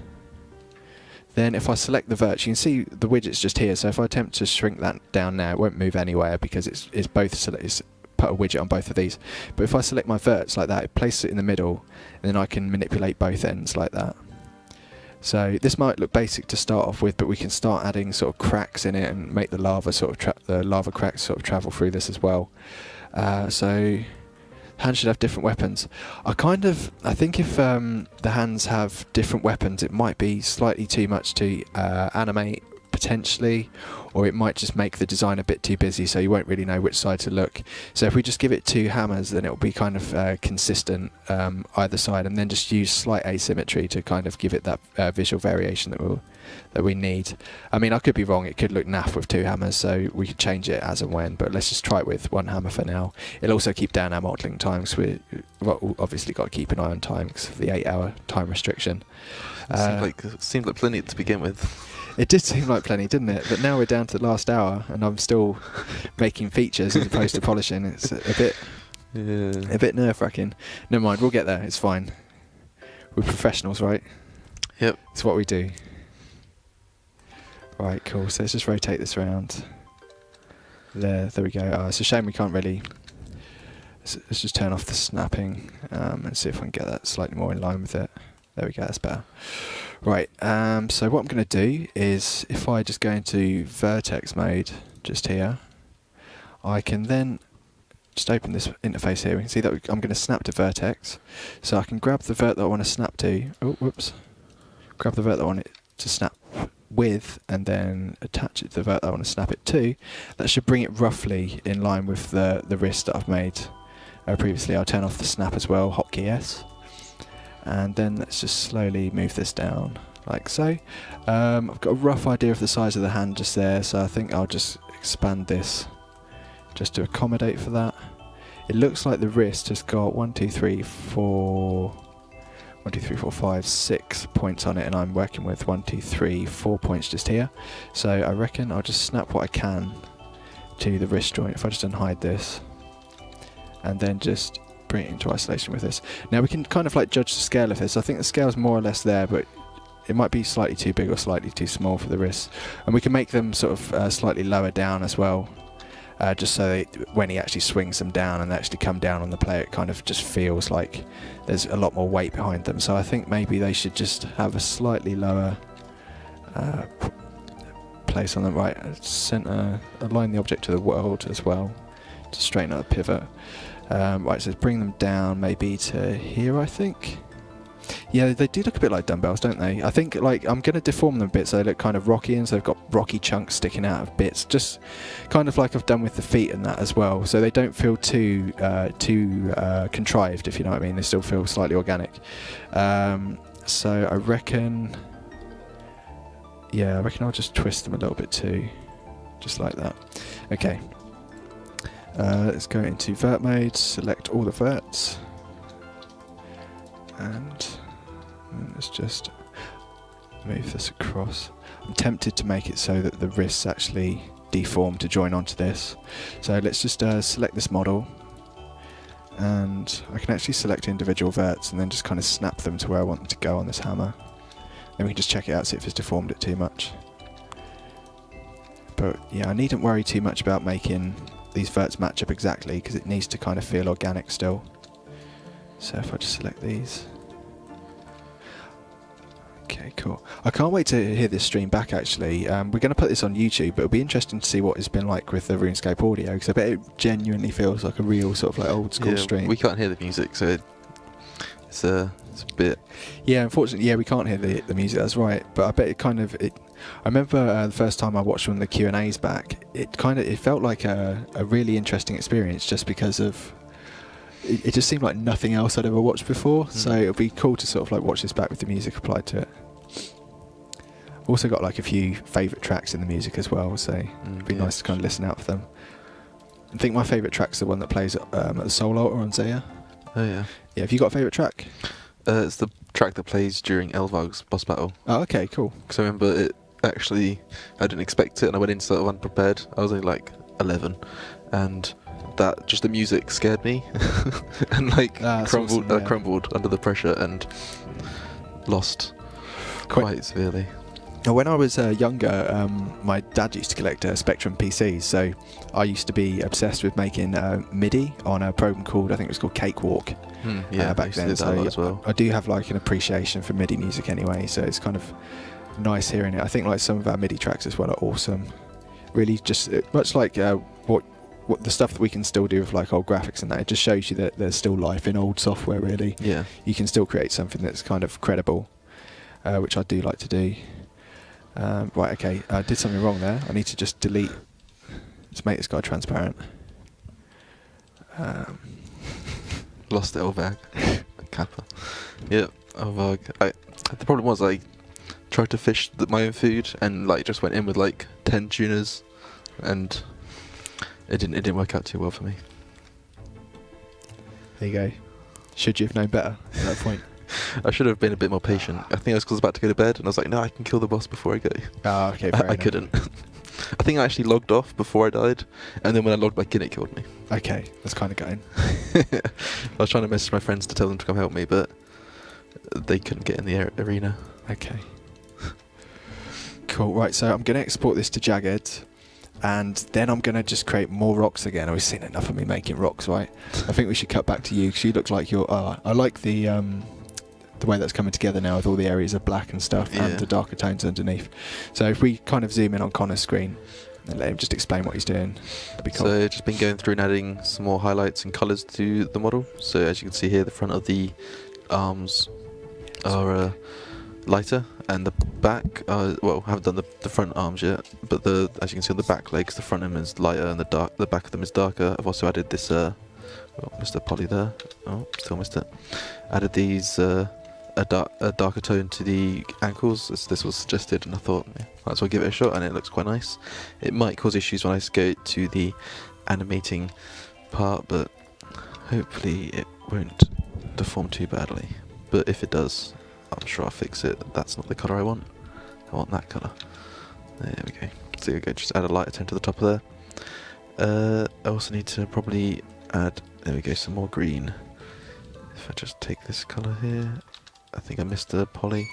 then if I select the verts, you can see the widget's just here, so if I attempt to shrink that down now, it won't move anywhere because it's put a widget on both of these. But if I select my verts like that, it places it in the middle, and then I can manipulate both ends like that. So this might look basic to start off with, but we can start adding sort of cracks in it and make the lava cracks sort of travel through this as well. So hands should have different weapons. I think if the hands have different weapons, it might be slightly too much to animate potentially, or it might just make the design a bit too busy, so you won't really know which side to look. So if we just give it 2 hammers, then it'll be kind of consistent either side, and then just use slight asymmetry to kind of give it that visual variation that we need. I mean, I could be wrong, it could look naff with 2 hammers, so we could change it as and when, but let's just try it with 1 hammer for now. It'll also keep down our modelling time, so we've obviously got to keep an eye on time because of the 8-hour time restriction. Seemed like plenty to begin with. It did seem like plenty, didn't it? But now we're down to the last hour, and I'm still making features as opposed to polishing. It's a bit nerve-wracking. Never mind, we'll get there. It's fine. We're professionals, right? Yep. It's what we do. Right, cool. So let's just rotate this around. There we go. It's a shame we can't really. Let's just turn off the snapping and see if we can get that slightly more in line with it. There we go. That's better. Right, so what I'm going to do is, if I just go into vertex mode just here, I can then just open this interface here. We can see that I'm going to snap to vertex, so I can grab the vert that I want to snap to. Oh, whoops. Grab the vert that I want it to snap with, and then attach it to the vert that I want to snap it to. That should bring it roughly in line with the wrist that I've made previously. I'll turn off the snap as well, hotkey S. And then let's just slowly move this down, like so. I've got a rough idea of the size of the hand just there, so I think I'll just expand this just to accommodate for that. It looks like the wrist has got 6 points on it, and I'm working with 4 points just here. So I reckon I'll just snap what I can to the wrist joint. If I just unhide this, and then just bring it into isolation with this. Now we can kind of like judge the scale of this. I think the scale's more or less there, but it might be slightly too big or slightly too small for the wrists. And we can make them sort of slightly lower down as well, just so when he actually swings them down and they actually come down on the player, it kind of just feels like there's a lot more weight behind them. So I think maybe they should just have a slightly lower place on them. Right, center, align the object to the world as well to straighten out the pivot. Right, so let's bring them down maybe to here, I think. Yeah, they do look a bit like dumbbells, don't they? I think like I'm going to deform them a bit so they look kind of rocky, and so they've got rocky chunks sticking out of bits, just kind of like I've done with the feet and that as well, so they don't feel too contrived, if you know what I mean. They still feel slightly organic. So I reckon I'll just twist them a little bit too, just like that. Okay. Let's go into vert mode, select all the verts, and let's just move this across. I'm tempted to make it so that the wrists actually deform to join onto this. So let's just select this model, and I can actually select individual verts and then just kind of snap them to where I want them to go on this hammer. Then we can just check it out, see if it's deformed it too much. But yeah, I needn't worry too much about making these verts match up exactly, because it needs to kind of feel organic still. So if I just select these. Okay, cool. I can't wait to hear this stream back actually. We're going to put this on YouTube, but it'll be interesting to see what it's been like with the RuneScape audio, because I bet it genuinely feels like a real sort of like old school stream. We can't hear the music, so it's It's a bit. Yeah, unfortunately, yeah, we can't hear the music. That's right. But I bet it kind of. I remember the first time I watched one of the Q&As back. It felt like a really interesting experience, just because of. It just seemed like nothing else I'd ever watched before. So it'll be cool to sort of like watch this back with the music applied to it. Also got like a few favourite tracks in the music as well, so it'd be nice to kind of listen out for them. I think my favourite track's the one that plays at the Soul Altar on Zaya. Oh yeah. Yeah, have you got a favourite track? It's the track that plays during Elvag's boss battle. Oh, okay, cool. Because I remember it actually, I didn't expect it, and I went in sort of unprepared. I was only like 11, and that just the music scared me, and like crumbled, awesome, yeah. crumbled under the pressure and lost quite severely. When I was younger, my dad used to collect Spectrum PCs, so I used to be obsessed with making MIDI on a program called, I think it was called Cakewalk. Back then. So as well. I do have like an appreciation for MIDI music anyway, so it's kind of nice hearing it. I think like some of our MIDI tracks as well are awesome. Really, just much like what the stuff that we can still do with like old graphics and that. It just shows you that there's still life in old software. Really, yeah. You can still create something that's kind of credible, which I do like to do. Right, okay, I did something wrong there. I need to just delete. Let's make this guy transparent. Lost Elvag. Kappa. Yep, Elvag. The problem was I tried to fish my own food and like just went in with like 10 tuners, and it didn't work out too well for me. There you go. Should you have known better at that point? I should have been a bit more patient. I think I was about to go to bed, and I was like, no, I can kill the boss before I go. Oh, okay, I couldn't. I think I actually logged off before I died, and then when I logged back in, it killed me. Okay, that's kind of going. I was trying to message my friends to tell them to come help me, but they couldn't get in the arena. Okay. Cool, right, so I'm going to export this to Jagged, and then I'm going to just create more rocks again. I've seen enough of me making rocks, right? I think we should cut back to you, because you look like you're... I like the way that's coming together now with all the areas of black and stuff, and the darker tones underneath. So if we kind of zoom in on Connor's screen and let him just explain what he's doing, that'd be cool. So just been going through and adding some more highlights and colours to the model. So as you can see here, the front of the arms are lighter, and the back, well, I haven't done the front arms yet, but as you can see on the back legs, the front of them is lighter and the back of them is darker. I've also added this, missed a poly there. Oh, still missed it. Added these a darker tone to the ankles. This was suggested, and I thought, yeah, might as well give it a shot, and it looks quite nice. It might cause issues when I go to the animating part, but hopefully it won't deform too badly. But if it does, I'm sure I'll fix it. That's not the colour I want. I want that colour. There we go. So there we go. Just add a lighter tone to the top of there. I also need to probably add, there we go, some more green. If I just take this colour here, I think I missed a poly.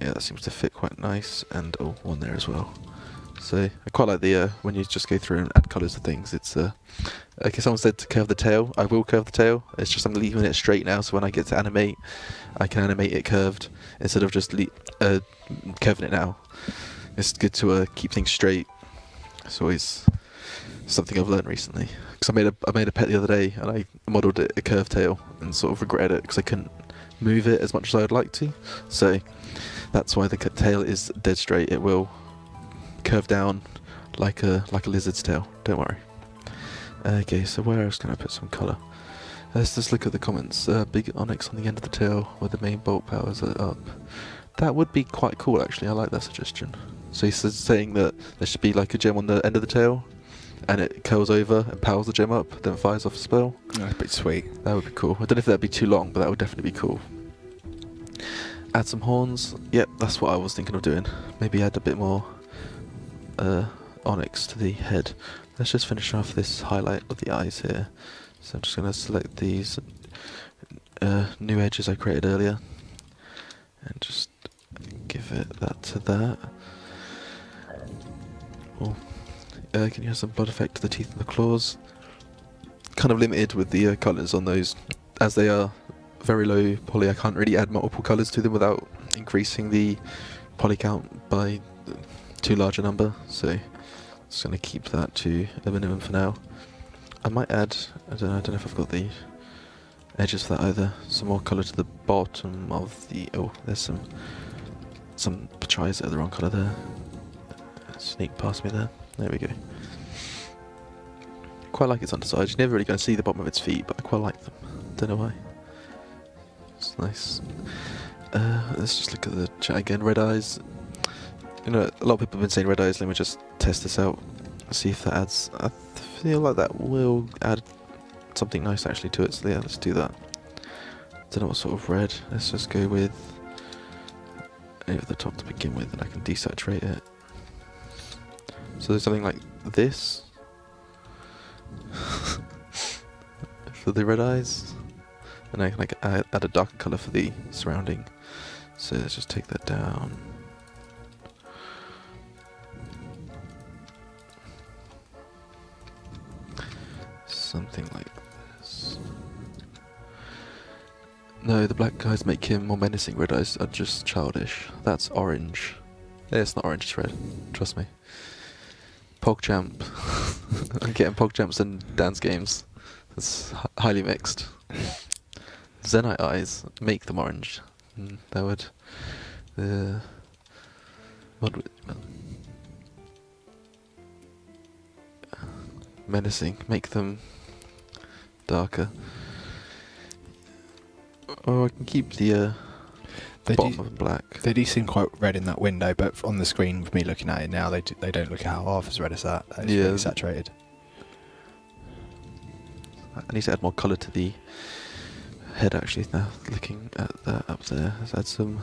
Yeah, that seems to fit quite nice, and one there as well. So I quite like the when you just go through and add colours to things. It's okay. Someone said to curve the tail. I will curve the tail. It's just I'm leaving it straight now, so when I get to animate, I can animate it curved instead of just curving it now. It's good to keep things straight. It's always something I've learned recently. Because I made a pet the other day, and I modelled it a curved tail, and sort of regretted it because I couldn't move it as much as I would like to. So that's why the tail is dead straight. It will curve down like a lizard's tail. Don't worry. Okay, so where else can I put some colour? Let's just look at the comments. Big onyx on the end of the tail where the main bolt powers are up. That would be quite cool, actually. I like that suggestion. So he's saying that there should be like a gem on the end of the tail, and it curls over and powers the gem up, then fires off a spell. That's pretty sweet. That would be cool. I don't know if that'd be too long, but that would definitely be cool. Add some horns. Yep, that's what I was thinking of doing. Maybe add a bit more onyx to the head. Let's just finish off this highlight of the eyes here. So I'm just going to select these new edges I created earlier, and just give it that to that. Oh. Can you have some blood effect to the teeth and the claws? Kind of limited with the colours on those, as they are very low poly. I can't really add multiple colours to them without increasing the poly count by too large a number, so just going to keep that to a minimum for now. I might add, I don't know if I've got the edges for that either. Some more colour to the bottom of the... Oh, there's some tries that are the wrong colour there. Sneak past me there. There we go. Quite like its underside. You're never really going to see the bottom of its feet, but I quite like them. Don't know why. It's nice. Let's just look at the chat again. Red eyes. You know, a lot of people have been saying red eyes. Let me just test this out. See if that adds... I feel like that will add something nice actually to it. So yeah, let's do that. Don't know what sort of red. Let's just go with over the top to begin with, and I can desaturate it. So there's something like this for the red eyes, and I can like add a darker colour for the surrounding. So let's just take that down. Something like this. No, the black guys make him more menacing. Red eyes are just childish. That's orange. Yeah, it's not orange, it's red. Trust me. PogChamp. I'm getting PogChamps in dance games. It's highly mixed. Zenite eyes. Make them orange. That would... what would... menacing. Make them darker. Oh, I can keep the bottom of black. They do seem quite red in that window, but on the screen with me looking at it now, they don't look half as red as that. It's really saturated. I need to add more colour to the head actually now, looking at that up there. Let's add some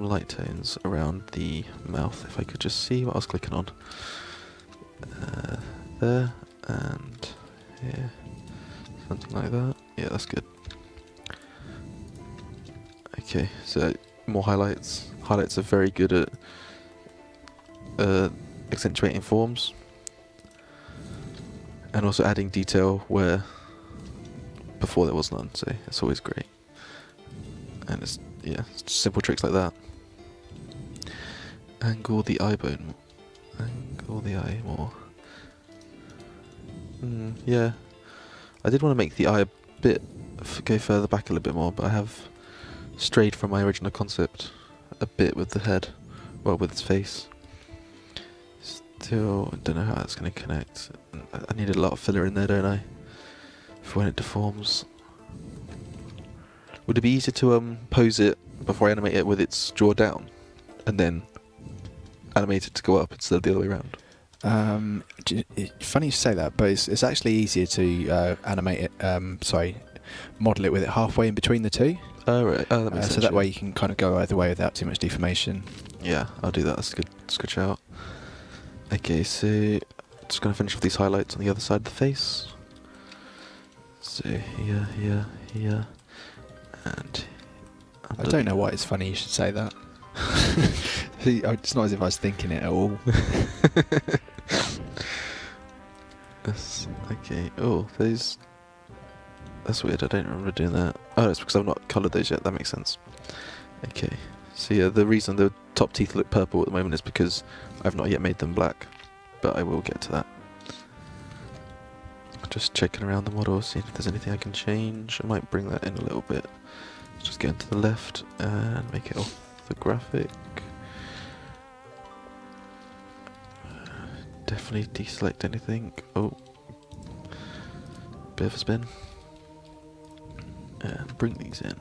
light tones around the mouth. If I could just see what I was clicking on. There and here. Something like that. Yeah, that's good. Okay, so more highlights. Highlights are very good at accentuating forms and also adding detail where before there was none, so it's always great. And it's just simple tricks like that. Angle the eye bone. Angle the eye more. Yeah, I did want to make the eye a bit go further back a little bit more, but I have strayed from my original concept a bit with the head, well, with its face. Still, I don't know how that's going to connect. I needed a lot of filler in there, don't I? For when it deforms. Would it be easier to pose it before I animate it with its jaw down, and then animate it to go up instead of the other way around? Funny you say that, but it's actually easier to animate it. Model it with it halfway in between the two. Oh right, that makes sense. So that way you can kind of go either way without too much deformation. Yeah, I'll do that. That's a good shout. Okay, so just gonna finish off these highlights on the other side of the face. So here, and I don't know why it's funny you should say that. It's not as if I was thinking it at all. Okay. Oh, those. That's weird. I don't remember doing that. Oh, it's because I've not coloured those yet. That makes sense. Okay. So yeah, the reason the top teeth look purple at the moment is because I've not yet made them black, but I will get to that. Just checking around the model, seeing if there's anything I can change. I might bring that in a little bit. Just get into the left and make it orthographic. Definitely deselect anything. Oh, bit of a spin. And bring these in.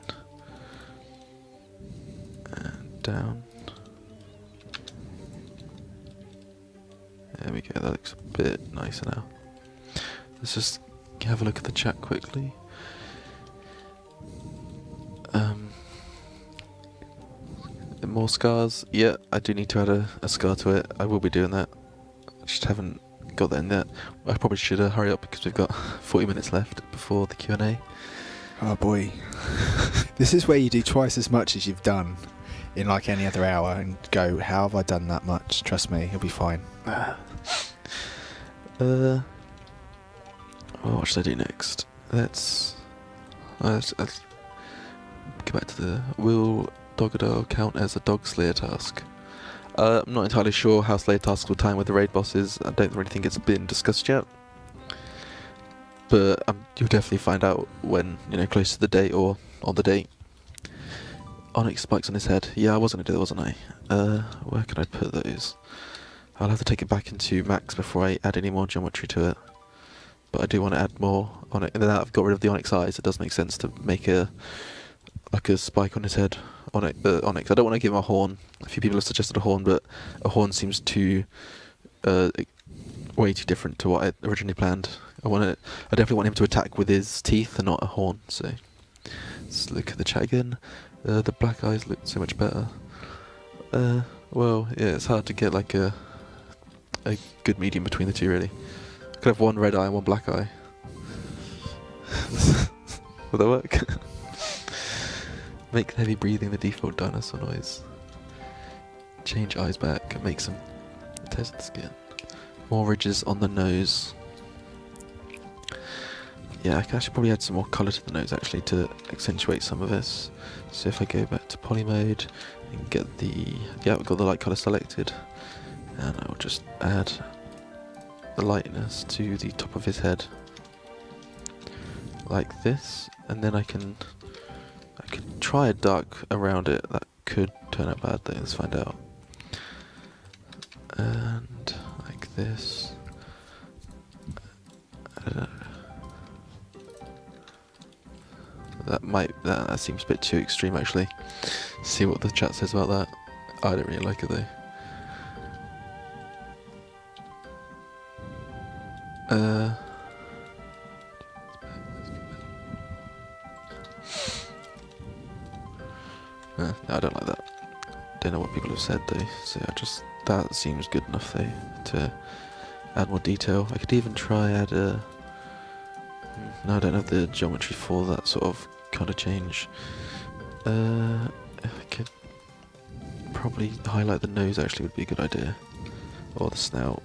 And down. There we go, that looks a bit nicer now. Let's just have a look at the chat quickly. More scars? Yeah, I do need to add a scar to it. I will be doing that. I just haven't got that in yet. I probably should hurry up because we've got 40 minutes left before the Q&A. Oh boy. This is where you do twice as much as you've done in like any other hour and go, how have I done that much? Trust me, you'll be fine. What should I do next? Let's go back to the... Will Doggadile count as a dog slayer task? I'm not entirely sure how slayer tasks will tie in with the raid bosses. I don't really think it's been discussed yet. but you'll definitely find out when, close to the date or on the date. Onyx spikes on his head. Yeah, I was going to do that, wasn't I? Where can I put those? I'll have to take it back into Max before I add any more geometry to it. But I do want to add more on it. And then I've got rid of the Onyx eyes. It does make sense to make a spike on his head. Onyx. I don't want to give him a horn. A few people have suggested a horn, but a horn seems too way too different to what I originally planned. I definitely want him to attack with his teeth and not a horn. So let's look at the chat again. The black eyes look so much better. Well, yeah, it's hard to get like a good medium between the two, really. I could have one red eye and one black eye. Will that work? Make heavy breathing the default dinosaur noise. Change eyes back, make some test the skin. More ridges on the nose. Yeah, I could actually probably add some more colour to the nose actually to accentuate some of this. So if I go back to poly mode and get we've got the light colour selected, and I'll just add the lightness to the top of his head like this, and then I can try a dark around it. That could turn out bad though, let's find out. And like this. That seems a bit too extreme actually. See what the chat says about that. I don't really like it though. No, I don't like that. Don't know what people have said though, so that seems good enough though to add more detail. I could even try add no, I don't have the geometry for that sort of colour change. I could probably highlight the nose actually would be a good idea, or the snout.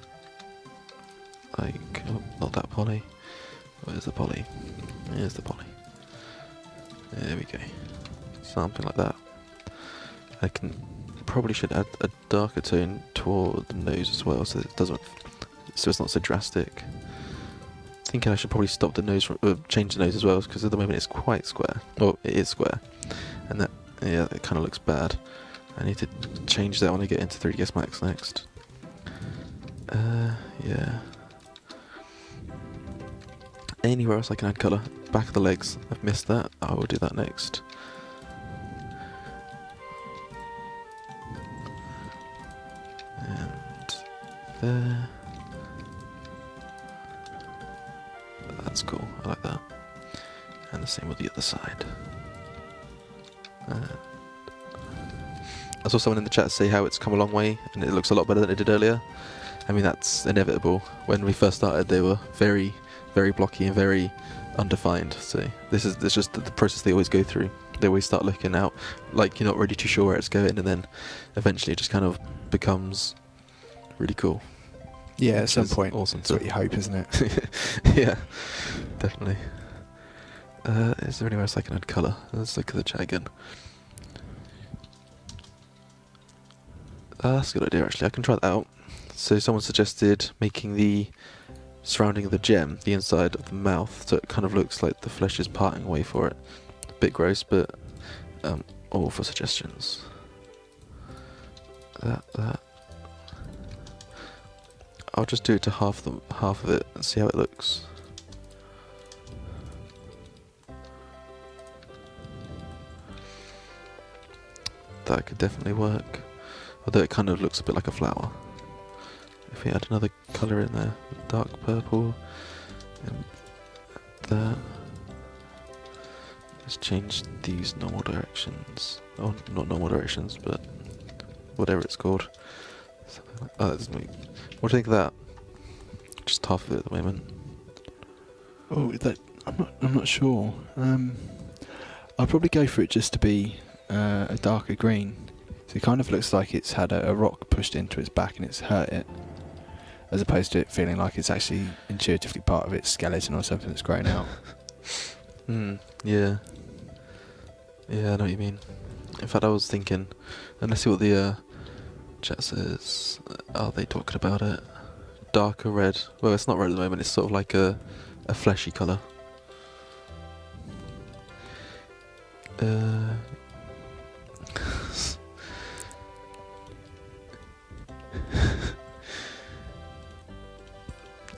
Not that poly. Where's the poly? Here's the poly. There we go. Something like that. I probably should add a darker tone toward the nose as well, so it's not so drastic. Thinking I should probably stop the nose, change the nose as well, because at the moment it's quite square. Well, it is square, and that kind of looks bad. I need to change that when I get into 3ds Max next. Yeah. Anywhere else I can add colour? Back of the legs. I've missed that. I will do that next. And there. That's cool. I like that. And the same with the other side. I saw someone in the chat say how it's come a long way and it looks a lot better than it did earlier. I mean, that's inevitable. When we first started, they were very, very blocky and very undefined. So it's just the process they always go through. They always start looking out like you're not really too sure where it's going, and then eventually it just kind of becomes really cool. Yeah, at some point. Awesome. That's what you hope, isn't it? Yeah, definitely. Is there anywhere else I can add colour? Let's look at the chat again. That's a good idea actually, I can try that out. So someone suggested making the surrounding of the gem, the inside of the mouth, so it kind of looks like the flesh is parting away for it. A bit gross, but all for suggestions. That. I'll just do it to half of it and see how it looks. That could definitely work. Although it kind of looks a bit like a flower. If we add another colour in there, dark purple, and that. Let's change these normal directions. Oh, not normal directions, but whatever it's called. Oh, that doesn't make. What do you think of that? Just half of it at the moment. Oh, I'm not sure. I'll probably go for it just to be a darker green. So it kind of looks like it's had a rock pushed into its back and it's hurt it, as opposed to it feeling like it's actually intuitively part of its skeleton or something that's grown out. Yeah. Yeah, I know what you mean. In fact, I was thinking, and let's see what the chat says. Are they talking about it? Darker red. Well, it's not red at the moment. It's sort of like a a fleshy colour.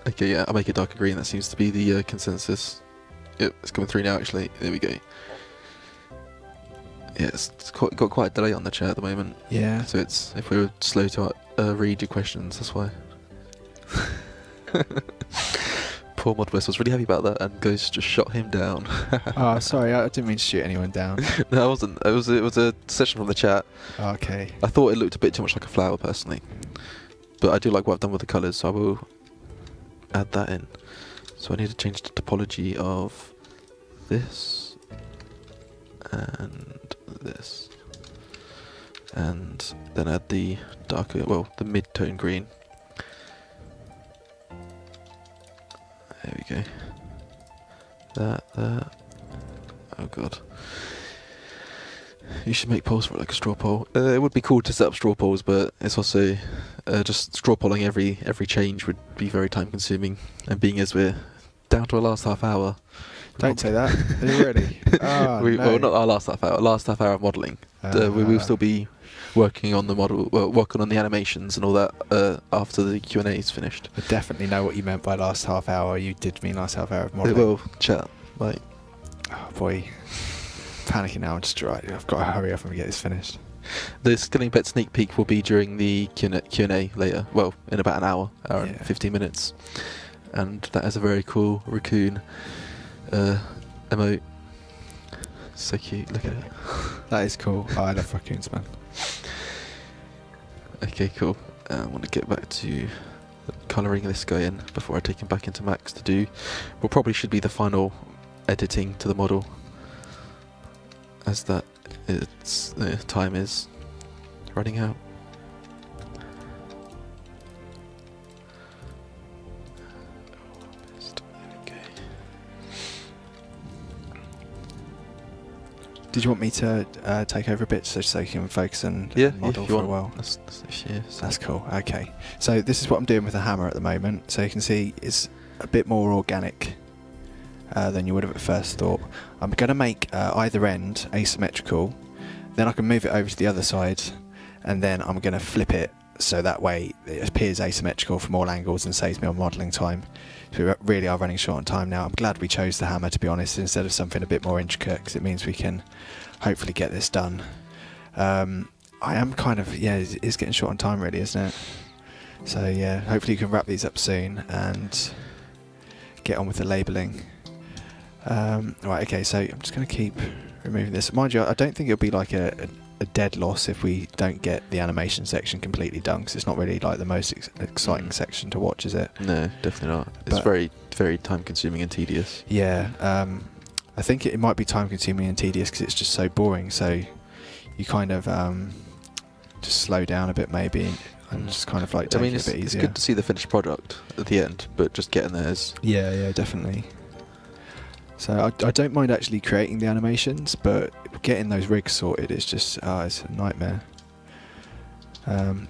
Okay, yeah, I'll make it darker green. That seems to be the consensus. Yep, it's coming through now, actually. There we go. Yeah, got quite a delay on the chat at the moment. Yeah. So it's, if we were slow to read your questions, that's why. Poor Modwest was really happy about that, and Ghost just shot him down. Oh, sorry, I didn't mean to shoot anyone down. No, I wasn't. It was a session from the chat. Okay. I thought it looked a bit too much like a flower, personally. But I do like what I've done with the colours, so I will add that in. So I need to change the topology of this and this, and then add the darker, well, the mid-tone green. There we go. That. Oh god. You should make poles for it like a straw poll. It would be cool to set up straw polls, but it's also just straw polling every change would be very time consuming. And being as we're down to our last half hour. Don't say that. Are you ready? Oh, no. Well, not our last half hour. Last half hour of modelling. We will still be working on the model, working on the animations and all that after the Q&A is finished. I definitely know what you meant by last half hour. You did mean last half hour of It modelling. will chat. Like, oh boy, panicking now. I'm just right. I've got to hurry up and get this finished. the Skilling Bet sneak peek will be during the Q&A later. Well, in about an hour and 15 minutes. And that is a very cool raccoon emote. So cute. Look at it. That is cool. Oh, I love raccoons, man. Okay, cool. I want to get back to colouring this guy in before I take him back into Max to do what probably should be the final editing to the model, as that its time is running out. Did you want me to take over a bit so you can focus on the model for a while? That's cool. Okay. So this is what I'm doing with the hammer at the moment. So you can see it's a bit more organic than you would have at first thought. I'm going to make either end asymmetrical, then I can move it over to the other side, and then I'm going to flip it so that way it appears asymmetrical from all angles and saves me on modelling time. So we really are running short on time now. I'm glad we chose the hammer, to be honest, instead of something a bit more intricate, because it means we can hopefully get this done. I am kind of, it's getting short on time really, isn't it? So yeah, hopefully you can wrap these up soon and get on with the labelling. Right, okay, so I'm just going to keep removing this. Mind you, I don't think it'll be like a dead loss if we don't get the animation section completely done, because it's not really like the most exciting section to watch, is it? No, definitely not. It's very, very time consuming and tedious. Yeah, I think it might be time consuming and tedious because it's just so boring, so you kind of just slow down a bit maybe and just kind of like take it a bit easier. It's good to see the finished product at the end, but just getting there is... Yeah, definitely. So I don't mind actually creating the animations, but getting those rigs sorted is just it's a nightmare.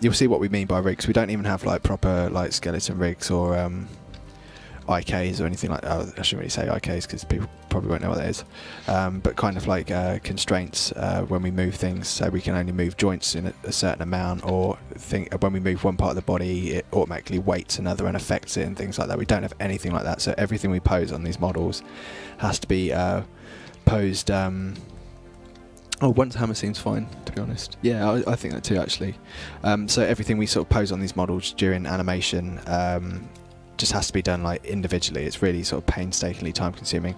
You'll see what we mean by rigs. We don't even have like proper like skeleton rigs or IKs or anything like that. I shouldn't really say IKs because people probably won't know what that is. But kind of like constraints when we move things, so we can only move joints in a certain amount, or when we move one part of the body it automatically weights another and affects it and things like that. We don't have anything like that, so everything we pose on these models has to be posed. Once hammer seems fine, to be honest. Yeah, I think that too actually. So everything we sort of pose on these models during animation just has to be done like individually. It's really sort of painstakingly time consuming,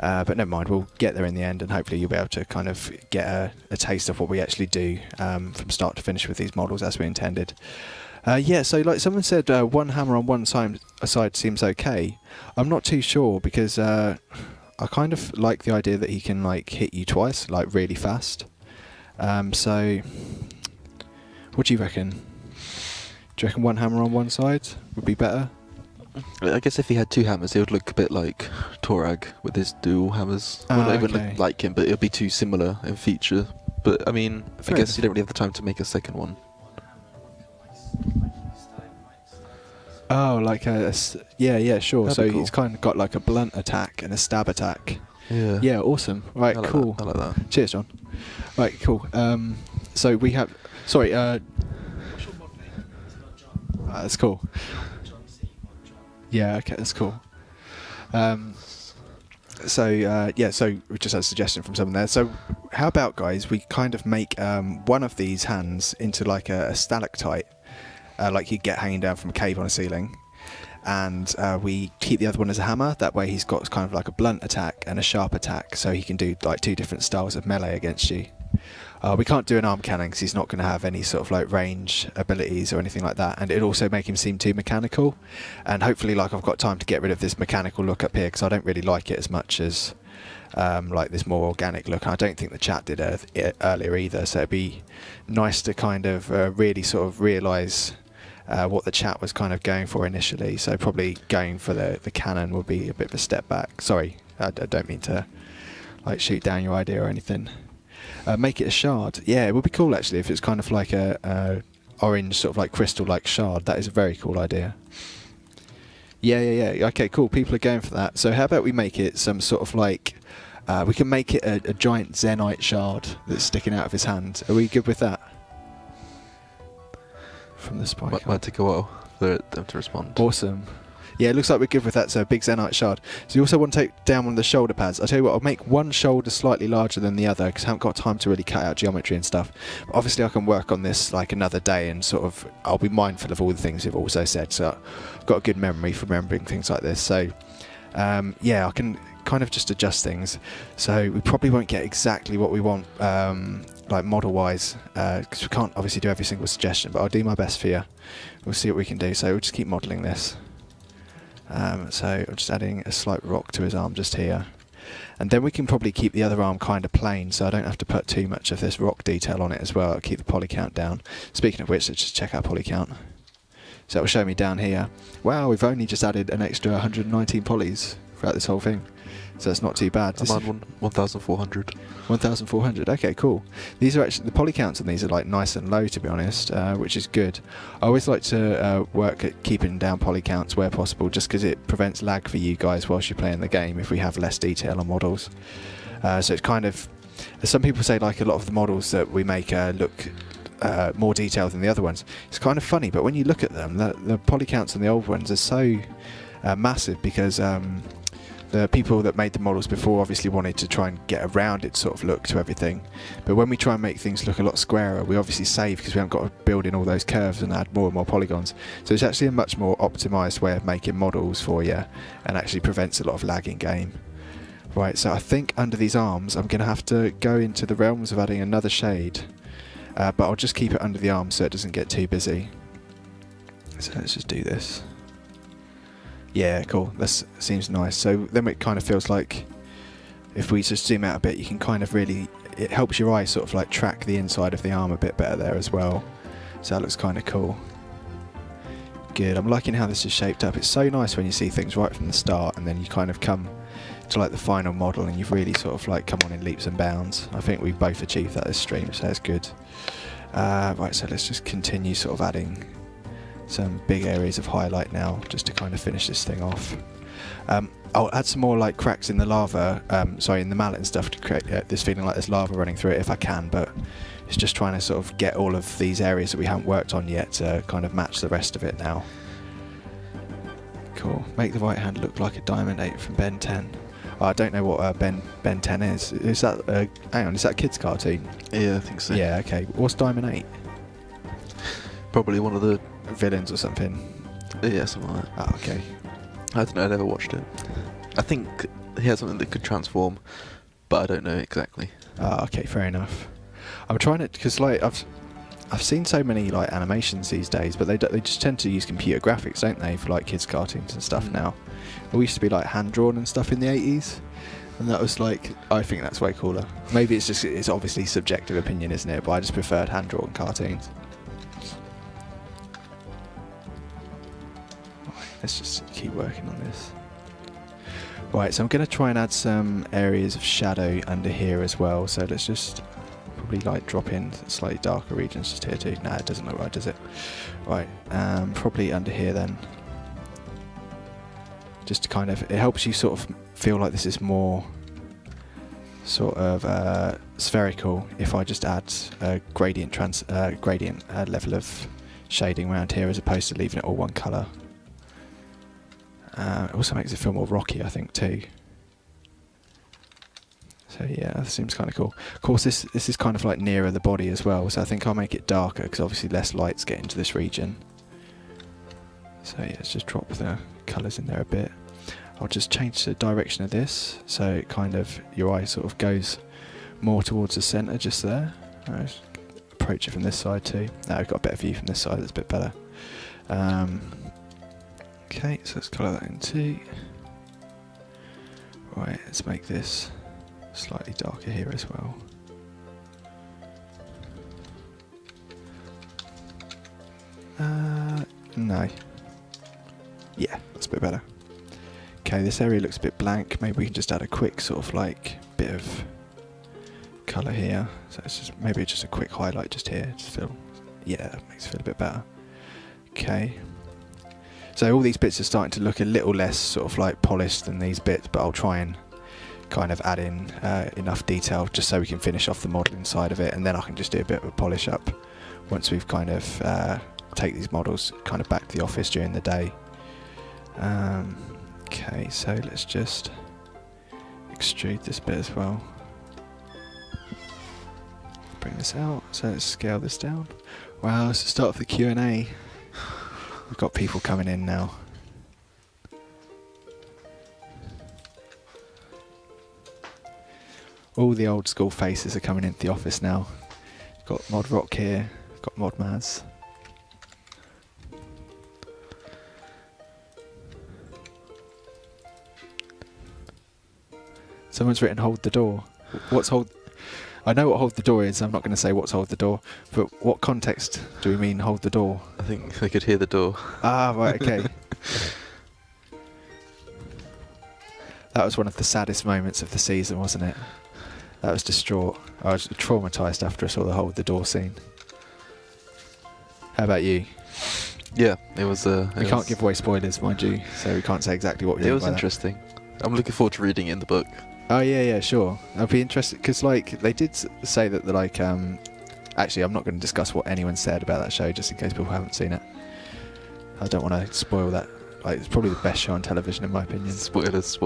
but never mind, we'll get there in the end, and hopefully you'll be able to kind of get a taste of what we actually do from start to finish with these models as we intended. So like someone said, one hammer on one side seems okay. I'm not too sure, because I kind of like the idea that he can like hit you twice, like really fast. So what do you reckon? Do you reckon one hammer on one side would be better? I guess if he had two hammers, it would look a bit like Torag with his dual hammers. Well, not even look like him, but it would be too similar in feature. But I mean, I guess you don't really have the time to make a second one. Oh, like yeah, sure. That'd So be cool. he's kind of got like a blunt attack and a stab attack. Yeah. Yeah, awesome. Right, I like cool. That. I like that. Cheers, John. Right, cool. So we have. Sorry. That's cool. Yeah. Okay, that's cool. So we just had a suggestion from someone there. So how about, guys, we kind of make one of these hands into like a stalactite, like you get hanging down from a cave on a ceiling, and we keep the other one as a hammer. That way he's got kind of like a blunt attack and a sharp attack, so he can do like 2 different styles of melee against you. We can't do an arm cannon because he's not going to have any sort of like range abilities or anything like that, and it'd also make him seem too mechanical. And hopefully, like, I've got time to get rid of this mechanical look up here because I don't really like it as much as like this more organic look. I don't think the chat did it earlier either, so it'd be nice to kind of really sort of realise what the chat was kind of going for initially. So probably going for the cannon would be a bit of a step back. Sorry, I don't mean to like shoot down your idea or anything. Make it a shard. Yeah, it would be cool actually if it's kind of like a orange sort of like crystal like shard. That is a very cool idea. Yeah. Okay, cool. People are going for that. So how about we make it some sort of like we can make it a giant Zenite shard that's sticking out of his hand. Are we good with that? From the spike. Might take a while for them to respond. Awesome. Yeah, it looks like we're good with that, so a big Zenite shard. So you also want to take down one of the shoulder pads. I'll tell you what, I'll make one shoulder slightly larger than the other because I haven't got time to really cut out geometry and stuff. But obviously I can work on this like another day and sort of, I'll be mindful of all the things you've also said, so I've got a good memory for remembering things like this. So yeah, I can kind of just adjust things. So we probably won't get exactly what we want like model-wise because we can't obviously do every single suggestion, but I'll do my best for you. We'll see what we can do. So we'll just keep modelling this. So I'm just adding a slight rock to his arm just here, and then we can probably keep the other arm kind of plain so I don't have to put too much of this rock detail on it as well. I'll keep the poly count down. Speaking of which, let's just check out poly count. So that will show me down here. Wow, we've only just added an extra 119 polys throughout this whole thing, so it's not too bad. I'm on 1,400. 1,400. Okay, cool. These are actually, the poly counts on these are like nice and low, to be honest, which is good. I always like to work at keeping down poly counts where possible, just because it prevents lag for you guys whilst you're playing the game if we have less detail on models. So it's kind of, some people say like a lot of the models that we make look more detailed than the other ones. It's kind of funny, but when you look at them, the poly counts on the old ones are so massive because the people that made the models before obviously wanted to try and get a rounded sort of look to everything, but when we try and make things look a lot squarer, we obviously save because we haven't got to build in all those curves and add more and more polygons. So it's actually a much more optimised way of making models for you and actually prevents a lot of lag in game. Right, so I think under these arms I'm going to have to go into the realms of adding another shade, but I'll just keep it under the arms so it doesn't get too busy. So let's just do this. Yeah, cool. That seems nice. So then it kind of feels like if we just zoom out a bit, you can kind of really, it helps your eye sort of like track the inside of the arm a bit better there as well. So that looks kind of cool. Good. I'm liking how this is shaped up. It's so nice when you see things right from the start and then you kind of come to like the final model and you've really sort of like come on in leaps and bounds. I think we both achieved that this stream, so that's good. Right, so let's just continue sort of adding some big areas of highlight now just to kind of finish this thing off. I'll add some more like cracks in the lava, in the mallet and stuff to create this feeling like there's lava running through it if I can, but it's just trying to sort of get all of these areas that we haven't worked on yet to kind of match the rest of it now. Cool. Make the right hand look like a Diamond 8 from Ben 10. Oh, I don't know what Ben 10 is. Is that, hang on, is that a kid's cartoon? Yeah, I think so. Yeah, okay. What's Diamond 8? Probably one of the villains or something. Yeah, something like that. Oh, okay. I don't know, I never watched it. I think he has something that could transform, but I don't know exactly. Oh, okay, fair enough. I'm trying to, because like I've seen so many like animations these days, but they just tend to use computer graphics, don't they, for like kids cartoons and stuff now. It used to be like hand drawn and stuff in the 80s, and that was like, I think that's way cooler. Maybe it's obviously subjective opinion, isn't it? But I just preferred hand drawn cartoons. Let's just keep working on this. Right, so I'm going to try and add some areas of shadow under here as well. So let's just probably like drop in slightly darker regions just here too. Nah, it doesn't look right, does it? Right, probably under here then. just to kind of, it helps you sort of feel like this is more sort of spherical if I just add a gradient level of shading around here as opposed to leaving it all one colour. It also makes it feel more rocky, I think, too. So yeah, that seems kind of cool. Of course, this is kind of like nearer the body as well, so I think I'll make it darker because obviously less lights get into this region. So yeah, let's just drop the colours in there a bit. I'll just change the direction of this so it kind of, your eye sort of goes more towards the centre just there. Right, approach it from this side too. Now I've got a better view from this side, that's a bit better. Okay, so let's colour that in too. Right, let's make this slightly darker here as well. No. Yeah, that's a bit better. Okay, this area looks a bit blank. Maybe we can just add a quick sort of like bit of colour here. So it's just maybe just a quick highlight just here. Just feel, yeah, that makes it feel a bit better. Okay. So all these bits are starting to look a little less sort of like polished than these bits, but I'll try and kind of add in enough detail just so we can finish off the modelling side of it, and then I can just do a bit of a polish up once we've kind of take these models kind of back to the office during the day. Okay, so let's just extrude this bit as well. Bring this out, so let's scale this down. Wow, it's the start of the Q&A. We've got people coming in now. All the old school faces are coming into the office now. Got Mod Rock here, got Mod Maz. Someone's written hold the door. What's hold? I know what hold the door is, I'm not going to say what's hold the door, but what context do we mean hold the door? I think they could hear the door. Ah, right, okay. That was one of the saddest moments of the season, wasn't it? That was distraught. I was traumatised after I saw the hold the door scene. How about you? Yeah, it was... we can't give away spoilers, mind you, so we can't say exactly what we did. It was interesting. I'm looking forward to reading it in the book. Oh yeah, sure. I'd be interested because, like, they did say that, like, actually, I'm not going to discuss what anyone said about that show, just in case people haven't seen it. I don't want to spoil that. Like, it's probably the best show on television, in my opinion. Spoilers.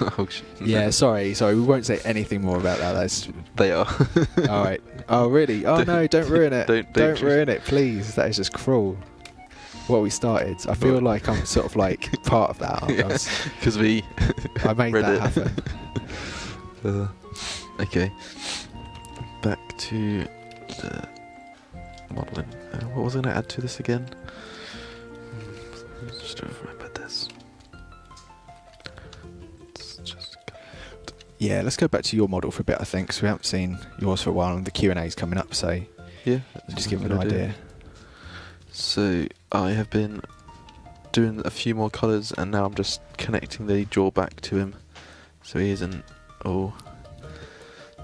Oh, yeah, sorry. We won't say anything more about that. They are. All right. Oh, really? Oh no! Don't ruin it. Don't ruin it, please. That is just cruel. What we started. I feel like I'm sort of like part of that. Because I made that happen. Okay. Back to the modelling. What was I going to add to this again? Just remember this. Yeah, let's go back to your model for a bit, I think, because we haven't seen yours for a while, and the Q&A's coming up, so yeah, just give them an idea. So I have been doing a few more colours, and now I'm just connecting the jaw back to him, so he isn't all,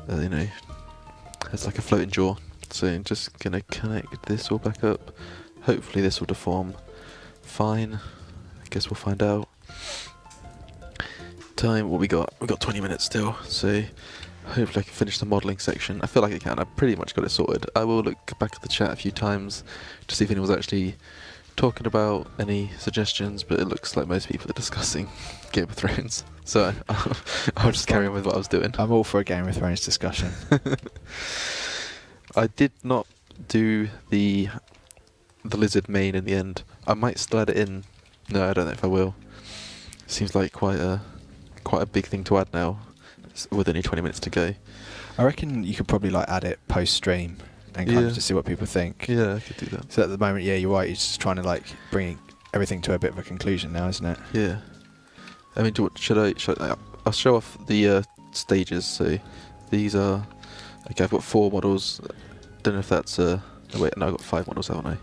has like a floating jaw. So I'm just gonna connect this all back up. Hopefully this will deform fine. I guess we'll find out. Time, what we got? We've got 20 minutes still, so hopefully I can finish the modelling section. I feel like I can. I've pretty much got it sorted. I will look back at the chat a few times to see if anyone was actually talking about any suggestions, but it looks like most people are discussing Game of Thrones. So I'll just carry on with what I was doing. I'm all for a Game of Thrones discussion. I did not do the lizard mane in the end. I might still add it in. No, I don't know if I will. Seems like quite a big thing to add now, with only 20 minutes to go. I reckon you could probably like add it post-stream and kind of just see what people think. Yeah, I could do that. So at the moment, yeah, you're right. You're just trying to like bring everything to a bit of a conclusion now, isn't it? Yeah. I mean, should I? I'll show off the stages. So these are. Okay, I've got 4 models. Don't know if that's oh wait, no, I've got 5 models, haven't I?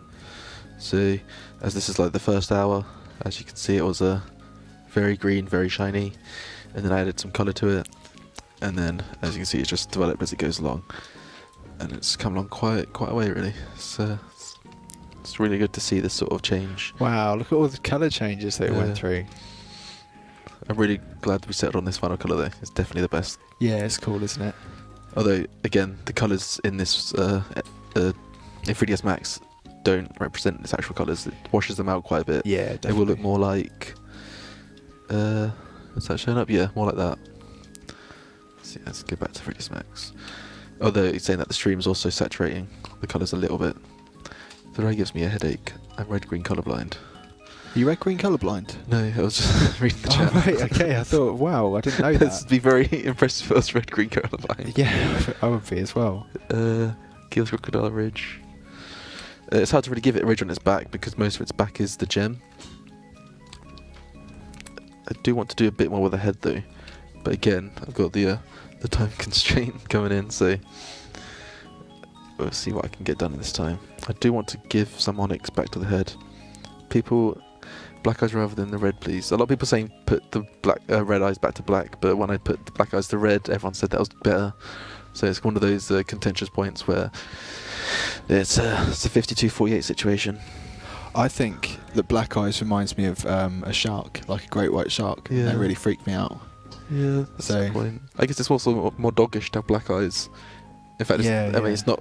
So as this is like the first hour, as you can see, it was very green, very shiny, and then I added some colour to it, and then as you can see, it's just developed as it goes along, and it's come along quite a way really. So it's really good to see this sort of change. Wow, look at all the colour changes that it went through. I'm really glad we settled on this final colour though. It's definitely the best. Yeah, it's cool, isn't it? Although, again, the colours in this in 3ds Max don't represent its actual colours. It washes them out quite a bit. Yeah, definitely. It will look more like... is that showing up? Yeah, more like that. Let's go back to 3ds Max. Although it's saying that the stream's also saturating the colours a little bit. The ray gives me a headache. I'm red-green colourblind. Are you red-green colourblind? No, I was just reading the chat. Oh, right, okay. I thought, wow, I didn't know This that. would be very impressive if I was red-green colourblind. Yeah, I would be as well. Gills Crocodile Ridge. It's hard to really give it a ridge on its back because most of its back is the gem. I do want to do a bit more with the head though, but again, I've got the time constraint coming in, so we'll see what I can get done this time. I do want to give some onyx back to the head. People, black eyes rather than the red, please. A lot of people saying put the red eyes back to black, but when I put the black eyes to red, everyone said that was better. So it's one of those contentious points where it's a 52-48 situation. I think that black eyes reminds me of a shark, like a great white shark. Yeah. They really freak me out. Yeah, that's So- the point. I guess it's also more doggish to have black eyes. In fact, Yeah, I mean, yeah. it's not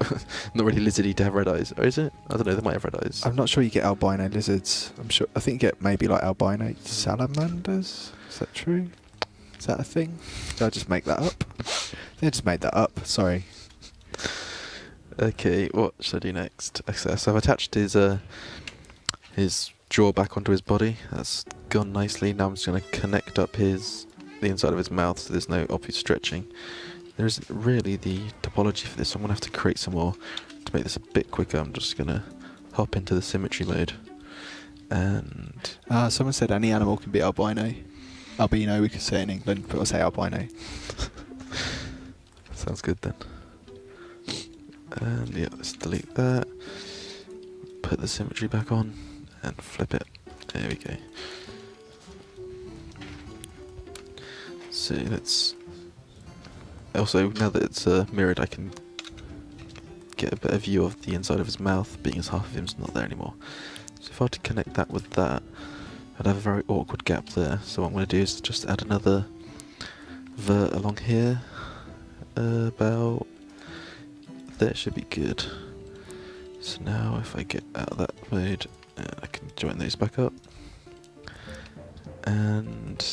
really lizardy to have red eyes, or is it? I don't know. They might have red eyes. I'm not sure you get albino lizards. I think you get maybe like albino salamanders. Is that true? Is that a thing? Did I just make that up? I think I just made that up. Sorry. Okay, what should I do next? So I've attached his jaw back onto his body. That's gone nicely. Now I'm just going to connect up the inside of his mouth so there's no obvious stretching. There isn't really the topology for this, so I'm going to have to create some more to make this a bit quicker. I'm just going to hop into the symmetry mode. And Someone said any animal can be albino. Albino, we could say in England, but I'll say albino. sounds good then. And yeah, let's delete that. Put the symmetry back on and flip it. There we go. So let's... Also, now that it's mirrored, I can get a better view of the inside of his mouth, being as half of him's not there anymore. So if I were to connect that with that, I'd have a very awkward gap there. So what I'm going to do is just add another vert along here. About there should be good. So now if I get out of that mode, I can join those back up. And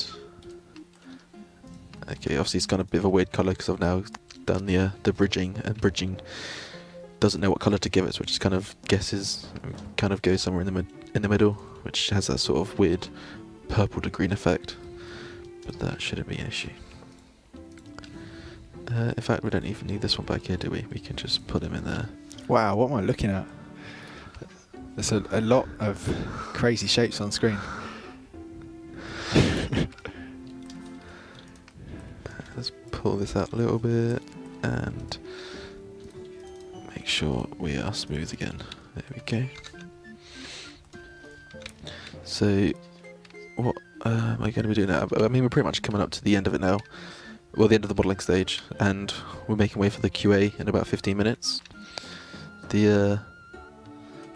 okay, obviously it's got a bit of a weird colour because I've now done the bridging, and bridging doesn't know what colour to give it, so it just kind of guesses, kind of goes somewhere in the middle, which has that sort of weird purple to green effect. But that shouldn't be an issue. In fact, we don't even need this one back here, do we? We can just put him in there. Wow, what am I looking at? There's a lot of crazy shapes on screen. Let's pull this out a little bit and make sure we are smooth again. There we go. So, what am I going to be doing now? I mean, we're pretty much coming up to the end of it now. Well, the end of the modelling stage, and we're making way for the QA in about 15 minutes.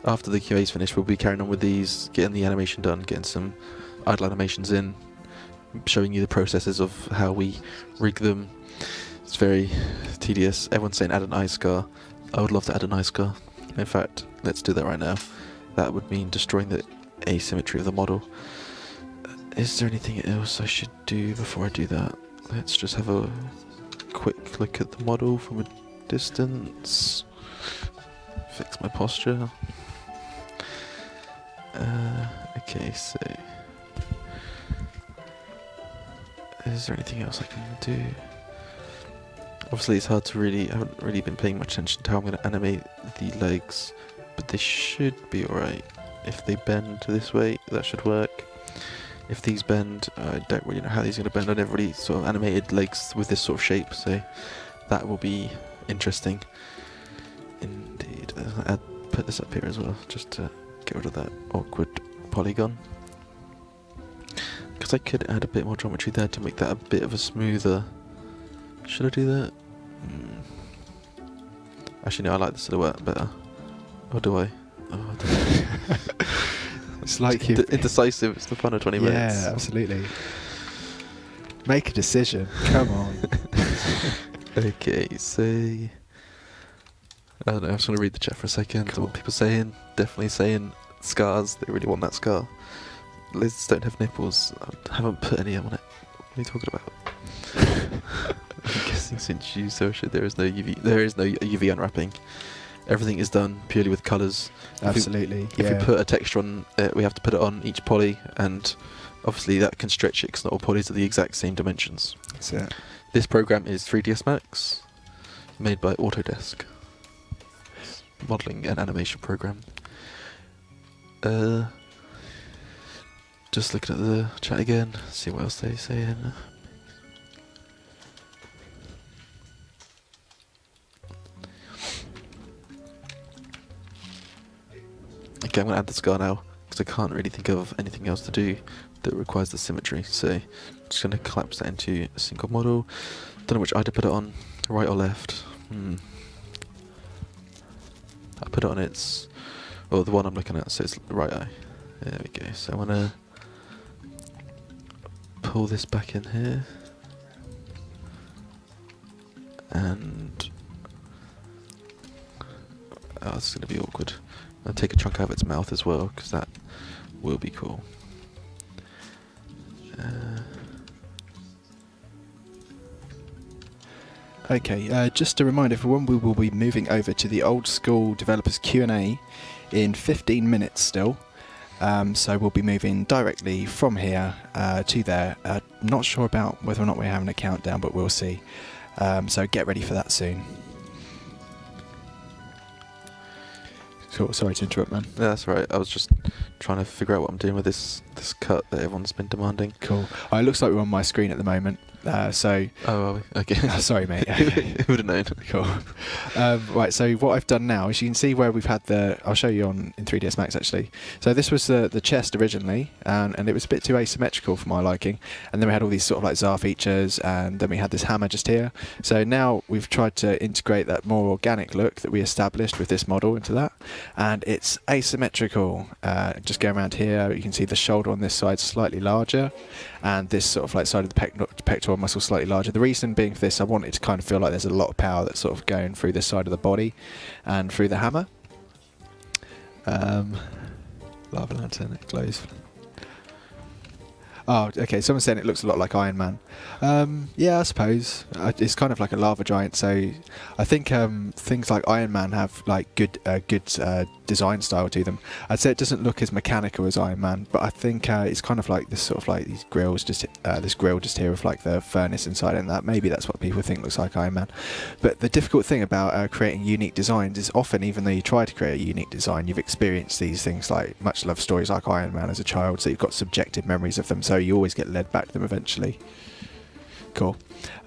After the QA is finished, we'll be carrying on with these, getting the animation done, getting some idle animations in, showing you the processes of how we rig them. It's very tedious. Everyone's saying add an eye scar. I would love to add an eye scar. In fact, let's do that right now. That would mean destroying the asymmetry of the model. Is there anything else I should do before I do that? Let's just have a quick look at the model from a distance. Fix my posture. Okay, so is there anything else I can do? Obviously it's hard to I haven't really been paying much attention to how I'm going to animate the legs, but they should be alright. If they bend this way, that should work. If these bend, I don't really know how these are going to bend. I never really sort of animated legs with this sort of shape, so that will be interesting. Indeed. I'll put this up here as well, just to get rid of that awkward polygon. Because I could add a bit more geometry there to make that a bit of a smoother... Should I do that? Actually no, I like the silhouette better. Or do I? Oh, I don't know. It's like you... Indecisive, it's the fun of 20 minutes. Yeah, absolutely. Make a decision. Come on. Okay, so I don't know. I'm just gonna read the chat for a second. Cool. What people saying? Definitely saying scars. They really want that scar. Lizards don't have nipples. I haven't put any on it. What are you talking about? I'm guessing since you social, there is no UV unwrapping. Everything is done purely with colours. Absolutely. If we put a texture on it, we have to put it on each poly, and obviously that can stretch it because not all polys are the exact same dimensions. That's it. This program is 3ds Max, made by Autodesk. Modelling and animation program. Just looking at the chat again, see what else they're saying. Okay, I'm going to add the scar now, because I can't really think of anything else to do that requires the symmetry. So I'm just going to collapse that into a single model. Don't know which eye to put it on, right or left. I put it on its, well, the one I'm looking at, so it's the right eye. There we go. So I want to pull this back in here. And oh, this is going to be awkward. I'll take a chunk out of its mouth as well, because that will be cool. Okay, just a reminder everyone, we will be moving over to the Old School Developers Q&A in 15 minutes still. So we'll be moving directly from here to there. Not sure about whether or not we're having a countdown, but we'll see. So get ready for that soon. Cool, sorry to interrupt, man. Yeah, that's right. I was just trying to figure out what I'm doing with this cut that everyone's been demanding. Cool. It looks like we're on my screen at the moment. So. Oh, are we? Okay. Sorry, mate. Who would have known? Cool. Right. So what I've done now is you can see where we've had the. I'll show you in 3ds Max actually. So this was the chest originally, and it was a bit too asymmetrical for my liking. And then we had all these sort of like Zar features, and then we had this hammer just here. So now we've tried to integrate that more organic look that we established with this model into that, and it's asymmetrical. Just go around here. You can see the shoulder on this side slightly larger, and this sort of like side of the pectoral muscle slightly larger. The reason being for this, I want it to kind of feel like there's a lot of power that's sort of going through this side of the body and through the hammer. Lava lantern, it glows. Oh, okay, someone's saying it looks a lot like Iron Man. Yeah, I suppose. It's kind of like a lava giant, so I think things like Iron Man have like good design style to them. I'd say it doesn't look as mechanical as Iron Man, but I think it's kind of like this sort of like these grills, just this grill just here with like the furnace inside, and that maybe that's what people think looks like Iron Man. But the difficult thing about creating unique designs is often, even though you try to create a unique design, you've experienced these things like much loved stories like Iron Man as a child, so you've got subjective memories of them, so you always get led back to them eventually. Cool.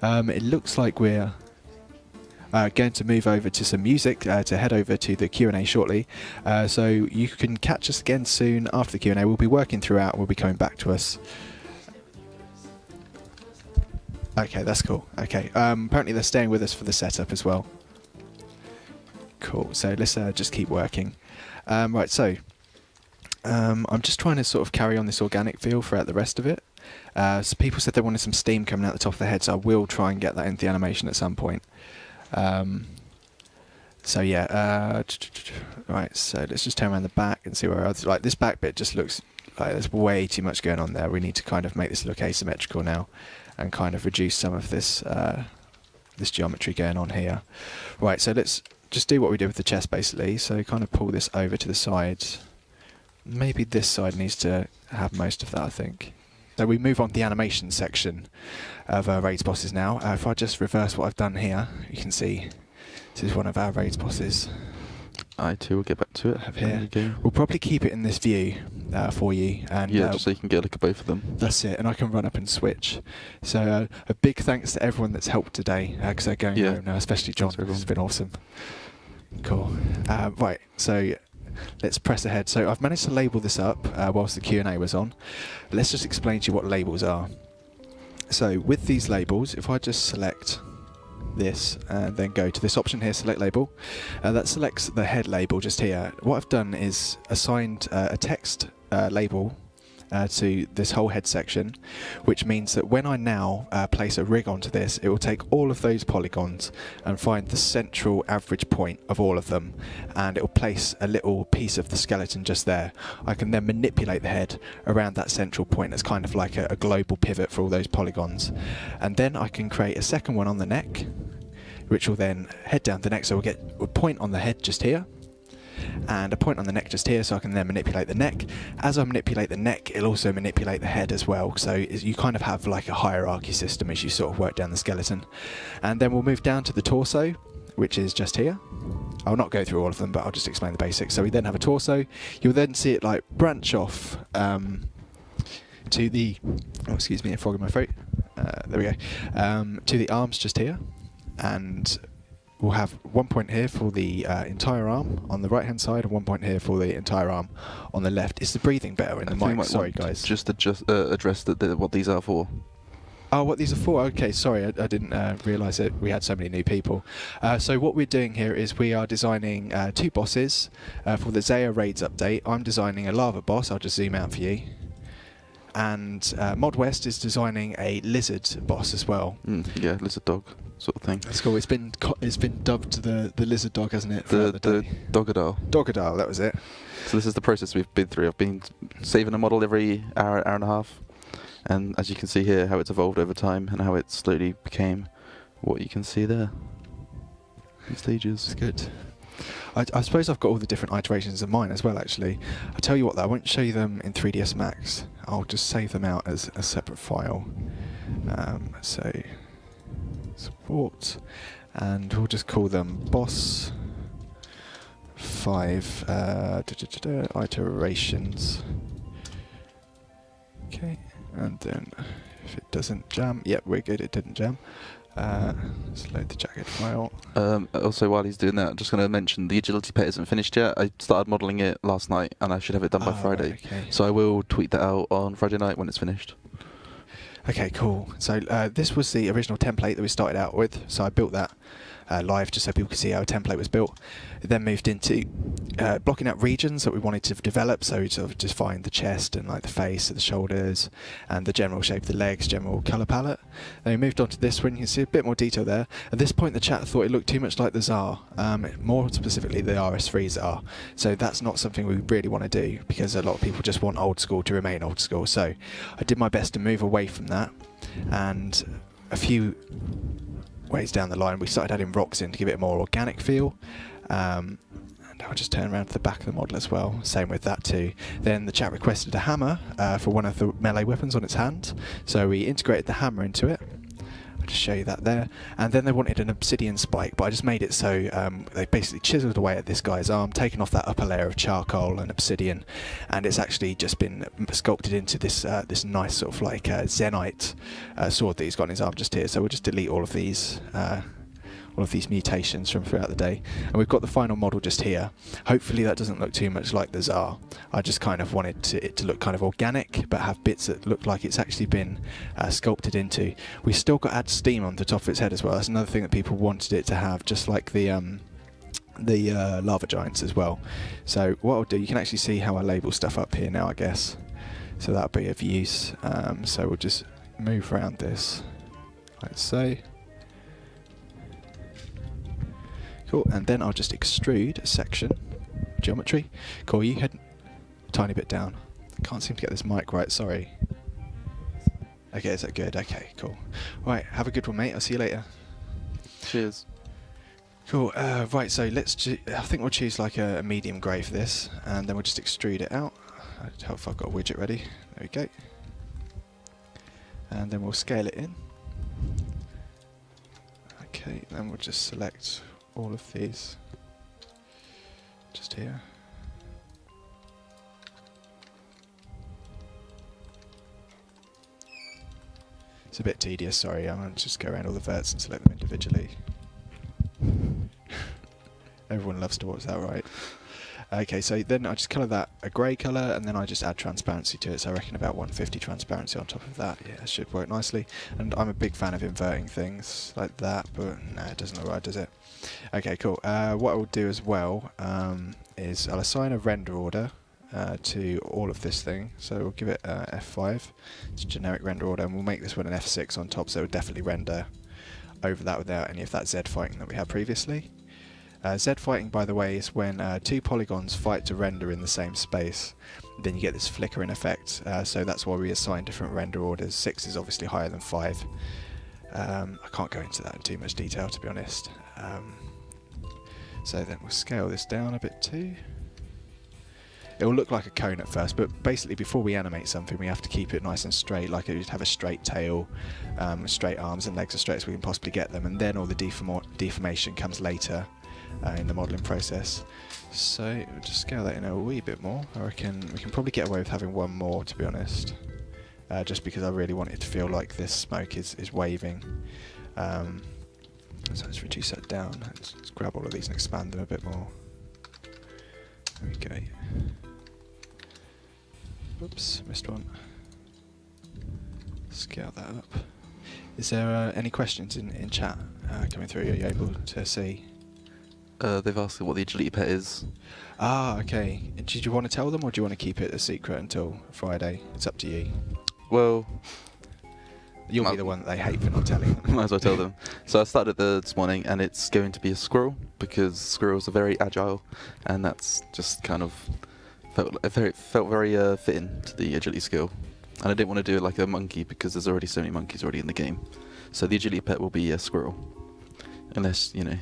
It looks like we're going to move over to some music to head over to the Q&A shortly. So you can catch us again soon after the Q&A. We'll be working throughout. We'll be coming back to us. Okay, that's cool. Okay. Apparently they're staying with us for the setup as well. Cool. So let's just keep working. Right. So I'm just trying to sort of carry on this organic feel throughout the rest of it. So people said they wanted some steam coming out the top of the head, so I will try and get that into the animation at some point. So yeah, right, so let's just turn around the back and see where else. Like this back bit just looks like there's way too much going on there. We need to kind of make this look asymmetrical now and kind of reduce some of this this geometry going on here. Right, so let's just do what we did with the chest basically. So kind of pull this over to the sides. Maybe this side needs to have most of that, I think. So we move on to the animation section of Raids bosses now. If I just reverse what I've done here, you can see this is one of our Raids bosses. I too will get back to it. Have here. We'll probably keep it in this view for you. And yeah, just so you can get a look at both of them. That's it, and I can run up and switch. So a big thanks to everyone that's helped today, because they're going home now, especially John. It's been awesome. Cool. Right, so let's press ahead. So I've managed to label this up whilst the Q&A was on. Let's just explain to you what labels are. So with these labels, if I just select this and then go to this option here, select label, that selects the head label just here. What I've done is assigned a text label to this whole head section, which means that when I now place a rig onto this, it will take all of those polygons and find the central average point of all of them, and it will place a little piece of the skeleton just there. I can then manipulate the head around that central point as kind of like a global pivot for all those polygons, and then I can create a second one on the neck, which will then head down the neck, so we'll get a point on the head just here and a point on the neck just here, so I can then manipulate the neck. As I manipulate the neck, it'll also manipulate the head as well, so you kind of have like a hierarchy system as you sort of work down the skeleton. And then we'll move down to the torso, which is just here. I'll not go through all of them, but I'll just explain the basics. So we then have a torso. You'll then see it like branch off to the, oh excuse me, a frog in my throat, there we go, to the arms just here, and we'll have one point here for the entire arm on the right hand side and one point here for the entire arm on the left. Is the breathing better in the mic? Sorry guys. Just address what these are for. Oh, what these are for? Okay, sorry, I didn't realise that we had so many new people. So what we're doing here is we are designing two bosses for the Zaya Raids update. I'm designing a lava boss, I'll just zoom out for you. And Mod West is designing a lizard boss as well. Yeah, lizard dog sort of thing. That's cool. It's been dubbed the lizard dog, hasn't it? The Dogadal. Dogadal, that was it. So this is the process we've been through. I've been saving a model every hour and a half, and as you can see here, how it's evolved over time and how it slowly became what you can see there in stages. It's good. I suppose I've got all the different iterations of mine as well, actually. I'll tell you what, though, I won't show you them in 3ds Max. I'll just save them out as a separate file. So, support, and we'll just call them boss 5 iterations. Okay, and then if it doesn't jam, yep, we're good, it didn't jam. Let's load the jacket file. Also, while he's doing that, I'm just going to mention the agility pet isn't finished yet. I started modelling it last night, and I should have it done by Friday. Right, okay. So I will tweet that out on Friday night when it's finished. Okay, cool. So this was the original template that we started out with. So I built that live just so people could see how a template was built. It then moved into blocking out regions that we wanted to develop. So we sort of defined the chest and like the face and the shoulders and the general shape of the legs, general colour palette. Then we moved on to this one. You can see a bit more detail there. At this point, the chat thought it looked too much like the Tsar, more specifically the RS3 Tsar. So that's not something we really want to do because a lot of people just want old school to remain old school. So I did my best to move away from that, and a few ways down the line we started adding rocks in to give it a more organic feel, and I'll just turn around to the back of the model as well, same with that too. Then the chat requested a hammer for one of the melee weapons on its hand, so we integrated the hammer into it. I'll just show you that there. And then they wanted an obsidian spike, but I just made it so they basically chiseled away at this guy's arm, taken off that upper layer of charcoal and obsidian, and it's actually just been sculpted into this this nice sort of like Zenite sword that he's got in his arm just here. So we'll just delete all of these mutations from throughout the day, and we've got the final model just here. Hopefully that doesn't look too much like the Tsar. I just kind of wanted it to look kind of organic but have bits that look like it's actually been sculpted into. We still got to add steam on the top of its head as well. That's another thing that people wanted it to have, just like the lava giants as well. So what I'll do, you can actually see how I label stuff up here now, I guess, so that'll be of use. So we'll just move around this like so. Cool, and then I'll just extrude a section, geometry. Cool, you head a tiny bit down. Can't seem to get this mic right, sorry. Okay, is that good? Okay, cool. Right, have a good one, mate. I'll see you later. Cheers. Cool, right, so I think we'll choose like a medium grey for this, and then we'll just extrude it out. I hope I've got a widget ready. There we go. And then we'll scale it in. Okay, then we'll just select all of these just here. It's a bit tedious, sorry. I'm going to just go around all the verts and select them individually. Everyone loves to watch that, right? Okay, so then I just colour that a grey colour, and then I just add transparency to it. So I reckon about 150 transparency on top of that. Yeah, it should work nicely. And I'm a big fan of inverting things like that, but no, it doesn't look right, does it? Okay, cool. What I will do as well is I'll assign a render order to all of this thing. So we'll give it F5. It's a generic render order, and we'll make this one an F6 on top, so it'll definitely render over that without any of that Z fighting that we had previously. Z fighting, by the way, is when two polygons fight to render in the same space. Then you get this flickering effect, so that's why we assign different render orders. 6 is obviously higher than 5. I can't go into that in too much detail, to be honest. So then we'll scale this down a bit too. It will look like a cone at first, but basically before we animate something we have to keep it nice and straight, like it would have a straight tail, straight arms and legs as straight as we can possibly get them, and then all the deformation comes later in the modelling process. So we'll just scale that in a wee bit more. I reckon we can probably get away with having one more, to be honest, just because I really want it to feel like this smoke is waving. So let's reduce that down. Let's grab all of these and expand them a bit more. There we go. Oops, missed one. Scale that up. Is there any questions in chat coming through? Are you able to see? They've asked what the agility pet is. Ah, okay. Did you want to tell them, or do you want to keep it a secret until Friday? It's up to you. Well, You'll be the one that they hate for not telling them. might as well tell them. So I started this morning, and it's going to be a squirrel, because squirrels are very agile, and that's just kind of felt very fitting to the agility skill. And I didn't want to do it like a monkey, because there's already so many monkeys already in the game. So the agility pet will be a squirrel, unless you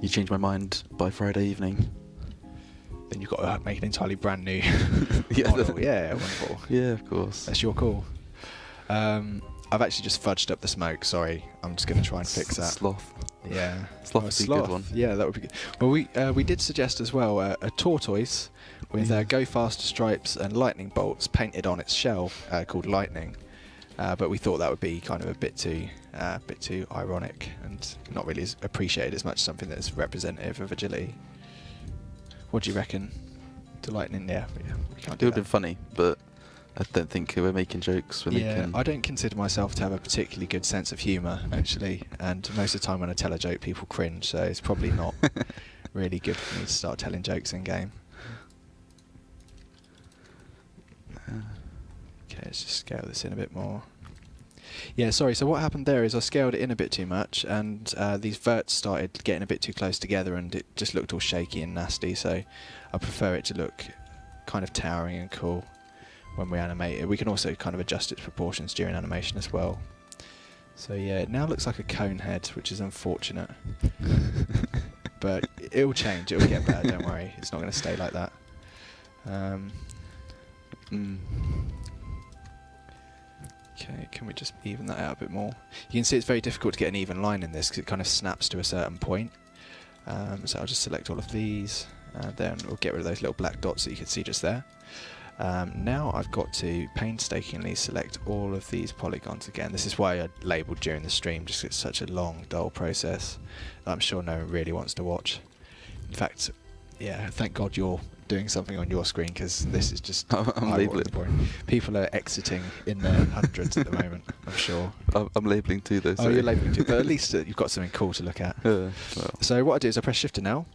change my mind by Friday evening. Then you've got to make an entirely brand new Yeah, model. Yeah, wonderful. Yeah, of course. That's your call. I've actually just fudged up the smoke, sorry. I'm just going to try and fix that. Sloth. Yeah. Sloth would be a good one. Yeah, that would be good. Well, we did suggest as well a tortoise with go faster stripes and lightning bolts painted on its shell called Lightning. But we thought that would be kind of a bit too ironic and not really appreciated as much as something that's representative of agility. What do you reckon? To Lightning? Yeah, we can't do It would that. have been funny, but I don't think we're making jokes. I don't consider myself to have a particularly good sense of humour, actually, and most of the time when I tell a joke people cringe, so it's probably not really good for me to start telling jokes in game. Okay, let's just scale this in a bit more. Yeah, sorry, so what happened there is I scaled it in a bit too much, and these verts started getting a bit too close together, and it just looked all shaky and nasty, so I prefer it to look kind of towering and cool when we animate it. We can also kind of adjust its proportions during animation as well. So yeah, it now looks like a cone head, which is unfortunate. But it'll change, it'll get better, don't worry. It's not going to stay like that. Okay, can we just even that out a bit more? You can see it's very difficult to get an even line in this because it kind of snaps to a certain point. So I'll just select all of these, and then we'll get rid of those little black dots that you can see just there. Now I've got to painstakingly select all of these polygons again. This is why I labelled during the stream, just 'cause it's such a long, dull process that I'm sure no one really wants to watch. In fact, yeah, thank God you're doing something on your screen, because this is just I'm labelling. boring. People are exiting in their hundreds at the moment, I'm sure. I'm labelling too, though. Oh, you're labelling too, but at least you've got something cool to look at. Well. So what I do is I press Shift now,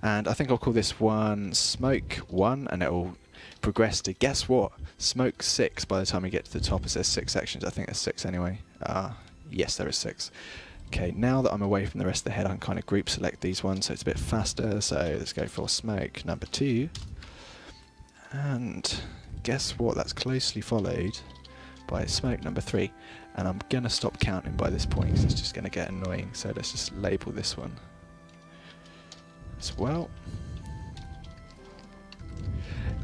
and I think I'll call this one Smoke 1, and it'll progress to, guess what, Smoke 6 by the time we get to the top. It says 6 sections. I think there's 6 anyway. Yes, there is 6. Okay, now that I'm away from the rest of the head, I can kind of group select these ones so it's a bit faster. So let's go for Smoke number 2. And guess what, that's closely followed by Smoke number 3. And I'm going to stop counting by this point because it's just going to get annoying. So let's just label this one as well.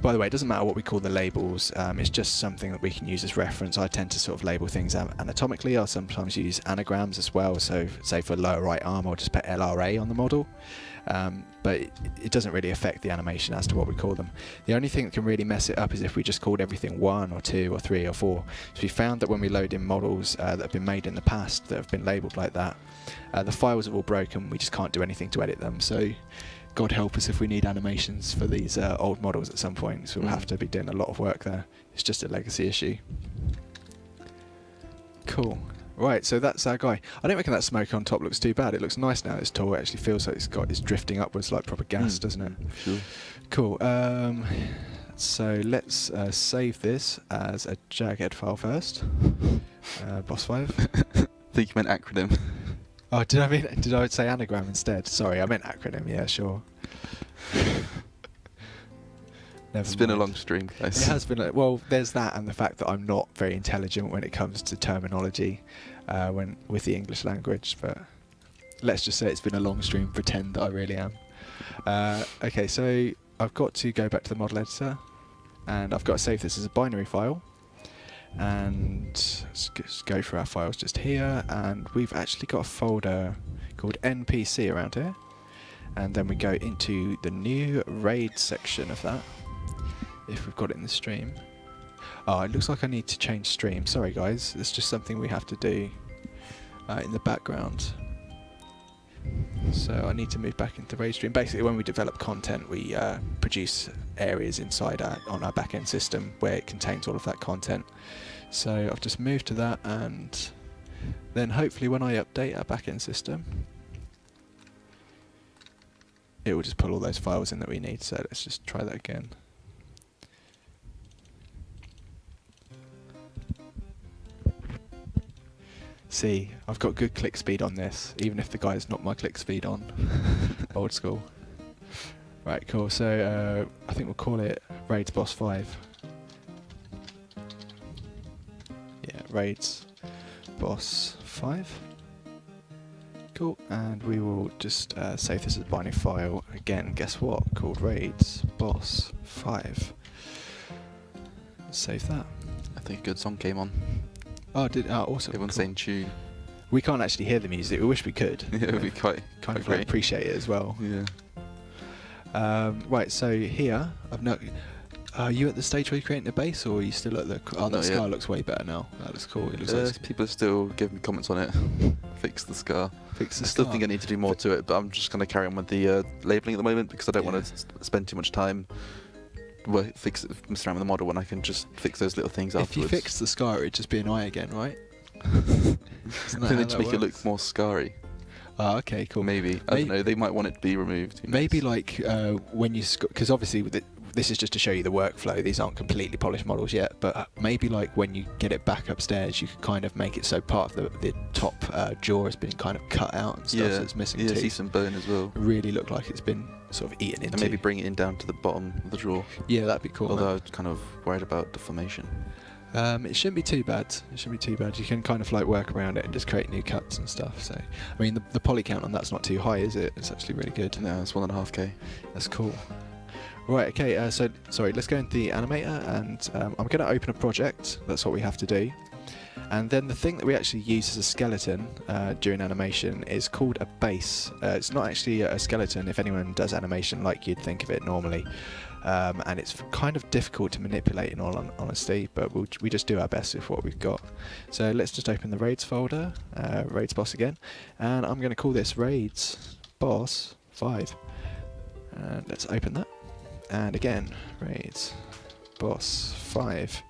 By the way, it doesn't matter what we call the labels, it's just something that we can use as reference. I tend to sort of label things anatomically. I'll sometimes use anagrams as well, so say for lower right arm I'll just put LRA on the model, but it doesn't really affect the animation as to what we call them. The only thing that can really mess it up is if we just called everything 1 or 2 or 3 or 4. So we found that when we load in models that have been made in the past that have been labelled like that, the files have all broken, we just can't do anything to edit them. So God help us if we need animations for these old models at some point, so we'll have to be doing a lot of work there. It's just a legacy issue. Cool. Right, so that's our guy. I don't reckon that smoke on top looks too bad. It looks nice now, it's tall. It actually feels like it's drifting upwards like proper gas, doesn't it? Sure. Cool. So let's save this as a jagged file first. Boss 5. Think you meant acronym. Oh, did I say anagram instead? Sorry, I meant acronym. Yeah, sure. It's been a long stream, guys. It has been. Well, there's that, and the fact that I'm not very intelligent when it comes to terminology, with the English language. But let's just say it's been a long stream. Pretend that I really am. Okay, so I've got to go back to the model editor, and I've got to save this as a binary file. And let's just go through our files just here, and we've actually got a folder called NPC around here. And then we go into the new RAID section of that, if we've got it in the stream. Oh, it looks like I need to change stream. Sorry guys, it's just something we have to do in the background. So I need to move back into RAID stream. Basically, when we develop content, we produce areas inside on our backend system where it contains all of that content. So I've just moved to that, and then hopefully when I update our backend system, it will just pull all those files in that we need. So let's just try that again. See, I've got good click speed on this, even if the guy's not my click speed on. Old school. Right, cool. So I think we'll call it Raids Boss 5. Yeah, Raids Boss 5. Cool. And we will just save this as a binary file. Again, guess what? Called Raids Boss 5. Save that. I think a good song came on. Oh, awesome. Everyone's saying tune. We can't actually hear the music. We wish we could. Yeah, it would be quite like appreciate it as well. Yeah. Right, so here I've not. Are you at the stage where you're creating a base, or are you still at the? Oh, the scar looks way better now. That looks cool. It looks like people are still giving comments on it. Fix the scar. Fix the I scar. still think I need to do more to it, but I'm just going to carry on with the labeling at the moment because I don't want to spend too much time messing around with the model when I can just fix those little things afterwards. If you fix the scar, it'd just be an eye again, right? Then they just make it look more scarry. Oh, okay, cool. Maybe. I don't know. They might want it to be removed. Maybe like when you... Because obviously this is just to show you the workflow. These aren't completely polished models yet, but maybe like when you get it back upstairs, you could kind of make it so part of the top jaw has been kind of cut out and stuff, so it's missing teeth. See some bone as well. Really look like it's been sort of eaten into. And maybe bring it in down to the bottom of the drawer. Yeah, that'd be cool. Although I was kind of worried about deformation. It shouldn't be too bad. It shouldn't be too bad. You can kind of like work around it and just create new cuts and stuff. So, I mean, the poly count on that's not too high, is it? It's actually really good. No, it's 1.5K. That's cool. Right, okay, so, sorry, let's go into the animator, and I'm going to open a project. That's what we have to do. And then the thing that we actually use as a skeleton during animation is called a base. It's not actually a skeleton if anyone does animation like you'd think of it normally. And it's kind of difficult to manipulate in all honesty, but we just do our best with what we've got. So let's just open the Raids folder, Raids Boss again, and I'm going to call this Raids Boss 5. And let's open that. And again, Raids Boss 5.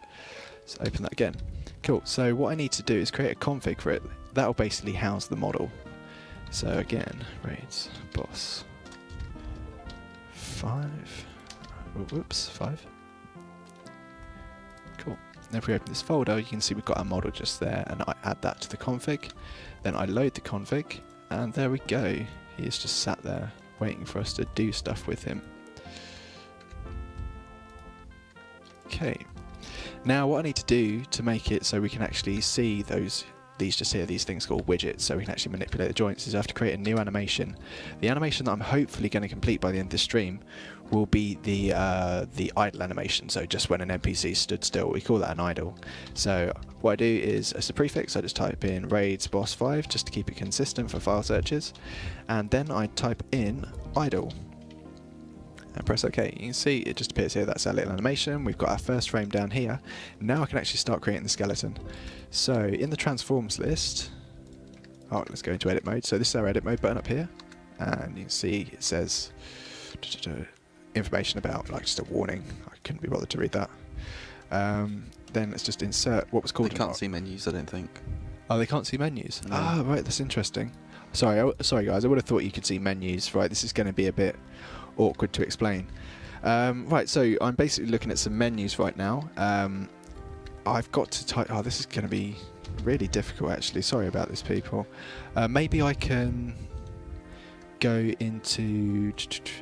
Let's open that again. Cool, so what I need to do is create a config for it. That'll basically house the model. So again, Raids Boss 5. Whoops, 5. Cool. Now if we open this folder, you can see we've got our model just there, and I add that to the config. Then I load the config, and there we go. He is just sat there waiting for us to do stuff with him. Okay. Now what I need to do to make it so we can actually see these things called widgets, so we can actually manipulate the joints, is I have to create a new animation. The animation that I'm hopefully going to complete by the end of the stream will be the idle animation, so just when an NPC stood still. We call that an idle. So what I do is, as a prefix, I just type in Raids Boss 5 just to keep it consistent for file searches, and then I type in idle. And press OK. You can see it just appears here. That's our little animation. We've got our first frame down here. Now I can actually start creating the skeleton. So in the transforms list, let's go into edit mode. So this is our edit mode button up here, and you can see it says information about, like, just a warning. I couldn't be bothered to read that. Then let's just insert what was called. They can't see menus, I don't think. Oh, they can't see menus. No. Ah, right. That's interesting. Sorry guys. I would have thought you could see menus. Right. This is going to be a bit awkward to explain. Right, so I'm basically looking at some menus right now. I've got to type... Oh, this is going to be really difficult, actually. Sorry about this, people. Maybe I can go into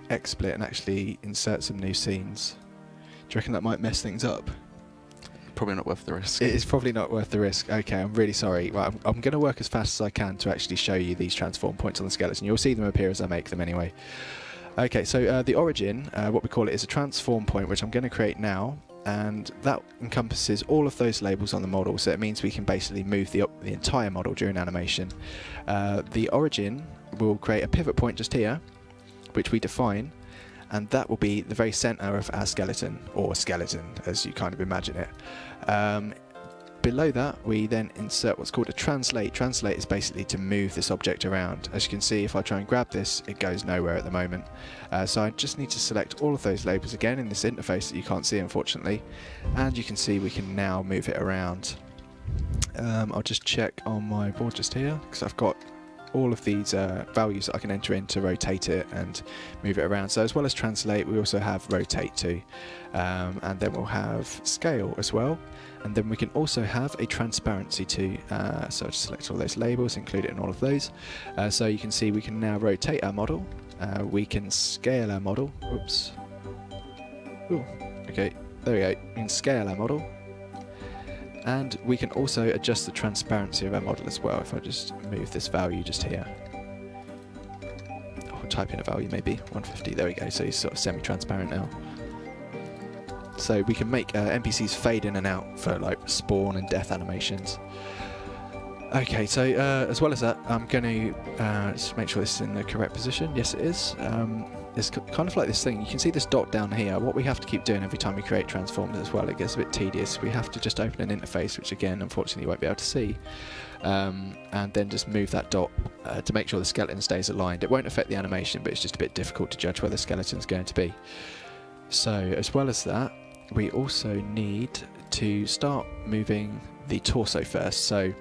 XSplit and actually insert some new scenes. Do you reckon that might mess things up? Probably not worth the risk. It is probably not worth the risk. Okay, I'm really sorry. Right, I'm going to work as fast as I can to actually show you these transform points on the skeleton. You'll see them appear as I make them anyway. Okay, so the origin, what we call it, is a transform point, which I'm going to create now, and that encompasses all of those labels on the model, so it means we can basically move the entire model during animation. The origin will create a pivot point just here, which we define, and that will be the very centre of our skeleton, or skeleton as you kind of imagine it. Below that we then insert what's called a translate. Translate is basically to move this object around. As you can see, if I try and grab this, it goes nowhere at the moment. So I just need to select all of those labels again in this interface that you can't see, unfortunately, and you can see we can now move it around. I'll just check on my board just here, because I've got all of these values that I can enter in to rotate it and move it around. So as well as translate, we also have rotate too, and then we'll have scale as well, and then we can also have a transparency too. So I'll just select all those labels, include it in all of those. So you can see we can now rotate our model, we can scale our model. Oops. Ooh, okay, there we go. We can scale our model. And we can also adjust the transparency of our model as well. If I just move this value just here, or type in a value maybe 150. There we go. So he's sort of semi-transparent now. So we can make NPCs fade in and out for like spawn and death animations. Okay, so as well as that, I'm going to just make sure this is in the correct position. Yes, it is. It's kind of like this thing. You can see this dot down here. What we have to keep doing every time we create transforms as well, it gets a bit tedious. We have to just open an interface, which again, unfortunately, you won't be able to see, and then just move that dot to make sure the skeleton stays aligned. It won't affect the animation, but it's just a bit difficult to judge where the skeleton's going to be. So as well as that, we also need to start moving the torso first. So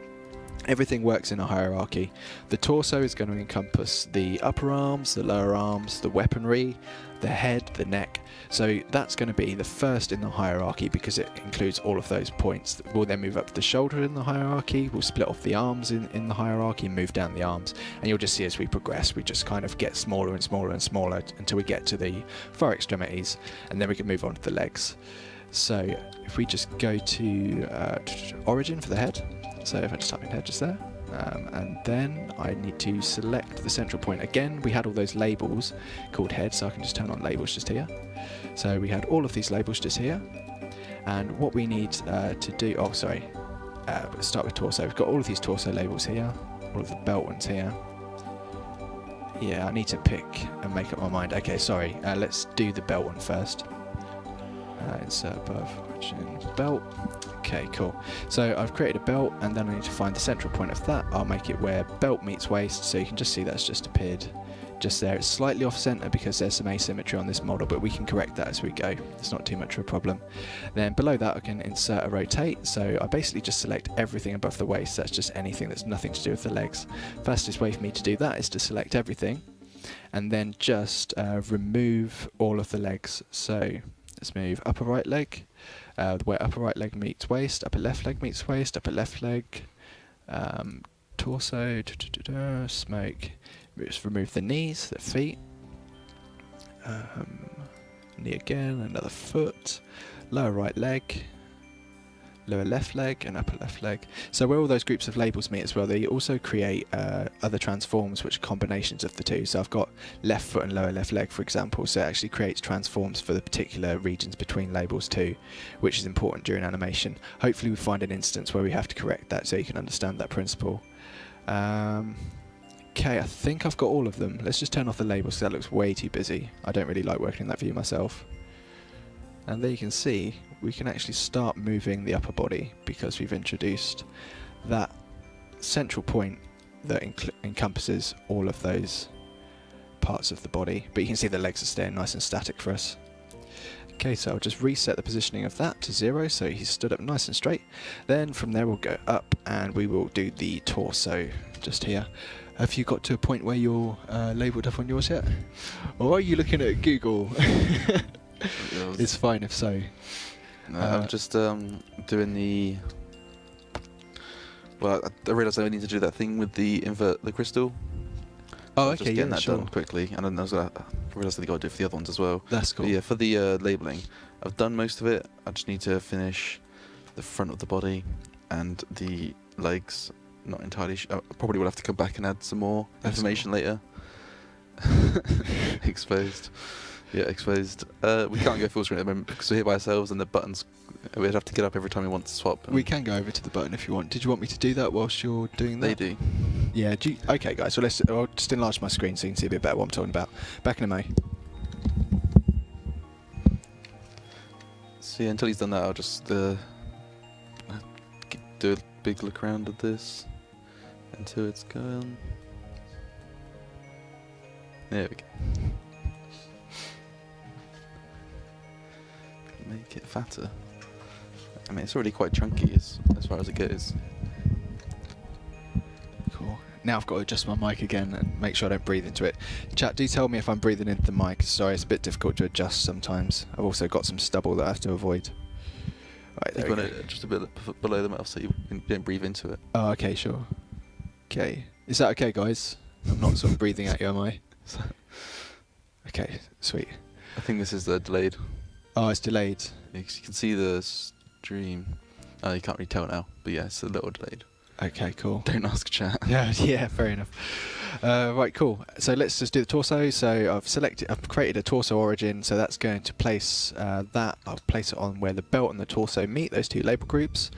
everything works in a hierarchy. The torso is going to encompass the upper arms, the lower arms, the weaponry, the head, the neck. So that's going to be the first in the hierarchy because it includes all of those points. We'll then move up to the shoulder in the hierarchy, we'll split off the arms in the hierarchy and move down the arms. And you'll just see as we progress, we just kind of get smaller and smaller and smaller until we get to the far extremities, and then we can move on to the legs. So if we just go to origin for the head, so if I just type in head just there, and then I need to select the central point. Again, we had all those labels called head, so I can just turn on labels just here. So we had all of these labels just here, and what we need to do, let's start with torso. We've got all of these torso labels here, all of the belt ones here. Yeah, I need to pick and make up my mind. Okay, sorry, let's do the belt one first. Insert above origin belt. Okay, cool. So I've created a belt, and then I need to find the central point of that. I'll make it where belt meets waist, so you can just see that's just appeared just there. It's slightly off center because there's some asymmetry on this model, but we can correct that as we go. It's not too much of a problem. Then below that I can insert a rotate, so I basically just select everything above the waist. That's just anything that's nothing to do with the legs. Fastest way for me to do that is to select everything and then just remove all of the legs. So let's move upper right leg, where upper right leg meets waist, upper left leg meets waist, upper left leg, torso, smoke. Just remove the knees, the feet, knee again, another foot, lower right leg, lower left leg, and upper left leg. So where all those groups of labels meet as well, they also create other transforms which are combinations of the two. So I've got left foot and lower left leg, for example, so it actually creates transforms for the particular regions between labels too, which is important during animation. Hopefully we find an instance where we have to correct that so you can understand that principle. Okay, I think I've got all of them. Let's just turn off the labels because that looks way too busy. I don't really like working in that view myself. And there you can see we can actually start moving the upper body because we've introduced that central point that encompasses all of those parts of the body. But you can see the legs are staying nice and static for us. Okay, so I'll just reset the positioning of that to 0 so he's stood up nice and straight. Then from there we'll go up and we will do the torso just here. Have you got to a point where you're labelled up on yours yet? Or are you looking at Google? It's fine if so. No, I'm just doing the. Well, I realised I need to do that thing with the invert the crystal. Oh, So okay, just getting yeah, that sure. done quickly, and then I realised I got to do it for the other ones as well. That's cool. But yeah, for the labelling, I've done most of it. I just need to finish the front of the body and the legs. Not entirely. I probably will have to come back and add some more That's information cool. later. Exposed. Yeah, exposed. We can't go full screen at the moment because we're here by ourselves and the buttons. We'd have to get up every time we want to swap. We can go over to the button if you want. Did you want me to do that whilst you're doing that? They do. Yeah. Okay, guys. Well, I'll just enlarge my screen so you can see a bit better what I'm talking about. Back in a mo. So yeah, until he's done that, I'll just do a big look around at this until it's gone. There we go. Make it fatter. I mean, it's already quite chunky as far as it goes. Cool. Now I've got to adjust my mic again and make sure I don't breathe into it. Chat, do tell me if I'm breathing into the mic. Sorry, it's a bit difficult to adjust sometimes. I've also got some stubble that I have to avoid. Right, there You've we got go. it just a bit below the mouth so you don't breathe into it. Oh, okay, sure. Okay. Is that okay, guys? I'm not sort of breathing at you, am I? Okay, sweet. I think this is delayed. Oh, it's delayed. You can see the stream. You can't really tell now, but yeah, it's a little delayed. Okay, cool. Don't ask chat. Yeah, fair enough. Right, cool. So let's just do the torso. So I've created a torso origin. So that's going to place that. I'll place it on where the belt and the torso meet, those two label groups.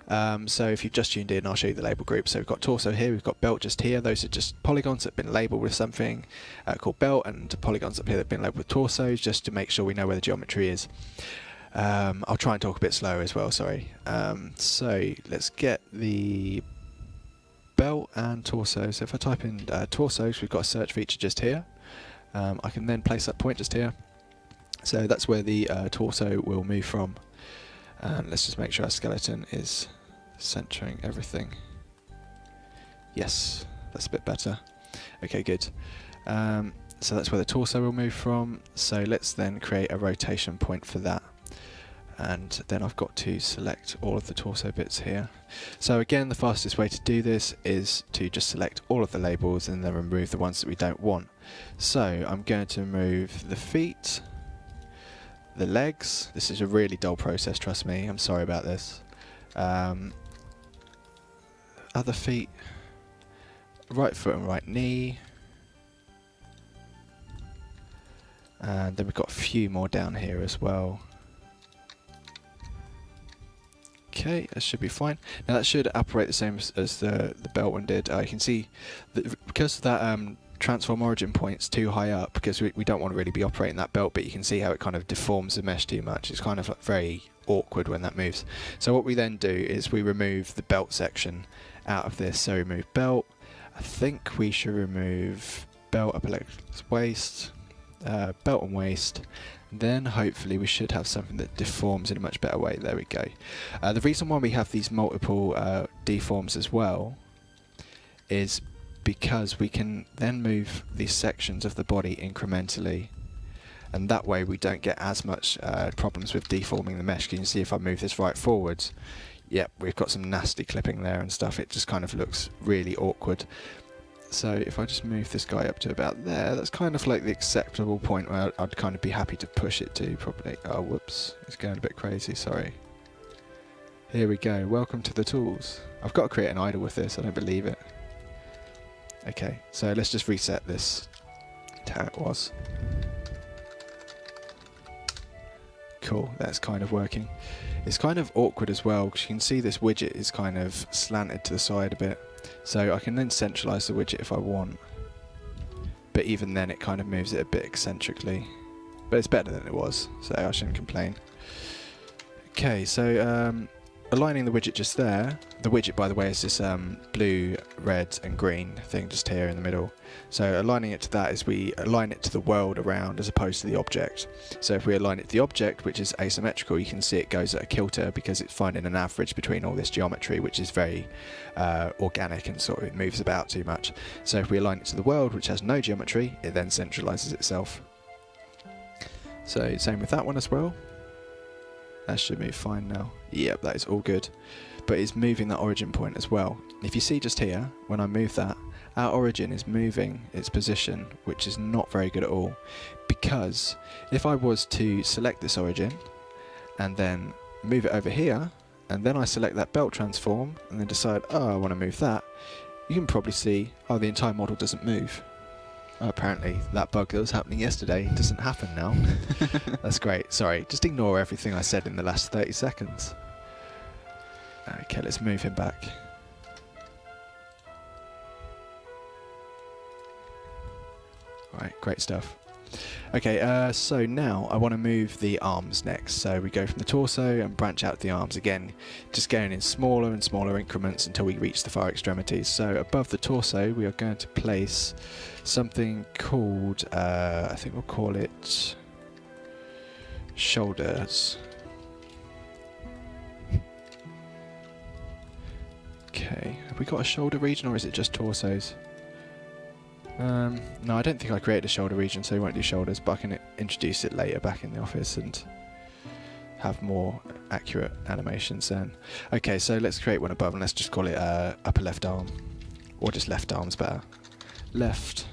So if you've just tuned in, I'll show you the label group. So we've got torso here, we've got belt just here. Those are just polygons that have been labelled with something called belt, and polygons up here that have been labelled with torsos, just to make sure we know where the geometry is. I'll try and talk a bit slower as well, sorry. So let's get the belt and torso. So if I type in torsos, we've got a search feature just here. I can then place that point just here. So that's where the torso will move from. And let's just make sure our skeleton is centering everything. Yes, that's a bit better. Okay, good. So that's where the torso will move from. So let's then create a rotation point for that. And then I've got to select all of the torso bits here. So again, the fastest way to do this is to just select all of the labels and then remove the ones that we don't want. So I'm going to remove the feet, the legs. This is a really dull process, trust me. I'm sorry about this. Other feet, right foot and right knee. And then we've got a few more down here as well. Okay, that should be fine. Now that should operate the same as the belt one did. You can see that because that transform origin point's too high up, because we don't want to really be operating that belt, but you can see how it kind of deforms the mesh too much. It's kind of like very awkward when that moves. So what we then do is we remove the belt section out of this. So remove belt. I think we should remove belt, upper leg, waist, belt and waist. Then hopefully we should have something that deforms in a much better way. There we go. The reason why we have these multiple deforms as well is because we can then move these sections of the body incrementally, and that way we don't get as much problems with deforming the mesh. You can see if I move this right forwards, yep, we've got some nasty clipping there and stuff. It just kind of looks really awkward. So if I just move this guy up to about there, that's kind of like the acceptable point where I'd kind of be happy to push it to, probably. Oh, whoops, it's going a bit crazy, sorry. Here we go, welcome to the tools. I've got to create an idle with this, I don't believe it. Okay, so let's just reset this to how it was. Cool, that's kind of working. It's kind of awkward as well, because you can see this widget is kind of slanted to the side a bit. So I can then centralize the widget if I want. But even then it kind of moves it a bit eccentrically. But it's better than it was, so I shouldn't complain. Okay, so aligning the widget just there. The widget, by the way, is this blue, red and green thing just here in the middle. So aligning it to that is we align it to the world around as opposed to the object. So if we align it to the object, which is asymmetrical, you can see it goes at a kilter because it's finding an average between all this geometry, which is very organic and sort of it moves about too much. So if we align it to the world, which has no geometry, it then centralizes itself. So same with that one as well. That should move fine now. Yep, that is all good. But it's moving that origin point as well. If you see just here, when I move that, our origin is moving its position, which is not very good at all. Because if I was to select this origin, and then move it over here, and then I select that belt transform, and then decide, oh, I want to move that, you can probably see, oh, the entire model doesn't move. Apparently that bug that was happening yesterday doesn't happen now. That's great. Sorry, just ignore everything I said in the last 30 seconds. Okay, let's move him back. Alright, great stuff. Okay, so now I want to move the arms next. So we go from the torso and branch out the arms again, just going in smaller and smaller increments until we reach the far extremities. So above the torso we are going to place something called, I think we'll call it shoulders. Okay, have we got a shoulder region or is it just torsos? No, I don't think I created a shoulder region, so we won't do shoulders, but I can introduce it later back in the office and have more accurate animations then. Okay, so let's create one above and let's just call it upper left arm, or just left arm's better. Left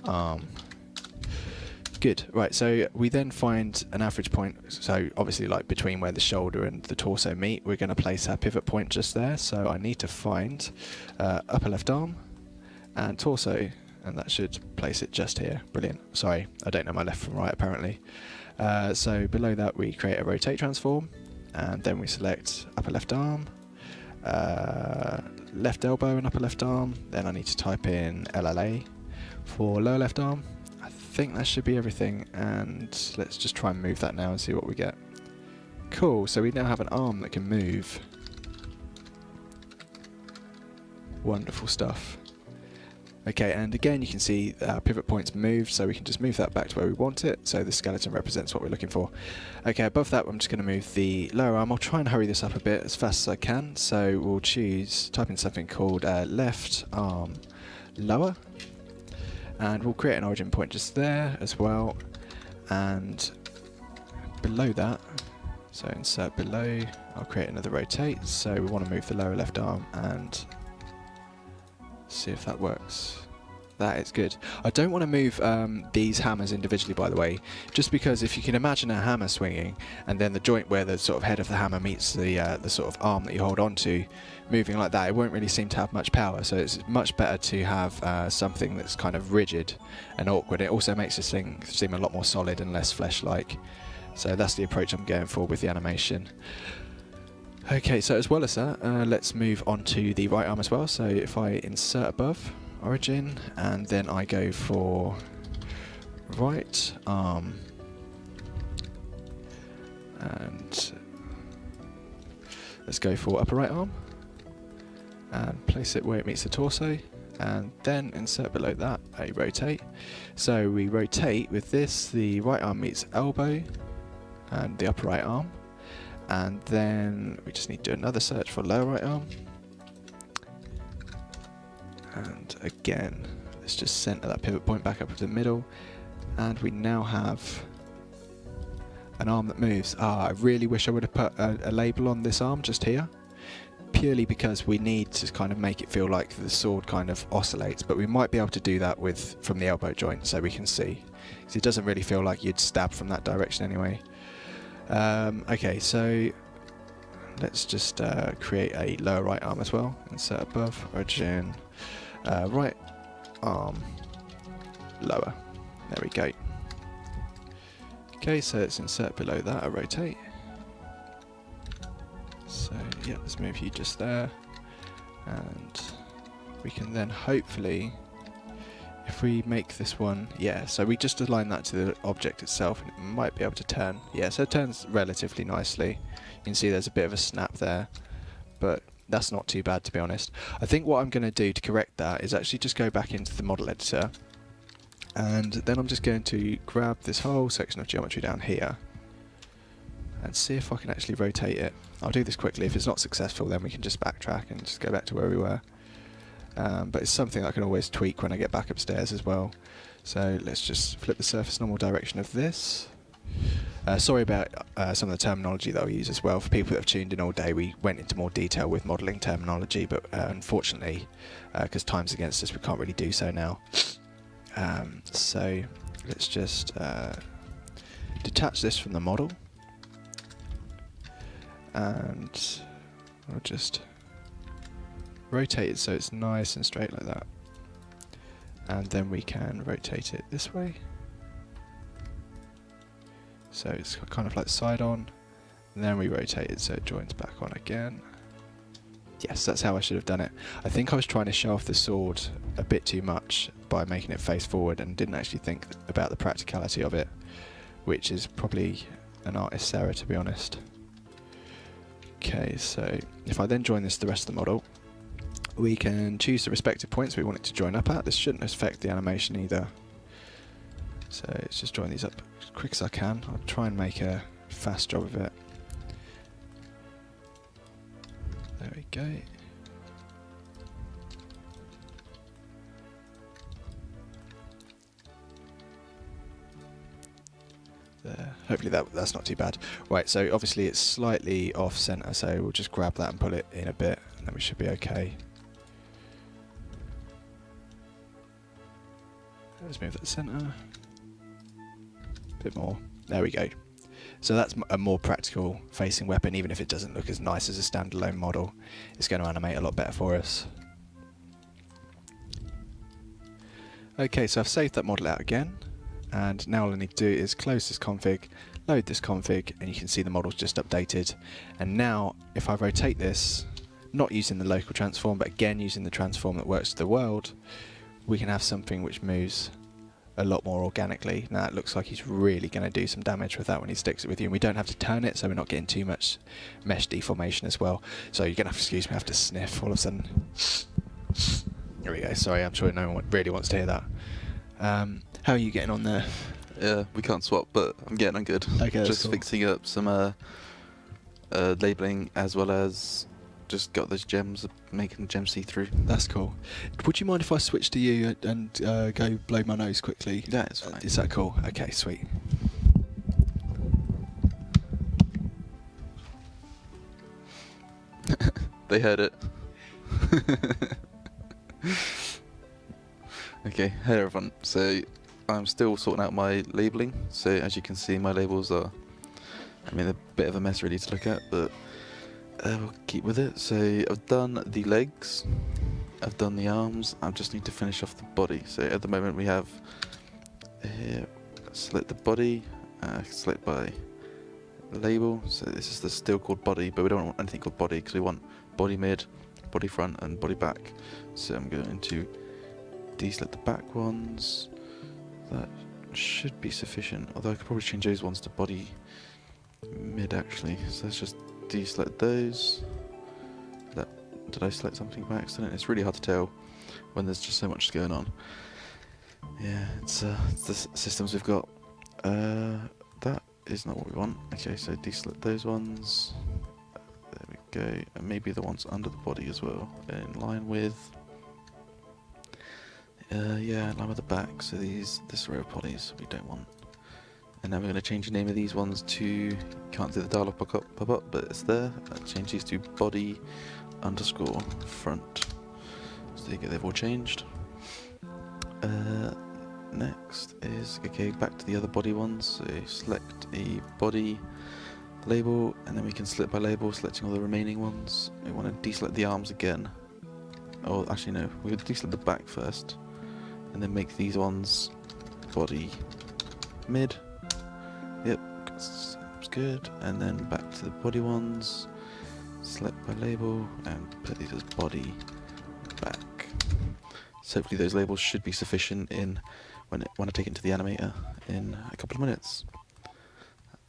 arm. Good. Right, so we then find an average point, so obviously like between where the shoulder and the torso meet, we're going to place our pivot point just there, so I need to find upper left arm and torso, and that should place it just here. Brilliant. Sorry, I don't know my left from right apparently. So below that we create a rotate transform, and then we select upper left arm, left elbow and upper left arm. Then I need to type in LLA for lower left arm. I think that should be everything, and let's just try and move that now and see what we get. Cool, so we now have an arm that can move. Wonderful stuff. Okay, and again you can see pivot points moved, so we can just move that back to where we want it, so the skeleton represents what we're looking for. Okay, above that I'm just going to move the lower arm. I'll try and hurry this up a bit as fast as I can, so we'll type in something called left arm lower, and we'll create an origin point just there as well, and below that, so insert below, I'll create another rotate, so we want to move the lower left arm and see if that works. That is good. I don't want to move these hammers individually, by the way, just because if you can imagine a hammer swinging and then the joint where the sort of head of the hammer meets the sort of arm that you hold on to moving like that, it won't really seem to have much power, so it's much better to have something that's kind of rigid and awkward. It also makes this thing seem a lot more solid and less flesh-like, so that's the approach I'm going for with the animation. Okay, so as well as that, let's move on to the right arm as well. So if I insert above, origin, and then I go for right arm, and let's go for upper right arm, and place it where it meets the torso, and then insert below that a rotate. So we rotate with this, the right arm meets elbow, and the upper right arm. And then we just need to do another search for lower right arm, and again let's just center that pivot point back up to the middle, and we now have an arm that moves. I really wish I would have put a label on this arm just here, purely because we need to kind of make it feel like the sword kind of oscillates, but we might be able to do that from the elbow joint, so we can see, because it doesn't really feel like you'd stab from that direction anyway. Okay, so let's just create a lower right arm as well. Insert above, origin, right arm lower. There we go. Okay, so let's insert below that a rotate. So yeah, let's move you just there, and we can then hopefully, if we make this one, yeah, so we just align that to the object itself and it might be able to turn. Yeah, so it turns relatively nicely. You can see there's a bit of a snap there, but that's not too bad, to be honest. I think what I'm going to do to correct that is actually just go back into the model editor, and then I'm just going to grab this whole section of geometry down here and see if I can actually rotate it. I'll do this quickly. If it's not successful, then we can just backtrack and just go back to where we were. But it's something I can always tweak when I get back upstairs as well. So let's just flip the surface normal direction of this. Sorry about some of the terminology that I'll use as well. For people that have tuned in all day, we went into more detail with modelling terminology, but unfortunately, because time's against us, we can't really do so now. So let's just detach this from the model, and I'll just rotate it so it's nice and straight like that. And then we can rotate it this way. So it's kind of like side on, and then we rotate it so it joins back on again. Yes, that's how I should have done it. I think I was trying to show off the sword a bit too much by making it face forward and didn't actually think about the practicality of it, which is probably an artist's error, to be honest. Okay, so if I then join this to the rest of the model, we can choose the respective points we want it to join up at. This shouldn't affect the animation either. So let's just join these up as quick as I can. I'll try and make a fast job of it. There we go. There. Hopefully that's not too bad. Right, so obviously it's slightly off center, so we'll just grab that and pull it in a bit, and then we should be okay. Let's move that to center. Bit more. There we go. So that's a more practical facing weapon, even if it doesn't look as nice as a standalone model. It's going to animate a lot better for us. Okay, so I've saved that model out again, and now all I need to do is close this config, load this config, and you can see the model's just updated. And now, if I rotate this, not using the local transform, but again using the transform that works with the world, we can have something which moves a lot more organically. Now it looks like he's really going to do some damage with that when he sticks it with you, and we don't have to turn it, so we're not getting too much mesh deformation as well. So you're going to have to, excuse me, I have to sniff all of a sudden. There we go. Sorry, I'm sure no one really wants to hear that. How are you getting on there? Yeah, we can't swap, but I'm getting on good. Okay, just cool. fixing up some labeling, as well as just got those gems, making gems see through. That's cool. Would you mind if I switch to you and go blow my nose quickly? Yeah, it's fine. Is that cool? Okay, sweet. They heard it. Okay, hey everyone. So I'm still sorting out my labeling. So as you can see, my labels are, I mean, a bit of a mess really to look at, but we'll keep with it. So I've done the legs, I've done the arms, I just need to finish off the body. So at the moment we have here, select the body, select by label. So this is still called body, but we don't want anything called body because we want body mid, body front and body back. So I'm going to deselect the back ones. That should be sufficient, although I could probably change those ones to body mid actually. So let's just deselect those. Did I select something by accident? It's really hard to tell when there's just so much going on. Yeah, it's the systems we've got. That is not what we want. Okay, so deselect those ones. There we go. And maybe the ones under the body as well, in line with. Yeah, in line with the back. So this row of polys we don't want. And now we're going to change the name of these ones to, can't see the dialog pop up, but it's there. I'll change these to body underscore front. So there you go, they've all changed. Next is, okay, back to the other body ones. So select a body label, and then we can select by label, selecting all the remaining ones. We want to deselect the arms again. Oh, actually no, we're going to deselect the back first, and then make these ones body mid. Yep, sounds good. And then back to the body ones, select by label, and put these as body back. So hopefully those labels should be sufficient in when I take it into the animator in a couple of minutes.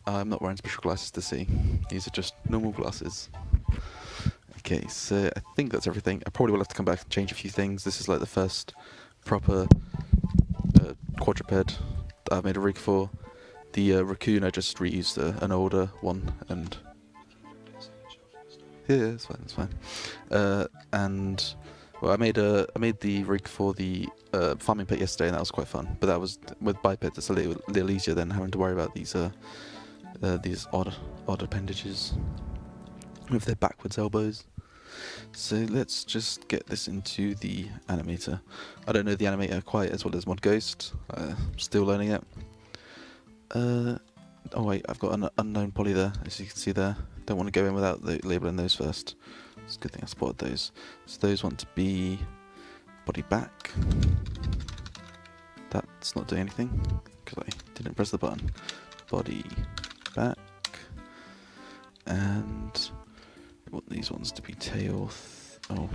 I'm not wearing special glasses to see. These are just normal glasses. Okay, so I think that's everything. I probably will have to come back and change a few things. This is like the first proper quadruped that I've made a rig for. The raccoon, I just reused an older one, and yeah, it's fine, it's fine. And Well, I made the rig for the farming pit yesterday, and that was quite fun. But that was with bipeds. It's a little easier than having to worry about these odd appendages with their backwards elbows. So let's just get this into the animator. I don't know the animator quite as well as Mod Ghost. Still learning it. Oh wait, I've got an unknown poly there, as you can see there. Don't want to go in without labeling those first. It's a good thing I spotted those. So those want to be body back. That's not doing anything because I didn't press the button. Body back. And we want these ones to be tail 3. Oh,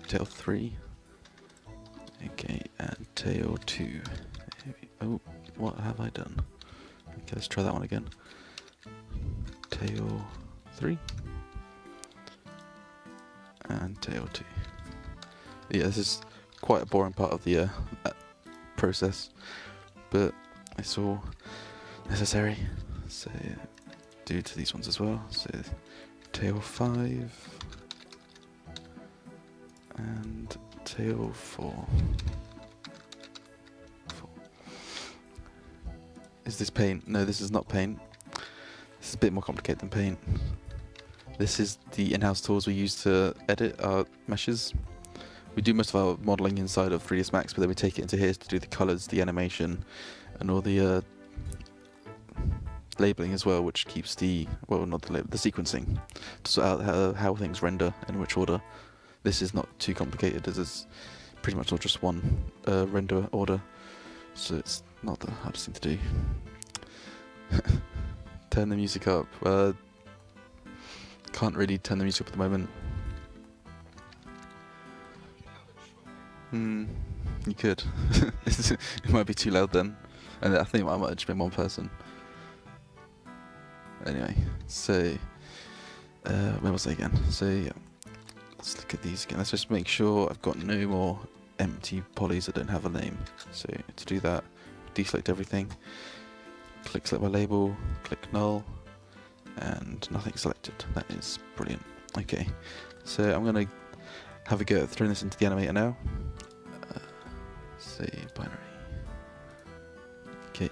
tail 3. Okay, and tail 2. Oh, what have I done? Okay, let's try that one again. Tail 3. And tail 2. Yeah, this is quite a boring part of the process, but it's all necessary. So, do to these ones as well. So, tail 5. And tail 4. Is this paint? No, this is not paint. This is a bit more complicated than paint. This is the in-house tools we use to edit our meshes. We do most of our modelling inside of 3ds Max, but then we take it into here to do the colours, the animation, and all the labelling as well, which keeps the sequencing, to sort out how things render and in which order. This is not too complicated, as it's pretty much all just one render order, so it's not the hardest thing to do. Turn the music up. Can't really turn the music up at the moment. You could. It might be too loud then, and I think I might have just been one person. Anyway, so where was I again? So yeah, let's look at these again. Let's just make sure I've got no more empty polys that don't have a name. So to do that, deselect everything, click select my label, click null, and nothing selected. That is brilliant. Okay, so I'm going to have a go at throwing this into the animator now. Say binary. Okay.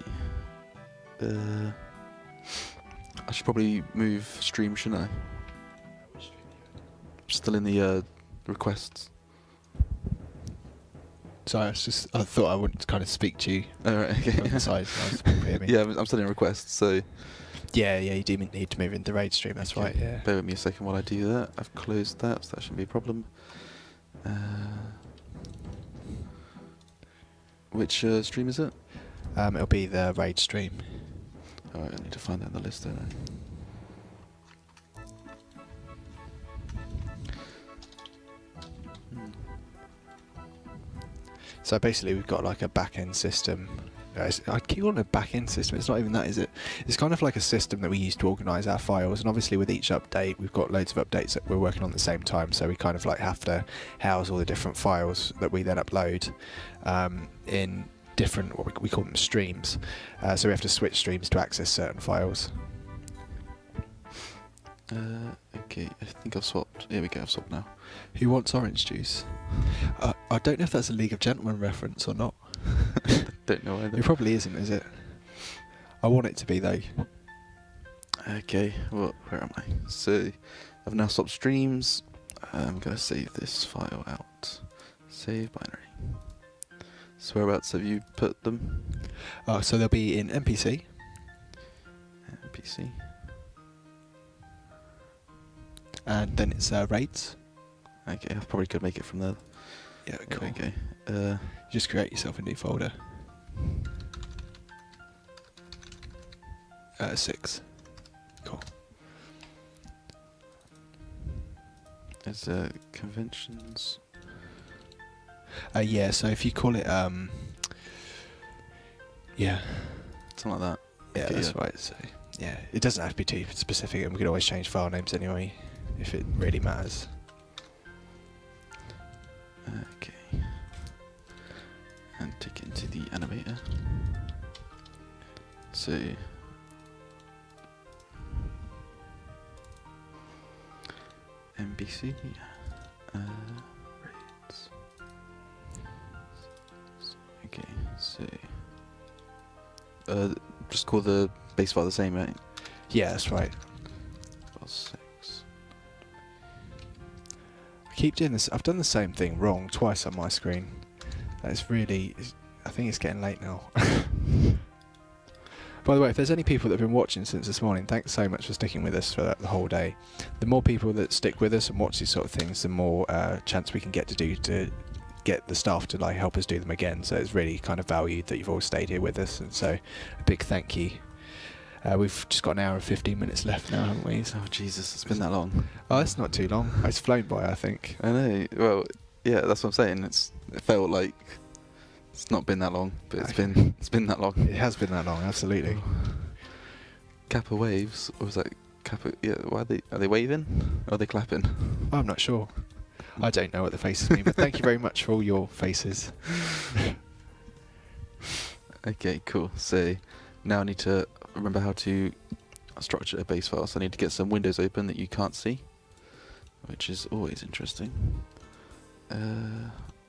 I should probably move stream, shouldn't I? Still in the requests. Sorry, I thought I would kind of speak to you. Alright, okay. From the side, so hear me. Yeah, I'm still in requests, so... Yeah, you do need to move into the raid stream, that's okay. right, yeah. Bear with me a second while I do that. I've closed that, so that shouldn't be a problem. Which stream is it? It'll be the raid stream. Alright, I need to find that in the list, don't I? So basically we've got like a back-end system. I keep calling it a back-end system, it's not even that, is it? It's kind of like a system that we use to organise our files, and obviously with each update we've got loads of updates that we're working on at the same time, so we kind of like have to house all the different files that we then upload in different, what we call them streams. So we have to switch streams to access certain files. Okay, I think I've swapped. Here we go, I've swapped now. Who wants orange juice? I don't know if that's a League of Gentlemen reference or not. Don't know either. It probably isn't, is it? I want it to be though. Okay, well, where am I? So, I've now stopped streams. I'm going to save this file out. Save binary. So whereabouts have you put them? So they'll be in NPC. NPC. And then it's raids. Okay, I probably could make it from there. Yeah, cool. Okay. Just create yourself a new folder. 6. Cool. There's conventions. Yeah, so if you call it, yeah. Something like that. Yeah, Okay, that's yeah. right. So, yeah, it doesn't have to be too specific, and we can always change file names anyway, if it really matters. Okay. And take it into the animator. So AC. Rates. Okay, so just call the base file the same, right? Yeah, that's right. File 6. I keep doing this. I've done the same thing wrong twice on my screen. That's really. I think it's getting late now. By the way, if there's any people that have been watching since this morning, thanks so much for sticking with us for the whole day. The more people that stick with us and watch these sort of things, the more chance we can get to get the staff to like help us do them again. So it's really kind of valued that you've all stayed here with us, and so a big thank you. We've just got an hour and 15 minutes left now, haven't we? Oh Jesus, it's been that long. Oh, it's not too long. It's flown by, I think. I know. Well, yeah, that's what I'm saying. It felt like it's not been that long, but it's been that long. It has been that long, absolutely. Kappa waves, or was that Kappa? Yeah, why are they waving? Or are they clapping? I'm not sure. I don't know what the faces mean, but thank you very much for all your faces. Okay, cool. So now I need to remember how to structure a base file. So I need to get some windows open that you can't see, which is always interesting.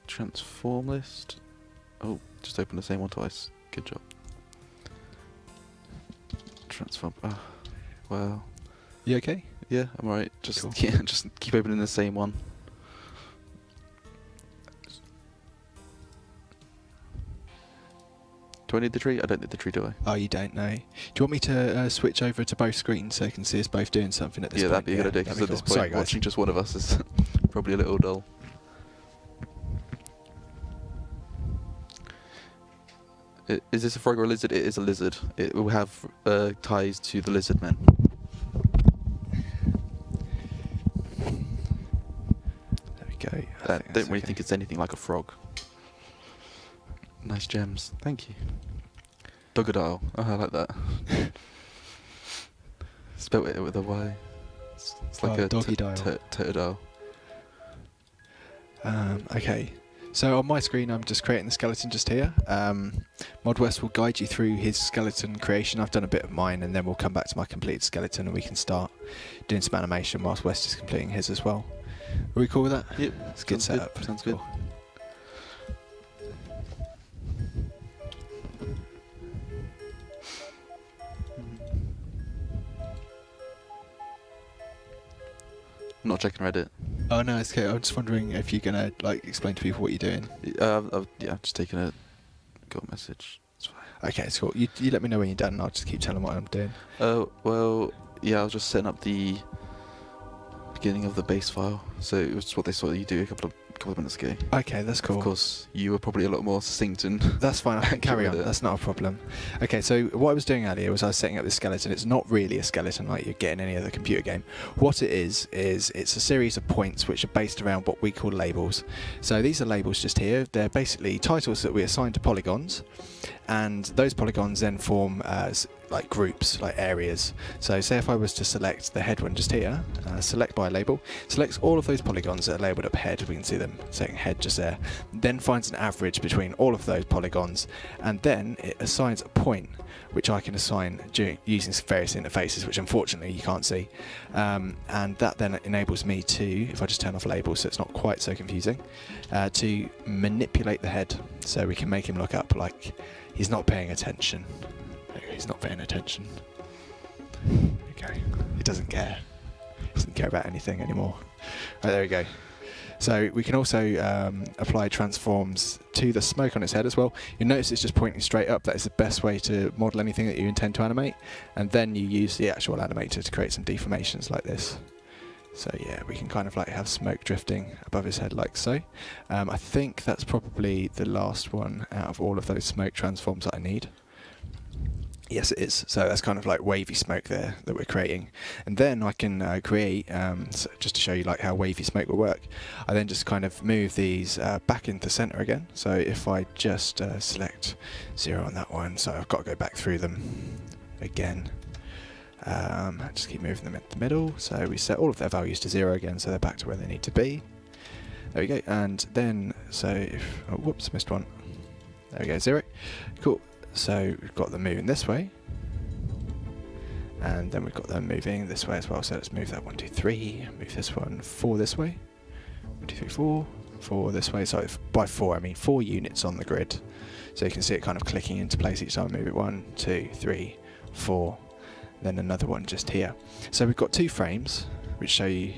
Transform list. Oh, just open the same one twice. Good job. Transform. Oh, well. You okay? Yeah, I'm alright. Just Cool. yeah, just keep opening the same one. Do I need the tree? I don't need the tree, do I? Oh, you don't know. Do you want me to switch over to both screens so you can see us both doing something at this Yeah, point? that'd be a good idea, because that'd at be this cool. point, Sorry, guys. watching just one of us is probably a little dull. Is this a frog or a lizard? It is a lizard. It will have ties to the lizard men. There we go. I don't really think it's anything like a frog. Nice gems. Thank you. Dogadile. Oh, I like that. Spelt it with a Y. It's like a doggy-dile. totodile. Okay. So on my screen, I'm just creating the skeleton just here. Mod West will guide you through his skeleton creation. I've done a bit of mine, and then we'll come back to my completed skeleton, and we can start doing some animation whilst West is completing his as well. Are we cool with that? Yep. It's a good setup. Sounds good. Cool. I'm not checking Reddit. Oh no, it's okay. I'm just wondering if you're gonna like explain to people what you're doing. Yeah, just taking a got message. It's fine. Okay, it's cool. You let me know when you're done, and I'll just keep telling what I'm doing. Well, yeah, I was just setting up the beginning of the base file. So it was what they saw you do a couple of minutes ago. Okay, that's cool. Of course, you were probably a lot more succinct and That's fine, I can carry Get on, with it. that's not a problem. Okay, so what I was doing earlier was I was setting up this skeleton. It's not really a skeleton like you get in any other computer game. What it is it's a series of points which are based around what we call labels. So these are labels just here. They're basically titles that we assign to polygons, and those polygons then form like groups, like areas. So say if I was to select the head one just here, select by label, selects all of those polygons that are labelled up head, we can see them saying head just there, then finds an average between all of those polygons, and then it assigns a point which I can assign using various interfaces, which unfortunately you can't see, and that then enables me to, if I just turn off labels so it's not quite so confusing, to manipulate the head so we can make him look up like he's not paying attention. He's not paying attention. Okay, he doesn't care. He doesn't care about anything anymore. Right, there we go. So we can also apply transforms to the smoke on its head as well. You'll notice it's just pointing straight up. That is the best way to model anything that you intend to animate. And then you use the actual animator to create some deformations like this. So yeah, we can kind of like have smoke drifting above his head like so. I think that's probably the last one out of all of those smoke transforms that I need. Yes, it is. So that's kind of like wavy smoke there that we're creating. And then I can create, so just to show you like how wavy smoke will work, I then just kind of move these back into center again. So if I just select 0 on that one, so I've got to go back through them again. Just keep moving them into the middle. So we set all of their values to 0 again, so they're back to where they need to be. There we go. And then, so if, oh, whoops, missed one. There we go, 0. Cool. So we've got them moving this way, and then we've got them moving this way as well. So let's move that 1, 2, 3, move this one 4 this way, 1, 2, 3, 4, 4 this way. So by 4 I mean 4 units on the grid, so you can see it kind of clicking into place each time I move it. 1, 2, 3, 4, then another one just here. So we've got 2 frames which show you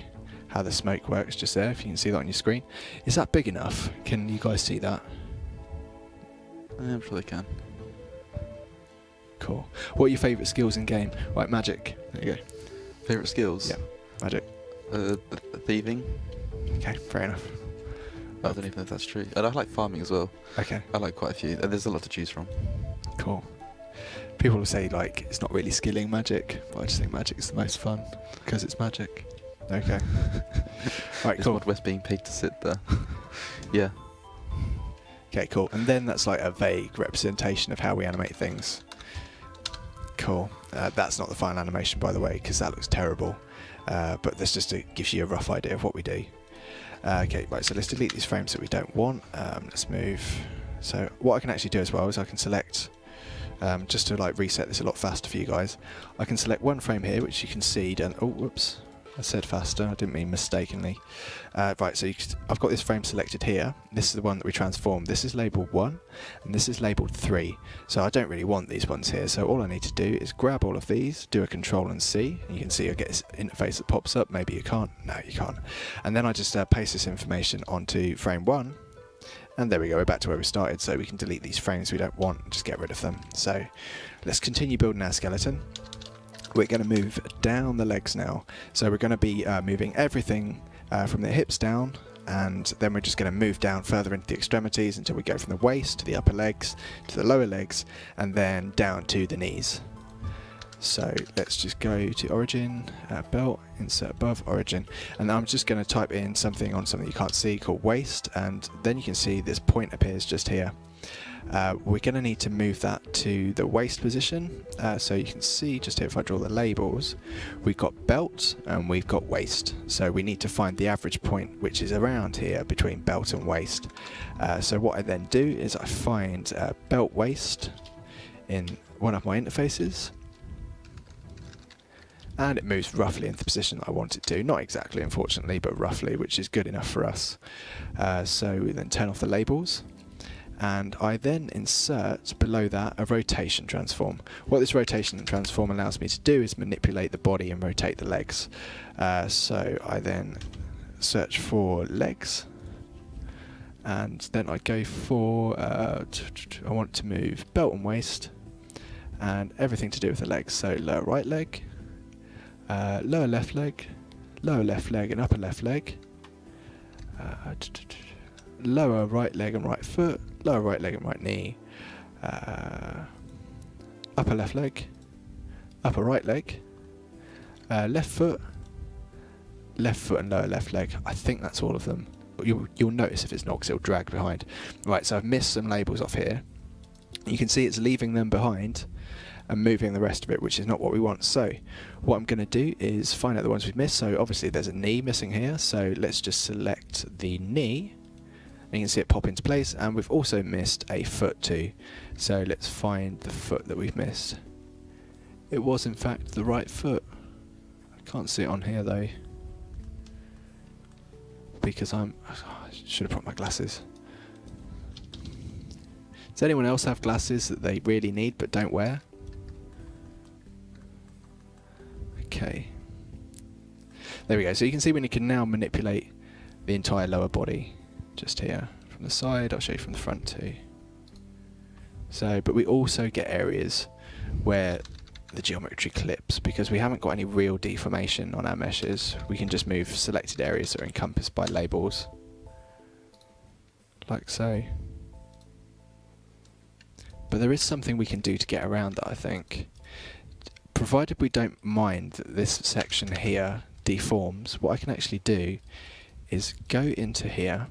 how the smoke works just there, if you can see that on your screen. Is that big enough? Can you guys see that? I'm sure they can. Cool. What are your favourite skills in game? Right, magic. There you go. Favourite skills? Yeah, magic. Thieving. Okay, fair enough. I don't even know if that's true. And I like farming as well. Okay. I like quite a few. And there's a lot to choose from. Cool. People will say like it's not really skilling magic, but I just think magic's the most fun because it's magic. Okay. Right, Is cool. Mod West being paid to sit there? Yeah. Okay, cool. And then that's like a vague representation of how we animate things. Cool. That's not the final animation, by the way, because that looks terrible. But this just gives you a rough idea of what we do. Okay, right, so let's delete these frames that we don't want. Let's move. So what I can actually do as well is I can select, just to like reset this a lot faster for you guys, I can select one frame here, which you can see, and oh, whoops, I said faster, I didn't mean mistakenly. Right, so I've got this frame selected here. This is the one that we transform. This is labelled 1, and this is labelled 3. So I don't really want these ones here, so all I need to do is grab all of these, do a Control and C, and you can see I get this interface that pops up. Maybe you can't. No, you can't. And then I just paste this information onto frame 1, and there we go, we're back to where we started, so we can delete these frames we don't want and just get rid of them. So let's continue building our skeleton. We're going to move down the legs now, so we're going to be moving everything from the hips down, and then we're just going to move down further into the extremities until we go from the waist to the upper legs to the lower legs and then down to the knees. So let's just go to origin, belt, insert above, origin, and I'm just going to type in something on something you can't see called waist, and then you can see this point appears just here. We're going to need to move that to the waist position, so you can see just here if I draw the labels, we've got belt and we've got waist, so we need to find the average point which is around here between belt and waist. So what I then do is I find belt waist in one of my interfaces, and it moves roughly into the position that I want it to. Not exactly, unfortunately, but roughly, which is good enough for us. So we then turn off the labels, and I then insert below that a rotation transform. What this rotation transform allows me to do is manipulate the body and rotate the legs. So I then search for legs, and then I go for, I want to move belt and waist, and everything to do with the legs. So lower right leg, lower left leg, and upper left leg, lower right leg and right foot, lower right leg and right knee, upper left leg, upper right leg, left foot and lower left leg. I think that's all of them. You'll notice if it's not, because it'll drag behind. Right, so I've missed some labels off here. You can see it's leaving them behind and moving the rest of it, which is not what we want. So what I'm going to do is find out the ones we've missed. So obviously there's a knee missing here, so let's just select the knee, and you can see it pop into place, and we've also missed a foot too. So let's find the foot that we've missed. It was in fact the right foot. I can't see it on here though, because I should have brought my glasses. Does anyone else have glasses that they really need but don't wear? Okay. There we go. So you can see when you can now manipulate the entire lower body. Just here. From the side, I'll show you from the front too. So, but we also get areas where the geometry clips, because we haven't got any real deformation on our meshes. We can just move selected areas that are encompassed by labels. Like so. But there is something we can do to get around that, I think. Provided we don't mind that this section here deforms, what I can actually do is go into here,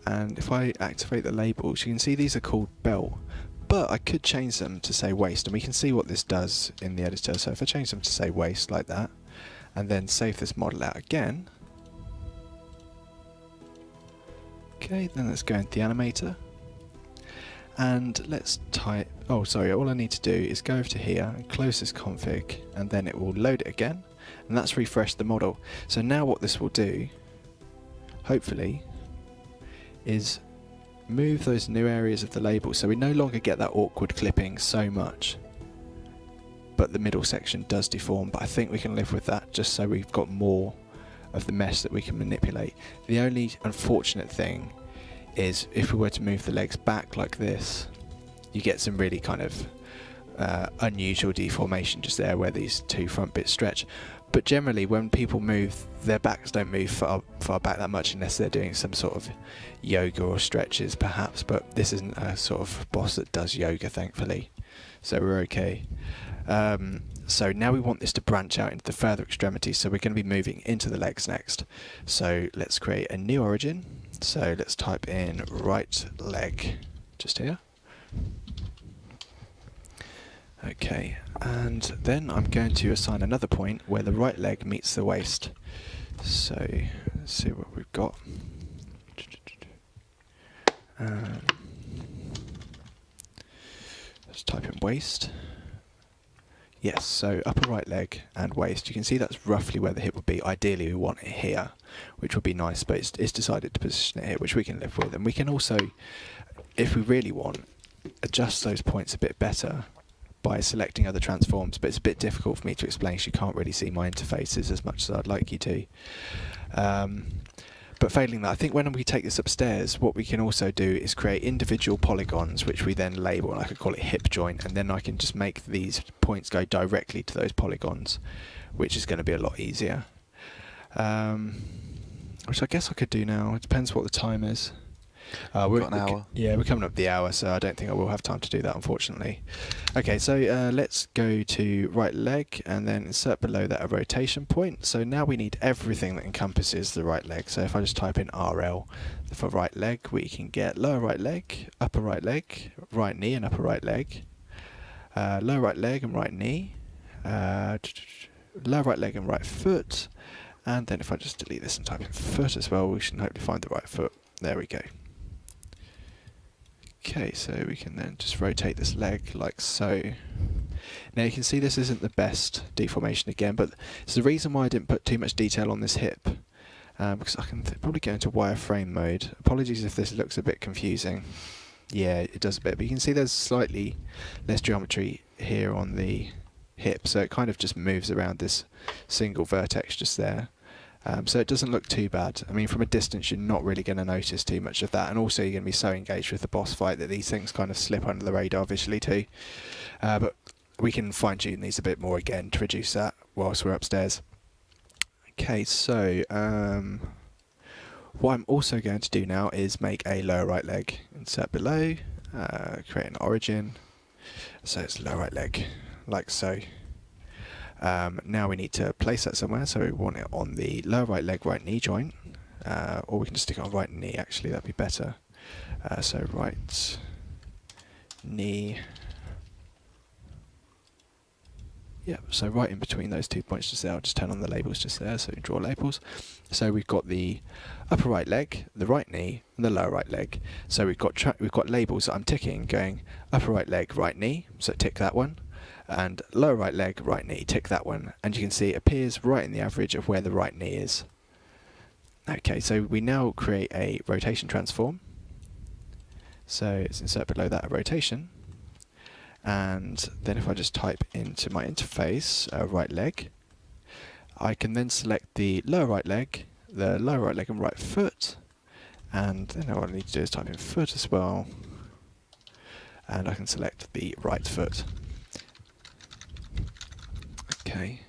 and if I activate the labels, you can see these are called belt, but I could change them to say waist, and we can see what this does in the editor. So if I change them to say waist like that, and then save this model out again, okay, then let's go into the animator. And let's type, oh sorry, all I need to do is go over to here and close this config, and then it will load it again, and that's refreshed the model. So now what this will do, hopefully, is move those new areas of the label, so we no longer get that awkward clipping so much, but the middle section does deform, but I think we can live with that just so we've got more of the mesh that we can manipulate. The only unfortunate thing is if we were to move the legs back like this, you get some really kind of unusual deformation just there where these two front bits stretch. But generally when people move, their backs don't move far back that much unless they're doing some sort of yoga or stretches perhaps, but this isn't a sort of boss that does yoga, thankfully, so we're okay. So now we want this to branch out into the further extremities, so we're going to be moving into the legs next. So let's create a new origin. So let's type in right leg just here. Okay, and then I'm going to assign another point where the right leg meets the waist. So let's see what we've got. Let's type in waist. Yes, so upper right leg and waist. You can see that's roughly where the hip would be. Ideally we want it here, which would be nice, but it's decided to position it here, which we can live with. And we can also, if we really want, adjust those points a bit better by selecting other transforms, but it's a bit difficult for me to explain because you can't really see my interfaces as much as I'd like you to. But failing that, I think when we take this upstairs, what we can also do is create individual polygons, which we then label, and I could call it hip joint, and then I can just make these points go directly to those polygons, which is going to be a lot easier. Which I guess I could do now. It depends what the time is. We've got an hour. Yeah, we're coming up the hour, so I don't think I will have time to do that, unfortunately. Okay, so let's go to right leg and then insert below that a rotation point. So now we need everything that encompasses the right leg. So if I just type in RL for right leg, we can get lower right leg, upper right leg, right knee and upper right leg, lower right leg and right knee, lower right leg and right foot, and then if I just delete this and type in foot as well, we should hopefully find the right foot. There we go. Okay, so we can then just rotate this leg like so. Now you can see this isn't the best deformation again, but it's the reason why I didn't put too much detail on this hip, because I can probably go into wireframe mode. Apologies if this looks a bit confusing. Yeah, it does a bit, but you can see there's slightly less geometry here on the hip, so it kind of just moves around this single vertex just there. So it doesn't look too bad. I mean, from a distance you're not really going to notice too much of that, and also you're going to be so engaged with the boss fight that these things kind of slip under the radar visually too. But we can fine tune these a bit more again to reduce that whilst we're upstairs. Okay, so what I'm also going to do now is make a lower right leg. Insert below, create an origin, so it's lower right leg, like so. Now we need to place that somewhere, so we want it on the lower right leg, right knee joint, or we can just stick it on right knee, actually, that'd be better. So right knee, yep, so right in between those 2 points just there. I'll just turn on the labels just there, so we draw labels. So we've got the upper right leg, the right knee, and the lower right leg. So we've got labels that I'm ticking, going upper right leg, right knee, so tick that one, and lower right leg, right knee, tick that one, and you can see it appears right in the average of where the right knee is. Okay, so we now create a rotation transform. So let's insert below that a rotation, and then if I just type into my interface right leg, I can then select the lower right leg, the lower right leg and right foot, and then all I need to do is type in foot as well, and I can select the right foot. Okay.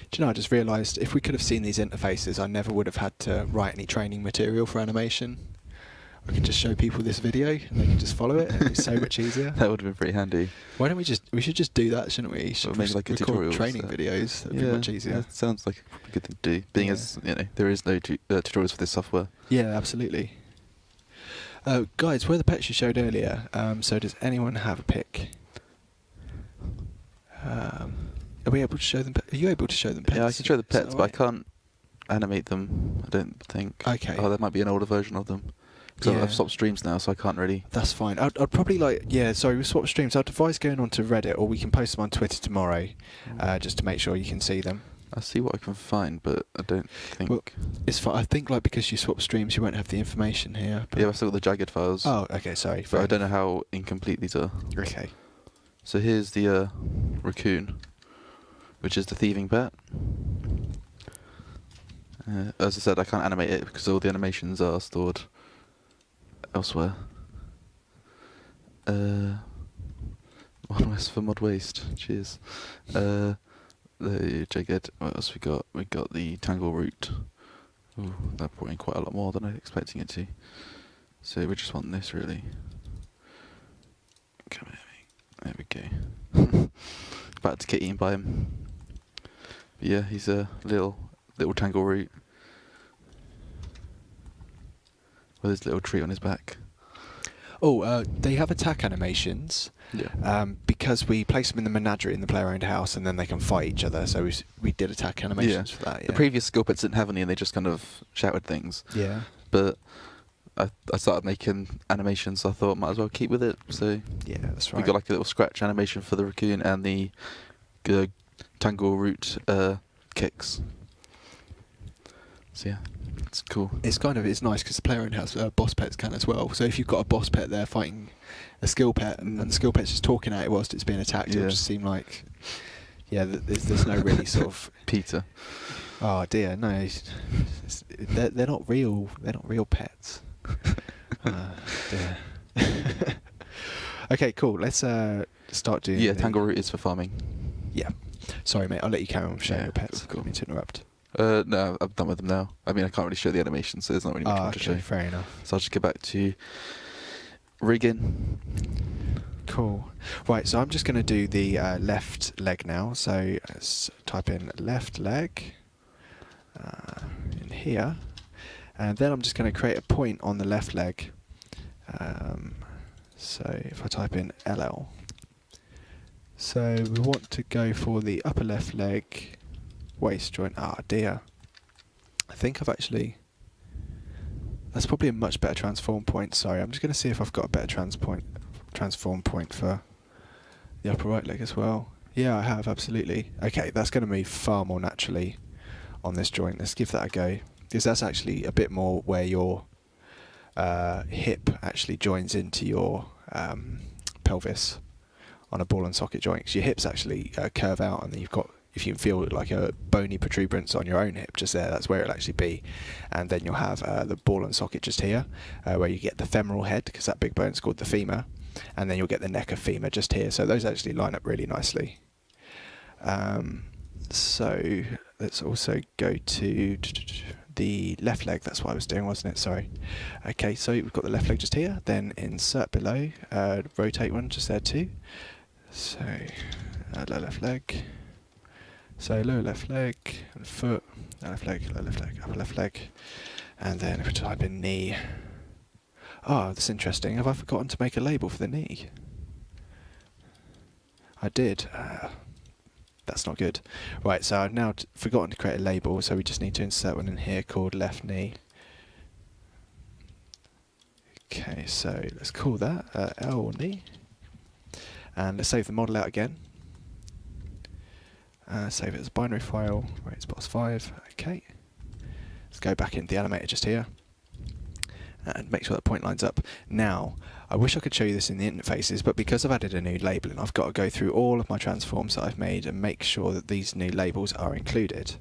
Do you know, I just realised if we could have seen these interfaces, I never would have had to write any training material for animation. I could just show people this video and they can just follow it, and it'd be so much easier. That would have been pretty handy. Why don't we should just do that, shouldn't we? Should maybe like a tutorial training videos, that'd be much easier. That sounds like a good thing to do, being as, you know, there is no tutorials for this software. Yeah, absolutely. Guys, where the pets you showed earlier, so does anyone have a pic? Are we able to show them? Are you able to show them pets? Yeah, I can show the pets, but I can't animate them. I don't think. Okay. Oh, there might be an older version of them. Because Yeah. I've stopped streams now, so I can't really. That's fine. I'd probably sorry, we swap streams. I'd advise going on to Reddit, or we can post them on Twitter tomorrow, just to make sure you can see them. I'll see what I can find, but I don't think. Well, it's fine. I think because you swap streams, you won't have the information here. But Yeah, I've still got the jagged files. Oh, okay. Sorry. But I don't know how incomplete these are. Okay. So here's the raccoon, which is the thieving pet. As I said, I can't animate it because all the animations are stored elsewhere. One West for mod waste. Cheers. The jagged. What else we got? We got the tangle root. Ooh, that brought in quite a lot more than I was expecting it to. So we just want this really. Come here. There we go. About to get eaten by him. But yeah, he's a little tangle root with his little tree on his back. Oh, they have attack animations. Yeah. Because we place them in the menagerie in the player-owned house, and then they can fight each other. So we did attack animations for that. Yeah. The previous skill pets didn't have any, and they just kind of shouted things. Yeah. But I started making animations, so I thought might as well keep with it. So Yeah, that's right. we got like a little scratch animation for the raccoon and the tangle root kicks. So yeah, it's cool. It's nice because the player-owned house boss pets can as well. So if you've got a boss pet there fighting a skill pet, and the skill pet's just talking at it whilst it's being attacked, it'll just seem like, there's no really sort of Peter. Oh dear, no, they're not real. They're not real pets. Dear. Okay, cool. Let's start doing. Yeah, tangle root is for farming. Yeah. Sorry, mate. I'll let you carry on showing Yeah, your pets. cool. I didn't mean to interrupt. No, I'm done with them now. I mean, I can't really show the animation, so there's not really much more to show. Fair enough. So I'll just go back to rigging. Cool. Right, so I'm just going to do the left leg now. So let's type in left leg in here, and then I'm just going to create a point on the left leg. So if I type in LL, so we want to go for the upper left leg waist joint. Ah dear, I think I've actually, that's probably a much better transform point. Sorry, I'm just going to see if I've got a better transform point for the upper right leg as well. Yeah, I have, absolutely. Okay, that's going to move far more naturally on this joint. Let's give that a go, because that's actually a bit more where your hip actually joins into your pelvis on a ball and socket joint. 'Cause your hips actually curve out, and then you've got, if you can feel like a bony protuberance on your own hip just there, that's where it'll actually be. And then you'll have the ball and socket just here, where you get the femoral head, because that big bone's called the femur, and then you'll get the neck of femur just here. So those actually line up really nicely. So let's also go to the left leg. That's what I was doing, wasn't it? Sorry. Okay, so we've got the left leg just here, then insert below, rotate one just there too. So lower left leg, so lower left leg and foot, lower left leg, upper left leg, and then if we type in knee. Oh, that's interesting. Have I forgotten to make a label for the knee? I did. That's not good. Right, so I've now forgotten to create a label, so we just need to insert one in here called left knee. Okay, so let's call that L knee. And let's save the model out again. Save it as a binary file, right, it's box 5. Okay. Let's go back into the animator just here and make sure that point lines up. Now, I wish I could show you this in the interfaces, but because I've added a new labeling, I've got to go through all of my transforms that I've made and make sure that these new labels are included.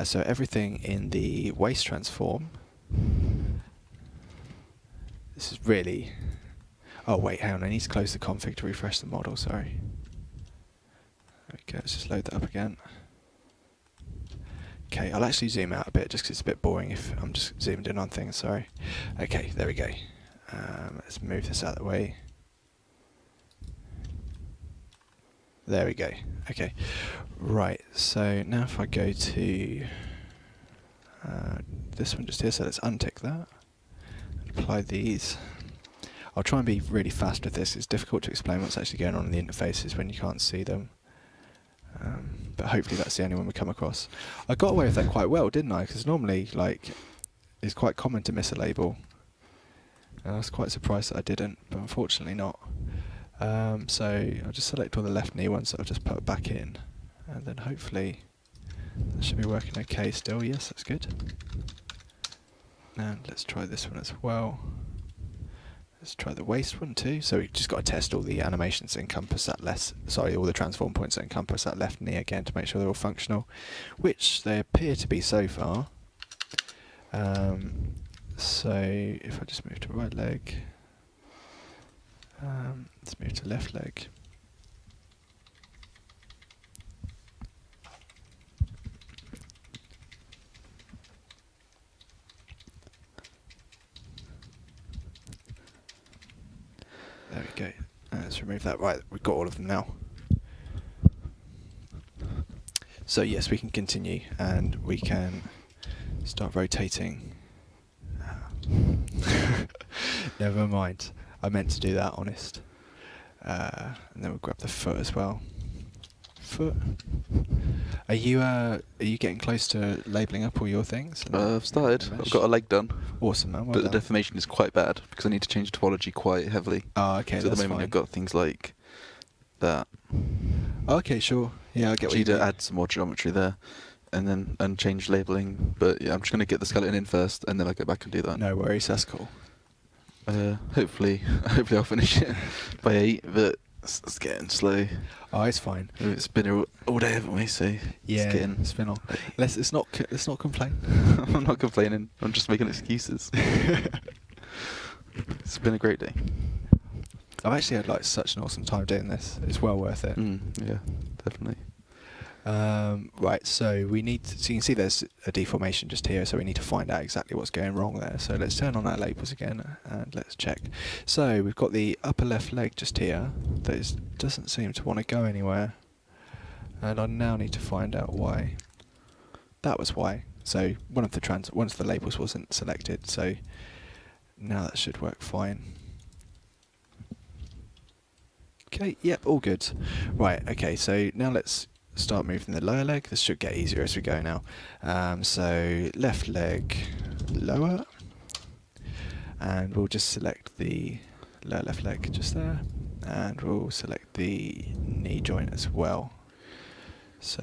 So everything in the waist transform, this is really, oh wait, hang on, I need to close the config to refresh the model, sorry. There we go, let's just load that up again. Okay, I'll actually zoom out a bit just because it's a bit boring if I'm just zoomed in on things, sorry. Okay, there we go. Let's move this out of the way. There we go. Okay, right, so now if I go to this one just here, so let's untick that. Apply these. I'll try and be really fast with this. It's difficult to explain what's actually going on in the interfaces when you can't see them. But hopefully that's the only one we come across. I got away with that quite well, didn't I? Because normally, like, it's quite common to miss a label. And I was quite surprised that I didn't, but unfortunately not. So I'll just select all the left knee ones that I've just put back in. And then hopefully that should be working okay still. Yes, that's good. And let's try this one as well. Let's try the waist one too. So we've just got to test all the animations that encompass that all the transform points that encompass that left knee again to make sure they're all functional, which they appear to be so far. So if I just move to right leg, let's move to left leg. There we go. Let's remove that. Right, we've got all of them now. So yes, we can continue and we can start rotating. Never mind. I meant to do that, honest. And then we'll grab the foot as well. Foot. Are you getting close to labelling up all your things? I've started. I've got a leg done. Awesome, man. Well but done. the deformation is quite bad because I need to change topology quite heavily. Oh, okay. So at that's the moment fine. I've got things like that. Okay, sure. Yeah, I get So what you you need to mean. add some more geometry there, and change labelling. But yeah, I'm just going to get the skeleton in first, and then I'll go back and do that. No worries. That's cool. Hopefully I'll finish it by 8. But it's getting slow. Oh, it's fine. It's been here all day, haven't we? So Yeah, it's getting. it's been on. Let's not complain. I'm not complaining. I'm just making excuses. It's been a great day. I've actually had like such an awesome time doing this. It's well worth it. Yeah, definitely. Right, so we need to, so you can see there's a deformation just here, so we need to find out exactly what's going wrong there. So let's turn on our labels again and let's check. So we've got the upper left leg just here that doesn't seem to want to go anywhere, and I now need to find out why. That was why. So one of the labels wasn't selected, so now that should work fine. Okay, yep, all good. Right, okay, so now let's start moving the lower leg. This should get easier as we go now. So left leg lower, and we'll just select the lower left leg just there, and we'll select the knee joint as well. So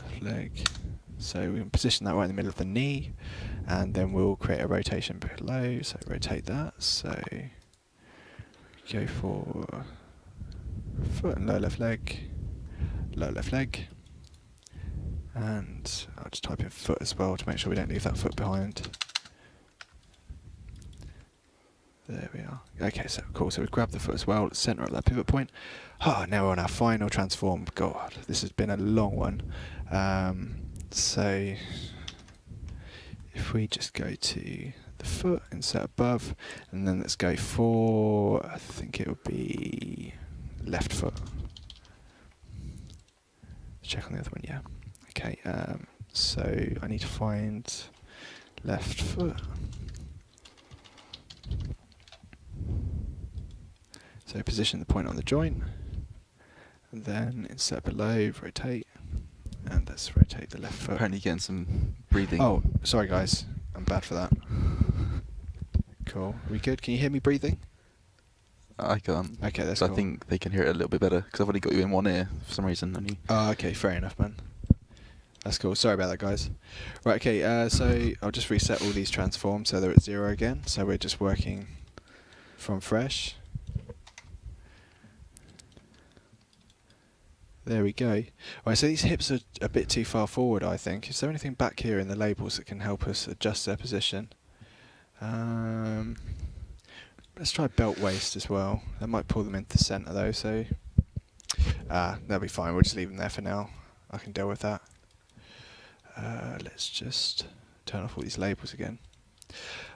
left leg. So we can position that right in the middle of the knee, and then we'll create a rotation below. So rotate that. So go for foot and lower left leg, and I'll just type in foot as well to make sure we don't leave that foot behind. There we are. Okay, so cool. So we've grabbed the foot as well, centre up that pivot point. Now we're on our final transform. God, this has been a long one. So if we just go to the foot, insert above, and then let's go for, I think it would be left foot. Check on the other one, yeah. Okay, so I need to find left foot. So position the point on the joint, and then insert below, rotate, and let's rotate the left foot. Apparently getting some breathing. Oh, sorry guys, I'm bad for that. Cool. Are we good? Can you hear me breathing? I can't. Okay, that's so cool. I think they can hear it a little bit better because I've only got you in one ear for some reason. And you... Oh, okay, fair enough, man. That's cool. Sorry about that, guys. Right, okay, so I'll just reset all these transforms so they're at 0 again. So we're just working from fresh. There we go. Right, so these hips are a bit too far forward, I think. Is there anything back here in the labels that can help us adjust their position? Let's try belt waist as well. That might pull them into the centre though, so that'll be fine. We'll just leave them there for now. I can deal with that. Let's just turn off all these labels again.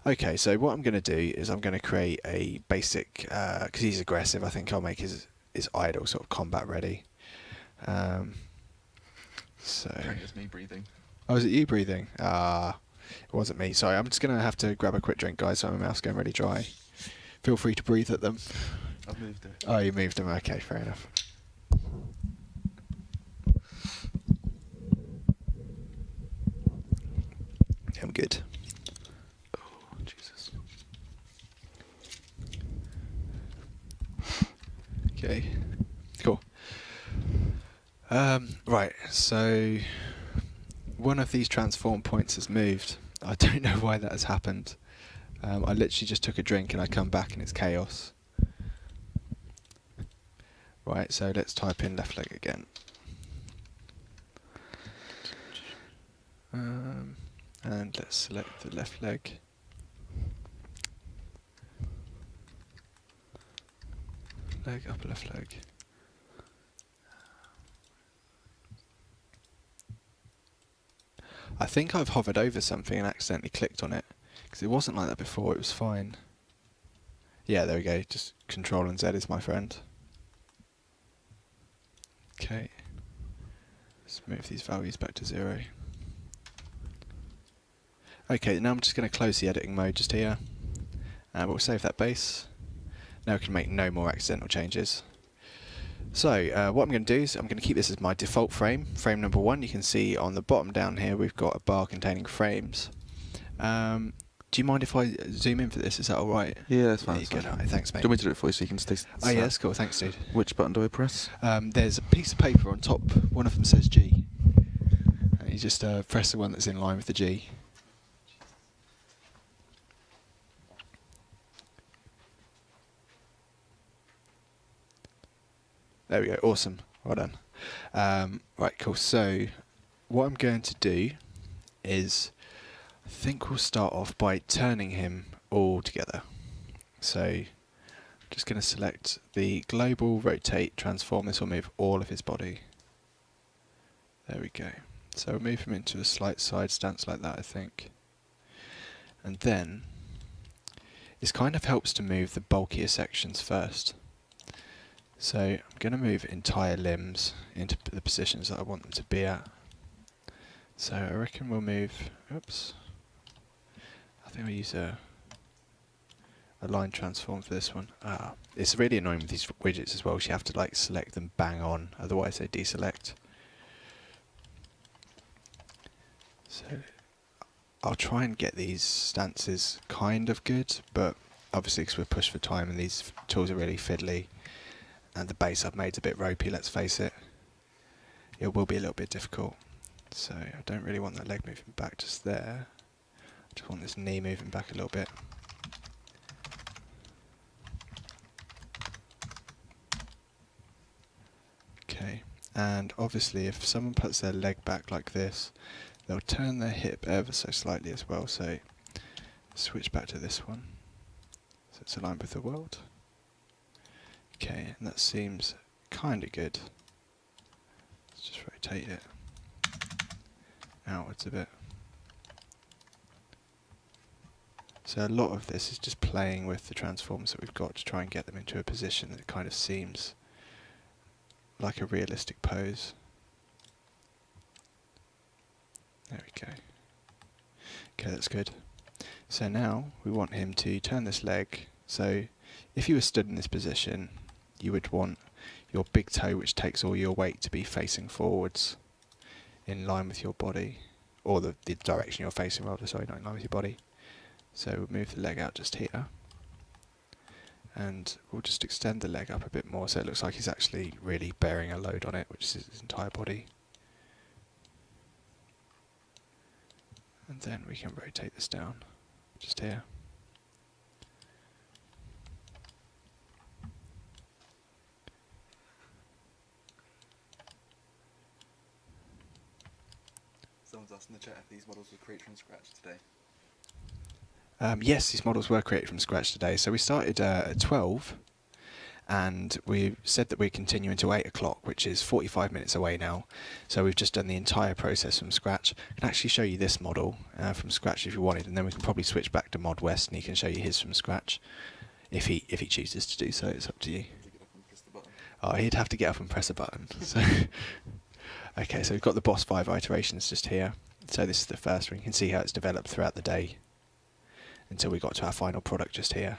Okay, so what I'm going to do is I'm going to create a basic, because he's aggressive, I think I'll make his idle sort of combat ready. So It's me breathing. Oh, is it you breathing? It wasn't me. Sorry, I'm just going to have to grab a quick drink, guys, so my mouth's going really dry. Feel free to breathe at them. I've moved it. Oh, you moved them. Okay, fair enough. good. Oh, Jesus. Okay, cool. Right, so one of these transform points has moved. I don't know why that has happened. I literally just took a drink and I come back and it's chaos. Right, so let's type in left leg again. And let's select the left leg. Upper left leg. I think I've hovered over something and accidentally clicked on it, because it wasn't like that before, it was fine. Yeah, there we go, just Control and Z is my friend. Okay, let's move these values back to 0. Okay, now I'm just going to close the editing mode just here, and we'll save that base. Now we can make no more accidental changes. So what I'm going to do is I'm going to keep this as my default frame, frame number 1. You can see on the bottom down here we've got a bar containing frames. Do you mind if I zoom in for this? Is that alright? Yeah, that's fine. Yeah, good. Alright, thanks, mate. Do you want me to do it for you so you can stay? Oh yeah, that's cool. Thanks, dude. Which button do I press? There's a piece of paper on top. One of them says G. And you just press the one that's in line with the G. There we go. Awesome. Well done. Right, cool. So what I'm going to do is, I think we'll start off by turning him all together. So I'm just going to select the global rotate transform. This will move all of his body. There we go. So we'll move him into a slight side stance like that, I think. And then this kind of helps to move the bulkier sections first. So I'm going to move entire limbs into the positions that I want them to be at. So I reckon we'll move, oops, I think I'll use a line transform for this one. It's really annoying with these widgets as well, you have to like select them bang on, otherwise they deselect. So I'll try and get these stances kind of good, but obviously because we're pushed for time and these tools are really fiddly, and the base I've made's a bit ropey, let's face it, it will be a little bit difficult. So I don't really want that leg moving back just there. I just want this knee moving back a little bit. Okay, and obviously if someone puts their leg back like this, they'll turn their hip ever so slightly as well, so switch back to this one. So it's aligned with the world. Okay, and that seems kind of good. Let's just rotate it outwards a bit. So a lot of this is just playing with the transforms that we've got to try and get them into a position that kind of seems like a realistic pose. There we go. Okay, that's good. So now we want him to turn this leg. So if you were stood in this position, you would want your big toe, which takes all your weight, to be facing forwards in line with your body, or the direction you're facing rather, sorry, not in line with your body. So we'll move the leg out just here, and we'll just extend the leg up a bit more so it looks like he's actually really bearing a load on it, which is his entire body. And then we can rotate this down just here. Someone's asked in the chat if these models were created from scratch today. Yes, these models were created from scratch today. So we started at 12, and we said that we'd continue until 8 o'clock, which is 45 minutes away now. So we've just done the entire process from scratch. I can actually show you this model from scratch if you wanted, and then we can probably switch back to Mod West and he can show you his from scratch. If he chooses to do so, it's up to you. Oh, he'd have to get up and press a button. So okay, so we've got the boss 5 iterations just here. So this is the first one. You can see how it's developed throughout the day until we got to our final product just here.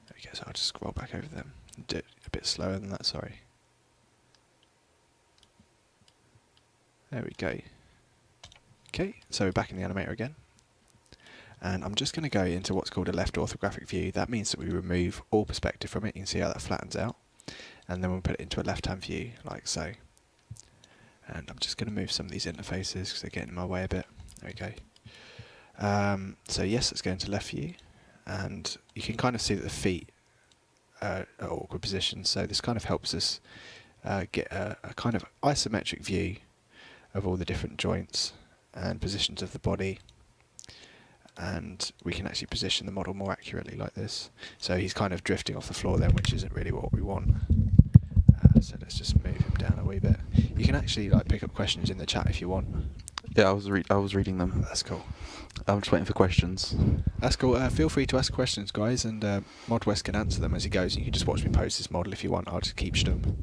There we go, so I'll just scroll back over them and do it a bit slower than that, sorry. There we go. Okay, so we're back in the animator again. And I'm just going to go into what's called a left orthographic view. That means that we remove all perspective from it. You can see how that flattens out. And then we'll put it into a left-hand view, like so. And I'm just going to move some of these interfaces because they're getting in my way a bit. There we go. So yes, let's go into left view. And you can kind of see that the feet are at awkward positions. So this kind of helps us get a kind of isometric view of all the different joints and positions of the body, and we can actually position the model more accurately like this. So he's kind of drifting off the floor then, which isn't really what we want. So let's just move him down a wee bit. You can actually like pick up questions in the chat if you want. Yeah, I was reading them. That's cool. I'm just waiting for questions. That's cool. Feel free to ask questions, guys, and Mod West can answer them as he goes. You can just watch me post this model if you want. I'll just keep stum.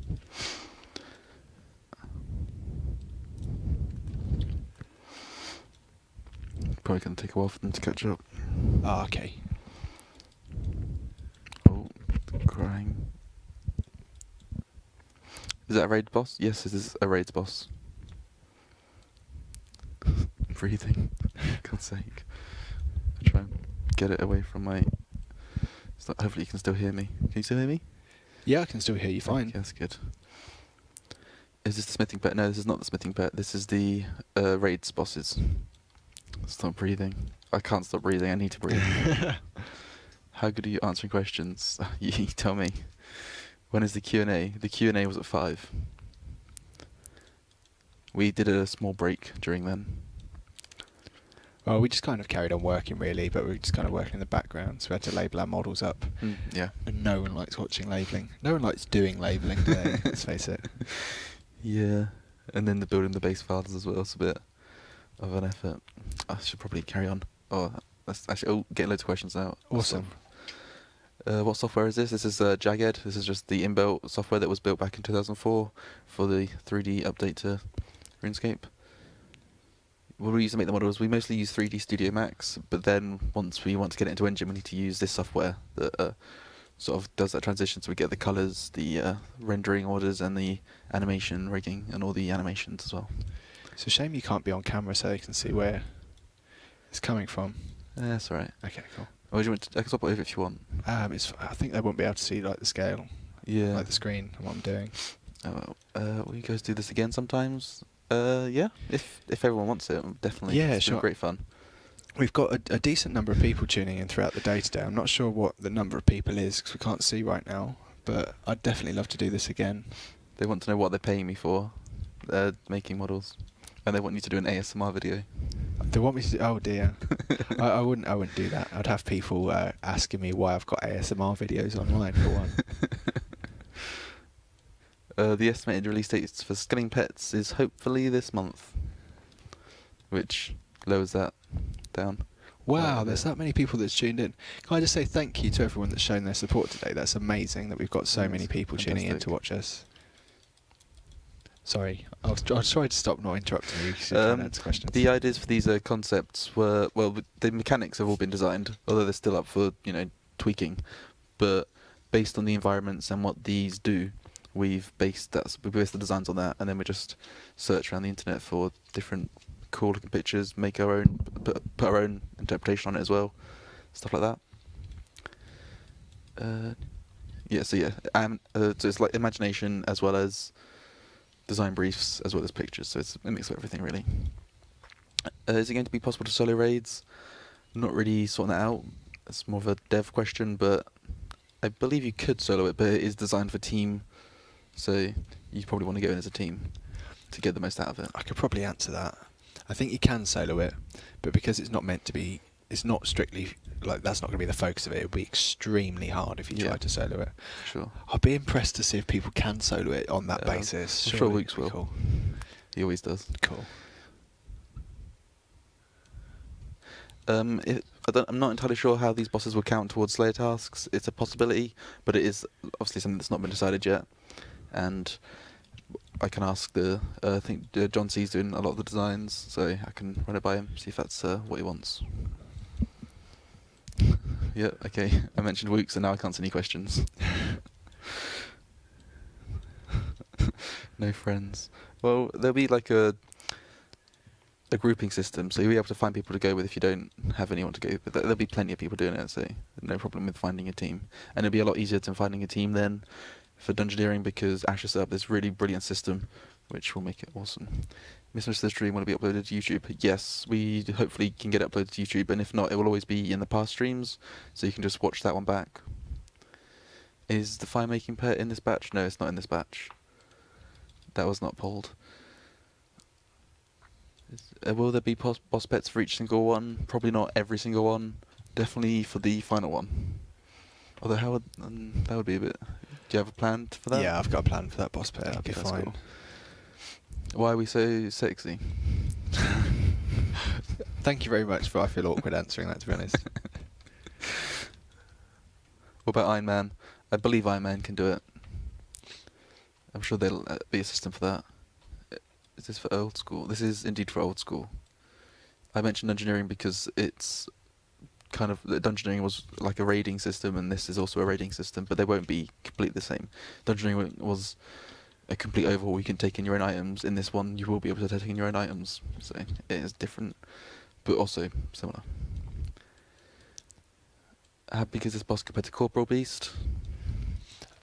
Probably going to take a while for them to catch up. Ah, okay. Oh, crying. Is that a raid boss? Yes, this is a raid boss. Breathing. God's sake. I'll try and get it away from my... hopefully you can still hear me. Can you still hear me? Yeah, I can still hear you fine. Okay, that's good. Is this the smithing pet? No, this is not the smithing pet. This is the raids bosses. Stop breathing. I can't stop breathing. I need to breathe. How good are you answering questions? You tell me. When is the Q&A? The Q&A was at 5. We did a small break during then. Well, we just kind of carried on working really, but we were just kind of working in the background, so we had to label our models up. Yeah. And no one likes watching labelling. No one likes doing labelling today, let's face it. Yeah. And then the building the base files as well. It's a bit of an effort. I should probably carry on. Oh, let's actually get loads of questions now. Awesome. What software is this? This is Jagged. This is just the inbuilt software that was built back in 2004 for the 3D update to RuneScape. What we use to make the models, we mostly use 3D Studio Max, but then once we want to get it into Engine, we need to use this software that sort of does that transition, so we get the colours, the rendering orders, and the animation rigging, and all the animations as well. It's a shame you can't be on camera so you can see where it's coming from. That's alright. Okay, cool. Or do you want to, I can stop it over if you want. I think they won't be able to see like the scale, Yeah. like the screen, and what I'm doing. Will you guys do this again sometimes? Yeah, if everyone wants it, definitely. Yeah, it's been sure. great fun. We've got a decent number of people tuning in throughout the day today. I'm not sure what the number of people is because we can't see right now, but I'd definitely love to do this again. They want to know what they're paying me for, making models, and they want you to do an ASMR video. They want me to do, oh dear. I wouldn't do that. I'd have people asking me why I've got ASMR videos online for one. The estimated release dates for Skinning Pets is hopefully this month, which lowers that down. Wow, there's that many people that's tuned in. Can I just say thank you to everyone that's shown their support today? That's amazing that we've got so many people tuning in to watch us. Sorry, I'll try to stop not interrupting you. To answer questions. The ideas for these concepts were, well, the mechanics have all been designed, although they're still up for tweaking. But based on the environments and what these do, we based the designs on that, and then we just search around the internet for different cool looking pictures, make our own, put our own interpretation on it as well, stuff like that. So it's like imagination as well as design briefs as well as pictures, so it's a mix of everything really. Is it going to be possible to solo raids? Not really sorting that out. It's more of a dev question, but I believe you could solo it, but it is designed for team, so you probably want to go in as a team to get the most out of it. I could probably answer that. I think you can solo it, but because it's not meant to be, it's not strictly, like that's not going to be the focus of it. It would be extremely hard if you tried to solo it. Sure. I'd be impressed to see if people can solo it on that basis. I'm sure Weeks will. Cool. He always does. Cool. I'm not entirely sure how these bosses will count towards Slayer tasks. It's a possibility, but it is obviously something that's not been decided yet. And I can ask I think John C's doing a lot of the designs, so I can run it by him, see if that's what he wants. Yeah, okay. I mentioned Wooks and now I can't see any questions. No friends. Well, there'll be like a grouping system, so you'll be able to find people to go with if you don't have anyone to go with. There'll be plenty of people doing it, so no problem with finding a team. And it'll be a lot easier than finding a team then for Dungeoneering, because Ash has set up this really brilliant system which will make it awesome. Misunderstood Stream want to be uploaded to YouTube. Yes, we hopefully can get it uploaded to YouTube, and if not, it will always be in the past streams, so you can just watch that one back. Is the fire making pet in this batch? No, it's not in this batch. That was not polled. Will there be boss pets for each single one? Probably not every single one. Definitely for the final one. Although how would, that would be a bit... Do you have a plan for that? Yeah, I've got a plan for that boss pet. That'll be that's fine. cool. Why are we so sexy? Thank you very much, but I feel awkward answering that, to be honest. What about Iron Man? I believe Iron Man can do it. I'm sure there'll be a system for that. Is this for Old School? This is indeed for Old School. I mentioned Dungeoneering because it's kind of... Dungeoneering was like a raiding system, and this is also a raiding system, but they won't be completely the same. Dungeoneering was a complete overhaul. You can take in your own items. In this one, you will be able to take in your own items. So it is different, but also similar. How big is this boss compared to Corporal Beast?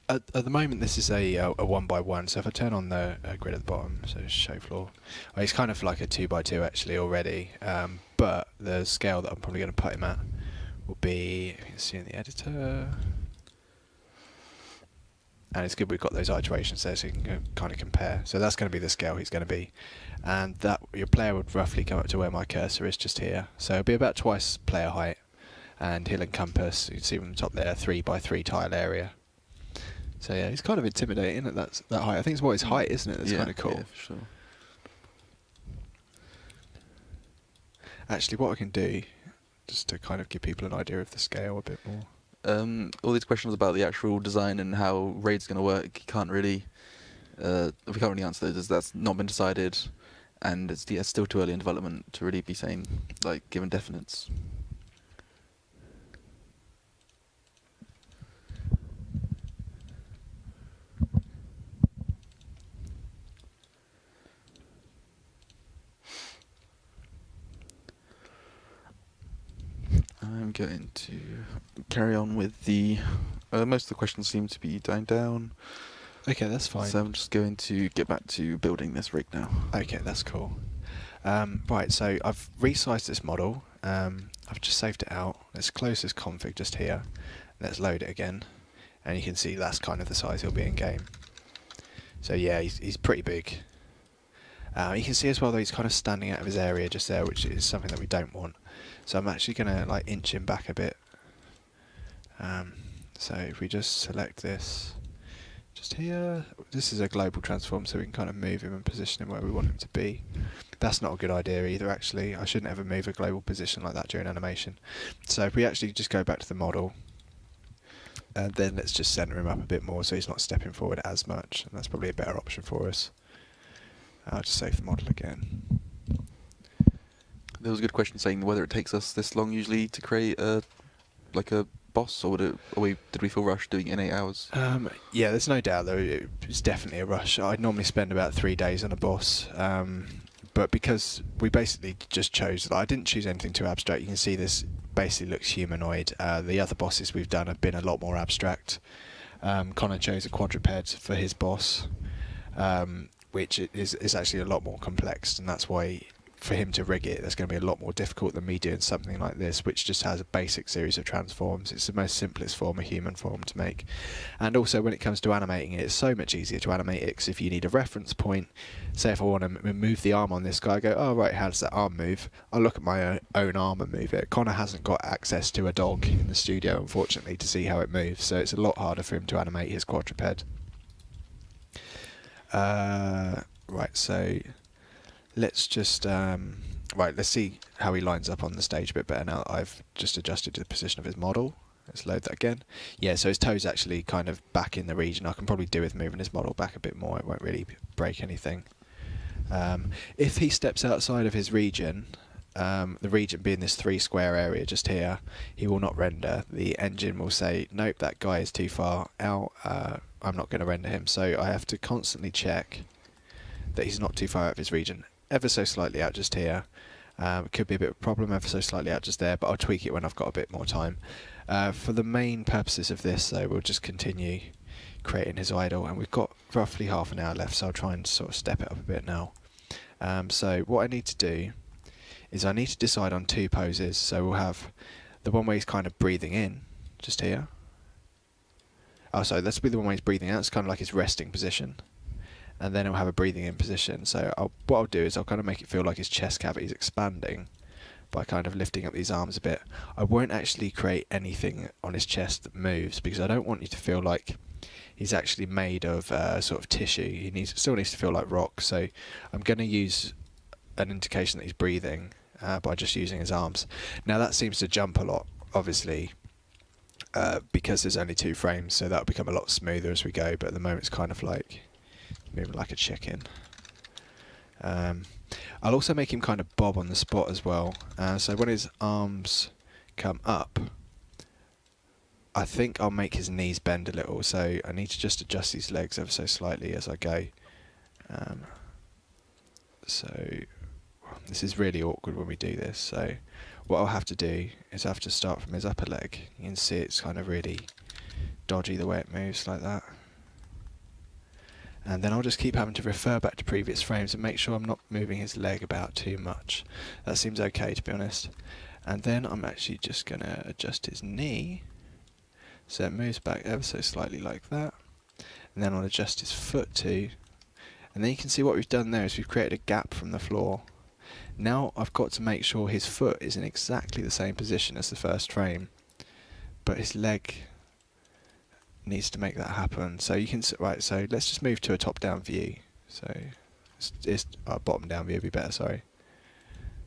At the moment, this is a 1x1, so if I turn on the grid at the bottom, so show floor, well, it's kind of like a 2x2 actually already, but the scale that I'm probably going to put him at will be, you can see in the editor, and it's good we've got those iterations there so you can kind of compare. So that's going to be the scale he's going to be, and that your player would roughly come up to where my cursor is just here, so it'll be about twice player height, and he'll encompass, you can see from the top there, 3x3 tile area. So yeah, he's kind of intimidating at that height. I think it's more his height, isn't it? That's kind of cool. Yeah, for sure. Actually, what I can do, just to kind of give people an idea of the scale a bit more. All these questions about the actual design and how raid's going to work, we can't really answer those, as that's not been decided, and it's still too early in development to really be saying, like, given definites. I'm going to carry on with the... most of the questions seem to be dying down. Okay, that's fine. So I'm just going to get back to building this rig now. Okay, that's cool. Right, so I've resized this model. I've just saved it out. Let's close this config just here. Let's load it again. And you can see that's kind of the size he'll be in game. So yeah, he's pretty big. You can see as well that he's kind of standing out of his area just there, which is something that we don't want. So I'm actually going to like inch him back a bit. So if we just select this, just here, this is a global transform, so we can kind of move him and position him where we want him to be. That's not a good idea either, actually. I shouldn't ever move a global position like that during animation. So if we actually just go back to the model, and then let's just center him up a bit more so he's not stepping forward as much, and that's probably a better option for us. I'll just save the model again. There was a good question saying whether it takes us this long usually to create a boss, or did we feel rushed doing it in 8 hours? Yeah, there's no doubt though, it's definitely a rush. I'd normally spend about 3 days on a boss, but because we basically just chose, I didn't choose anything too abstract. You can see this basically looks humanoid. The other bosses we've done have been a lot more abstract. Connor chose a quadruped for his boss, which is actually a lot more complex, and that's why for him to rig it, that's going to be a lot more difficult than me doing something like this, which just has a basic series of transforms. It's the most simplest form of human form to make. And also when it comes to animating it, it's so much easier to animate it, because if you need a reference point, say if I want to move the arm on this guy, I go, oh right, how does that arm move? I'll look at my own arm and move it. Connor hasn't got access to a dog in the studio, unfortunately, to see how it moves, so it's a lot harder for him to animate his quadruped. Right, so let's just let's see how he lines up on the stage a bit better now. I've just adjusted to the position of his model. Let's load that again. Yeah, so his toe's actually kind of back in the region. I can probably do with moving his model back a bit more. It won't really break anything. If he steps outside of his region, the region being this 3 square area just here, he will not render. The engine will say, nope, that guy is too far out. I'm not going to render him. So I have to constantly check that he's not too far out of his region. ever so slightly out just here. It could be a bit of a problem ever so slightly out just there, but I'll tweak it when I've got a bit more time. For the main purposes of this, though, we'll just continue creating his idle, and we've got roughly half an hour left, so I'll try and sort of step it up a bit now. So what I need to do is I need to decide on two poses. So we'll have the one where he's kind of breathing in, just here. Oh, sorry, that's be the one where he's breathing out. It's kind of like his resting position. And then he'll have a breathing in position. So what I'll do is I'll kind of make it feel like his chest cavity is expanding by kind of lifting up these arms a bit. I won't actually create anything on his chest that moves, because I don't want you to feel like he's actually made of sort of tissue. He still needs to feel like rock. So I'm going to use an indication that he's breathing by just using his arms. Now that seems to jump a lot, obviously, because there's only 2 frames, so that'll become a lot smoother as we go, but at the moment it's kind of like moving like a chicken. I'll also make him kind of bob on the spot as well, so when his arms come up, I think I'll make his knees bend a little, so I need to just adjust these legs ever so slightly as I go. So this is really awkward when we do this, so what I'll have to do is I have to start from his upper leg. You can see it's kind of really dodgy the way it moves like that. And then I'll just keep having to refer back to previous frames and make sure I'm not moving his leg about too much. That seems okay, to be honest. And then I'm actually just going to adjust his knee so it moves back ever so slightly like that. And then I'll adjust his foot too. And then you can see what we've done there is we've created a gap from the floor. Now I've got to make sure his foot is in exactly the same position as the first frame, but his leg needs to make that happen. So you can right. So let's just move to a top-down view. So it's bottom-down view would be better. Sorry.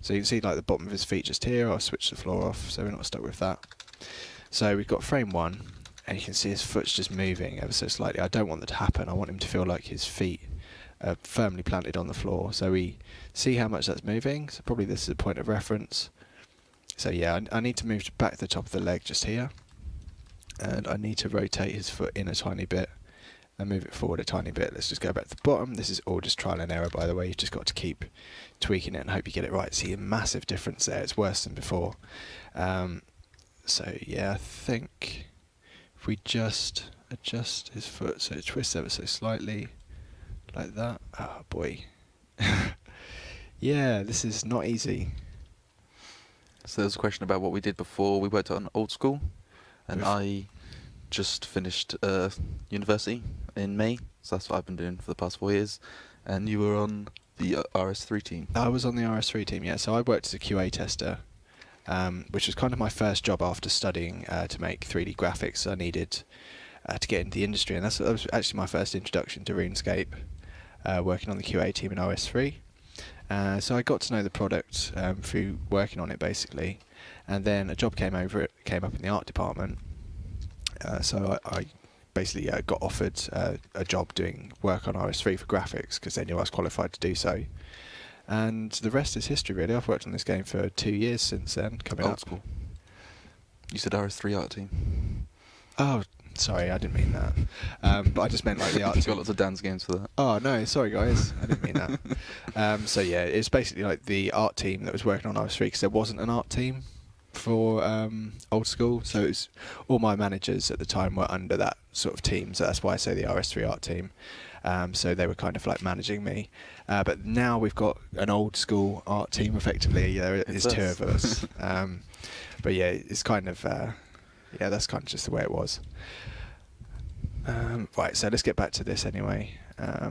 So you can see like the bottom of his feet just here. I'll switch the floor off so we're not stuck with that. So we've got frame 1, and you can see his foot's just moving ever so slightly. I don't want that to happen. I want him to feel like his feet firmly planted on the floor. So we see how much that's moving. So probably this is a point of reference. So yeah, I need to move back to the top of the leg just here. And I need to rotate his foot in a tiny bit and move it forward a tiny bit. Let's just go back to the bottom. This is all just trial and error, by the way. You've just got to keep tweaking it and hope you get it right. See a massive difference there. It's worse than before. So yeah, I think if we just adjust his foot so it twists ever so slightly, like that. Oh boy. Yeah, this is not easy. So there's a question about what we did before. We worked on Old School, and I just finished university in May, so that's what I've been doing for the past 4 years. And you were on the RS3 team. I was on the RS3 team, yeah. So I worked as a QA tester, which was kind of my first job after studying to make 3D graphics. I needed to get into the industry, and that was actually my first introduction to RuneScape, working on the QA team in RS3. So I got to know the product through working on it, basically, and then a job came up in the art department. So I basically got offered a job doing work on RS3 for graphics, because they knew I was qualified to do so. And the rest is history, really. I've worked on this game for 2 years since then, coming Old up. School. You said RS3 art team. Oh, sorry, I didn't mean that. But I just meant like the art You've team. got lots of Dan's games for that. Oh no, sorry guys, I didn't mean that. So yeah, it's basically like the art team that was working on RS3, because there wasn't an art team for Old School, so it's all my managers at the time were under that sort of team, so that's why I say the RS3 art team. So they were kind of like managing me, but now we've got an Old School art team effectively. There is 2 of us. But yeah, it's kind of yeah, that's kind of just the way it was. Right, so let's get back to this anyway. I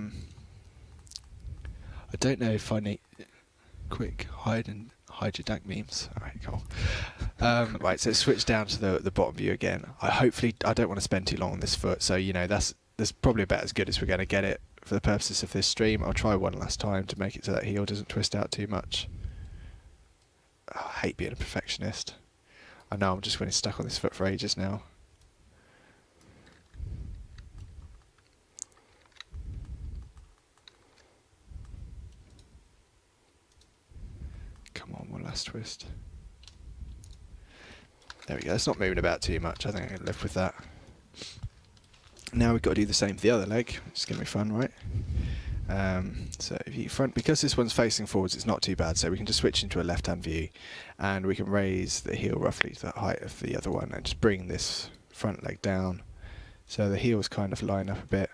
don't know if I need quick hide your dank memes. Alright, cool. Right, so switch down to the bottom view again. I don't want to spend too long on this foot, so you know that's probably about as good as we're going to get it for the purposes of this stream. I'll try one last time to make it so that heel doesn't twist out too much. Oh, I hate being a perfectionist. I know I'm just getting stuck on this foot for ages now. Come on, one last twist. There we go. It's not moving about too much. I think I can live with that. Now we've got to do the same for the other leg. It's going to be fun, right? So if you front, because this one's facing forwards, it's not too bad. So we can just switch into a left-hand view, and we can raise the heel roughly to the height of the other one, and just bring this front leg down, so the heels kind of line up a bit.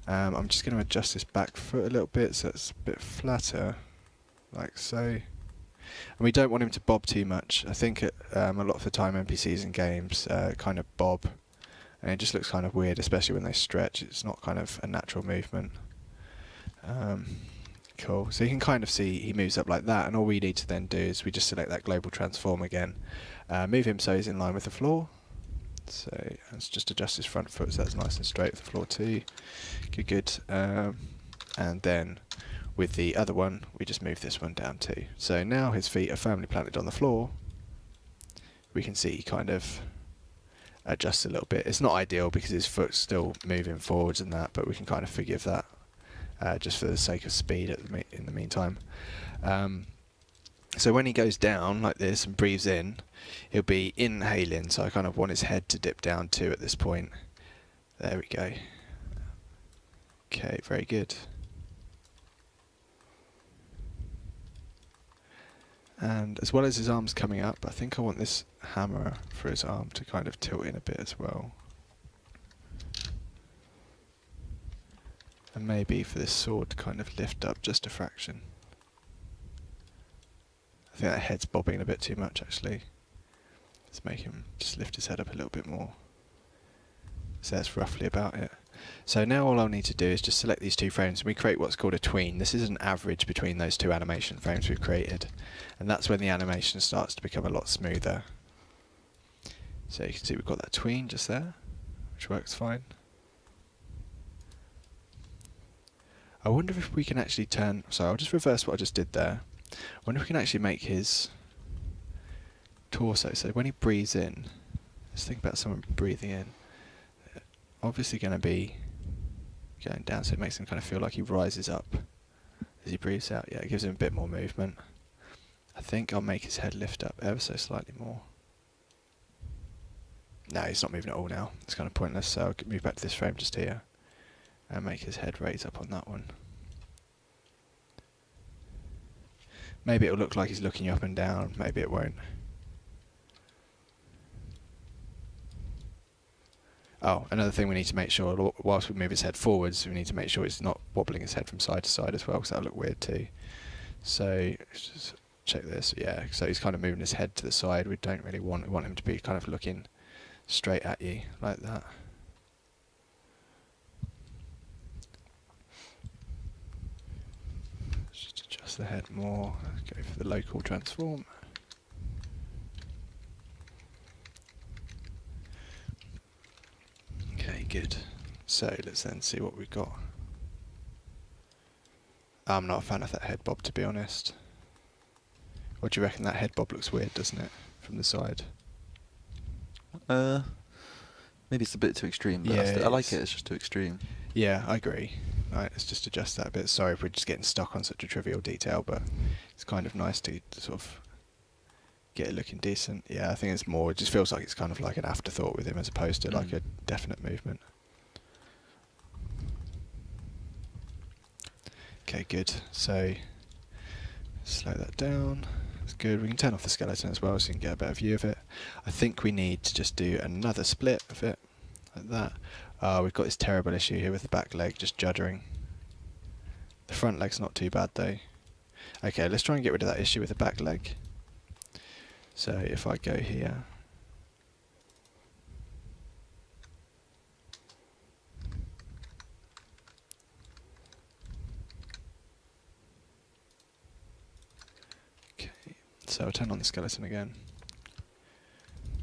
I'm just going to adjust this back foot a little bit so it's a bit flatter, like so. And we don't want him to bob too much. I think a lot of the time NPCs in games kind of bob, and it just looks kind of weird, especially when they stretch. It's not kind of a natural movement. Cool. So you can kind of see he moves up like that, and all we need to then do is we just select that global transform again, move him so he's in line with the floor. So let's just adjust his front foot so that's nice and straight with the floor too. Good. And then with the other one, we just move this one down too. So now his feet are firmly planted on the floor. We can see he kind of adjusts a little bit. It's not ideal because his foot's still moving forwards and that, but we can kind of forgive that just for the sake of speed in the meantime. So when he goes down like this and breathes in, he'll be inhaling, so I kind of want his head to dip down too at this point. There we go. Okay, very good. And as well as his arms coming up, I think I want this hammer for his arm to kind of tilt in a bit as well. And maybe for this sword to kind of lift up just a fraction. I think that head's bobbing a bit too much actually. Let's make him just lift his head up a little bit more. So that's roughly about it. So now all I'll need to do is just select these two frames and we create what's called a tween. This is an average between those two animation frames we've created. And that's when the animation starts to become a lot smoother. So you can see we've got that tween just there, which works fine. I wonder if we can actually turn, so I'll just reverse what I just did there. I wonder if we can actually make his torso, so when he breathes in, let's think about someone breathing in, obviously going to be going down, so it makes him kind of feel like he rises up as he breathes out. Yeah, it gives him a bit more movement. I think I'll make his head lift up ever so slightly more. No, he's not moving at all now. It's kind of pointless, so I'll move back to this frame just here and make his head raise up on that one. Maybe it'll look like he's looking up and down, maybe it won't. Oh, another thing we need to make sure, whilst we move his head forwards, we need to make sure he's not wobbling his head from side to side as well, because that'll look weird too. So, let's just check this, yeah, so he's kind of moving his head to the side. We don't really want him to be kind of looking straight at you, like that. Just adjust the head more, let's go for the local transform. Okay, good. So let's then see what we've got. I'm not a fan of that head bob, to be honest. What do you reckon? That head bob looks weird, doesn't it, from the side? Maybe it's a bit too extreme, but Yeah, I like it, it's just too extreme. Yeah, I agree. Right, let's just adjust that a bit. Sorry if we're just getting stuck on such a trivial detail, but it's kind of nice to sort of get it looking decent. Yeah, I think it's more, it just feels like it's kind of like an afterthought with him as opposed to like a definite movement. Okay, good. So slow that down. That's good. We can turn off the skeleton as well so you can get a better view of it. I think we need to just do another split of it, like that. We've got this terrible issue here with the back leg just juddering. The front leg's not too bad though. Okay, let's try and get rid of that issue with the back leg. So if I go here, okay, so I'll turn on the skeleton again,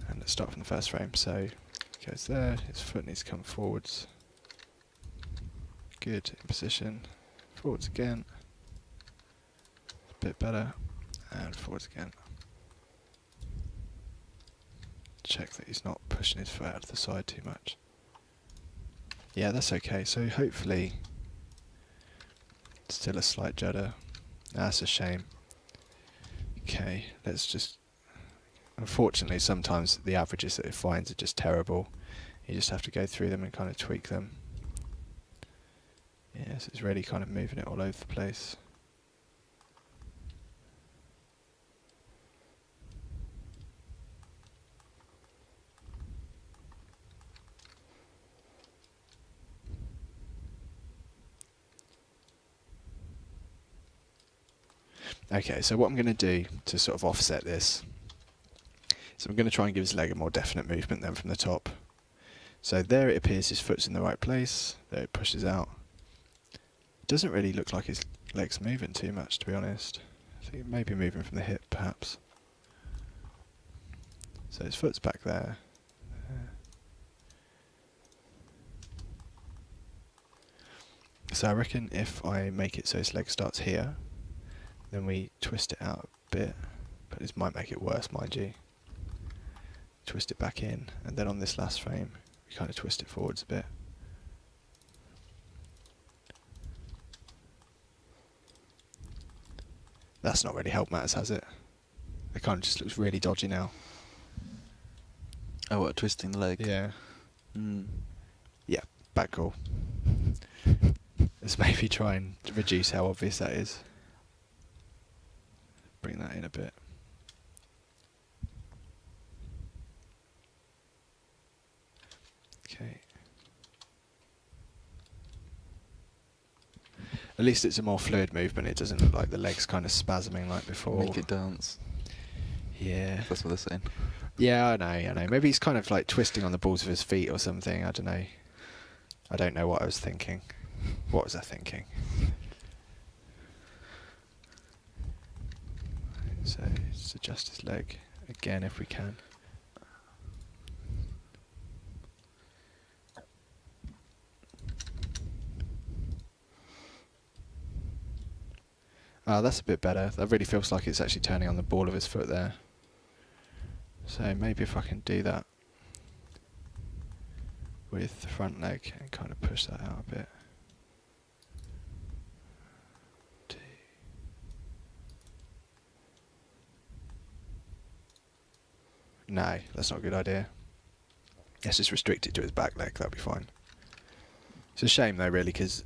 and let's start from the first frame. So it goes there, his foot needs to come forwards. Good, in position, forwards again, a bit better, and forwards again. Check that he's not pushing his foot out to the side too much. Yeah, that's okay. So hopefully, still a slight judder. That's a shame. Okay, let's just... Unfortunately, sometimes the averages that it finds are just terrible. You just have to go through them and kind of tweak them. Yeah, so it's really kind of moving it all over the place. Okay, so what I'm going to do to sort of offset this, so I'm going to try and give his leg a more definite movement then from the top. So there it appears his foot's in the right place, there it pushes out. Doesn't really look like his leg's moving too much, to be honest. I think it may be moving from the hip, perhaps. So his foot's back there. So I reckon if I make it so his leg starts here, then we twist it out a bit, but this might make it worse, mind you. Twist it back in, and then on this last frame, we kind of twist it forwards a bit. That's not really helped matters, has it? It kind of just looks really dodgy now. Oh, what, twisting the leg? Yeah. Mm. Yeah, back cool. Let's maybe try and reduce how obvious that is. Bring that in a bit. Okay. At least it's a more fluid movement. It doesn't look like the legs kind of spasming like before. Make it dance. Yeah. That's what they're saying. Yeah, I know. Maybe he's kind of like twisting on the balls of his feet or something. I don't know. I don't know what I was thinking. What was I thinking? So, let's adjust his leg again if we can. Ah, that's a bit better. That really feels like it's actually turning on the ball of his foot there. So maybe if I can do that with the front leg and kind of push that out a bit. No, that's not a good idea. Let's just restrict it to his back leg, that'll be fine. It's a shame though, really, because,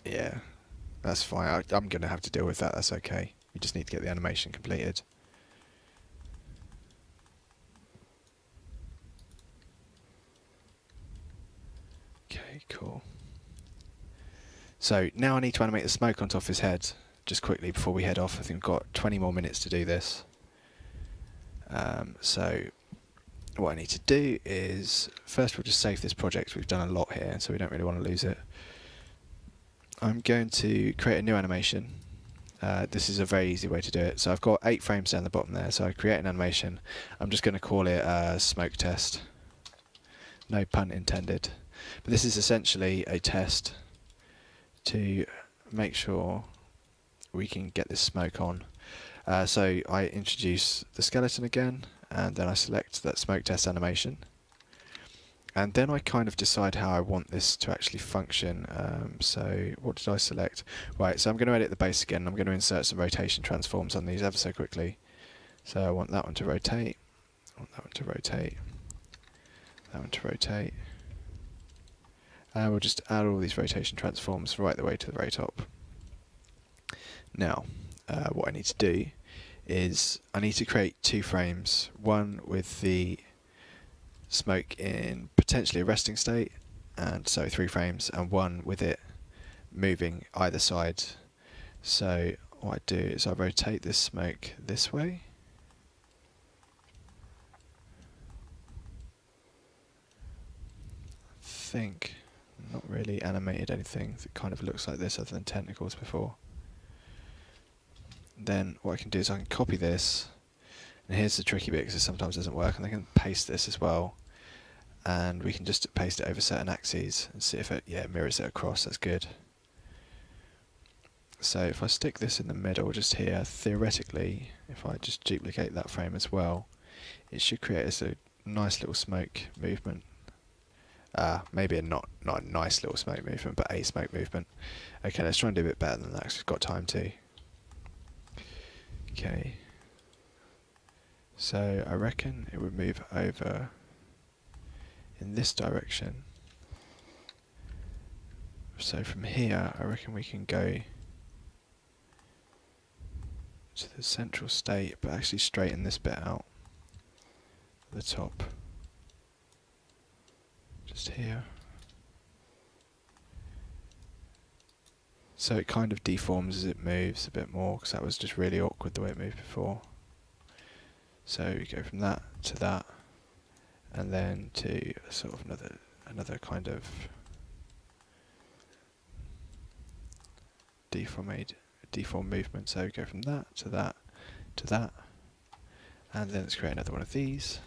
yeah, that's fine. I'm going to have to deal with that, that's okay. We just need to get the animation completed. Okay, cool. So now I need to animate the smoke on top of his head, just quickly before we head off. I think we've got 20 more minutes to do this. So what I need to do is, first we'll just save this project. We've done a lot here, so we don't really want to lose it. I'm going to create a new animation. This is a very easy way to do it. So I've got 8 frames down the bottom there, so I create an animation. I'm just going to call it smoke test. No pun intended. But this is essentially a test to make sure we can get this smoke on. So I introduce the skeleton again, and then I select that smoke test animation. And then I kind of decide how I want this to actually function. So what did I select? Right, so I'm going to edit the base again. I'm going to insert some rotation transforms on these ever so quickly. So I want that one to rotate. I want that one to rotate. That one to rotate. And we'll just add all these rotation transforms right the way to the very top. Now, what I need to do is I need to create 2 frames, one with the smoke in potentially a resting state, and so 3 frames, and one with it moving either side. So what I do is I rotate this smoke this way. I think not really animated anything that kind of looks like this other than tentacles before. Then what I can do is I can copy this, and here's the tricky bit because it sometimes doesn't work, and I can paste this as well, and we can just paste it over certain axes and see if it mirrors it across. That's good. So if I stick this in the middle just here, theoretically if I just duplicate that frame as well, it should create us a nice little smoke movement. Maybe not a nice little smoke movement, but a smoke movement. Okay, let's try and do a bit better than that because we've got time to. Okay, so I reckon it would move over in this direction So from here, I reckon we can go to the central state, but actually straighten this bit out. The top. Just here. So it kind of deforms as it moves a bit more, because that was just really awkward the way it moved before. So we go from that, and then to sort of another kind of deform movement. So we go from that to that to that, and then let's create another one of these.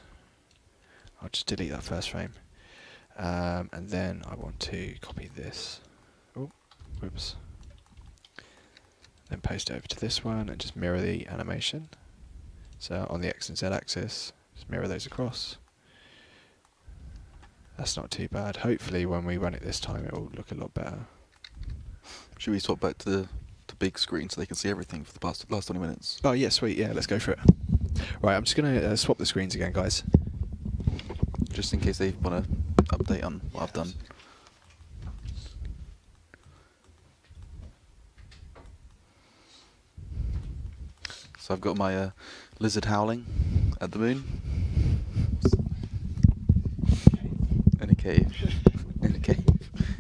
I'll just delete that first frame, and then I want to copy this. Oh, whoops. Then paste it over to this one and just mirror the animation. So on the X and Z axis, just mirror those across. That's not too bad. Hopefully when we run it this time it will look a lot better. Should we swap back to the big screen so they can see everything for the last 20 minutes? Oh yeah, sweet, yeah, let's go for it. Right, I'm just going to swap the screens again, guys. Just in case they want to update on what I've done. So I've got my lizard howling at the moon. In a cave. In a cave.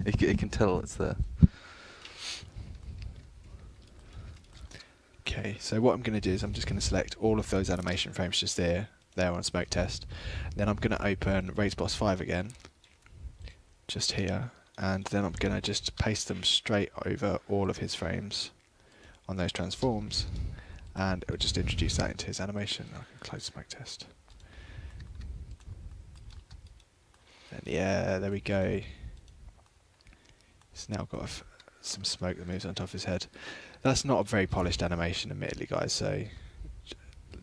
It can tell it's there. Okay, so what I'm going to do is I'm just going to select all of those animation frames just there on smoke test. Then I'm going to open Raise Boss 5 again, just here, and then I'm going to just paste them straight over all of his frames on those transforms, and it will just introduce that into his animation. I can close smoke test. And yeah, there we go. It's now got some smoke that moves on top of his head. That's not a very polished animation, admittedly, guys, so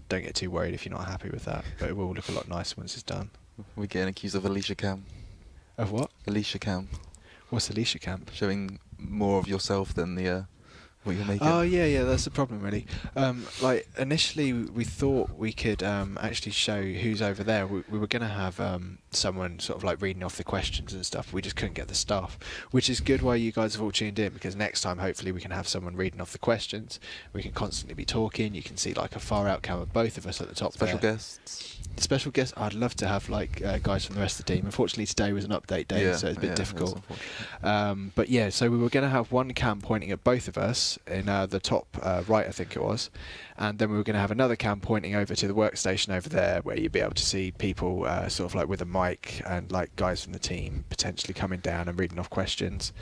don't get too worried if you're not happy with that, but it will look a lot nicer once it's done. We're getting accused of Alicia Cam. Of what? Alicia Cam. What's Alicia Camp? Showing more of yourself than the what you're making. Oh yeah, that's the problem really. Like initially we thought we could actually show who's over there. We were going to have someone sort of like reading off the questions and stuff. We just couldn't get the staff, which is good why you guys have all tuned in, because next time hopefully we can have someone reading off the questions. We can constantly be talking. You can see like a far out cam of both of us at the top. Special there. guests. Special guests. I'd love to have like guys from the rest of the team. Unfortunately today was an update day, so it's a bit difficult. But yeah, so we were going to have one cam pointing at both of us in the top right, I think it was, and then we were going to have another cam pointing over to the workstation over there, where you'd be able to see people sort of like with a mic and like guys from the team potentially coming down and reading off questions,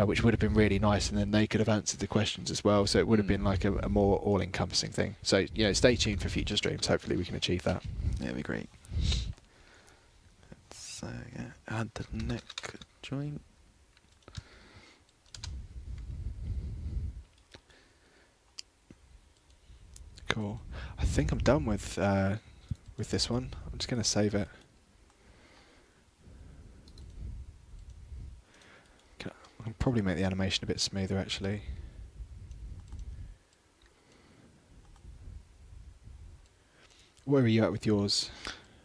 which would have been really nice, and then they could have answered the questions as well. So it would have been like a more all-encompassing thing. So stay tuned for future streams. Hopefully we can achieve that. Yeah, it'd be great. Let's add the neck joint. Cool. I think I'm done with this one. I'm just going to save it. I can probably make the animation a bit smoother actually. Where are you at with yours?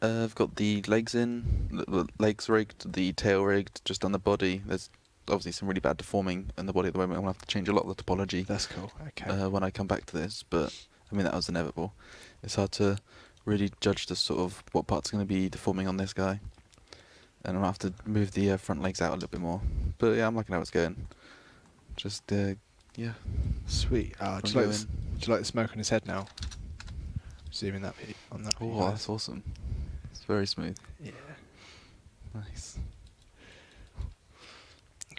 I've got the legs in, the legs rigged, the tail rigged, just on the body. There's obviously some really bad deforming in the body at the moment. I'm going to have to change a lot of the topology. That's cool, okay. When I come back to this, but I mean that was inevitable. It's hard to really judge the sort of what part's going to be deforming on this guy. And I'll have to move the front legs out a little bit more. But yeah, I'm liking how it's going. Just, yeah. Sweet. Do you like the smoke on his head now? Zooming that on that. Oh, that's awesome. It's very smooth. Yeah. Nice.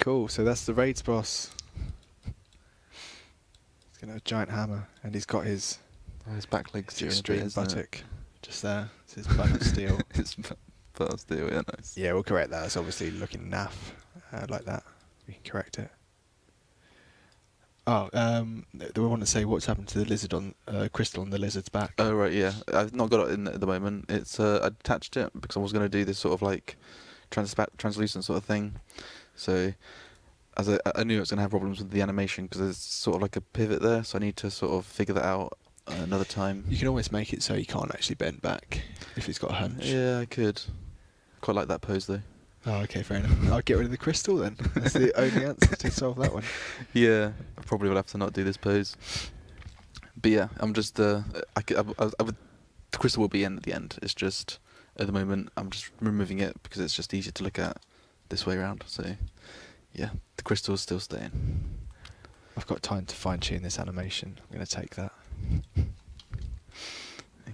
Cool, so that's the Raids boss. He's going to have a giant hammer, and he's got his back legs extreme buttock just there. It's his butt of steel. It's butt of steel, yeah, nice. Yeah, we'll correct that. It's obviously looking naff like that. We can correct it. Oh, do we want to say what's happened to the lizard on crystal on the lizard's back? Oh right, yeah. I've not got it in at the moment. It's I attached it because I was going to do this sort of like translucent sort of thing. So as I knew it was going to have problems with the animation because there's sort of like a pivot there, so I need to sort of figure that out another time. You can always make it so he can't actually bend back if he's got a hunch. Yeah, I could. Quite like that pose though. Oh, okay, fair enough. I'll get rid of the crystal then. That's the only answer to solve that one. Yeah, I probably will have to not do this pose. But yeah, I'm just I would, the crystal will be in at the end. It's just at the moment I'm just removing it because it's just easier to look at this way around. So yeah, the crystal's still staying. I've got time to fine tune this animation. I'm going to take that.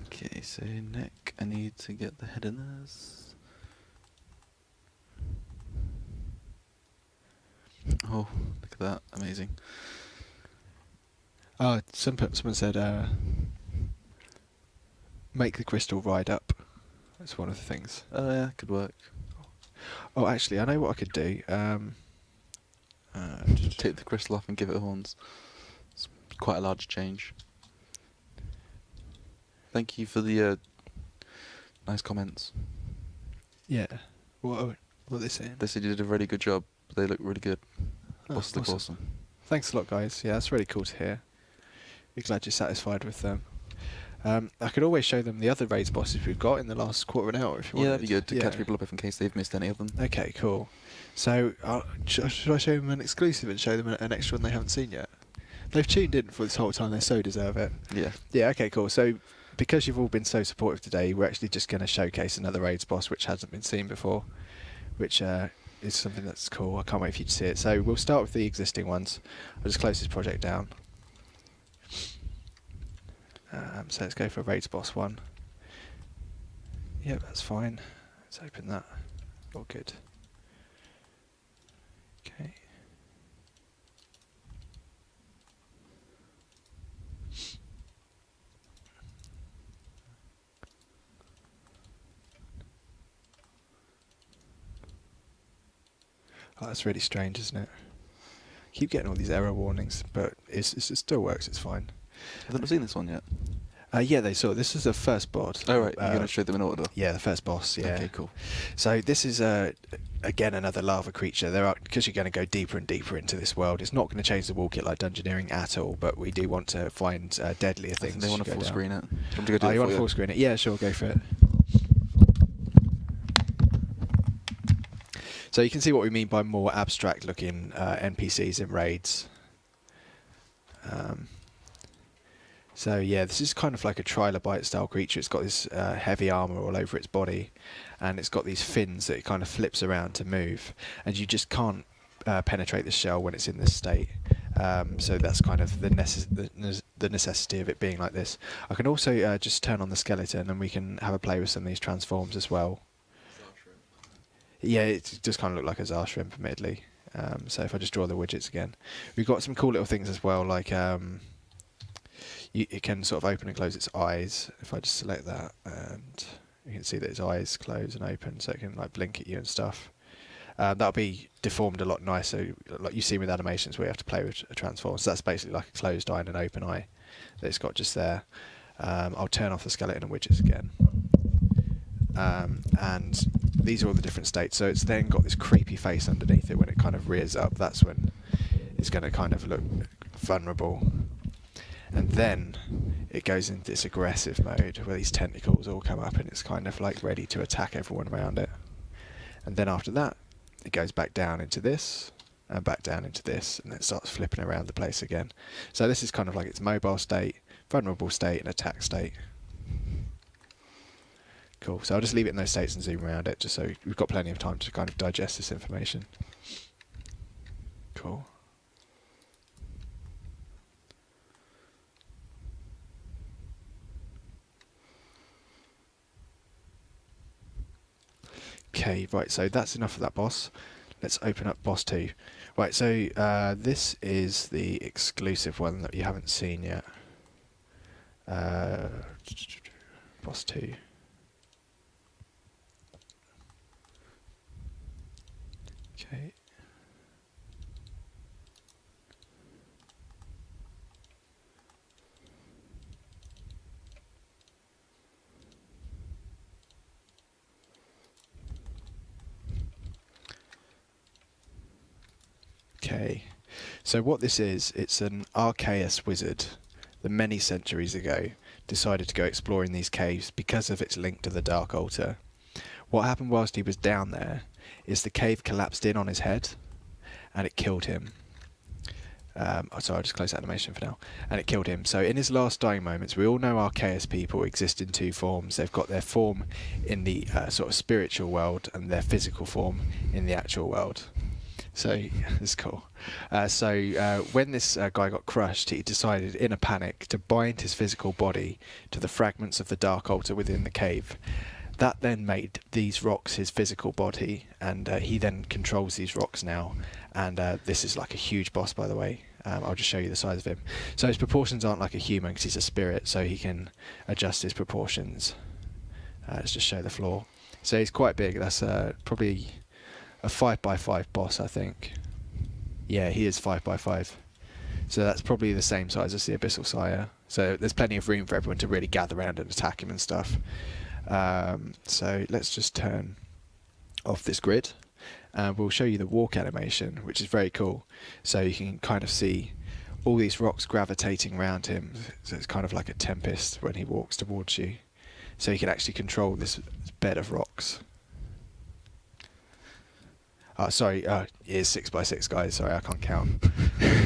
Okay, so neck, I need to get the head in this. Oh, look at that, amazing. Oh, someone said make the crystal ride up. That's one of the things. Oh yeah, could work. Oh, actually, I know what I could do. Take the crystal off and give it horns. It's quite a large change. Thank you for the nice comments. Yeah. What are they saying? They said you did a really good job. They look really good. Oh, Bosses look awesome. Thanks a lot, guys. Yeah, that's really cool to hear. You're glad you're satisfied with them. I could always show them the other raids bosses we've got in the last quarter of an hour if you want. Yeah, that'd be good to catch people up in case they've missed any of them. Okay, cool. So, should I show them an exclusive and show them an extra one they haven't seen yet? They've tuned in for this whole time, they so deserve it. Yeah. Yeah, okay, cool. So, because you've all been so supportive today, we're actually just going to showcase another raids boss which hasn't been seen before, which is something that's cool. I can't wait for you to see it. So, we'll start with the existing ones. I'll just close this project down. So let's go for raids boss 1. Yep, that's fine. Let's open that. All good. Okay. Oh, that's really strange, isn't it? Keep getting all these error warnings, but it still works. It's fine. Have they not seen this one yet? Yeah, they saw. This is the first boss. Oh right, you're going to show them in order? Yeah, the first boss, yeah. Okay, cool. So this is, again, another lava creature. Because you're going to go deeper and deeper into this world, it's not going to change the wall kit like dungeoneering at all, but we do want to find deadlier things. They want to full down. screen it. Do you want to go do Oh, it you want to for full screen it? Yeah, sure, go for it. So you can see what we mean by more abstract looking NPCs in raids. So yeah, this is kind of like a trilobite style creature. It's got this heavy armor all over its body, and it's got these fins that it kind of flips around to move, and you just can't penetrate the shell when it's in this state. So that's kind of the necessity of it being like this. I can also just turn on the skeleton, and we can have a play with some of these transforms as well. Yeah, it does kind of look like a Tsar shrimp, admittedly. So if I just draw the widgets again, we've got some cool little things as well, like it can sort of open and close its eyes. If I just select that, and you can see that its eyes close and open, so it can like blink at you and stuff. That'll be deformed a lot nicer, like you see with animations where you have to play with a transform. So that's basically like a closed eye and an open eye that it's got just there. I'll turn off the skeleton and widgets again. And these are all the different states. So it's then got this creepy face underneath it when it kind of rears up. That's when it's going to kind of look vulnerable. And then it goes into this aggressive mode where these tentacles all come up and it's kind of like ready to attack everyone around it. And then after that, it goes back down into this and back down into this, and it starts flipping around the place again. So this is kind of like its mobile state, vulnerable state, and attack state. Cool. So I'll just leave it in those states and zoom around it, just so we've got plenty of time to kind of digest this information. Cool. Okay, right, so that's enough of that boss. Let's open up boss 2. Right, so this is the exclusive one that you haven't seen yet. Boss 2. Okay. Okay, so what this is, it's an Archaeus wizard that many centuries ago decided to go exploring these caves because of its link to the Dark Altar. What happened whilst he was down there is the cave collapsed in on his head, and it killed him. Sorry, I'll just close the animation for now. And it killed him. So in his last dying moments, we all know our chaos people exist in two forms. They've got their form in the sort of spiritual world and their physical form in the actual world. So it's cool. When this guy got crushed, he decided in a panic to bind his physical body to the fragments of the dark altar within the cave. That then made these rocks his physical body, and he then controls these rocks now. And this is like a huge boss, by the way. I'll just show you the size of him. So his proportions aren't like a human because he's a spirit, so he can adjust his proportions. Let's just show the floor. So he's quite big. That's probably a 5x5 boss, I think. Yeah, he is 5x5. So that's probably the same size as the Abyssal Sire. So there's plenty of room for everyone to really gather around and attack him and stuff. So let's just turn off this grid. We'll show you the walk animation, which is very cool. So you can kind of see all these rocks gravitating around him. So it's kind of like a tempest when he walks towards you. So you can actually control this bed of rocks. Sorry, it is 6x6, guys. Sorry, I can't count.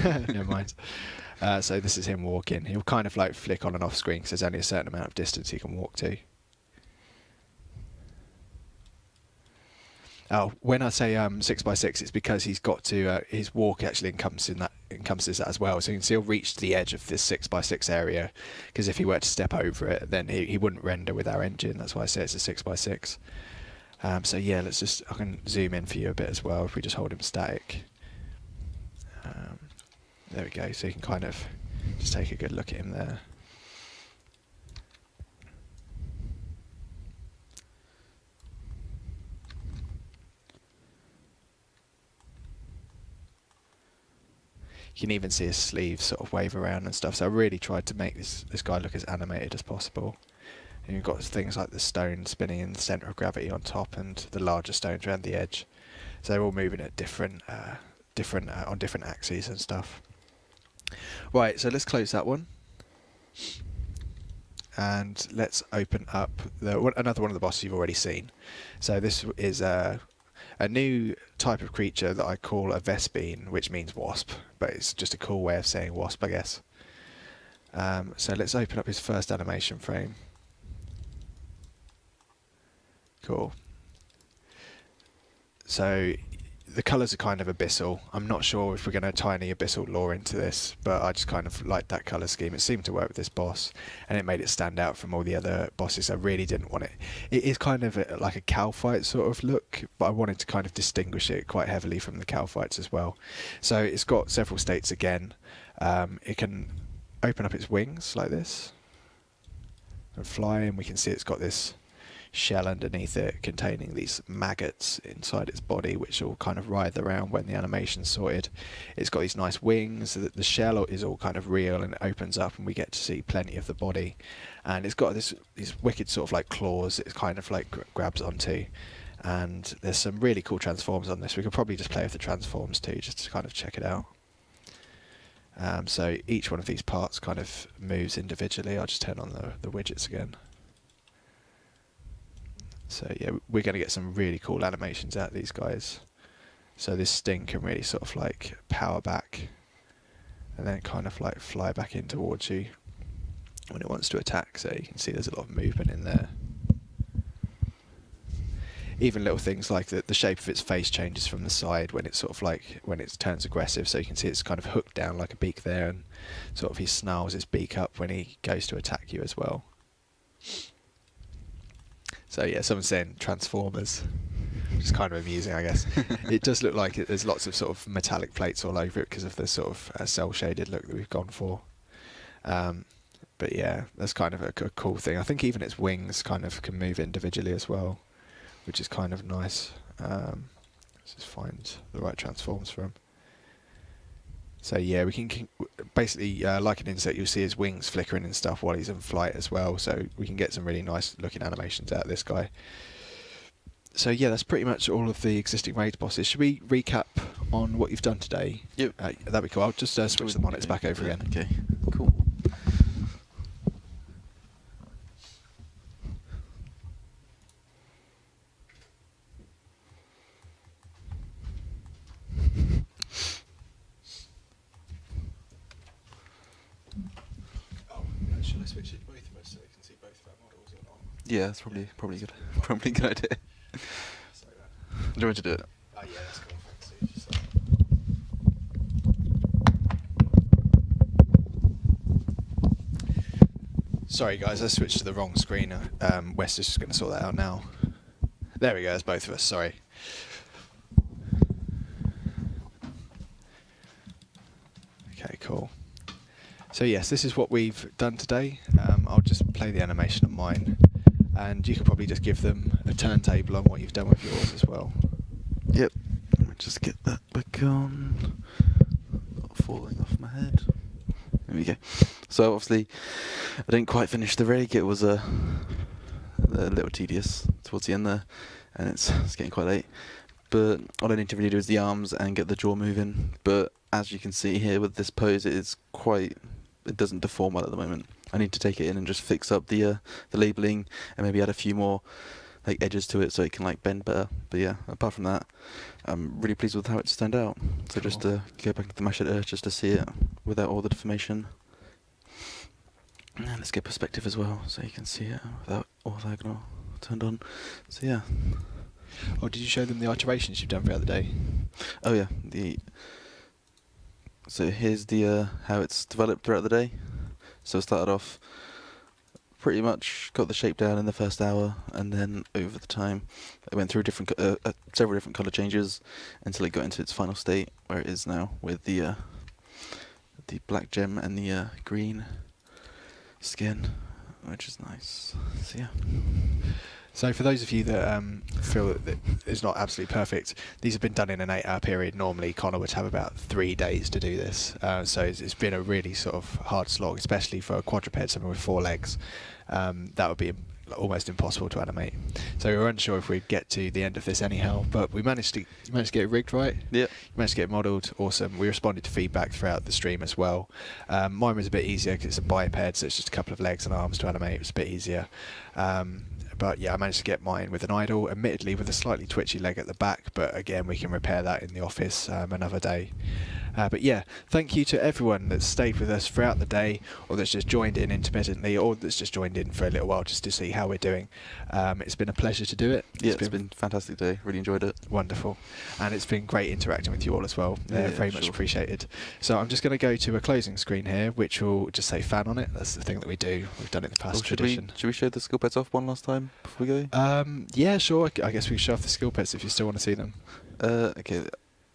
Never mind. So this is him walking. He'll kind of like flick on and off screen because there's only a certain amount of distance he can walk to. Oh, when I say 6x6, it's because he's got to his walk actually encompasses that as well. So you can see he'll reach the edge of this 6x6 area, because if he were to step over it, then he wouldn't render with our engine. That's why I say it's a 6x6. So yeah, I can zoom in for you a bit as well if we just hold him static. There we go. So you can kind of just take a good look at him there. You can even see his sleeves sort of wave around and stuff. So I really tried to make this guy look as animated as possible. And you've got things like the stone spinning in the centre of gravity on top, and the larger stones around the edge. So they're all moving at different on different axes and stuff. Right, so let's close that one, and let's open up another one of the bosses you've already seen. So this is a new type of creature that I call a Vespine, which means wasp, but it's just a cool way of saying wasp, I guess. So let's open up his first animation frame. Cool. So the colours are kind of abyssal. I'm not sure if we're going to tie any abyssal lore into this, but I just kind of liked that colour scheme. It seemed to work with this boss, and it made it stand out from all the other bosses. I really didn't want it. It is kind of like a cow fight sort of look, but I wanted to kind of distinguish it quite heavily from the cow fights as well. So it's got several states again. It can open up its wings like this and fly, and we can see it's got this shell underneath it containing these maggots inside its body, which will kind of writhe around when the animation's sorted. It's got these nice wings. The shell is all kind of real, and it opens up and we get to see plenty of the body. And it's got these wicked sort of like claws it kind of like grabs onto. And there's some really cool transforms on this. We could probably just play with the transforms too, just to kind of check it out. So each one of these parts kind of moves individually. I'll just turn on the widgets again. So yeah, we're going to get some really cool animations out of these guys. So this sting can really sort of like power back and then kind of like fly back in towards you when it wants to attack. So you can see there's a lot of movement in there. Even little things like the shape of its face changes from the side when it's sort of like when it turns aggressive. So you can see it's kind of hooked down like a beak there, and sort of he snarls his beak up when he goes to attack you as well. So yeah, someone's saying Transformers, which is kind of amusing, I guess. It does look like there's lots of sort of metallic plates all over it because of the sort of cel-shaded look that we've gone for. But yeah, that's kind of a cool thing. I think even its wings kind of can move individually as well, which is kind of nice. Let's just find the right transforms for him. So yeah, we can basically, like an insect, you'll see his wings flickering and stuff while he's in flight as well. So we can get some really nice looking animations out of this guy. So yeah, that's pretty much all of the existing raid bosses. Should we recap on what you've done today? Yep. That'd be cool. I'll just switch the monitors back over again. Okay, cool. switch it to both of us so we can see both of our models or not? Yeah, that's probably good. Probably a good idea. So, Do you want me to do it? oh yeah, that's cool. Thanks, Steve. So, sorry guys, I switched to the wrong screen. Wes is just going to sort that out now. There we go, that's both of us, sorry. Okay, cool. So yes, this is what we've done today. I'll just play the animation on mine, and you could probably just give them a turntable on what you've done with yours as well. Yep. Let me just get that back on. Not falling off my head. There we go. So obviously, I didn't quite finish the rig. It was a little tedious towards the end there, and it's getting quite late. But all I need to really do is the arms and get the jaw moving. But as you can see here with this pose, it doesn't deform well at the moment. I need to take it in and just fix up the labelling and maybe add a few more like edges to it so it can like bend better. But yeah, apart from that, I'm really pleased with how it's turned out. So Cool. just to go back to the mesh editor just to see it without all the deformation. And let's get perspective as well so you can see it without orthogonal turned on. So yeah. Oh, did you show them the iterations you've done throughout the day? Oh yeah, so here's the how it's developed throughout the day. So I started off pretty much got the shape down in the first hour, and then over the time I went through several different color changes until it got into its final state where it is now with the black gem and the green skin, which is nice. So yeah. So for those of you that feel that it's not absolutely perfect, these have been done in an 8-hour period. Normally Connor would have about 3 days to do this. So it's been a really sort of hard slog, especially for a quadruped, something with 4 legs. That would be almost impossible to animate. So we were unsure if we'd get to the end of this anyhow, but we managed to get it rigged right. Yeah. You managed to get it modelled. Awesome. We responded to feedback throughout the stream as well. Mine was a bit easier because it's a biped, so it's just a couple of legs and arms to animate. It was a bit easier. But yeah, I managed to get mine with an idle, admittedly with a slightly twitchy leg at the back, but again, we can repair that in the office another day. But yeah, thank you to everyone that's stayed with us throughout the day, or that's just joined in intermittently, or that's just joined in for a little while just to see how we're doing. It's been a pleasure to do it. Yeah, it's been a fantastic day. Really enjoyed it. Wonderful. And it's been great interacting with you all as well. Very much appreciated. So I'm just going to go to a closing screen here, which will just say fan on it. That's the thing that we do. We've done it in the past tradition. Should we show the skill pets off one last time before we go? Yeah, sure. I guess we can show off the skill pets if you still want to see them. Okay.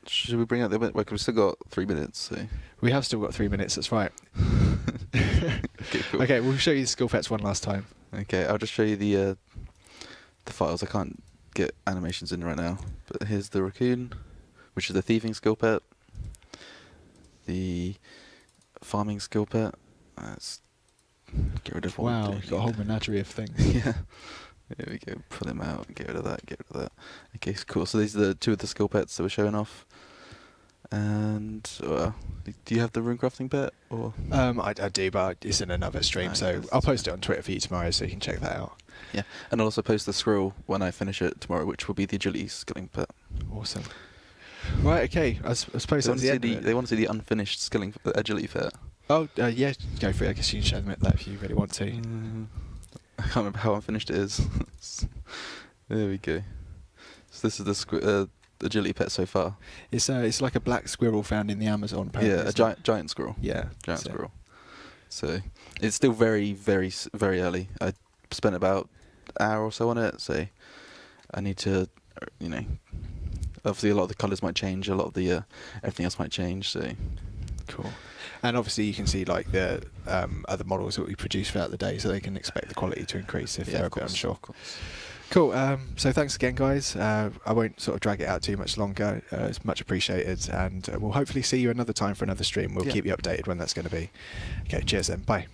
Should we bring out the... Well, we've still got 3 minutes, so... We have still got 3 minutes, that's right. Okay, cool. Okay, we'll show you the skill pets one last time. Okay, I'll just show you the files. I can't get animations in right now. But here's the raccoon, which is the thieving skill pet. The farming skill pet. Let's get rid of one. Wow, we've got a whole menagerie of things. Yeah. There we go. Pull them out. Get rid of that. Get rid of that. Okay, cool. So these are the 2 of the skill pets that we're showing off. And do you have the rune crafting pet or? I do, but it's in another stream, so I'll post it on Twitter for you tomorrow, so you can check that out. Yeah, and I'll also post the squirrel when I finish it tomorrow, which will be the agility skilling pet. Awesome. Right. Okay. I suppose that's the end of it. They want to see the unfinished skilling agility pet. Oh, yeah. Go for it. I guess you can show them that if you really want to. I can't remember how unfinished it is. There we go. So this is the agility pet so far. It's like a black squirrel found in the Amazon. Yeah, a giant squirrel. Yeah, giant squirrel. So it's still very, very, very early. I spent about an hour or so on it. So I need to, obviously a lot of the colours might change. A lot of the everything else might change. So cool. And obviously you can see like the other models that we produce throughout the day, so they can expect the quality to increase if they're a bit unsure. Of course. Cool. So thanks again, guys. I won't sort of drag it out too much longer. It's much appreciated, and we'll hopefully see you another time for another stream. We'll keep you updated when that's going to be. Okay. Cheers then. Bye.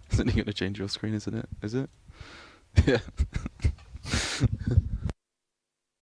Isn't it going to change your screen? Isn't it? Is it? Yeah.